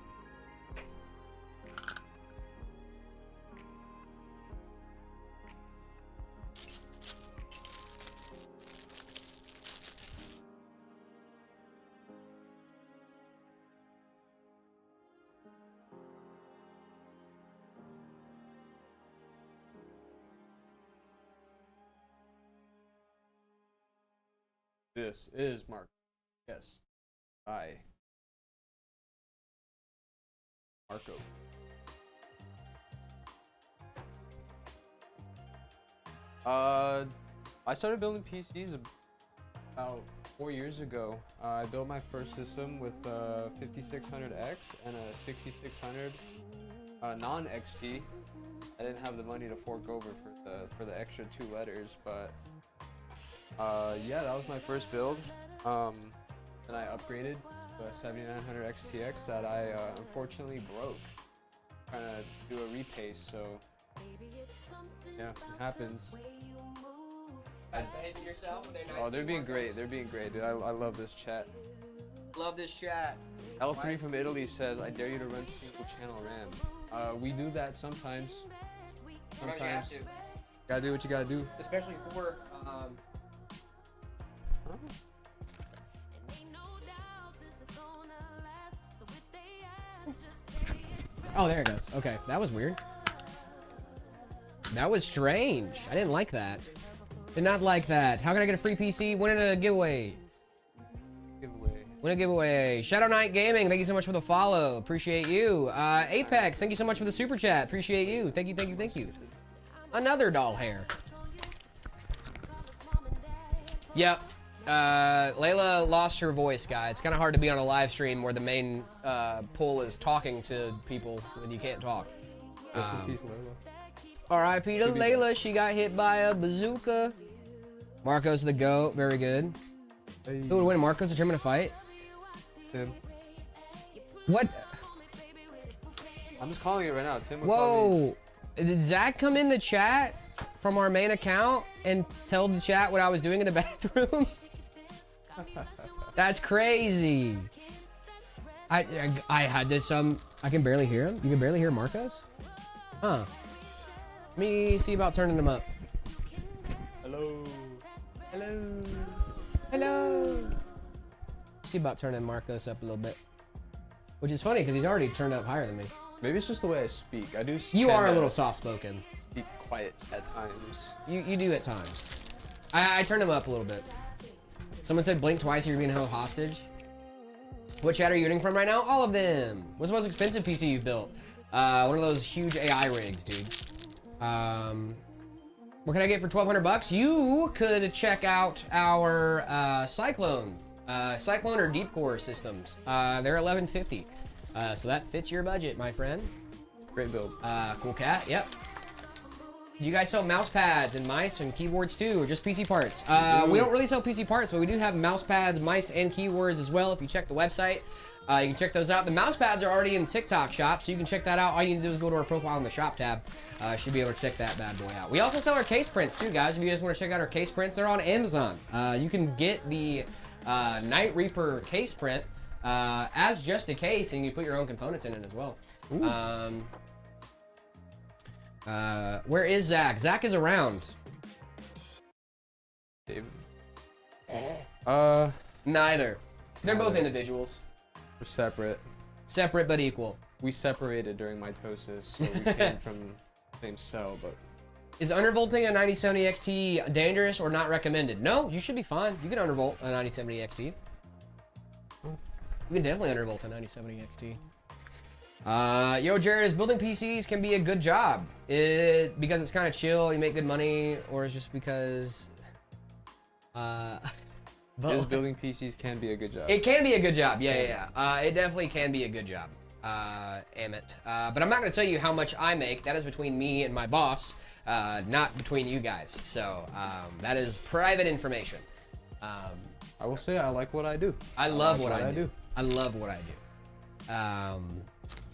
This is Mark. Yes. I. Marco. I started building PCs about 4 years ago. I built my first system with a 5600X and a 6600 non-XT. I didn't have the money to fork over for the extra 2 letters, but yeah, that was my first build. Then I upgraded to a 7900 XTX that I unfortunately broke. Trying to do a repace, so yeah, it happens. Oh, they're being great. They're being great, dude. I love this chat. Love this chat. L3 from Italy says, "I dare you to run single channel RAM." We do that sometimes. Sometimes. Gotta do what you gotta do. Especially for Oh, there it goes. Okay, that was weird. That was strange. I didn't like that. Did not like that. How can I get a free PC? Win a giveaway. Win a giveaway. Shadow Knight Gaming, thank you so much for the follow. Appreciate you. Apex, thank you so much for the super chat. Appreciate you. Thank you, thank you, thank you. Another doll hair. Yep. Layla lost her voice, guys. It's kind of hard to be on a live stream where the main pull is talking to people when you can't talk. R.I.P. to Layla. She got hit by a bazooka. Marco's the GOAT. Very good. Hey. Who would win? Marco's determined to fight? Tim. What? I'm just calling it right now. Tim. Whoa. Did Zach come in the chat from our main account and tell the chat what I was doing in the bathroom? That's crazy. I had this I can barely hear him. You can barely hear Marcos? Huh. Let me see about turning him up. Hello. Hello. Hello. See about turning Marcos up a little bit. Which is funny because he's already turned up higher than me. Maybe it's just the way I speak. I do. You are a little soft-spoken. Speak quiet at times. You do at times. I turned him up a little bit. Someone said blink twice or you're being held hostage. What chat are you getting from right now? All of them. What's the most expensive PC you've built? One of those huge AI rigs, dude. What can I get for 1,200 bucks? You could check out our Cyclone or Deep Core systems. They're 1150. So that fits your budget, my friend. Great build. Cool cat. Yep. You guys sell mouse pads and mice and keyboards too, or just PC parts? We don't really sell PC parts, but we do have mouse pads, mice, and keyboards as well. If you check the website, you can check those out. The mouse pads are already in the TikTok shop, so you can check that out. All you need to do is go to our profile in the shop tab. Should be able to check that bad boy out. We also sell our case prints too, guys. If you guys want to check out our case prints, they're on Amazon. You can get the Night Reaper case print as just a case, and you put your own components in it as well. Where is Zach? Zach is around. David. Neither. They're both individuals. We're separate. Separate but equal. We separated during mitosis, so we came from the same cell, but... Is undervolting a 9070 XT dangerous or not recommended? No, you should be fine. You can undervolt a 9070 XT. You can definitely undervolt a 9070 XT. Yo, Jared, is building PCs can be a good job? Because it's kind of chill, you make good money, or is just because... Is building PCs can be a good job. It can be a good job, yeah. It definitely can be a good job, Emmett. But I'm not going to tell you how much I make. That is between me and my boss, not between you guys. So that is private information. I will say I like what I do. I love what I do. I love what I do.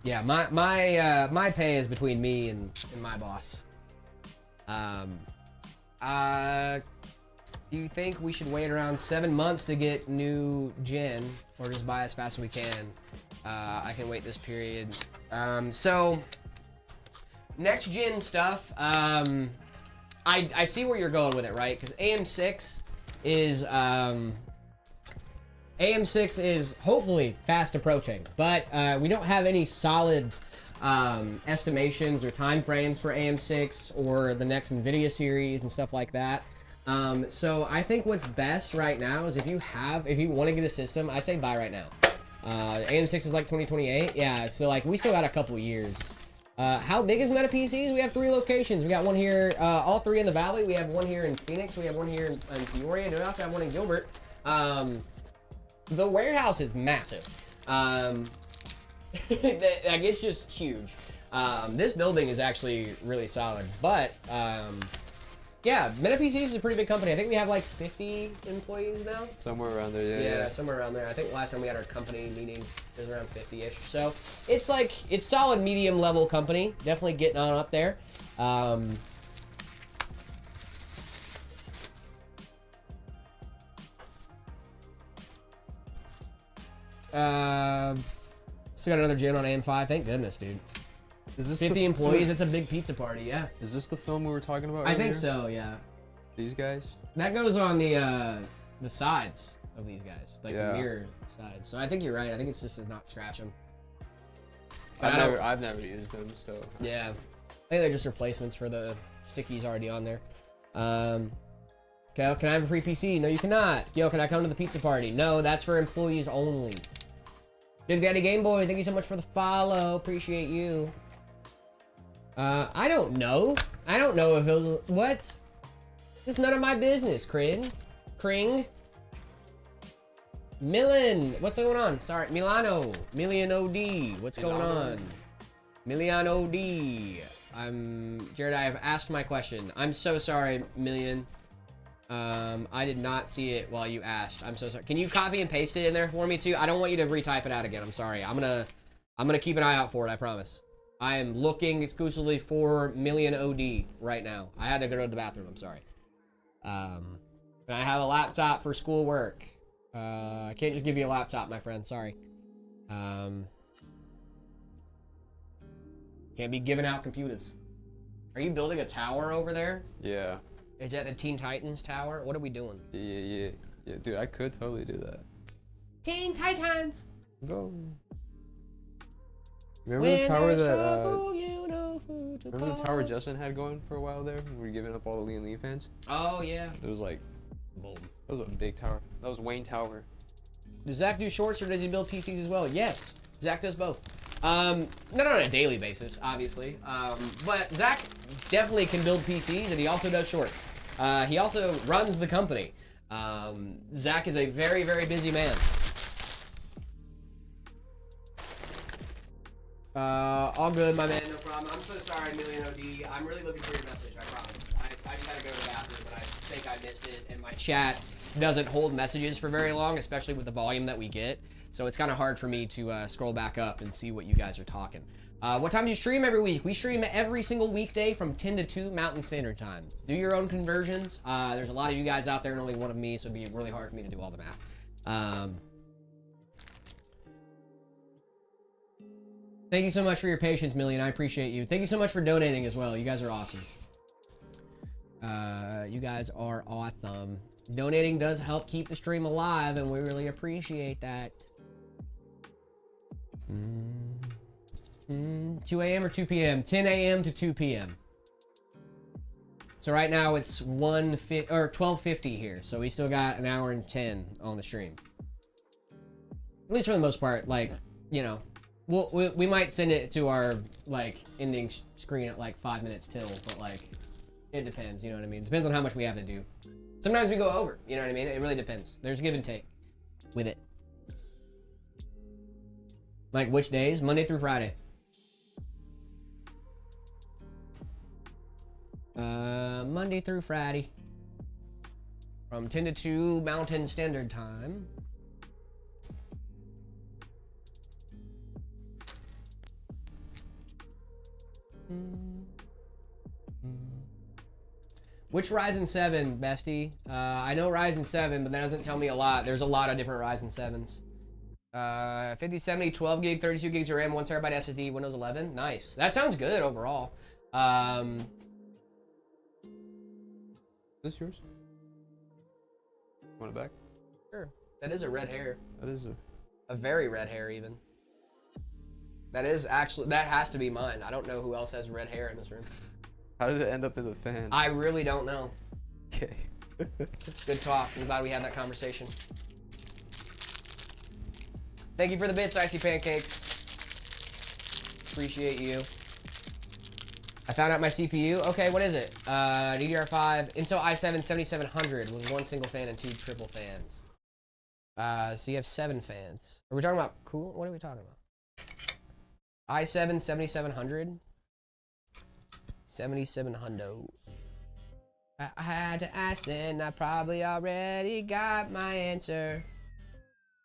Yeah, my pay is between me and my boss. Do you think we should wait around 7 months to get new gen, or just buy as fast as we can? I can wait this period. So next gen stuff. I see where you're going with it, right? Because AM6 is hopefully fast approaching, but we don't have any solid estimations or time frames for AM6 or the next NVIDIA series and stuff like that. So I think what's best right now is if you want to get a system, I'd say buy right now. AM6 is like 2028. Yeah, so like we still got a couple years. How big is Meta PCs? We have 3 locations. We got one here, all 3 in the Valley. We have one here in Phoenix. We have one here in Peoria. And we also have one in Gilbert. The warehouse is massive. Like it's just huge. This building is actually really solid, but yeah, Meta PCs is a pretty big company. I think we have like 50 employees now. Somewhere around there, Yeah, somewhere around there. I think last time we had our company meeting, it was around 50-ish. So it's like, it's solid medium level company. Definitely getting on up there. Still got another gen on AM5. Thank goodness, dude. Is this 50 employees, it's a big pizza party, yeah. Is this the film we were talking about I earlier? think so, yeah. These guys? That goes on the sides of these guys, like Yeah. the mirror sides. So I think you're right. I think it's just to not scratch them. I've never used them, so. Yeah, I think they're just replacements for the stickies already on there. Okay, can I have a free PC? No, you cannot. Yo, can I come to the pizza party? No, that's for employees only. Big Daddy Game Boy, thank you so much for the follow. Appreciate you. I don't know. I don't know if it'll... What? It's none of my business, Kring. Milan, what's going on? Sorry, Milano D. What's going on? Miliano D. Jared, I have asked my question. I'm so sorry, Million. I did not see it while you asked. I'm so sorry. Can you copy and paste it in there for me too? I don't want you to retype it out again. I'm sorry. I'm gonna keep an eye out for it. I promise. I am looking exclusively for Million OD right now. I had to go to the bathroom. I'm sorry. And I have a laptop for schoolwork. I can't just give you a laptop, my friend. Sorry. Can't be giving out computers. Are you building a tower over there? Yeah. Is that the Teen Titans tower? What are we doing? Yeah, dude, I could totally do that. Teen Titans! Go. Remember the tower that, trouble, you know who to remember the call. tower Justin had going for a while there? We were giving up all the Lean Lee fans? Oh, yeah. It was like, Boom. that was a big tower. That was Wayne Tower. Does Zach do shorts or does he build PCs as well? Yes, Zach does both. Not on a daily basis, obviously. But Zach definitely can build PCs and he also does shorts. He also runs the company. Zach is a very, very busy man. All good, my man, no problem. I'm so sorry, Million OD. I'm really looking for your message, I promise. I just had to go to the bathroom, but I think I missed it. And my chat doesn't hold messages for very long, especially with the volume that we get. So it's kind of hard for me to scroll back up and see what you guys are talking. What time do you stream every week? We stream every single weekday from 10 to 2 Mountain Standard Time. Do your own conversions. There's a lot of you guys out there and only one of me, so it'd be really hard for me to do all the math. Thank you so much for your patience, Million. I appreciate you. Thank you so much for donating as well. You guys are awesome. You guys are awesome. Donating does help keep the stream alive, and we really appreciate that. 2 a.m. or 2 p.m.? 10 a.m. to 2 p.m. So right now it's 12:50 here, so we still got an hour and 10 on the stream. At least for the most part, like, you know. We might send it to our, like, ending screen at, like, 5 minutes till, but, like, it depends, you know what I mean? Depends on how much we have to do. Sometimes we go over, you know what I mean? It really depends. There's give and take with it. Like, which days? Monday through Friday. Monday through Friday. From 10 to 2 Mountain Standard Time. Which Ryzen 7, bestie? I know Ryzen 7, but that doesn't tell me a lot. There's a lot of different Ryzen 7s. 5070, 12 gig, 32 gigs of RAM, 1 terabyte SSD, Windows 11. Nice. That sounds good overall. Is this yours? Want it back? Sure. That is a red hair. That is a very red hair, even. That is actually, that has to be mine. I don't know who else has red hair in this room. How did it end up in the fan? I really don't know. Okay. Good talk. I'm glad we had that conversation. Thank you for the bits, Icy Pancakes. Appreciate you. I found out my CPU. Okay, what is it? DDR5, Intel i7 7700 with 1 single fan and 2 triple fans. So you have 7 fans. Are we talking about cool? What are we talking about? i7 7700. 7700. I had to ask then, I probably already got my answer.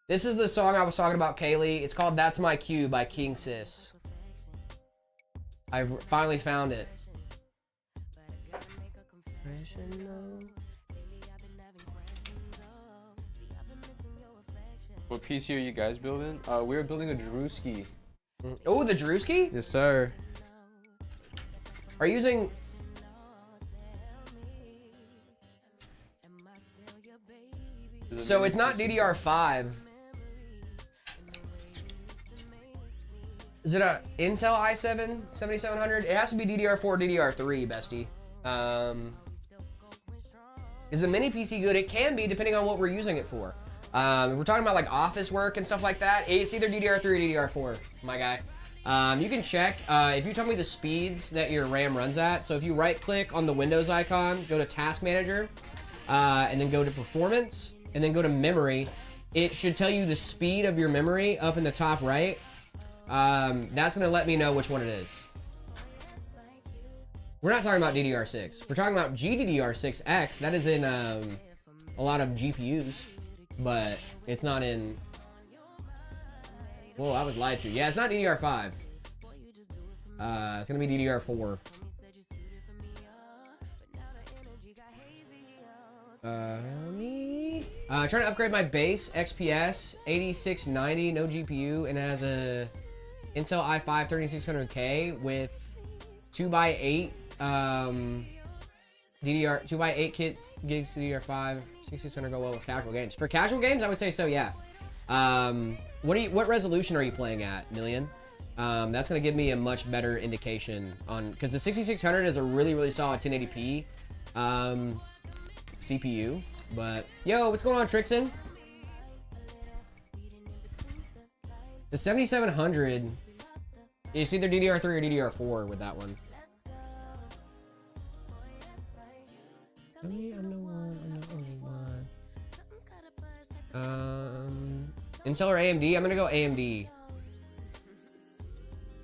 This is the song I was talking about, Kaylee. It's called That's My Cue by King Sis. I finally found it. What PC are you guys building? We're building a Drewski. Oh, the Drewski? Yes, sir. Are you using... So it's not DDR5. Is it a Intel i7 7700? It has to be DDR4, DDR3, bestie. Is a mini PC good? It can be, depending on what we're using it for. If we're talking about like office work and stuff like that, it's either DDR3 or DDR4, my guy. You can check, if you tell me the speeds that your RAM runs at, so if you right click on the Windows icon, go to Task Manager, and then go to Performance, and then go to Memory, it should tell you the speed of your memory up in the top right. That's gonna let me know which one it is. We're not talking about DDR6. We're talking about GDDR6X. That is in a lot of GPUs, but it's not in... Whoa, I was lied to. Yeah, it's not DDR5. It's gonna be DDR4. Trying to upgrade my base XPS 8690, no GPU, and it has a Intel i5 3600K with 2x8 DDR 2x8 gigs DDR5 6600 go well with casual games. For casual games, I would say so. Yeah. What resolution are you playing at, Million? That's gonna give me a much better indication on, because the 6600 is a really solid 1080p CPU. But yo, what's going on, Trixon? The 7700, it's either DDR3 or DDR4 with that one. I'm the one, I'm the only one. Intel or AMD? I'm gonna go AMD.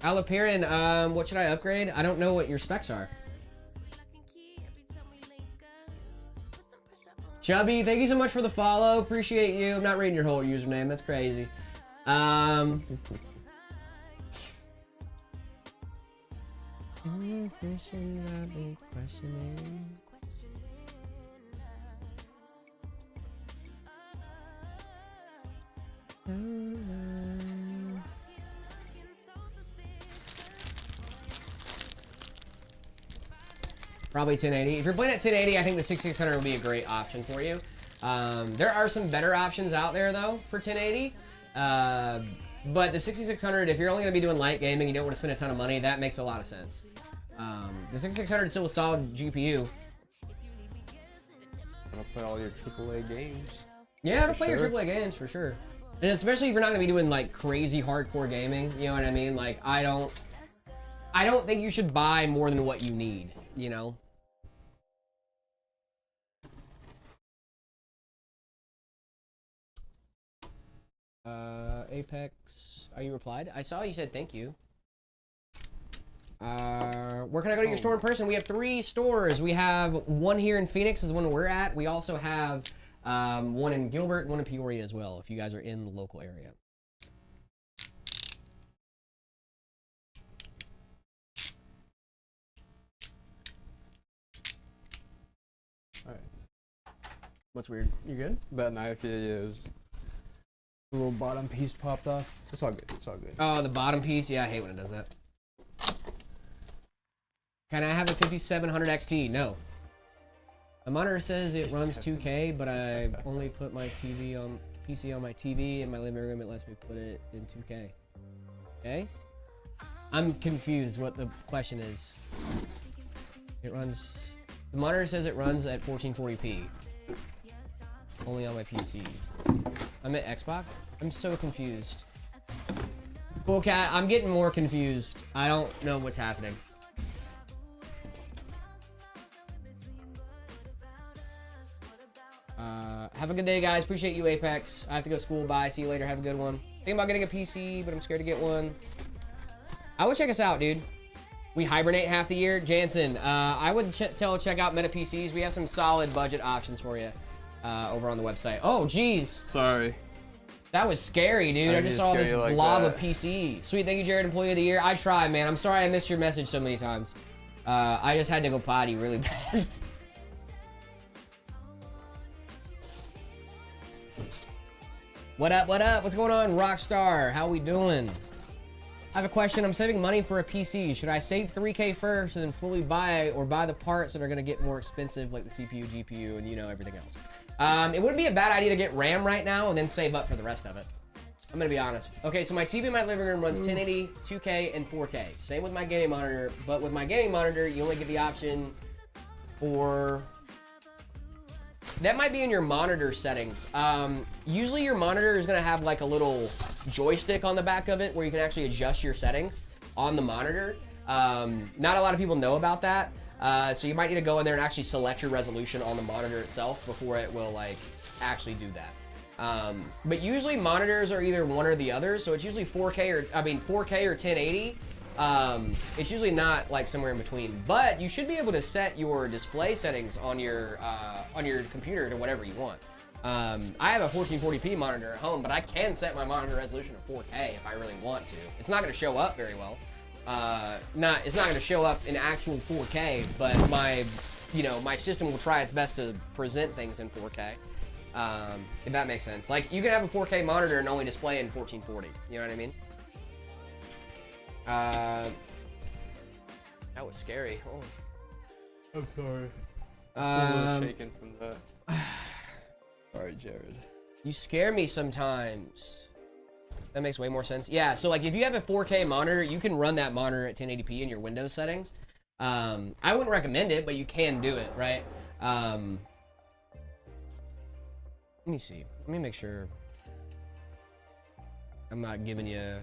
Alapirin, what should I upgrade? I don't know what your specs are. Chubby, thank you so much for the follow. Appreciate you. I'm not reading your whole username. That's crazy. Probably 1080. If you're playing at 1080, I think the 6600 will be a great option for you. There are some better options out there though for 1080. But the 6600, if you're only gonna be doing light gaming, you don't want to spend a ton of money, that makes a lot of sense. The 6600 is still a solid GPU. Gonna play all your AAA games. Yeah, it'll play your AAA games for sure. And especially if you're not gonna be doing like crazy hardcore gaming, you know what I mean? Like I don't think you should buy more than what you need, you know? Apex, are you replied? I saw you said thank you. Where can I go to your store in person? We have 3 stores. We have one here in Phoenix is the one we're at. We also have one in Gilbert and one in Peoria as well, if you guys are in the local area. Alright. What's weird? You good? That knife, yeah, it was... The little bottom piece popped off. It's all good. It's all good. Oh, the bottom piece? Yeah, I hate when it does that. Can I have a 5700 XT? No. My monitor says it runs 2K, but I only put my PC on my TV in my living room. It lets me put it in 2K. Okay? I'm confused what the question is. It runs... The monitor says it runs at 1440p. Only on my PC. I'm at Xbox? I'm so confused. Cool Cat, I'm getting more confused. I don't know what's happening. Have a good day, guys. Appreciate you, Apex. I have to go to school. Bye. See you later. Have a good one. Thinking about getting a PC, but I'm scared to get one. I would check us out, dude. We hibernate half the year. Jansen, I would check out Meta PCs. We have some solid budget options for you over on the website. Oh, geez. Sorry. That was scary, dude. I just saw this blob of PC. Sweet, thank you, Jared. Employee of the Year. I tried, man. I'm sorry I missed your message so many times. I just had to go potty really bad. What up, what up? What's going on, Rockstar? How we doing? I have a question. I'm saving money for a PC. Should I save 3K first and then fully buy or buy the parts that are going to get more expensive, like the CPU, GPU, and, you know, everything else? It wouldn't be a bad idea to get RAM right now and then save up for the rest of it. I'm going to be honest. Okay, so my TV in my living room runs 1080, 2K, and 4K. Same with my gaming monitor, but with my gaming monitor, you only get the option for... That might be in your monitor settings. Usually your monitor is going to have like a little joystick on the back of it where you can actually adjust your settings on the monitor. Not a lot of people know about that. So you might need to go in there and actually select your resolution on the monitor itself before it will like actually do that. But usually monitors are either one or the other. So it's usually 4K or 1080. It's usually not like somewhere in between, but you should be able to set your display settings on your computer to whatever you want. I have a 1440p monitor at home, but I can set my monitor resolution to 4K if I really want to. It's not going to show up very well. It's not going to show up in actual 4K, but my system will try its best to present things in 4K. If that makes sense. Like you can have a 4K monitor and only display in 1440. You know what I mean? That was scary. Oh. I'm sorry. I'm a little shaken from that. Sorry, Jared. You scare me sometimes. That makes way more sense. Yeah, so like if you have a 4K monitor, you can run that monitor at 1080p in your Windows settings. I wouldn't recommend it, but you can do it, right? Let me see. Let me make sure I'm not giving you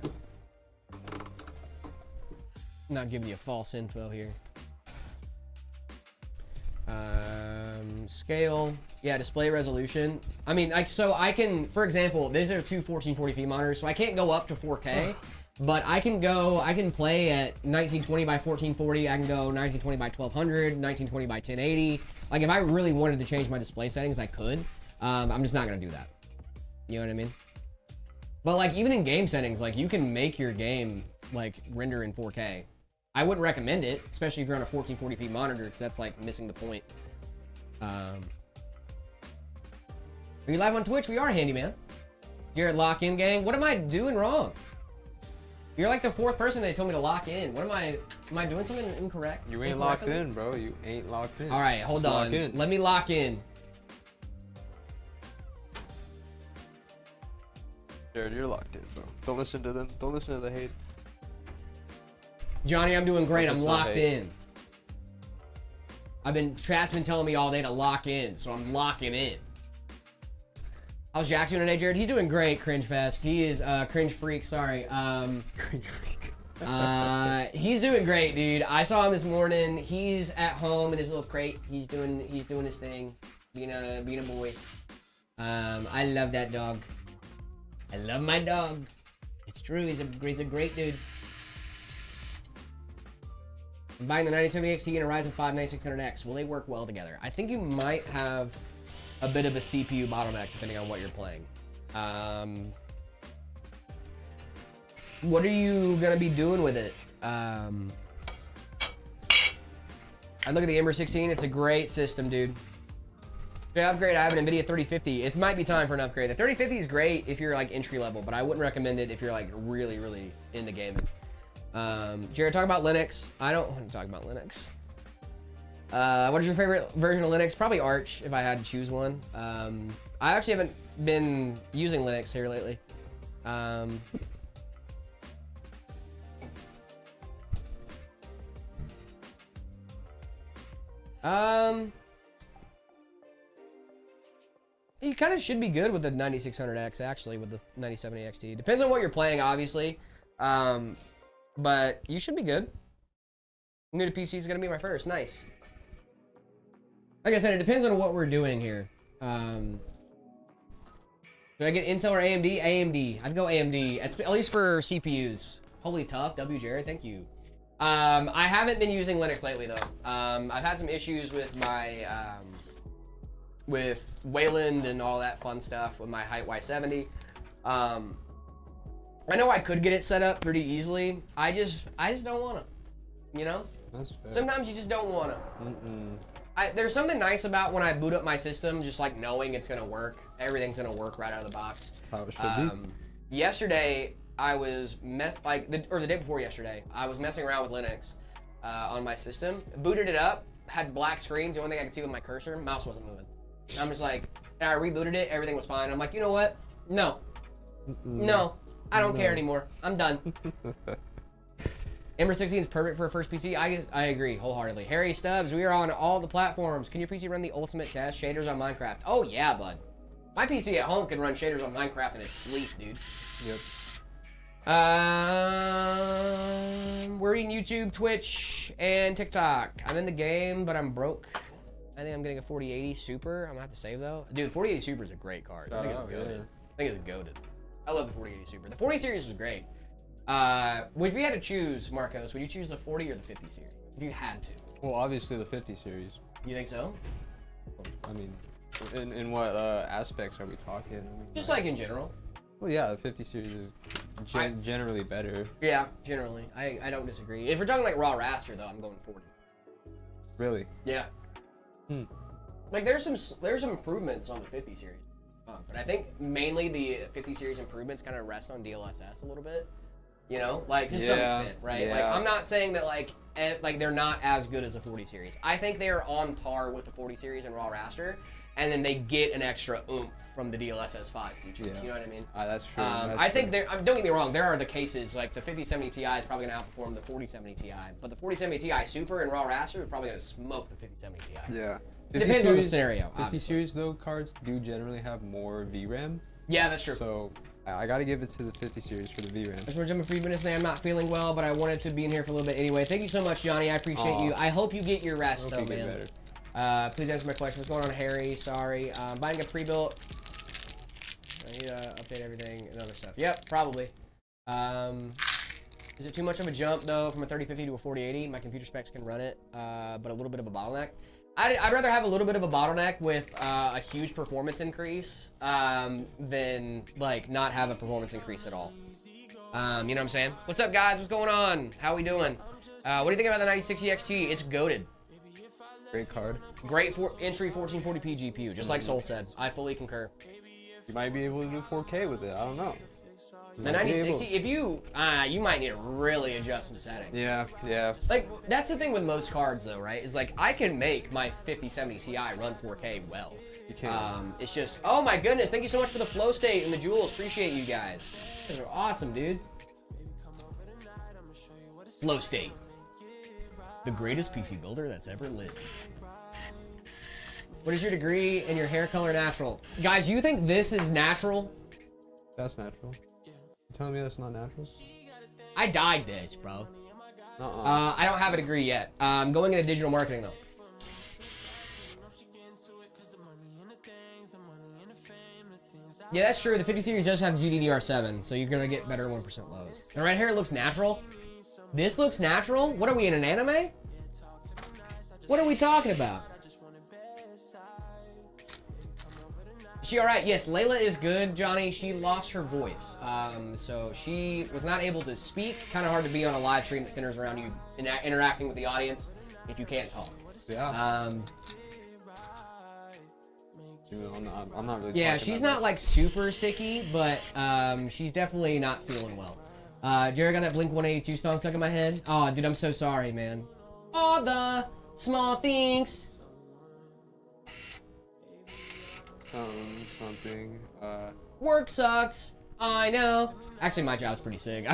false info here. Scale, yeah, display resolution. I mean, like, so I can, for example, these are two 1440p monitors, so I can't go up to 4K, but I can play at 1920 by 1440. I can go 1920 by 1200, 1920 by 1080. Like, if I really wanted to change my display settings, I could. I'm just not gonna do that. You know what I mean? But like, even in game settings, like, you can make your game like render in 4K. I wouldn't recommend it, especially if you're on a 1440p monitor, because that's like missing the point. Are you live on Twitch? We are, Handyman. Jared, lock in, gang. What am I doing wrong? You're like the fourth person that told me to lock in. What am I doing something incorrect? You ain't locked in, bro. You ain't locked in. All right, hold on. Let me lock in. Jared, you're locked in, bro. Don't listen to them. Don't listen to the hate. Johnny, I'm doing great. I'm locked in. Chat's been telling me all day to lock in, so I'm locking in. How's Jackson today, Jared? He's doing great, Cringe Fest. He is Cringe Freak, sorry. Cringe Freak. He's doing great, dude. I saw him this morning. He's at home in his little crate. He's doing his thing, being a boy. I love that dog. I love my dog. It's true. He's a great dude. I'm buying the 9070 XT and a Ryzen 5 9600X. Will they work well together? I think you might have a bit of a CPU bottleneck depending on what you're playing. What are you gonna be doing with it? I look at the Ember 16. It's a great system, dude. To upgrade, I have an NVIDIA 3050. It might be time for an upgrade. The 3050 is great if you're like entry level, but I wouldn't recommend it if you're like really, really into gaming. Jared, talk about Linux. I don't want to talk about Linux. What is your favorite version of Linux? Probably Arch, if I had to choose one. I actually haven't been using Linux here lately. You kind of should be good with the 9600X, actually, with the 9070 XT. Depends on what you're playing, obviously. But you should be good. New to PC is going to be my first. Nice. Like I said, it depends on what we're doing here. Do I get Intel or AMD? AMD. I'd go AMD, at least for CPUs. Holy tough. W. Jared, thank you. I haven't been using Linux lately, though. I've had some issues with my... with Wayland and all that fun stuff with my Height Y70. I know I could get it set up pretty easily. I just don't want to, you know? That's fair. Sometimes you just don't want to. There's something nice about when I boot up my system, just like knowing it's gonna work. Everything's gonna work right out of the box. How it should be. Yesterday, I was the day before yesterday, I was messing around with Linux on my system. Booted it up, had black screens. The only thing I could see with my cursor, mouse wasn't moving. I'm just like, I rebooted it, everything was fine. I'm like, you know what? No. No. I don't care anymore. I'm done. Ember 16 is perfect for a first PC. I agree wholeheartedly. Harry Stubbs, we are on all the platforms. Can your PC run the ultimate test? Shaders on Minecraft. Oh yeah, bud. My PC at home can run shaders on Minecraft in its sleep, dude. Yep. We're eating YouTube, Twitch, and TikTok. I'm in the game, but I'm broke. I think I'm getting a 4080 Super. I'm gonna have to save though. Dude, the 4080 Super is a great card. I think it's goated. Yeah. I think it's goated. I love the 4080 Super. The 40 series was great. If you had to choose, Marcos, would you choose the 40 or the 50 series? If you had to. Well, obviously the 50 series. You think so? I mean, in what aspects are we talking? I mean, Just like in general. Well, yeah, the 50 series is generally better. Yeah, generally. I don't disagree. If we're talking like raw raster though, I'm going 40. Really? Yeah. Like there's some improvements on the 50 series. But I think mainly the 50 series improvements kind of rest on DLSS a little bit. You know, like to some extent, right? Yeah. Like I'm not saying that like they're not as good as the 40 series. I think they are on par with the 40 series and raw raster, and then they get an extra oomph from the DLSS 5 features. Yeah. You know what I mean? That's true. I think there. Don't get me wrong. There are the cases like the 5070 Ti is probably going to outperform the 4070 Ti, but the 4070 Ti Super and raw raster is probably going to smoke the 5070 Ti. Yeah. Depends on the scenario. 50 obviously. series though cards do generally have more VRAM. Yeah, that's true. So I gotta give it to the 50 series for the VRAM. Just want to jump a few minutes today. I'm not feeling well, but I wanted to be in here for a little bit anyway. Thank you so much, Johnny. I appreciate you. I hope you get your rest, though, man. Please answer my question. What's going on, Harry? Sorry. Buying a pre-built. I need to update everything and other stuff. Yep, probably. Is it too much of a jump, though, from a 3050 to a 4080? My computer specs can run it, but a little bit of a bottleneck. I'd rather have a little bit of a bottleneck with a huge performance increase than like not have a performance increase at all. You know what I'm saying? What's up, guys? What's going on? How we doing? What do you think about the 9060 XT? It's goated. Great card. Great entry 1440p GPU, just like Soul said. I fully concur. You might be able to do 4K with it. I don't know. The 9060, if you might need to really adjust some settings. Yeah, yeah. Like, that's the thing with most cards, though, right? Is like, I can make my 5070 Ti run 4K well. You can. It's just, oh my goodness, thank you so much for the flow state and the jewels. Appreciate you guys. You guys are awesome, dude. Flow state. The greatest PC builder that's ever lived. What is your degree and your hair color natural? Guys, you think this is natural? That's natural. You telling me that's not natural? I dyed this, bro. Uh-uh. I don't have a degree yet. I'm going into digital marketing, though. Yeah, that's true. The 50 series does have GDDR7, so you're going to get better 1% lows. The red hair looks natural. This looks natural? What are we, in an anime? What are we talking about? Is she alright? Yes, Layla is good, Johnny. She lost her voice. So she was not able to speak. Kind of hard to be on a live stream that centers around you interacting with the audience if you can't talk. Yeah. I'm not really. Yeah, she's not like super sicky, but she's definitely not feeling well. Jared got that Blink 182 song stuck in my head. Oh, dude, I'm so sorry, man. All the small things. Something. Work sucks. I know. Actually, my job's pretty sick.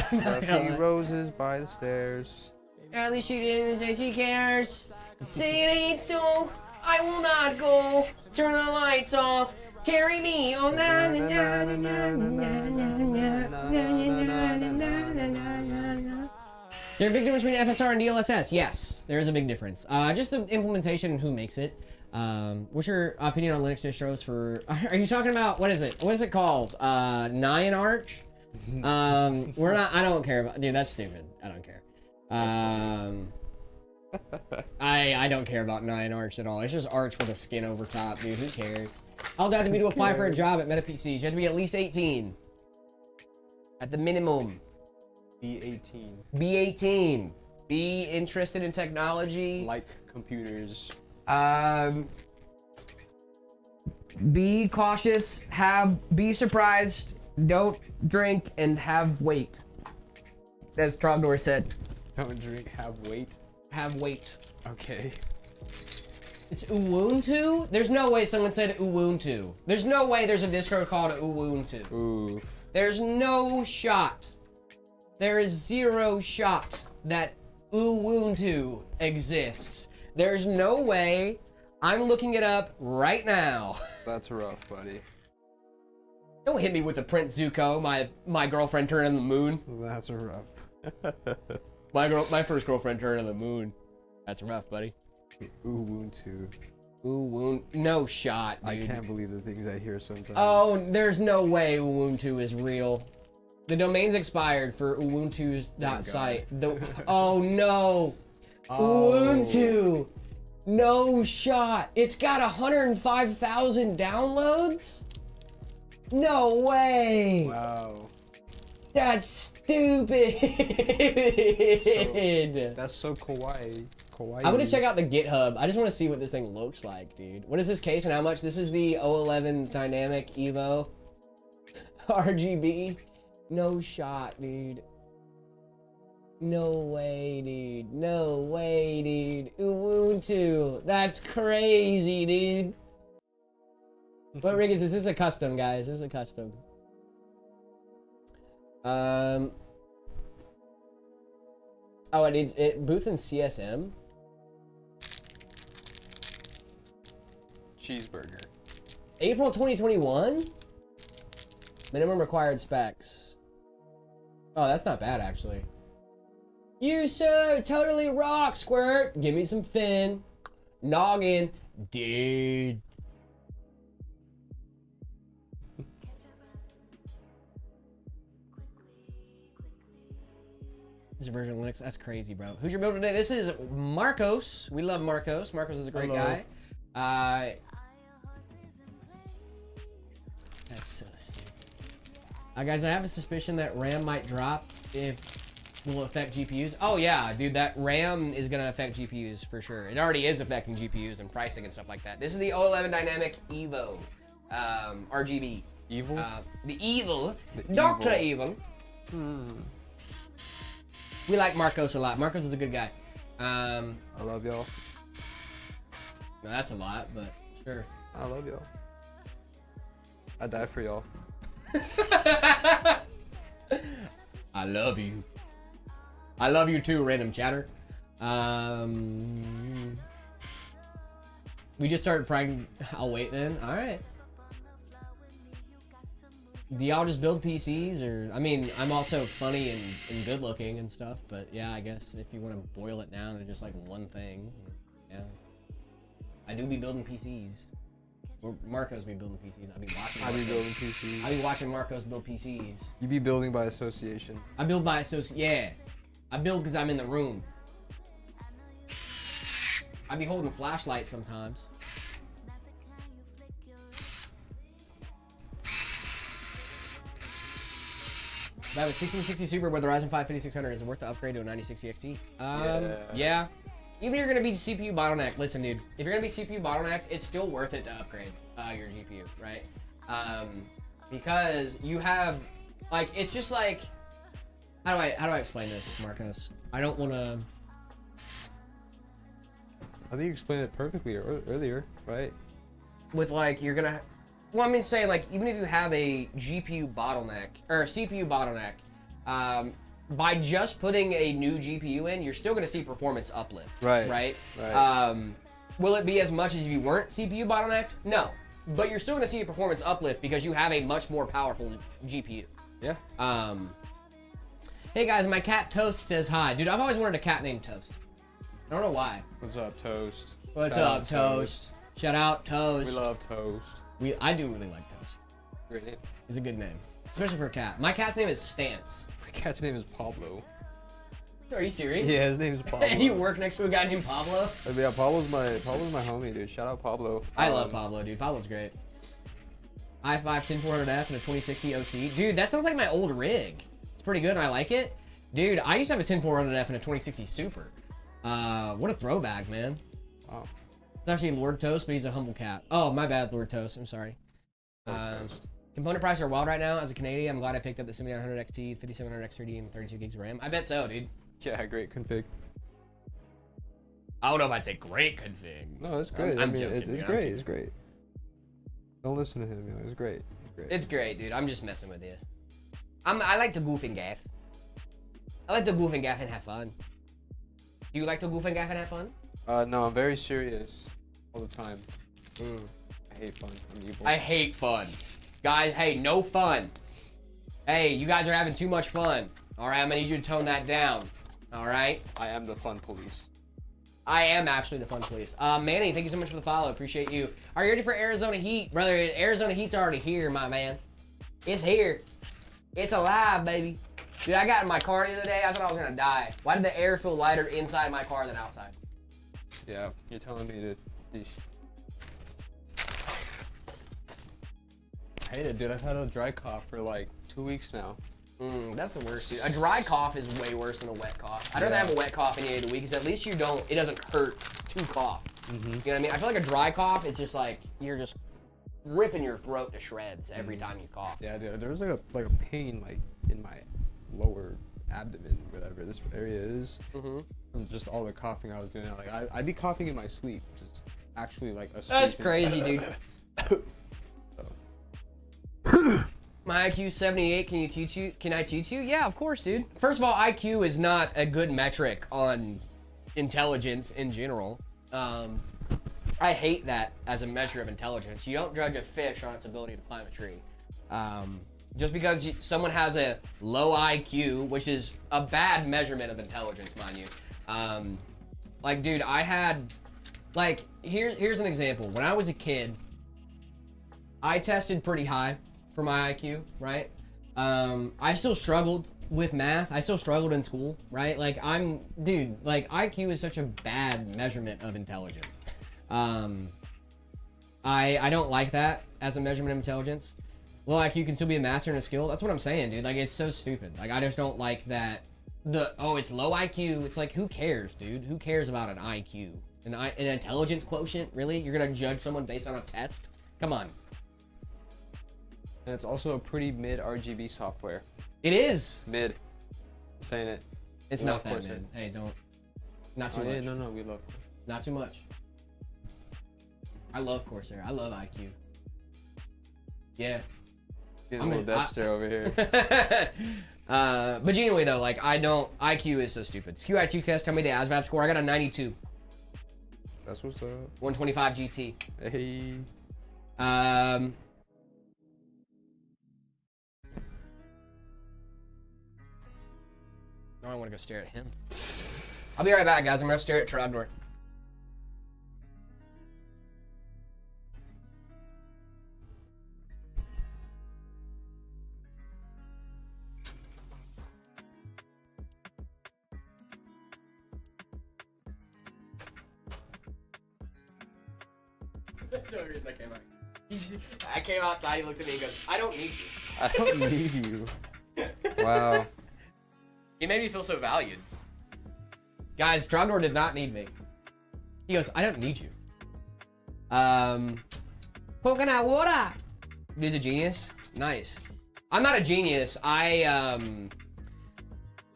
Roses by the stairs. At least she didn't say she cares. Say it ain't so. I will not go. Turn the lights off. Carry me on. Is there a big difference between FSR and DLSS? Yes, there is a big difference. Just the implementation and who makes it. What's your opinion on Linux distros for? Are you talking about what is it? What is it called? Nine Arch? We're not. I don't care about. Dude, that's stupid. I don't care. I don't care about 9 Arch at all. It's just Arch with a skin over top, dude. Who cares? All that to be to apply for a job at Meta PCs. You have to be at least 18. At the minimum. Be 18. Be 18. Be interested in technology. Like computers. Be cautious. Be surprised. Don't drink and have weight. As Trogdor said. Don't drink, have weight. Have weight. Okay. It's Ubuntu? There's no way someone said Ubuntu. There's no way there's a Discord called Ubuntu. Oof. There's no shot. There is zero shot that Ubuntu exists. There's no way. I'm looking it up right now. That's rough, buddy. Don't hit me with the Prince Zuko, my girlfriend turned on the moon. That's rough. My first girlfriend turned on the moon. That's rough, buddy. Ubuntu. No shot, dude. I can't believe the things I hear sometimes. Oh, there's no way Ubuntu is real. The domain's expired for Ubuntu's.site. Oh no. Oh. Ubuntu. No shot. It's got 105,000 downloads? No way. Wow. That's stupid. That's so kawaii. I'm gonna check out the GitHub. I just want to see what this thing looks like, dude. What is this case and how much? This is the 011 Dynamic Evo RGB. No shot, dude. No way, dude. No way, dude. Ubuntu. That's crazy, dude. What rig is this? This is a custom, guys. This is a custom. Oh, it boots in CSM. Cheeseburger. April 2021? Minimum required specs. Oh, that's not bad, actually. You, sir, totally rock, Squirt. Give me some fin. Noggin. Dude. This is a version of Linux. That's crazy, bro. Who's your builder today? This is Marcos. We love Marcos. Marcos is a great guy. That's so stupid. Guys, I have a suspicion that RAM might drop will affect GPUs. Oh yeah, dude, that RAM is gonna affect GPUs for sure. It already is affecting GPUs and pricing and stuff like that. This is the 011 Dynamic Evo RGB. Evil? The Evil. Dr. Evil. We like Marcos a lot. Marcos is a good guy. I love y'all. No, that's a lot, but sure. I love y'all. I die for y'all. I love you. I love you too, random chatter. We just started pranking. I'll wait then. All right. Do y'all just build PCs, or I mean, I'm also funny and good looking and stuff, but yeah, I guess if you want to boil it down to just like one thing, yeah. I do be building PCs. Or Marcos be building PCs. I be watching. I be building PCs. I be watching Marcos build PCs. You be building by association. I build by association. Yeah, I build because I'm in the room. I be holding flashlights sometimes. I have a 1660 Super with the Ryzen 5 5600. Is it worth the upgrade to a 9060 XT? Yeah. Even if you're gonna be CPU bottlenecked, listen, dude. If you're gonna be CPU bottlenecked, it's still worth it to upgrade your GPU, right? Because you have, like, it's just like, how do I explain this, Marcos? I don't want to. I think you explained it perfectly earlier, right? With like, you're gonna. Well, I mean, say like, even if you have a GPU bottleneck or a CPU bottleneck, by just putting a new GPU in, you're still going to see performance uplift. Right. Right. Right. Will it be as much as if you weren't CPU bottlenecked? No. but you're still gonna see a performance uplift because you have a much more powerful GPU. Yeah. Hey guys, my cat Toast says hi. Dude, I've always wanted a cat named Toast. I don't know why. What's up, Toast? What's Shout up, out Toast? Shout out, Toast. We love Toast. I do really like Toast. Great name. It's a good name, especially for a cat. My cat's name is Stance. My cat's name is Pablo. Are you serious? Yeah, his name is Pablo. And you work next to a guy named Pablo? Yeah, Pablo's my homie, dude. Shout out Pablo. I love Pablo, dude. Pablo's great. i5 10400F and a 2060 OC. Dude, that sounds like my old rig. It's pretty good and I like it. Dude, I used to have a 10400F and a 2060 Super. What a throwback, man. Wow. It's actually Lord Toast, but he's a humble cat. Oh, my bad, Lord Toast. I'm sorry. Component prices are wild right now. As a Canadian, I'm glad I picked up the 7900 XT, 5700 X3D, and 32 gigs of RAM. I bet so, dude. Yeah, great config. I don't know if I'd say great config. No, it's great. I'm I mean, joking, it's dude. great. It's great. Don't listen to him, It's great. It's great. It's great, dude. I'm just messing with you. I like to goof and gaff. I like to goof and gaff and have fun. Do you like to goof and gaff and have fun? No, I'm very serious all the time. Mm. I hate fun. I'm evil. I hate fun. Guys, hey, no fun. Hey, you guys are having too much fun. All right, I'm gonna need you to tone that down. All right? I am the fun police. I am actually the fun police. Manny, thank you so much for the follow. Appreciate you. Are you ready for Arizona Heat? Brother, Arizona Heat's already here, my man. It's here. It's alive, baby. Dude, I got in my car the other day. I thought I was gonna die. Why did the air feel lighter inside my car than outside? Yeah, you're telling me to... I hate it, dude. I've had a dry cough for like 2 weeks now. That's the worst, dude. A dry cough is way worse than a wet cough. I'd rather have a wet cough any day of the week, because at least it doesn't hurt to cough. You know what I mean? I feel like a dry cough, it's just like, you're just ripping your throat to shreds every time you cough. Yeah, dude. There was like a pain like in my lower abdomen, whatever this area is. From just all the coughing I was doing. Like I'd be coughing in my sleep, just actually like a. That's crazy, dude. My IQ 78. Can I teach you? Yeah, of course, dude. First of all, IQ is not a good metric on intelligence in general. I hate that as a measure of intelligence. You don't judge a fish on its ability to climb a tree. Just because someone has a low IQ, which is a bad measurement of intelligence, mind you. Like, dude, I had, like, here's an example. When I was a kid, I tested pretty high for my IQ, right? I still struggled with math. I still struggled in school, right? Like, dude, like, IQ is such a bad measurement of intelligence. I don't like that as a measurement of intelligence. Low IQ can still be a master and a skill. That's what I'm saying, dude. Like, it's so stupid. Like, I just don't like that. It's low IQ. It's like, who cares, dude? Who cares about an IQ? An intelligence quotient? Really? You're gonna judge someone based on a test? Come on. And it's also a pretty mid RGB software. It is. Mid. I'm saying it. It's not that mid. Hey, don't. Not too much. Yeah, no, we love. Not too much. I love Corsair. I love IQ. Yeah. Getting a little death stare over here. But genuinely though, like, IQ is so stupid. SKU test, tell me the ASVAB score. I got a 92. That's what's up. 125 GT. Hey. Now I want to go stare at him. I'll be right back, guys. I'm gonna stare at Trogdor. That's the only reason I came out. I came outside, he looked at me and goes, I don't need you. I don't need you. Wow. He made me feel so valued. Guys, Trogdor did not need me. He goes, I don't need you. Coconut water. Dude's a genius. Nice. I'm not a genius. I'm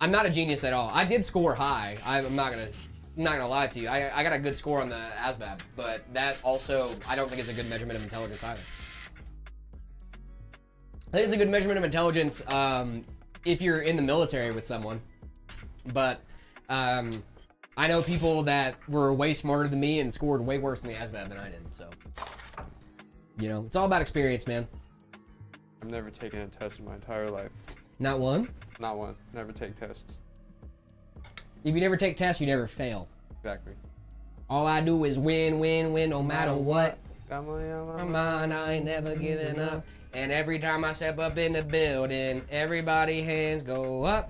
not a genius at all. I did score high. I'm not gonna lie to you. I got a good score on the ASVAB, but that also I don't think is a good measurement of intelligence either. I think it's a good measurement of intelligence if you're in the military with someone, but I know people that were way smarter than me and scored way worse in the ASVAB than I did. So You know, it's all about experience, man. I've never taken a test in my entire life. Not one. Not one. Never take tests. If you never take tests, you never fail. Exactly. All I do is win, win, win, no matter what. Got money on my My mind, I ain't never giving up. And every time I step up in the building, everybody hands go up.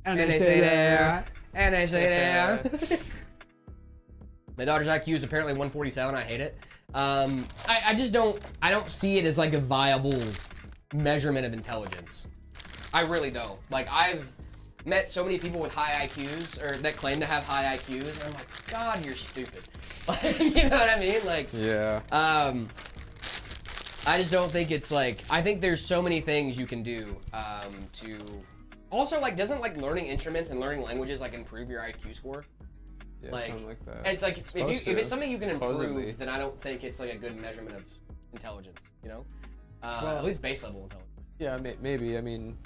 And they say there. And they say there. My daughter's IQ is apparently 147. I hate it. I just don't see it as like a viable measurement of intelligence. I really don't. Like, I've met so many people with high IQs, or that claim to have high IQs, and I'm like, God, you're stupid. Like, you know what I mean? Like, yeah. I just don't think it's like, I think there's so many things you can do to, also, like, doesn't like learning instruments and learning languages like improve your IQ score? Yeah, Like, something like that. it's like if it's something you can improve, Supposedly. then I don't think it's like a good measurement of intelligence, you know? Well, at least base level intelligence. Yeah, maybe. I mean,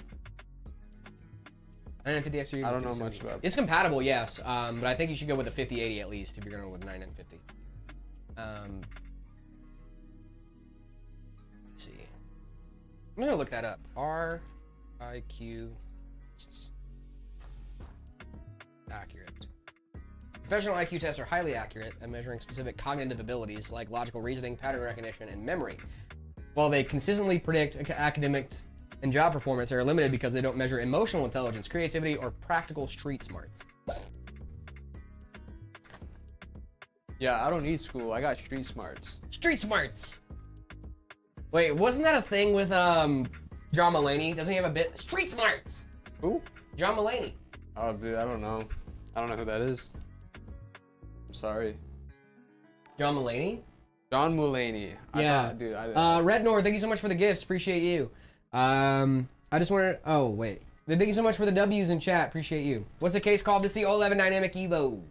950 XR. I don't know much about it. It's compatible, yes, but I think you should go with a 5080 at least if you're going with 950. Let's see. I'm gonna look that up. RIQ accurate. Professional IQ tests are highly accurate at measuring specific cognitive abilities like logical reasoning, pattern recognition, and memory. While they consistently predict academic and job performance, they are limited because they don't measure emotional intelligence, creativity, or practical street smarts. Yeah, I don't need school. I got street smarts. Street smarts! Wait, wasn't that a thing with John Mulaney? Doesn't he have a bit? Street smarts! Who? John Mulaney. Oh, dude, I don't know. I don't know who that is. I'm sorry. John Mulaney? John Mulaney. Yeah. Dude, Red Nord, thank you so much for the gifts. Appreciate you. I just wanted. Oh wait. Thank you so much for the W's in chat. Appreciate you. What's the case called? This is the 011 Dynamic Evo.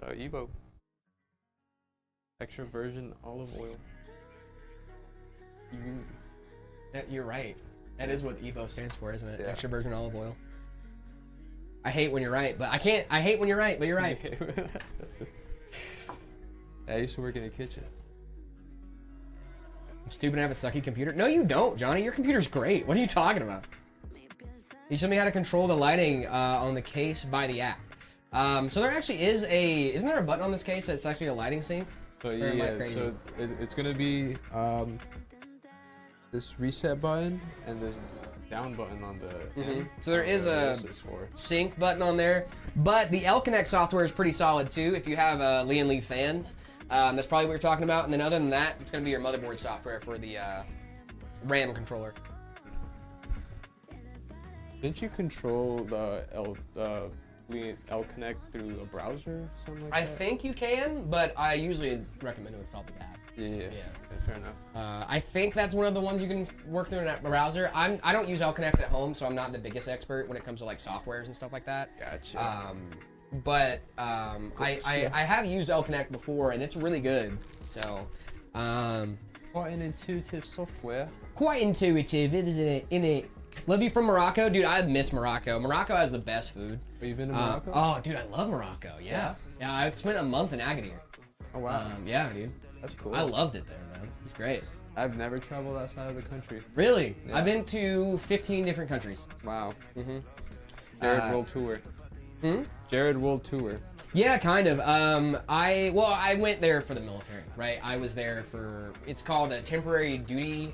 Evo. Extra virgin olive oil. You're right. That is what Evo stands for, isn't it? Yeah. Extra virgin olive oil. I hate when you're right, but I can't. I hate when you're right, but you're right. I used to work in a kitchen. I'm stupid and have a sucky computer. No, you don't, Johnny. Your computer's great. What are you talking about? You showed me how to control the lighting on the case by the app. So there actually is a. Isn't there a button on this case that's actually a lighting sync? So Or am I yeah, crazy? so it's gonna be this reset button and this down button on the end. So there is a This is for. sync button on there, but the L-Connect software is pretty solid too. If you have Lee and Lee fans, that's probably what you're talking about. And then other than that, it's gonna be your motherboard software for the RAM controller. Didn't you control the L Connect through a browser or something like I that? think you can, but I usually recommend to install the app. Yeah, fair enough. I think that's one of the ones you can work through in a browser. I don't use L-Connect at home, so I'm not the biggest expert when it comes to like softwares and stuff like that. Gotcha. But I have used L-Connect before, and it's really good. So, Quite an intuitive software. quite intuitive, isn't it? In it. Love you from Morocco, dude. I miss Morocco. Morocco has the best food. Have you been to Morocco? Oh, dude, I love Morocco. Yeah. Yeah, I spent a month in Agadir. Oh wow, Yeah, dude. that's cool. I loved it there, man. It's great. I've never traveled outside of the country. Really? Yeah. I've been to 15 different countries. Wow. Mhm. Jared World Tour. Jared World Tour. Yeah, kind of. I went there for the military, right? I was there for, it's called a temporary duty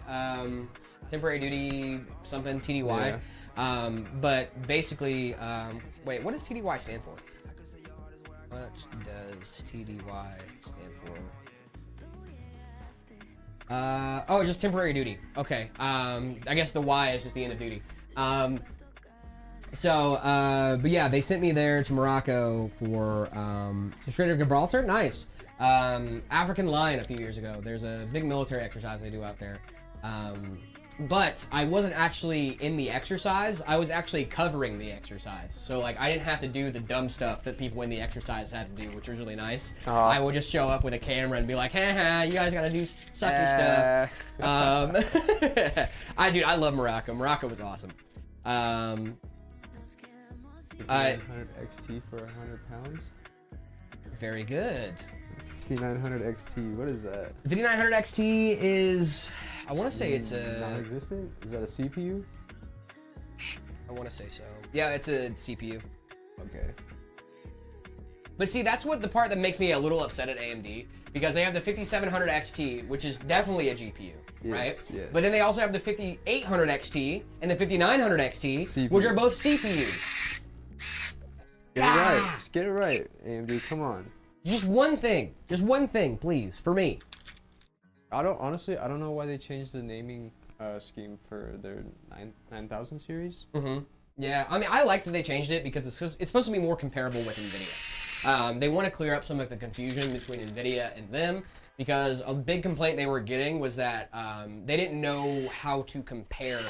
something, TDY. Yeah. But basically, wait, what does TDY stand for? What does TDY stand for? Oh, just temporary duty. Okay. I guess the Y is just the end of duty. But yeah, they sent me there to Morocco for Strait of Gibraltar. Nice. African Lion a few years ago. There's a big military exercise they do out there. But I wasn't actually in the exercise. I was actually covering the exercise. So like I didn't have to do the dumb stuff that people in the exercise had to do, which was really nice. I would just show up with a camera and be like, haha, you guys gotta do sucky stuff. I love Morocco. Morocco was awesome. 100 XT for 100 pounds. Very good. 5900 XT. What is that? 5900 XT is, I want to say it's a, Non-existent? Is that a CPU? I want to say so. Yeah, it's a CPU. Okay. But see, that's what the part that makes me a little upset at AMD, because they have the 5700 XT, which is definitely a GPU, right? Yes. But then they also have the 5800 XT and the 5900 XT, CPU. which are both CPUs. Get it right. Just get it right, AMD. Come on. Just one thing, please, for me. I don't know why they changed the naming scheme for their 9000 series. Mm-hmm. Yeah, I mean, I like that they changed it because it's supposed to be more comparable with NVIDIA. They want to clear up some of the confusion between NVIDIA and them, because a big complaint they were getting was that they didn't know how to compare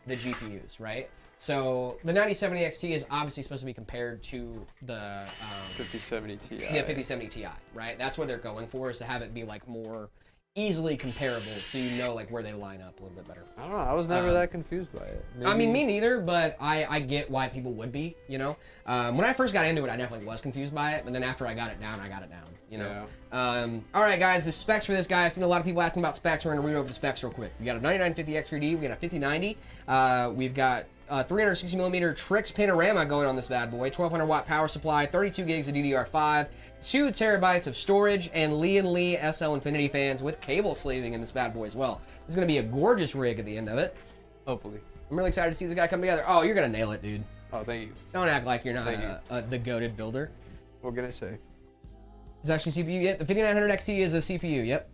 the GPUs, right? So the 9070 XT is obviously supposed to be compared to the 5070 Ti. Yeah, 5070 Ti, right? That's what they're going for, is to have it be like more easily comparable, so you know like where they line up a little bit better. I don't know. I was never that confused by it. I mean, me neither, but I get why people would be, you know? When I first got into it, I definitely was confused by it, but then after I got it down, you know? Yeah. All right, guys, the specs for this guy. I've seen a lot of people asking about specs. We're going to read over the specs real quick. We got a 9950 X3D. We got a 5090. We've got 360 millimeter Trix panorama going on this bad boy, 1200 watt power supply, 32 gigs of DDR5, 2 terabytes of storage, and Lee & SL Infinity fans with cable sleeving in this bad boy as well. This is going to be a gorgeous rig at the end of it. Hopefully. I'm really excited to see this guy come together. Oh, you're going to nail it, dude. Oh, thank you. Don't act like you're not the goated builder. What can I say? It's actually CPU. Yep, the 5900 XT is a CPU. Yep.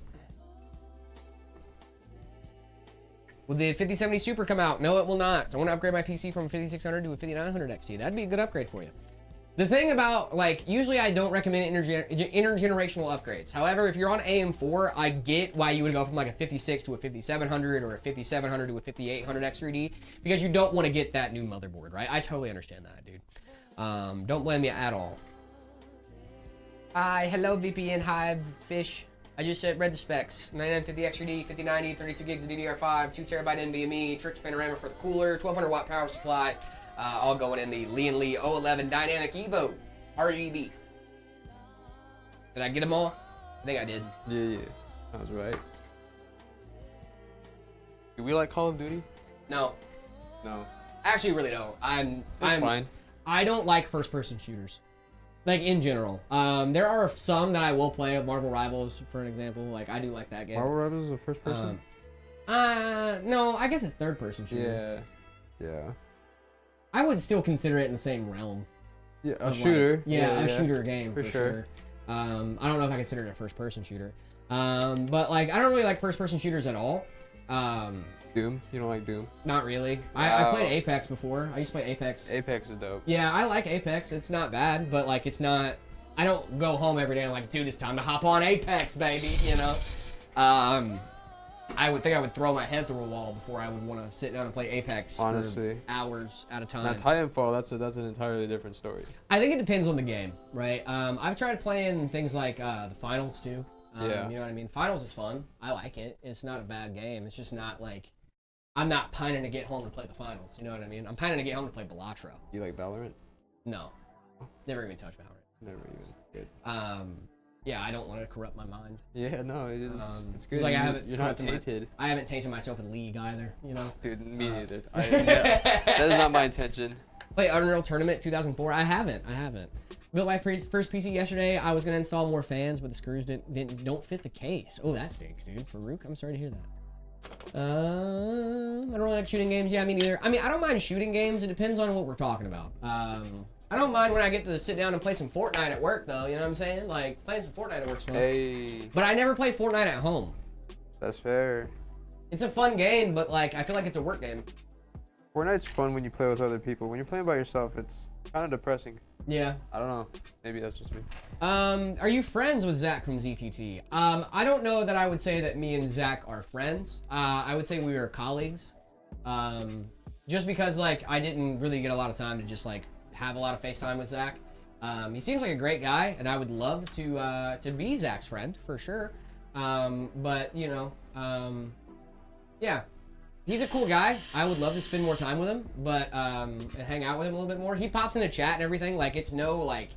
Will the 5070 Super come out? No, it will not. So I want to upgrade my PC from a 5600 to a 5900 XT. That'd be a good upgrade for you. The thing about, like, usually I don't recommend intergenerational upgrades. However, if you're on AM4, I get why you would go from like a 56 to a 5700 or a 5700 to a 5800 X3D, because you don't want to get that new motherboard, right? I totally understand that, dude. Don't blame me at all. Hi, hello VPN Hive Fish. I just read the specs. 9950 X3D, 5090, 32 gigs of DDR5, 2 terabyte NVMe, Trix panorama for the cooler, 1200 watt power supply, all going in the Lee & 011 Dynamic Evo RGB. Did I get them all? I think I did. Yeah. Sounds right. Do we like Call of Duty? No. No. I actually really don't. I'm fine. I don't like first-person shooters. Like, in general. There are some that I will play, Marvel Rivals, for an example. Like, I do like that game. Marvel Rivals is a first person? No, I guess a third-person shooter. Yeah. I would still consider it in the same realm. Yeah, a shooter. Like, a shooter game, for sure. sure. I don't know if I consider it a first-person shooter. But, like, I don't really like first-person shooters at all. Doom? You don't like Doom? Not really. I played Apex before. I used to play Apex. Apex is dope. Yeah, I like Apex. It's not bad, but like it's not. I don't go home every day and like, dude, it's time to hop on Apex, baby. You know. I would think I would throw my head through a wall before I would want to sit down and play Apex honestly for hours at a time. Now Titanfall, that's an entirely different story. I think it depends on the game, right? I've tried playing things like the Finals too. Yeah. You know what I mean? Finals is fun. I like it. It's not a bad game. It's just not like. I'm not pining to get home and play the Finals. You know what I mean? I'm pining to get home to play Balatro. You like Valorant? No. Never even touched Valorant. Never even. Good. Yeah, I don't want to corrupt my mind. Yeah, no, it is. It's good. It's like you're not tainted. I haven't tainted myself in League either, you know? Dude, me neither. That is not my intention. Play Unreal Tournament 2004? I haven't. Built my first PC yesterday. I was going to install more fans, but the screws don't fit the case. Oh, that stinks, dude. Farouk, I'm sorry to hear that. I don't really like shooting games. Yeah, me neither. I mean, I don't mind shooting games. It depends on what we're talking about. I don't mind when I get to sit down and play some Fortnite at work, though. You know what I'm saying? Like, playing some Fortnite at work's fun. Hey. But I never play Fortnite at home. That's fair. It's a fun game, but, like, I feel like it's a work game. Fortnite's fun when you play with other people. When you're playing by yourself, it's kind of depressing. Yeah. I don't know. Maybe that's just me. Are you friends with Zach from ZTT? I don't know that I would say that me and Zach are friends. I would say we are colleagues. Just because, like, I didn't really get a lot of time to just, like, have a lot of FaceTime with Zach. He seems like a great guy, and I would love to be Zach's friend, for sure. But, you know, yeah. He's a cool guy. I would love to spend more time with him, but and hang out with him a little bit more. He pops in the chat and everything. Like, it's no, like,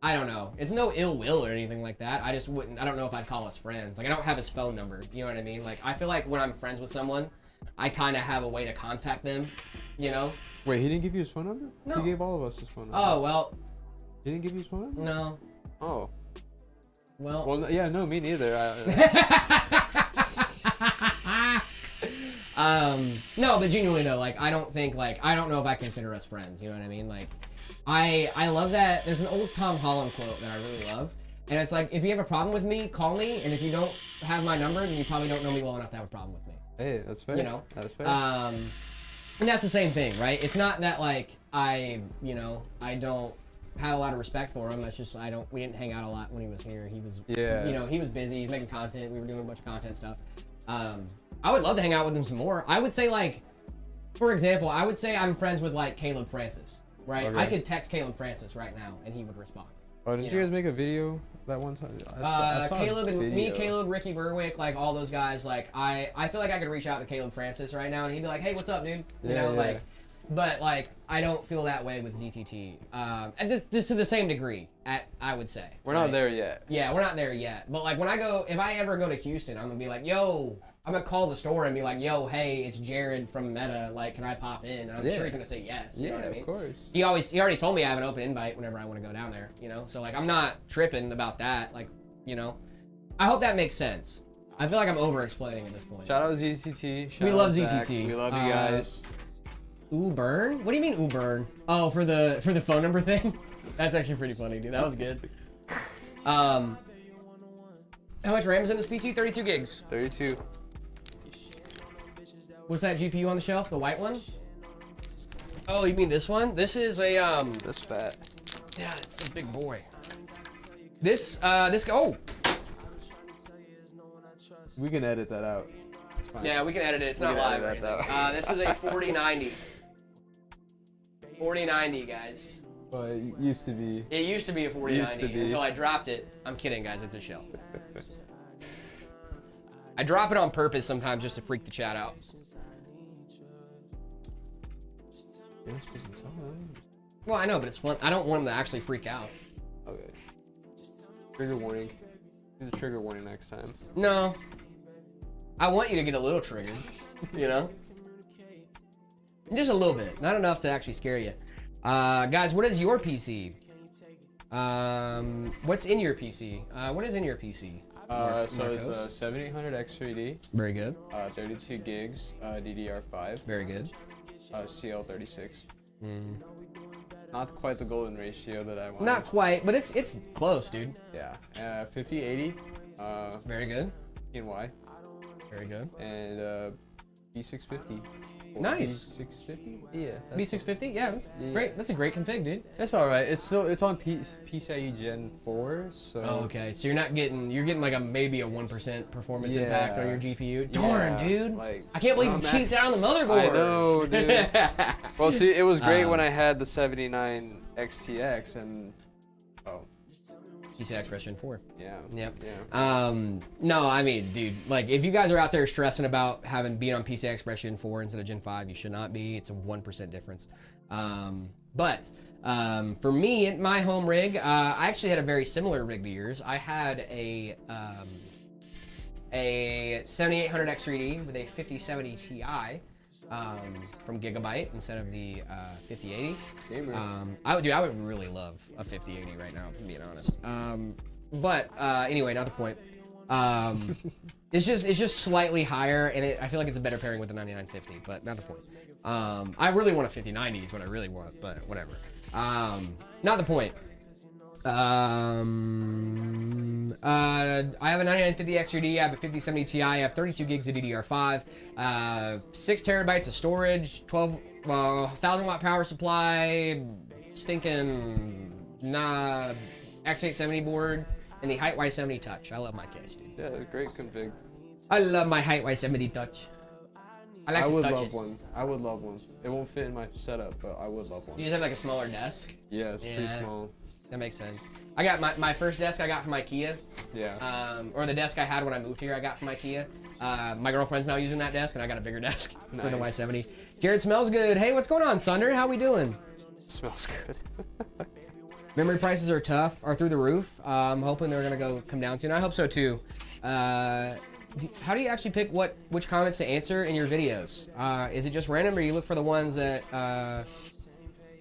I don't know. It's no ill will or anything like that. I just wouldn't. I don't know if I'd call us friends. Like I don't have his phone number. You know what I mean? Like I feel like when I'm friends with someone, I kind of have a way to contact them. You know? Wait, he didn't give you his phone number? No. He gave all of us his phone number. Oh well. He didn't give you his phone number? No. Oh. Well. Well, yeah, no, me neither. No, but genuinely though, like I don't know if I consider us friends. You know what I mean? Like, I love that. There's an old Tom Holland quote that I really love, and it's like, if you have a problem with me, call me, and if you don't have my number, then you probably don't know me well enough to have a problem with me. Hey, that's fair. You know? That's fair. And that's the same thing, right? It's not that like I don't have a lot of respect for him. It's just we didn't hang out a lot when he was here. He was, he was busy. He's making content. We were doing a bunch of content stuff. I would love to hang out with him some more. I would say like, for example, I would say I'm friends with like Caleb Francis, right? Okay. I could text Caleb Francis right now and he would respond. Oh, didn't you guys make a video that one time? I saw Caleb a and me, video. Caleb, Ricky Berwick, like all those guys, like I feel like I could reach out to Caleb Francis right now and he'd be like, hey, what's up, dude? You know, like, but like I don't feel that way with ZTT. And this to the same degree, I would say. We're not there yet. Yeah, we're not there yet. But like if I ever go to Houston, I'm gonna be like, yo, I'm gonna call the store and be like, yo, hey, it's Jared from Meta. Like, can I pop in? And I'm sure he's gonna say yes. You know what I mean? Of course. He already told me I have an open invite whenever I want to go down there. You know, so like I'm not tripping about that. Like, you know, I hope that makes sense. I feel like I'm over-explaining at this point. Shout out ZTT. We love Zach. ZTT. We love you guys. Uburn? What do you mean Uburn? Oh, for the phone number thing? That's actually pretty funny, dude. That was good. How much RAM is in this PC? 32 gigs. 32. What's that GPU on the shelf? The white one? Oh, you mean this one? This is a This fat. yeah, it's a big boy. Oh. We can edit that out. It's fine. Yeah, we can edit it. It's not can live or edit anything. that This is a 4090. 4090, guys. But it used to be. It used to be a 4090 Used to be. until I dropped it. I'm kidding, guys. It's a shell. I drop it on purpose sometimes just to freak the chat out. You're not supposed to tell them. Well, I know, but it's fun. I don't want them to actually freak out. Okay. Trigger warning. Do the trigger warning next time. No. I want you to get a little triggered, you know? Just a little bit. Not enough to actually scare you. Guys, what is your PC? What's in your PC? What is in your PC? So it's a 7800 X3D. Very good. 32 gigs, DDR5. Very good. CL36. Not quite the golden ratio that I want. Not quite, but it's close, dude. Yeah. 5080. Very good. PNY. Very good. And B650. Nice. B650? Yeah. B650? Yeah, that's great. That's a great config, dude. It's all right. It's on PCIe Gen 4, so. Oh, okay. So you're getting like maybe a 1% performance impact on your GPU. Darn, dude. Like, I can't believe you cheaped out on the motherboard. I know, dude. Well, see, it was great when I had the 79 XTX and PCI Express 4. Yeah. Yep. Yeah. No, I mean, dude, like if you guys are out there stressing about being on PCI Express Gen 4 instead of Gen 5, you should not be. It's a 1% difference. But for me, at my home rig, I actually had a very similar rig to yours. I had a 7800 X3D with a 5070 Ti from Gigabyte instead of the 5080. I would really love a 5080 right now, if I'm being honest. But anyway, not the point. It's just slightly higher, and I feel like it's a better pairing with the 9950, but not the point. I really want a 5090 is what I really want, but whatever. Not the point. I have a 9950 XRD, I have a 5070 Ti, I have 32 gigs of DDR5, 6 terabytes of storage, 1,000 watt power supply, stinking X870 board, and the Height Y70 Touch. I love my case, dude. Yeah, great config. I love my Height Y70 Touch. I would love one. I would love one. It won't fit in my setup, but I would love one. You just have like a smaller desk? Yeah, it's pretty small. That makes sense. I got my first desk I got from IKEA. Yeah. Or the desk I had when I moved here I got from IKEA. My girlfriend's now using that desk, and I got a bigger desk for the Y70. Jared smells good. Hey, what's going on, Sunder? How we doing? It smells good. Memory prices are tough, are through the roof. I'm hoping they're gonna come down soon. I hope so too. How do you actually pick which comments to answer in your videos? Is it just random, or you look for the ones that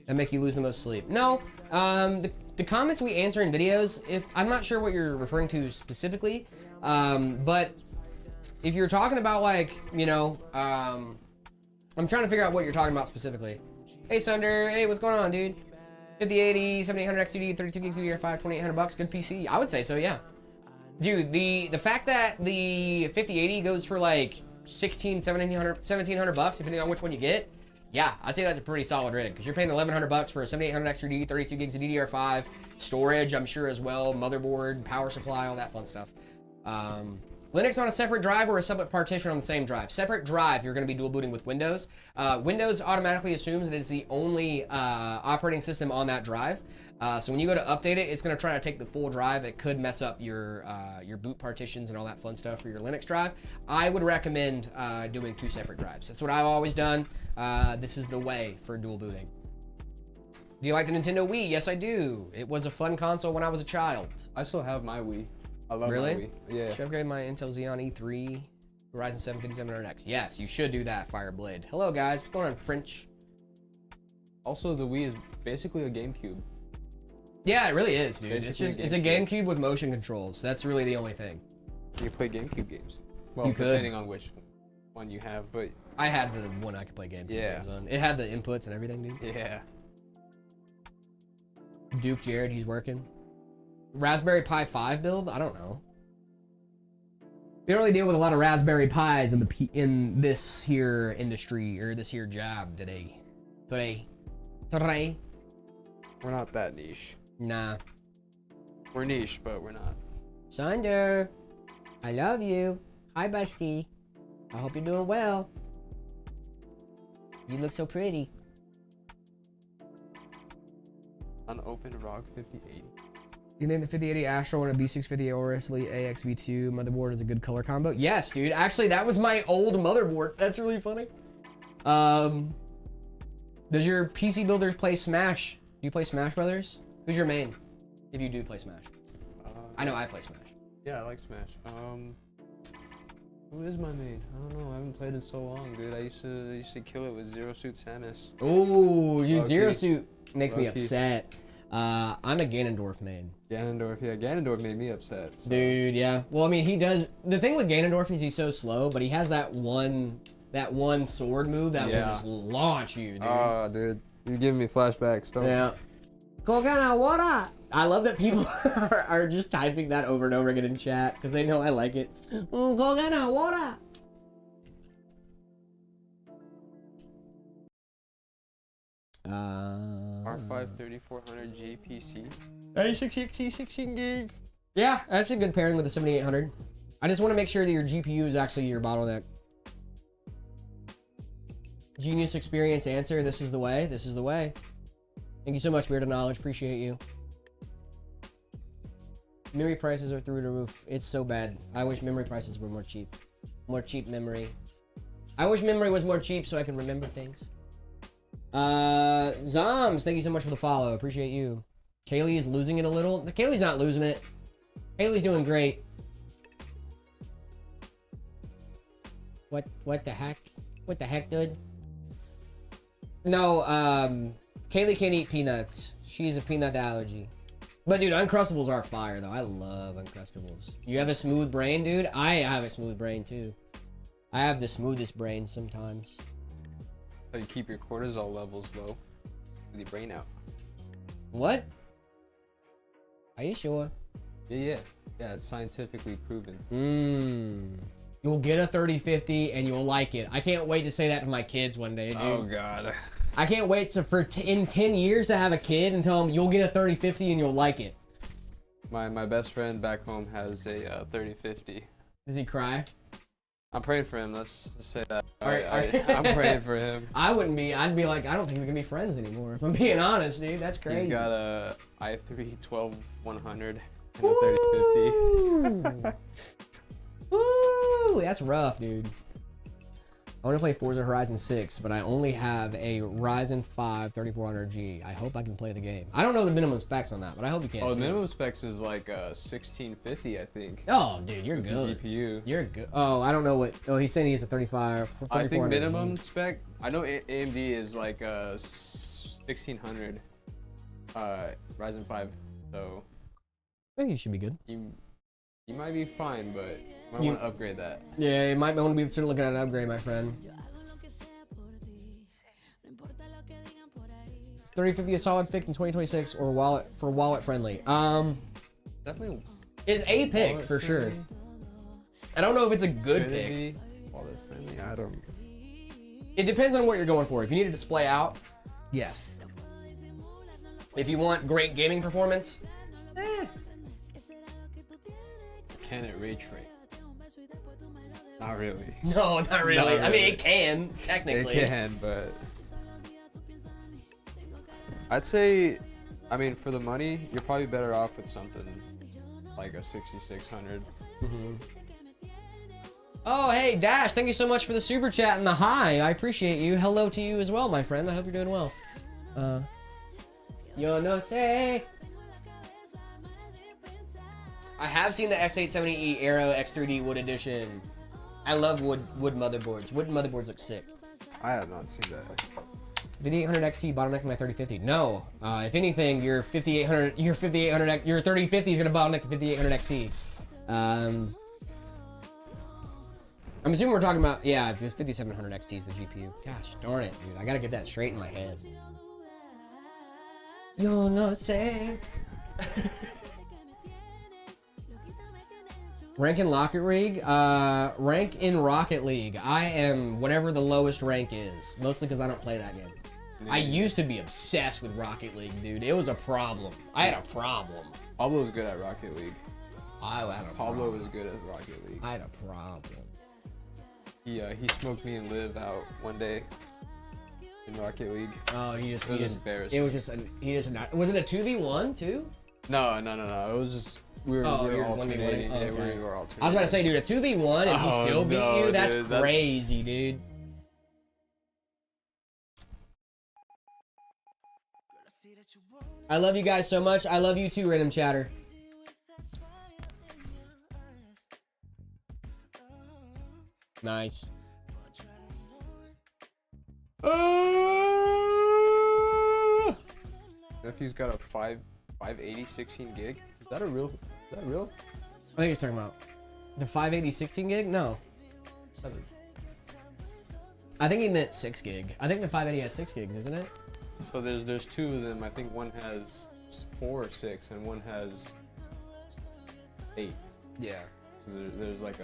make you lose the most sleep? No, the comments we answer in videos, I'm not sure what you're referring to specifically, but if you're talking about like, you know, I'm trying to figure out what you're talking about specifically. Hey Sunder, hey, what's going on, dude? 5080, 7800 XCD, 32 gigs DDR5, 2800 bucks, good PC. I would say so, yeah. Dude, the fact that the 5080 goes for like 1700 bucks, depending on which one you get, yeah, I'd say that's a pretty solid rig, because you're paying 1100 bucks for a 7800 XCD, 32 gigs of DDR5, storage, I'm sure as well, motherboard, power supply, all that fun stuff. Linux on a separate drive or a separate partition on the same drive? Separate drive, you're going to be dual booting with Windows. Windows automatically assumes that it's the only operating system on that drive. So when you go to update it, it's going to try to take the full drive. It could mess up your boot partitions and all that fun stuff for your Linux drive. I would recommend doing 2 separate drives. That's what I've always done. This is the way for dual booting. Do you like the Nintendo Wii? Yes, I do. It was a fun console when I was a child. I still have my Wii. I love really? my Wii. Yeah. Should upgrade my Intel Xeon E3 Ryzen 7 5700X. Yes, you should do that, Fireblade. Hello guys, what's going on, French? Also, the Wii is basically a GameCube. Yeah, it really is, dude. Basically It's a GameCube with motion controls. That's really the only thing. You play GameCube games. Well, you could. Depending on which one you have, but I had the one I could play GameCube games on. It had the inputs and everything, dude. yeah. Duke Jared, he's working. Raspberry Pi 5 build? I don't know. We don't really deal with a lot of Raspberry Pis in this here industry or this here job today. Today. We're not that niche. Nah. We're niche, but we're not. Sunder, I love you. Hi, bestie. I hope you're doing well. You look so pretty. Unopened ROG 5080. You named the 5080 Astro and a B650 Aorus Elite AXV2 motherboard is a good color combo. Yes, dude. Actually, that was my old motherboard. That's really funny. Does your PC builders play Smash? Do you play Smash Brothers? Who's your main? If you do play Smash. I know I play Smash. Yeah, I like Smash. Who is my main? I don't know. I haven't played in so long, dude. I used to kill it with Zero Suit Samus. Oh, dude, Zero Suit makes me upset. I'm a Ganondorf main. Ganondorf, yeah. Ganondorf made me upset. So. Dude, yeah. Well, I mean, he does. The thing with Ganondorf is he's so slow, but he has that one sword move that will just launch you, dude. Oh, dude. You're giving me flashbacks, don't you? Yeah. Kogana, what up? I love that people are just typing that over and over again in chat because they know I like it. Kogana, what up? R5 3400G PC. Hey, 16 gig. Yeah, that's a good pairing with the 7800. I just want to make sure that your GPU is actually your bottleneck. Genius experience answer. This is the way. This is the way. Thank you so much, Beard of Knowledge. Appreciate you. Memory prices are through the roof. It's so bad. I wish memory prices were more cheap. More cheap memory. I wish memory was more cheap so I can remember things. Zoms, thank you so much for the follow. Appreciate you. Kaylee is losing it a little. Kaylee's not losing it. Kaylee's doing great. What the heck? What the heck, dude? No, Kaylee can't eat peanuts. She's a peanut allergy. But dude, Uncrustables are fire though. I love Uncrustables. You have a smooth brain, dude? I have a smooth brain too. I have the smoothest brain sometimes. So you keep your cortisol levels low with your brain out. What? Are you sure? Yeah. Yeah, it's scientifically proven. You'll get a 3050 and you'll like it. I can't wait to say that to my kids one day, dude. Oh god. I can't wait in 10 years to have a kid and tell them you'll get a 3050 and you'll like it. My best friend back home has a 3050. Does he cry? I'm praying for him. Let's just say that. I'm praying for him. I wouldn't be. I'd be like, I don't think we can be friends anymore. If I'm being honest, dude, that's crazy. He's got a i3 12100 and a 3050. Ooh, that's rough, dude. I want to play Forza Horizon 6, but I only have a Ryzen 5 3400G. I hope I can play the game. I don't know the minimum specs on that, but I hope you can. Oh, the too. minimum specs is like 1650, I think. Oh, dude, you're With the good. GPU. You're good. Oh, I don't know what. Oh, he's saying he's a 3400G. I think minimum spec. I know AMD is like 1600 Ryzen 5. So I think you should be good. you might be fine, but might You- want to upgrade that. Yeah, you might want to be sort of looking at an upgrade, my friend. Is 3050 a solid pick in 2026 or wallet friendly? Definitely. Is a pick wallet for sure. friendly. I don't know if it's a good Could it pick. be wallet friendly? I don't. It depends on what you're going for. If you need to display out, yes. If you want great gaming performance, Can it ray trace? Not really. no, not really. Not I mean, really. it can technically. It can, but I'd say, I mean, for the money, you're probably better off with something like a 6600. Oh, hey, Dash, thank you so much for the super chat and the hi. I appreciate you. Hello to you as well, my friend. I hope you're doing well. Yo no sé. I have seen the X870E Aero X3D Wood Edition. I love wood motherboards. Wood motherboards look sick. I have not seen that. 5800 XT bottleneck my 3050. No, if anything, your 3050 is gonna bottleneck the 5800 XT. I'm assuming we're talking about, yeah, this 5700 XT is the GPU. Gosh darn it, dude. I gotta get that straight in my head. Yo no sé. Rank in Rocket League? Rank in Rocket League. I am whatever the lowest rank is. Mostly because I don't play that game. I used to be obsessed with Rocket League, dude. It was a problem. I had a problem. Pablo's good at Rocket League. I had a Pablo problem. was good at Rocket League. I had a problem. He smoked me and Liv out one day in Rocket League. Oh, It was embarrassing. It was just, was it a 2v1 too? No. It was just we were you're alternating. 1v1? Oh, Yeah, okay. we were alternating. I was about to say, dude, a 2v1 and he Oh, still beat no, you? That's dude, crazy, dude. I love you guys so much. I love you too, Random Chatter. Nice. Nephew's got a 580 16 gig. Is that real? I think he's talking about the 580 16 gig? No. I think he meant 6 gig. I think the 580 has 6 gigs, isn't it? So there's two of them. I think one has 4 or 6, and one has 8. Yeah. So there's like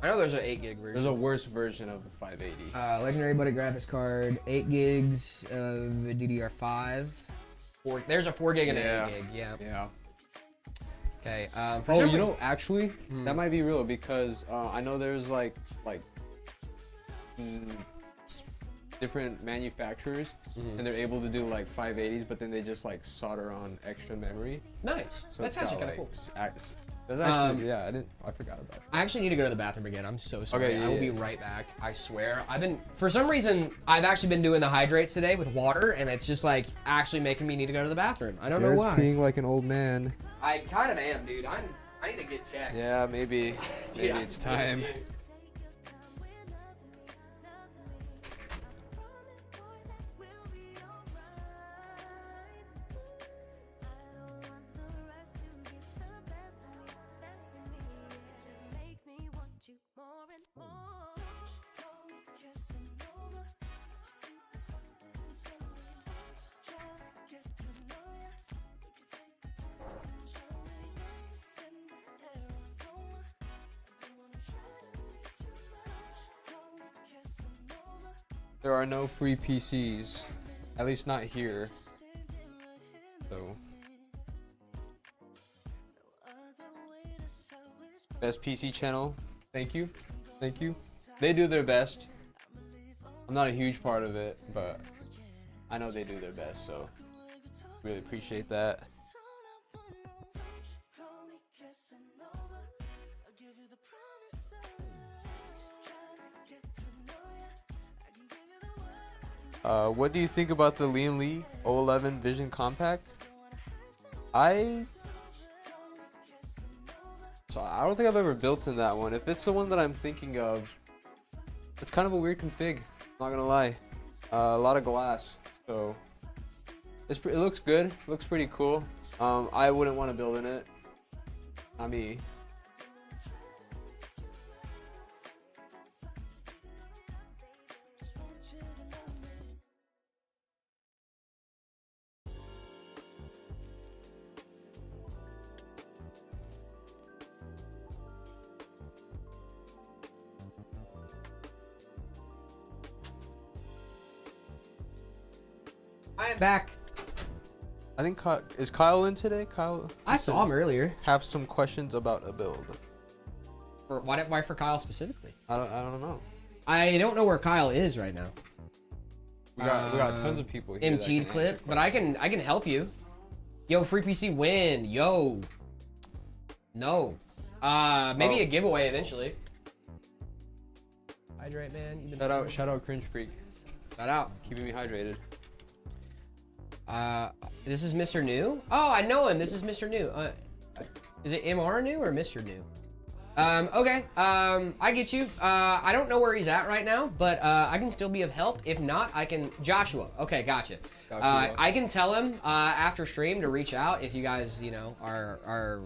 I know there's an 8 gig version. there's a worse version of the 580. Legendary Buddy graphics card, 8 gigs of DDR5. There's a 4 gig and an 8 gig. Yeah. Yeah. Okay. Oh, you know, actually, that might be real because I know there's like different manufacturers, and they're able to do like 580s, but then they just like solder on extra memory. Nice. So That's it's actually got, kind of like, cool. That's actually, yeah, I forgot about it. I actually need to go to the bathroom again. I'm so sorry. Okay, yeah, I will be right back. I swear. For some reason, I've actually been doing the hydrates today with water, and it's just like actually making me need to go to the bathroom. I don't know why. peeing like an old man. I kind of am, dude. I need to get checked. Yeah, maybe Dude, I'm it's time. dude. There are no free PCs, at least not here. So, best PC channel. Thank you. They do their best. I'm not a huge part of it, but I know they do their best, so really appreciate that. What do you think about the Lian Li 011 Vision Compact? I don't think I've ever built in that one. If it's the one that I'm thinking of, it's kind of a weird config. Not gonna lie. A lot of glass, so it looks good. Looks pretty cool. I wouldn't want to build in it. Not me. I am back. I think is Kyle in today? Kyle. I saw him earlier. Have some questions about a build. For why for Kyle specifically? I don't know. I don't know where Kyle is right now. We got tons of people here. Emptied clip, but I can help you. Yo, free PC win. Yo. No. Maybe a giveaway eventually. Hydrate, man. You've been Shout out Cringe Freak. Shout out. Keeping me hydrated. This is Mr. New. Oh, I know him. This is Mr. New. Is it MR New or Mr. New? Okay. I get you. I don't know where he's at right now, but I can still be of help. If not, I can. Joshua. Okay, gotcha. I can tell him after stream to reach out if you guys, you know, are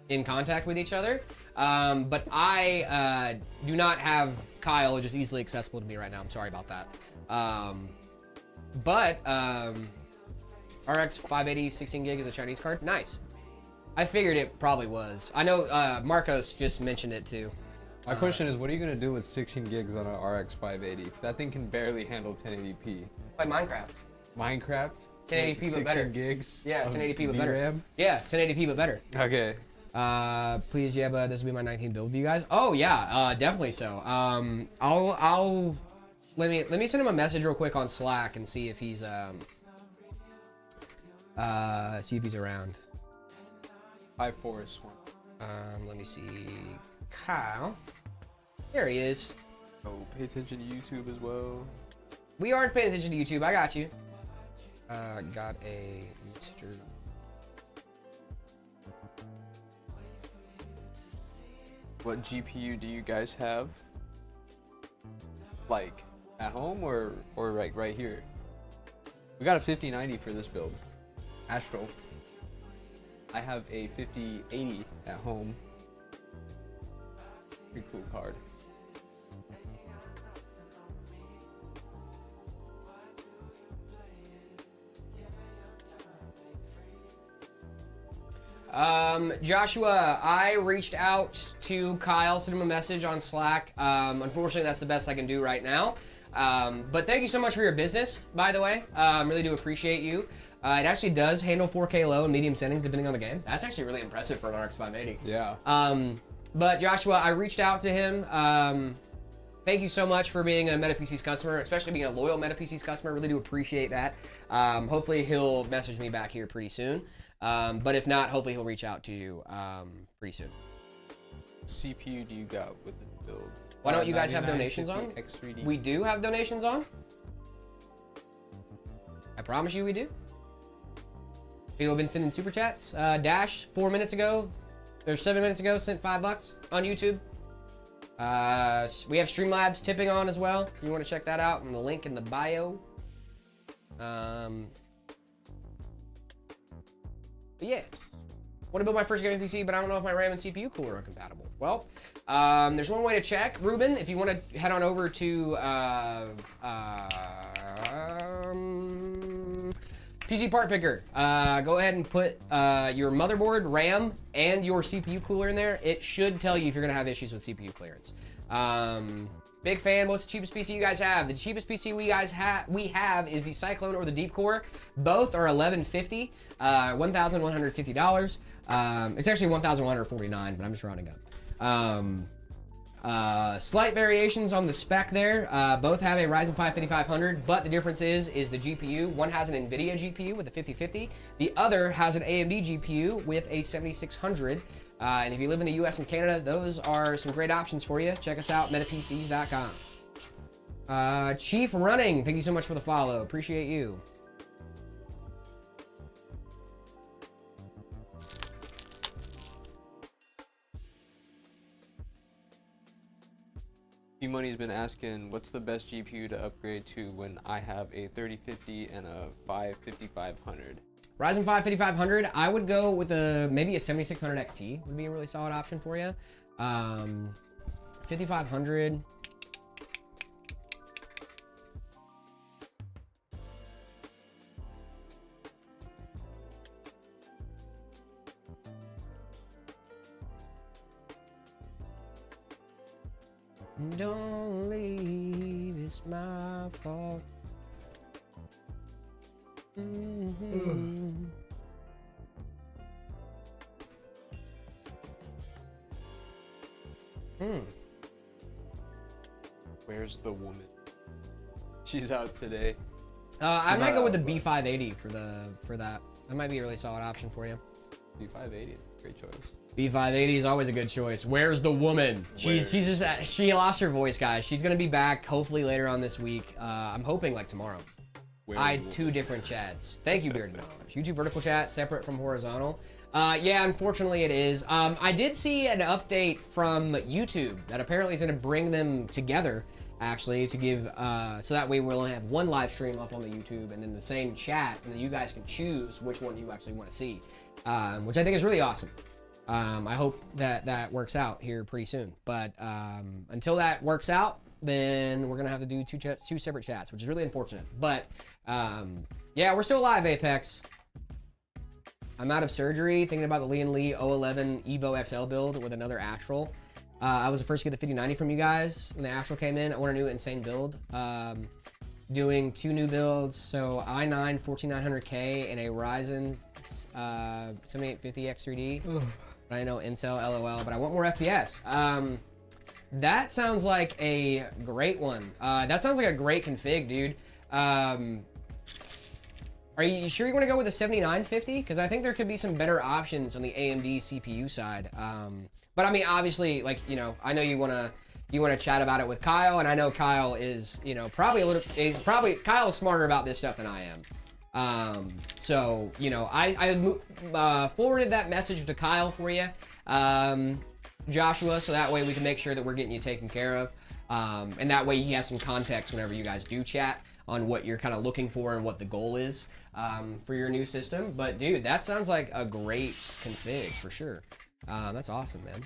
in contact with each other. But I do not have Kyle just easily accessible to me right now. I'm sorry about that. RX 580 16 gig is a Chinese card. Nice. I figured it probably was. I know Marcos just mentioned it too. My question is, what are you gonna do with 16 gigs on an RX 580? That thing can barely handle 1080p. Play Minecraft. Minecraft? 1080p but better. 16 gigs? Yeah, 1080p but better. VRAM? Yeah, 1080p but better. Okay. Please, yeah, but this will be my 19th build with you guys. Oh yeah, definitely so. I'll let me send him a message real quick on Slack and see if he's around. iForest one. Let me see. Kyle. There he is. Oh, pay attention to YouTube as well. We aren't paying attention to YouTube. I got you. Got a Mr. What GPU do you guys have? Like at home or like right here? We got a 5090 for this build. Astro. I have a 5080 at home. Pretty cool card. Joshua, I reached out to Kyle, sent him a message on Slack. Unfortunately, that's the best I can do right now. But thank you so much for your business, by the way. Really do appreciate you. It actually does handle 4K low and medium settings depending on the game. That's actually really impressive for an RX 580. Yeah. But Joshua, I reached out to him. Thank you so much for being a MetaPC's customer, especially being a loyal MetaPC's customer. Really do appreciate that. Hopefully he'll message me back here pretty soon. But if not, hopefully he'll reach out to you pretty soon. CPU do you got with the build? Why don't you guys have donations on? X3D. We do have donations on. I promise you we do. People have been sending super chats. Dash 7 minutes ago sent $5 on YouTube. We have Streamlabs tipping on as well. If you want to check that out, and the link in the bio. But yeah, want to build my first gaming PC, but I don't know if my RAM and CPU cooler are compatible. Well, there's one way to check. Ruben, if you want to head on over to PC Part Picker, go ahead and put your motherboard, RAM, and your CPU cooler in there. It should tell you if you're gonna have issues with CPU clearance. Big fan. What's the cheapest PC you guys have? The cheapest PC we have is the Cyclone or the Deep Core. Both are $1,150, $1,150. It's actually $1,149, but I'm just rounding up. Slight variations on the spec there. Both have a Ryzen 5 5500, but the difference is the GPU. One has an NVIDIA GPU with a 5050. The other has an AMD GPU with a 7600. And if you live in the US and Canada, those are some great options for you. Check us out, metapcs.com. Chief Running, thank you so much for the follow. Appreciate you. Money's been asking, what's the best GPU to upgrade to when I have a 3050 and a 5500? Ryzen 5 5500, I would go with maybe a 7600 XT would be a really solid option for you. 5500. Don't leave, it's my fault. Where's the woman? She's out today. I might go with the B580 for that. That might be a really solid option for you. B580, great choice. B580 is always a good choice. Where's the woman? She lost her voice, guys. She's gonna be back hopefully later on this week. I'm hoping like tomorrow. I had 2 different chats. Thank you, Bearded Knowledge. YouTube vertical chat separate from horizontal. Yeah, unfortunately it is. I did see an update from YouTube that apparently is gonna bring them together actually to give so that way we'll only have one live stream up on the YouTube and then the same chat, and then you guys can choose which one you actually want to see, which I think is really awesome. I hope that works out here pretty soon. But until that works out, then we're gonna have to do two separate chats, which is really unfortunate. But yeah, we're still alive, Apex. I'm out of surgery, thinking about the Lian Li 011 Evo XL build with another Astral. I was the first to get the 5090 from you guys when the Astral came in. I want a new insane build. Doing 2 new builds, so i9 14900K and a Ryzen 7850 X3D. I know Intel, LOL, but I want more FPS. That sounds like a great one. That sounds like a great config, dude. Are you sure you want to go with a 7950? Because I think there could be some better options on the AMD CPU side. But I mean, obviously, like, you know, I know you want to chat about it with Kyle, and I know Kyle is, you know, Kyle's smarter about this stuff than I am. So, you know, I forwarded that message to Kyle for you, Joshua, so that way we can make sure that we're getting you taken care of. And that way he has some context whenever you guys do chat on what you're kind of looking for and what the goal is, for your new system. But dude, that sounds like a great config for sure. That's awesome, man.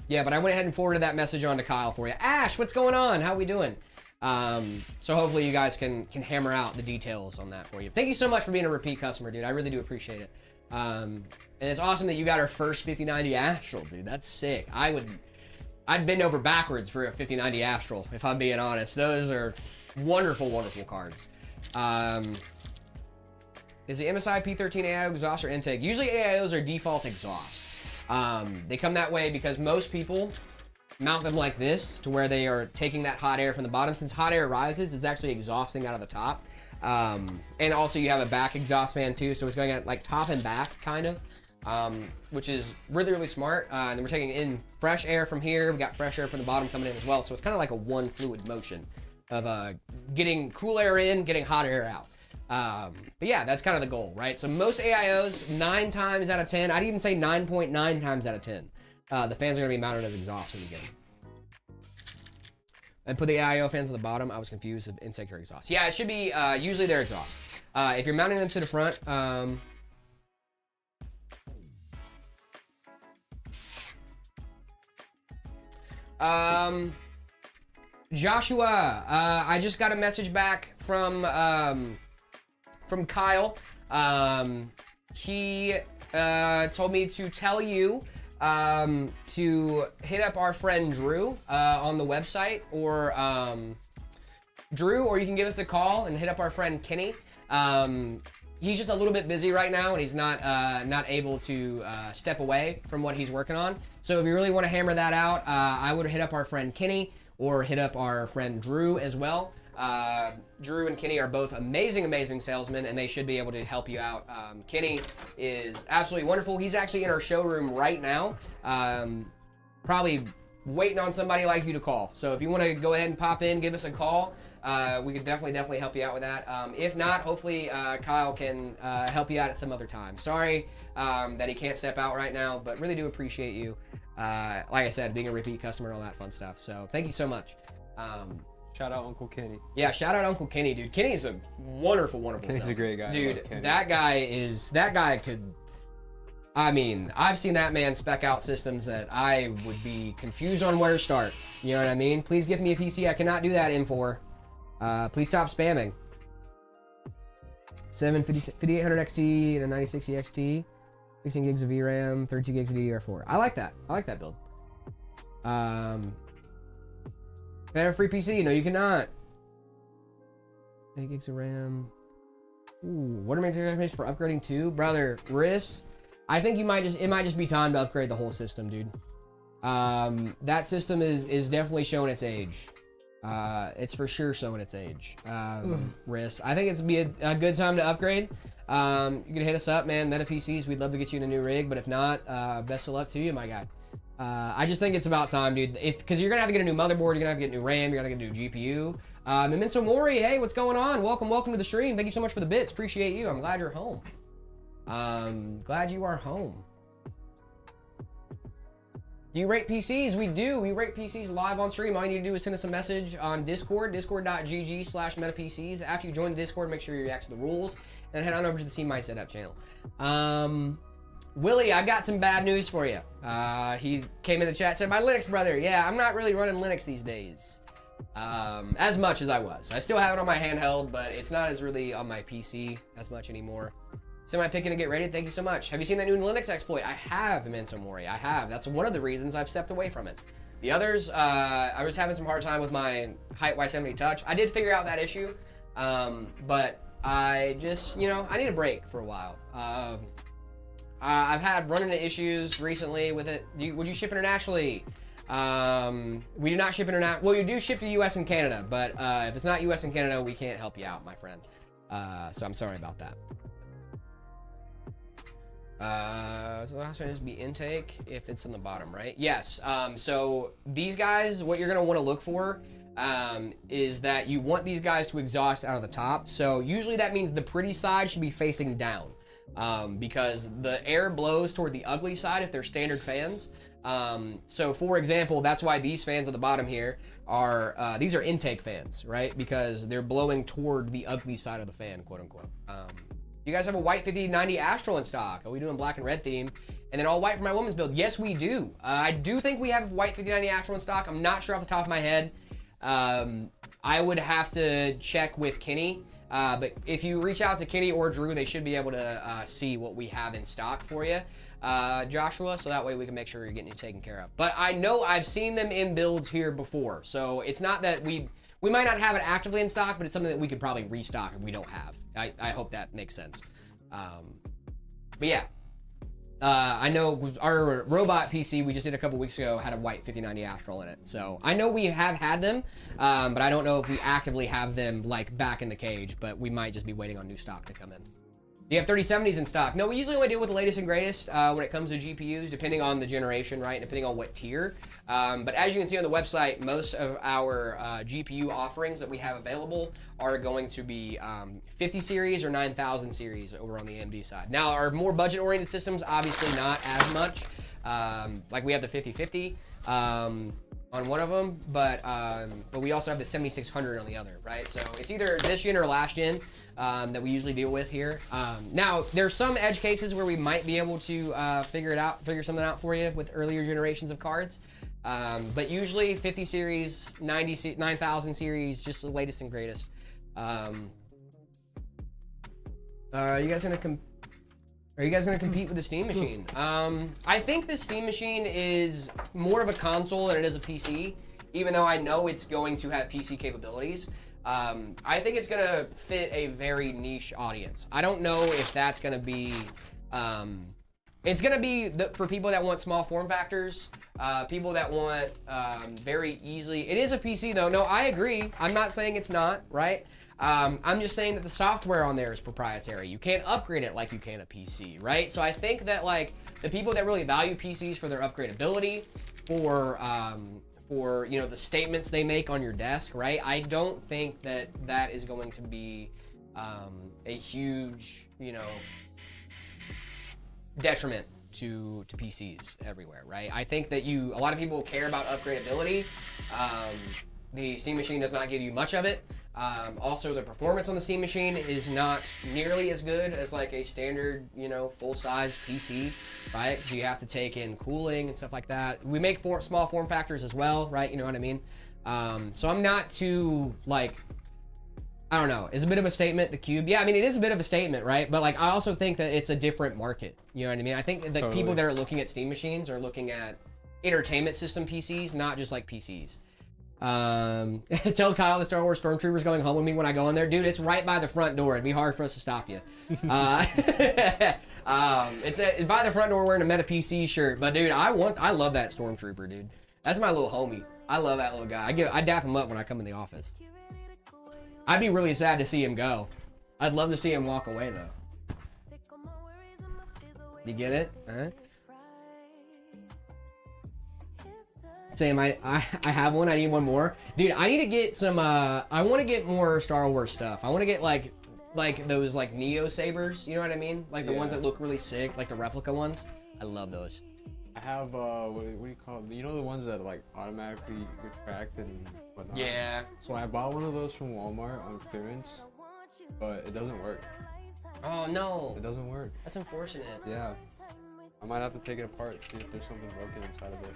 Yeah, but I went ahead and forwarded that message on to Kyle for you. Ash, what's going on? How we doing? So hopefully you guys can hammer out the details on that for you. Thank you so much for being a repeat customer, dude. I really do appreciate it. And it's awesome that you got our first 5090 Astral, dude. That's sick. I'd bend over backwards for a 5090 Astral, if I'm being honest. Those are wonderful, wonderful cards. Is the MSI P13 AIO exhaust or intake? Usually AIOs are default exhaust. They come that way because most people mount them like this to where they are taking that hot air from the bottom. Since hot air rises, it's actually exhausting out of the top. And also you have a back exhaust fan too, so it's going at like top and back kind of, which is really, really smart. And then we're taking in fresh air from here. We got fresh air from the bottom coming in as well. So it's kind of like a one fluid motion of getting cool air in, getting hot air out. But yeah, that's kind of the goal, right? So most AIOs, 9 times out of 10, I'd even say 9.9 times out of 10. The fans are gonna be mounted as exhaust when you get them. And put the AIO fans on the bottom. I was confused of intake or exhaust. Yeah, it should be, usually they're exhaust. If you're mounting them to the front, Joshua, I just got a message back from Kyle. He told me to tell you to hit up our friend Drew on the website, or Drew, or you can give us a call and hit up our friend Kenny. He's just a little bit busy right now, and he's not able to step away from what he's working on. So if you really want to hammer that out, I would hit up our friend Kenny or hit up our friend Drew as well. Drew and Kenny are both amazing, amazing salesmen, and they should be able to help you out. Kenny is absolutely wonderful. He's actually in our showroom right now, probably waiting on somebody like you to call. So if you want to go ahead and pop in, give us a call. We could definitely help you out with that. If not, hopefully Kyle can help you out at some other time. Sorry that he can't step out right now, but really do appreciate you. Like I said, being a repeat customer and all that fun stuff. So thank you so much. Shout out Uncle Kenny. Yeah, shout out Uncle Kenny, dude. Kenny's a wonderful Kenny's a great guy. Dude, that guy could, I mean, I've seen that man spec out systems that I would be confused on where to start. You know what I mean? Please give me a PC. I cannot do that, M4. Please stop spamming. 5800 XT and a 9060 XT. 16 gigs of VRAM, 32 gigs of DDR4. I like that. I like that build. Can I have a free PC? No, you cannot. 8 gigs of RAM. Ooh, what are my recommendations for upgrading to? Brother, Riss, I think it might just be time to upgrade the whole system, dude. That system is definitely showing its age. It's for sure showing its age. Riss, I think it's be a good time to upgrade. You can hit us up, man. Meta PCs, we'd love to get you in a new rig, but if not, best of luck to you, my guy. I just think it's about time, dude. Because you're gonna have to get a new motherboard, you're gonna have to get new RAM, you're gonna get a new GPU. Memento Mori, hey, what's going on? Welcome to the stream. Thank you so much for the bits. Appreciate you. I'm glad you're home. Glad you are home. Do you rate PCs? We do. We rate PCs live on stream. All you need to do is send us a message on Discord, discord.gg/metapcs. After you join the Discord, make sure you react to the rules, and head on over to the See My Setup channel. Willie, I got some bad news for you. He came in the chat, said, my Linux brother. Yeah, I'm not really running Linux these days. As much as I was. I still have it on my handheld, but it's not as really on my PC as much anymore. Semi-picking to get ready. Thank you so much. Have you seen that new Linux exploit? I have, Memento Mori. I have. That's one of the reasons I've stepped away from it. The others, I was having some hard time with my Height Y70 Touch. I did figure out that issue, but I just, I need a break for a while. I've had running into issues recently with it. Would you ship internationally? We do not ship international. Well, you do ship to US and Canada, but if it's not US and Canada, we can't help you out, my friend. So I'm sorry about that. So the last one is be intake if it's in the bottom, right? Yes. So these guys, what you're gonna want to look for is that you want these guys to exhaust out of the top. So usually that means the pretty side should be facing down. Because the air blows toward the ugly side if they're standard fans. So for example, that's why these fans at the bottom here are, these are intake fans, right? Because they're blowing toward the ugly side of the fan, quote unquote. You guys have a white 5090 Astral in stock? Are we doing black and red theme? And then all white for my woman's build? Yes, we do. I do think we have white 5090 Astral in stock. I'm not sure off the top of my head. I would have to check with Kenny. But if you reach out to Kenny or Drew, they should be able to see what we have in stock for you, Joshua, so that way we can make sure you're getting it taken care of. But I know I've seen them in builds here before, so it's not that we might not have it actively in stock, but it's something that we could probably restock if we don't have. I hope that makes sense. But yeah, I know our robot PC we just did a couple weeks ago had a white 5090 Astral in it. So I know we have had them, but I don't know if we actively have them like back in the cage, but we might just be waiting on new stock to come in. Do you have 3070s in stock? No, we usually only deal with the latest and greatest when it comes to GPUs, depending on the generation, right? Depending on what tier. But as you can see on the website, most of our GPU offerings that we have available are going to be 50 series or 9000 series over on the AMD side. Now, our more budget-oriented systems, obviously not as much. Like we have the 5050 on one of them, but we also have the 7600 on the other, right? So it's either this gen or last gen that we usually deal with here. Now, there's some edge cases where we might be able to figure something out for you with earlier generations of cards. But usually 50 series, 9000 series, just the latest and greatest. Are you guys gonna compete with the Steam Machine? I think the Steam Machine is more of a console than it is a PC, even though I know it's going to have PC capabilities. I think it's gonna fit a very niche audience. I don't know if that's gonna be, it's gonna be for people that want small form factors, people that want very easily. It is a PC though. No, I agree. I'm not saying it's not, right? I'm just saying that the software on there is proprietary. You can't upgrade it like you can a PC, right? So I think that like the people that really value PCs for their upgradability, for you know, the statements they make on your desk, right? I don't think that that is going to be a huge, you know, detriment to PCs everywhere, right? I think that a lot of people care about upgradability. The Steam Machine does not give you much of it. Also, the performance on the Steam Machine is not nearly as good as like a standard, you know, full-size PC, right? Because you have to take in cooling and stuff like that. We make small form factors as well, right? You know what I mean? So I'm not too, like, I don't know. It's a bit of a statement, the Cube. Yeah, I mean, it is a bit of a statement, right? But like, I also think that it's a different market. You know what I mean? I think that people that are looking at Steam Machines are looking at entertainment system PCs, not just like PCs. Tell Kyle the Star Wars Stormtrooper's going home with me when I go in there. Dude, it's right by the front door. It'd be hard for us to stop you. It's by the front door wearing a Meta PC shirt. But dude, I love that Stormtrooper, dude. That's my little homie. I love that little guy. I dap him up when I come in the office. I'd be really sad to see him go. I'd love to see him walk away though. You get it? Huh? Same, I have one. I need one more. Dude, I need to get some, I want to get more Star Wars stuff. I want to get like those like Neo sabers, you know what I mean? Like the ones that look really sick, like the replica ones. I love those. I have, what do you call them? You know the ones that like automatically retract and whatnot? Yeah. So I bought one of those from Walmart on clearance, but it doesn't work. Oh no. It doesn't work. That's unfortunate. Yeah. I might have to take it apart, see if there's something broken inside of it.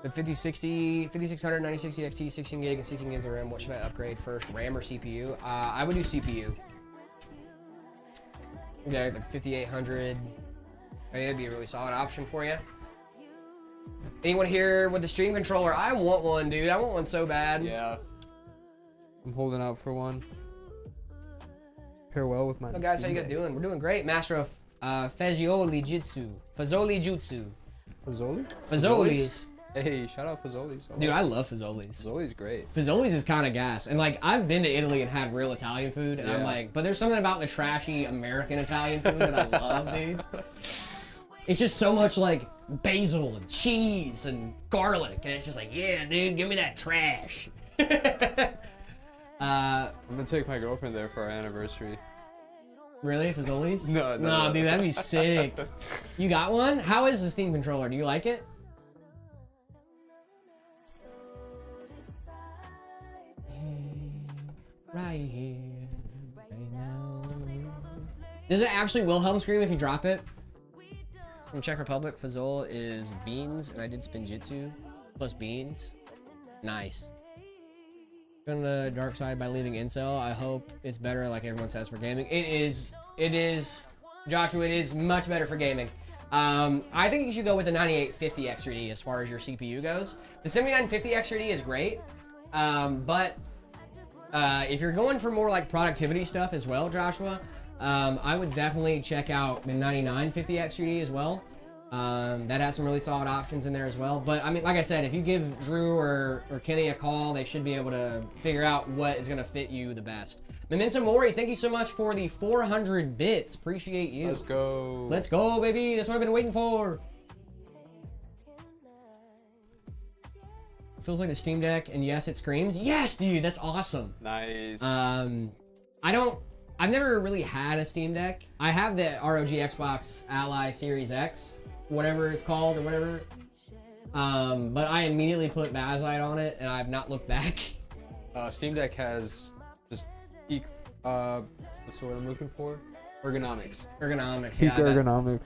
The 5600, 9060 XT, 16 gig and 16 gigs of RAM. What should I upgrade first, RAM or CPU? I would do CPU. Yeah, the 5800. I think that'd be a really solid option for you. Anyone here with the stream controller? I want one, dude. I want one so bad. Yeah. I'm holding out for one. Pair well with my. So guys, how you guys doing? We're doing great. Master of Fagioli Jutsu. Fazoli Jutsu. Fazoli? Fazoli's. Hey, shout out Fazoli's. Dude, I love Fazoli's. Fazoli's great. Fazoli's is kind of gas. And like, I've been to Italy and had real Italian food, and I'm like, but there's something about the trashy American Italian food that I love, dude. It's just so much like basil and cheese and garlic, and it's just like, yeah, dude, give me that trash. I'm gonna take my girlfriend there for our anniversary. Really? Fazoli's? No, dude, that'd be sick. You got one? How is the Steam controller? Do you like it? Right here, right now. Does it actually Wilhelm scream if you drop it? From Czech Republic, Fazol is beans, and I did Spinjitzu plus beans. Nice. Going to the dark side by leaving incel. I hope it's better, like everyone says, for gaming. It is, Joshua. It is much better for gaming. I think you should go with the 9850 X3D as far as your CPU goes. The 7950 X3D is great, but if you're going for more like productivity stuff as well, Joshua, I would definitely check out the 9950 X3D as well. That has some really solid options in there as well. But I mean, like I said, if you give Drew or Kenny a call, they should be able to figure out what is going to fit you the best. Memento Mori, thank you so much for the 400 bits. Appreciate you. Let's go. Let's go, baby. That's what I've been waiting for. Feels like the Steam Deck, and yes, it screams. Yes, dude, that's awesome. Nice. I've never really had a Steam Deck. I have the ROG Xbox Ally Series X, whatever it's called or whatever. But I immediately put Bazzite on it, and I've not looked back. Steam Deck has just peak, what's the word I'm looking for? Ergonomics. Ergonomics, Peak yeah. ergonomics.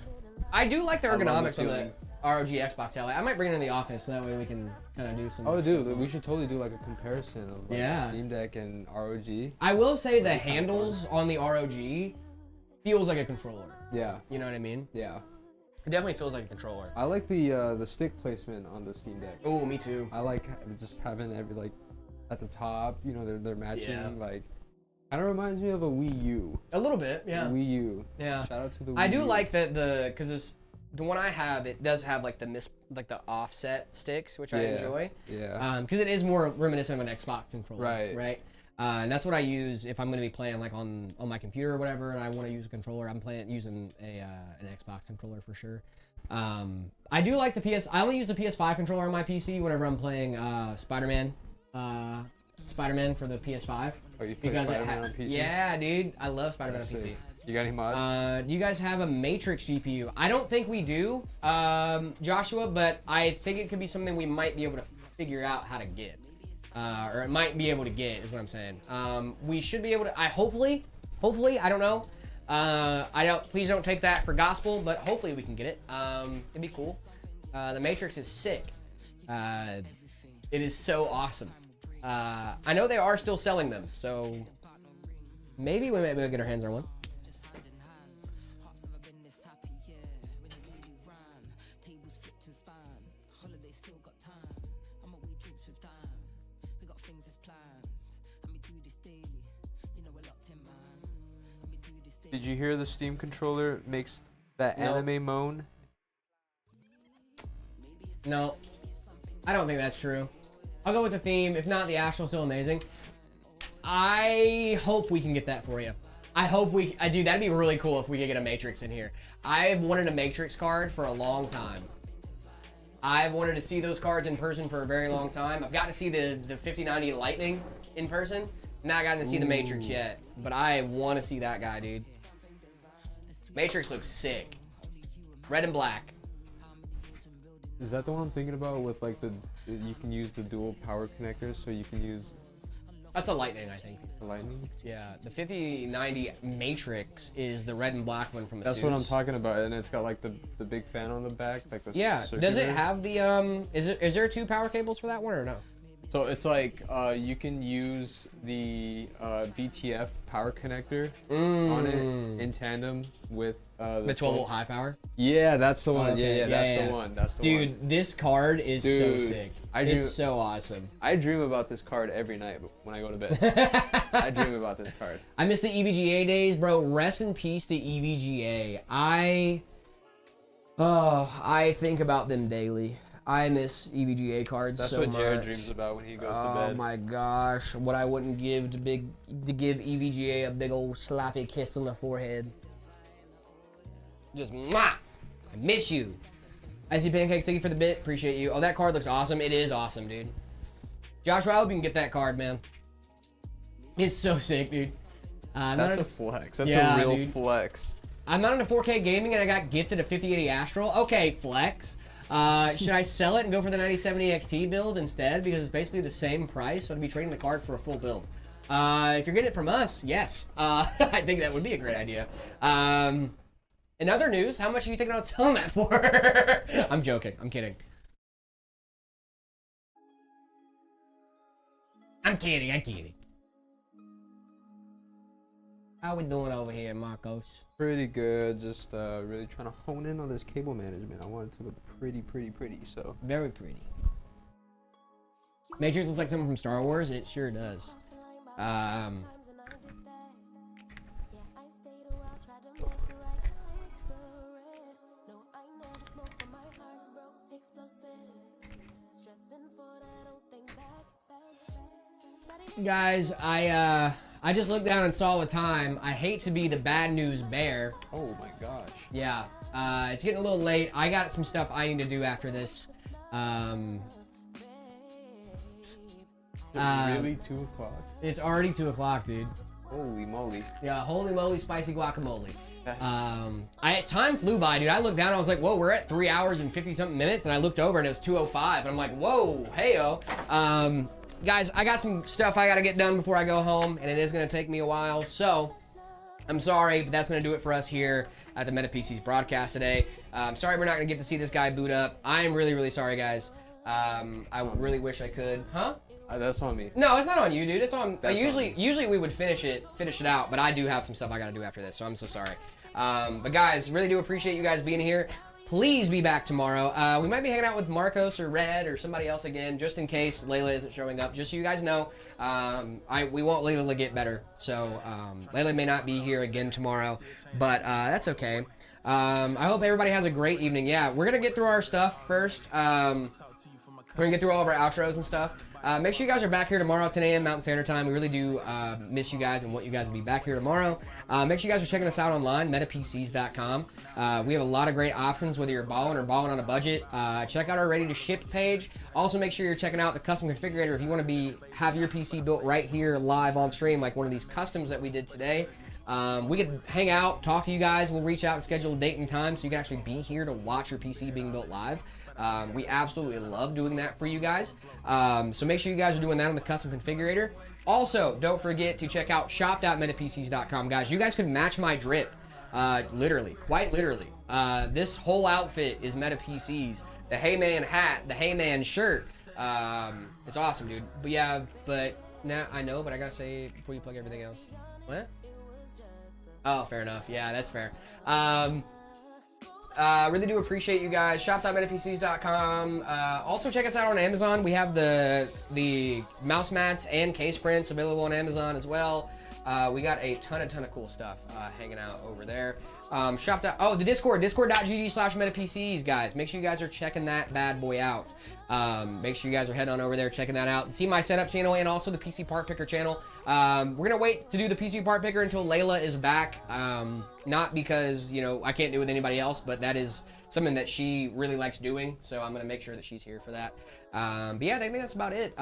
I do like the I love ergonomics on the the feeling. ROG Xbox Ally. I might bring it in the office so that way we can kind of do some. Oh, dude, we should totally do like a comparison of like Yeah. Steam Deck and ROG. I will say the handles on the ROG feels like a controller. Yeah. You know what I mean? Yeah. It definitely feels like a controller. I like the stick placement on the Steam Deck. Oh, me too. I like just having every like at the top, you know, they're matching. Yeah. Like, kind of reminds me of a Wii U. A little bit, yeah. Wii U. Yeah. Shout out to the Wii I do U. like that because the one I have, it does have like the offset sticks, which I enjoy. Yeah. Because it is more reminiscent of an Xbox controller. Right. Right. And that's what I use if I'm going to be playing like on my computer or whatever, and I want to use a controller. I'm using an Xbox controller for sure. I do like the I only use the PS5 controller on my PC whenever I'm playing Spider-Man for the PS5. Oh, you play Spider-Man on PC? Yeah, dude, I love Spider-Man on PC. You got any mods? Do you guys have a Matrix GPU? I don't think we do, Joshua, but I think it could be something we might be able to figure out how to get. Or it might be able to get, is what I'm saying. We should be able to, hopefully, I don't know. Please don't take that for gospel, but hopefully we can get it. It'd be cool. The Matrix is sick. It is so awesome. I know they are still selling them, so maybe we might be able to get our hands on one. Did you hear the Steam controller makes that anime moan? No, I don't think that's true. I'll go with the theme. If not, the Astral's still amazing. I hope we can get that for you. I hope dude, that'd be really cool if we could get a Matrix in here. I've wanted a Matrix card for a long time. I've wanted to see those cards in person for a very long time. I've got to see the 5090 Lightning in person. Not gotten to see the Matrix yet, but I want to see that guy, dude. Matrix looks sick. Red and black. Is that the one I'm thinking about with like you can use the dual power connectors, so you can use... That's a Lightning, I think. The Lightning? Yeah, the 5090 Matrix is the red and black one from the That's what I'm talking about, and it's got like the big fan on the back, like the Does it have the is there 2 power cables for that one or no? So it's like you can use the BTF power connector on it in tandem with the 12-volt high power. Yeah, that's the one. Okay. That's the one. That's the Dude, one. this card is so sick. It's so awesome. I dream about this card every night when I go to bed. I dream about this card. I miss the EVGA days, bro. Rest in peace to EVGA. I think about them daily. I miss EVGA cards so much. That's what Jared dreams about when he goes to bed. Oh my gosh, what I wouldn't give to give EVGA a big old sloppy kiss on the forehead. Just mwah! I miss you. I see Pancakes, thank you for the bit. Appreciate you. Oh, that card looks awesome. It is awesome, dude. Joshua, I hope you can get that card, man. It's so sick, dude. That's a flex. That's a real flex. I'm not into 4K gaming and I got gifted a 5080 Astral. Okay, flex. Should I sell it and go for the 9070 XT build instead? Because it's basically the same price, so I'd be trading the card for a full build. If you're getting it from us, yes. I think that would be a great idea. In other news, how much are you thinking about selling that for? I'm joking. I'm kidding. I'm kidding. How we doing over here, Marcos? Pretty good. Just really trying to hone in on this cable management. I want it to look pretty, so. Very pretty. Matrix looks like something from Star Wars. It sure does. Guys, I just looked down and saw the time. I hate to be the bad news bear. Oh my gosh. Yeah, it's getting a little late. I got some stuff I need to do after this. Really 2 o'clock? It's already 2 o'clock, dude. Holy moly. Yeah, holy moly, spicy guacamole. Yes. Time flew by, dude. I looked down and I was like, whoa, we're at 3 hours and 50-something minutes. And I looked over and it was 2:05. And I'm like, whoa, heyo. Guys, I got some stuff I gotta get done before I go home, and it is gonna take me a while, so I'm sorry, but that's gonna do it for us here at the MetaPCs broadcast today. I'm sorry we're not gonna get to see this guy boot up. I am really, really sorry, guys. I really wish I could. Huh? That's on me. No, it's not on you, dude. It's on. Usually we would finish it out, but I do have some stuff I gotta do after this, so I'm so sorry. But guys, really do appreciate you guys being here. Please be back tomorrow. We might be hanging out with Marcos or Red or somebody else again, just in case Layla isn't showing up. Just so you guys know, we want Layla to get better. So Layla may not be here again tomorrow, but that's okay. I hope everybody has a great evening. Yeah, we're gonna get through our stuff first. We're gonna get through all of our outros and stuff. Make sure you guys are back here tomorrow at 10 a.m. Mountain Standard Time. We really do miss you guys and want you guys to be back here tomorrow. Make sure you guys are checking us out online, metapcs.com. We have a lot of great options, whether you're balling or balling on a budget. Check out our ready to ship page. Also, make sure you're checking out the custom configurator if you want to have your PC built right here live on stream, like one of these customs that we did today. We could hang out, talk to you guys. We'll reach out and schedule a date and time so you can actually be here to watch your PC being built live. We absolutely love doing that for you guys. So make sure you guys are doing that on the custom configurator. Also, don't forget to check out shop.metapcs.com, guys. You guys could match my drip, literally, quite literally. This whole outfit is Meta PCs. The Heyman hat, the Heyman shirt. It's awesome, dude. But yeah, but now I know, but I gotta say before you plug everything else. What? Oh, fair enough. Yeah, that's fair. Really do appreciate you guys. Shop.metapcs.com. Also, check us out on Amazon. We have the mouse mats and case prints available on Amazon as well. We got a ton of cool stuff hanging out over there. The Discord, discord.gg/metapcs, guys. Make sure you guys are checking that bad boy out. Make sure you guys are heading on over there, checking that out. See my setup channel and also the PC Part Picker channel. We're going to wait to do the PC Part Picker until Layla is back. Not because, you know, I can't do it with anybody else, but that is something that she really likes doing. So I'm going to make sure that she's here for that. But yeah, I think that's about it.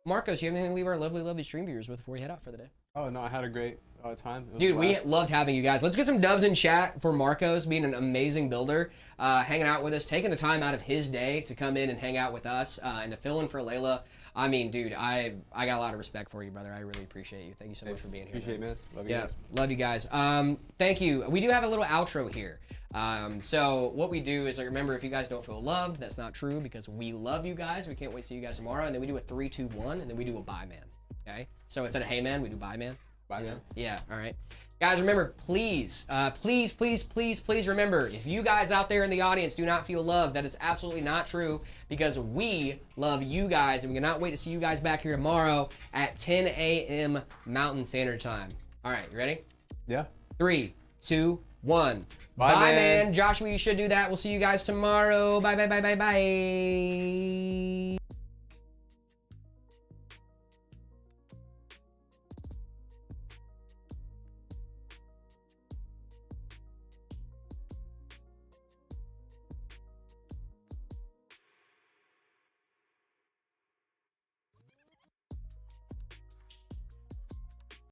Marcos, you have anything to leave our lovely stream viewers with before we head out for the day? Oh, no, I had a great time. Dude, we loved having you guys. Let's get some dubs in chat for Marcos being an amazing builder, hanging out with us, taking the time out of his day to come in and hang out with us, and to fill in for Layla. I mean, dude, I got a lot of respect for you, brother. I really appreciate you. Thank you so much for being here. Appreciate it, man. Love you guys. Love you guys. Thank you. We do have a little outro here. So what we do is, like, remember, if you guys don't feel loved, that's not true, because we love you guys. We can't wait to see you guys tomorrow. And then we do a 3, 2, 1, and then we do a bye man. Okay? So instead of hey man, we do bye man. Bye, man. Yeah, all right. Guys, remember, please remember, if you guys out there in the audience do not feel loved, that is absolutely not true, because we love you guys, and we cannot wait to see you guys back here tomorrow at 10 a.m. Mountain Standard Time. All right, you ready? Yeah. 3, 2, 1. Bye, Bye, man. man. Joshua, you should do that. We'll see you guys tomorrow. Bye.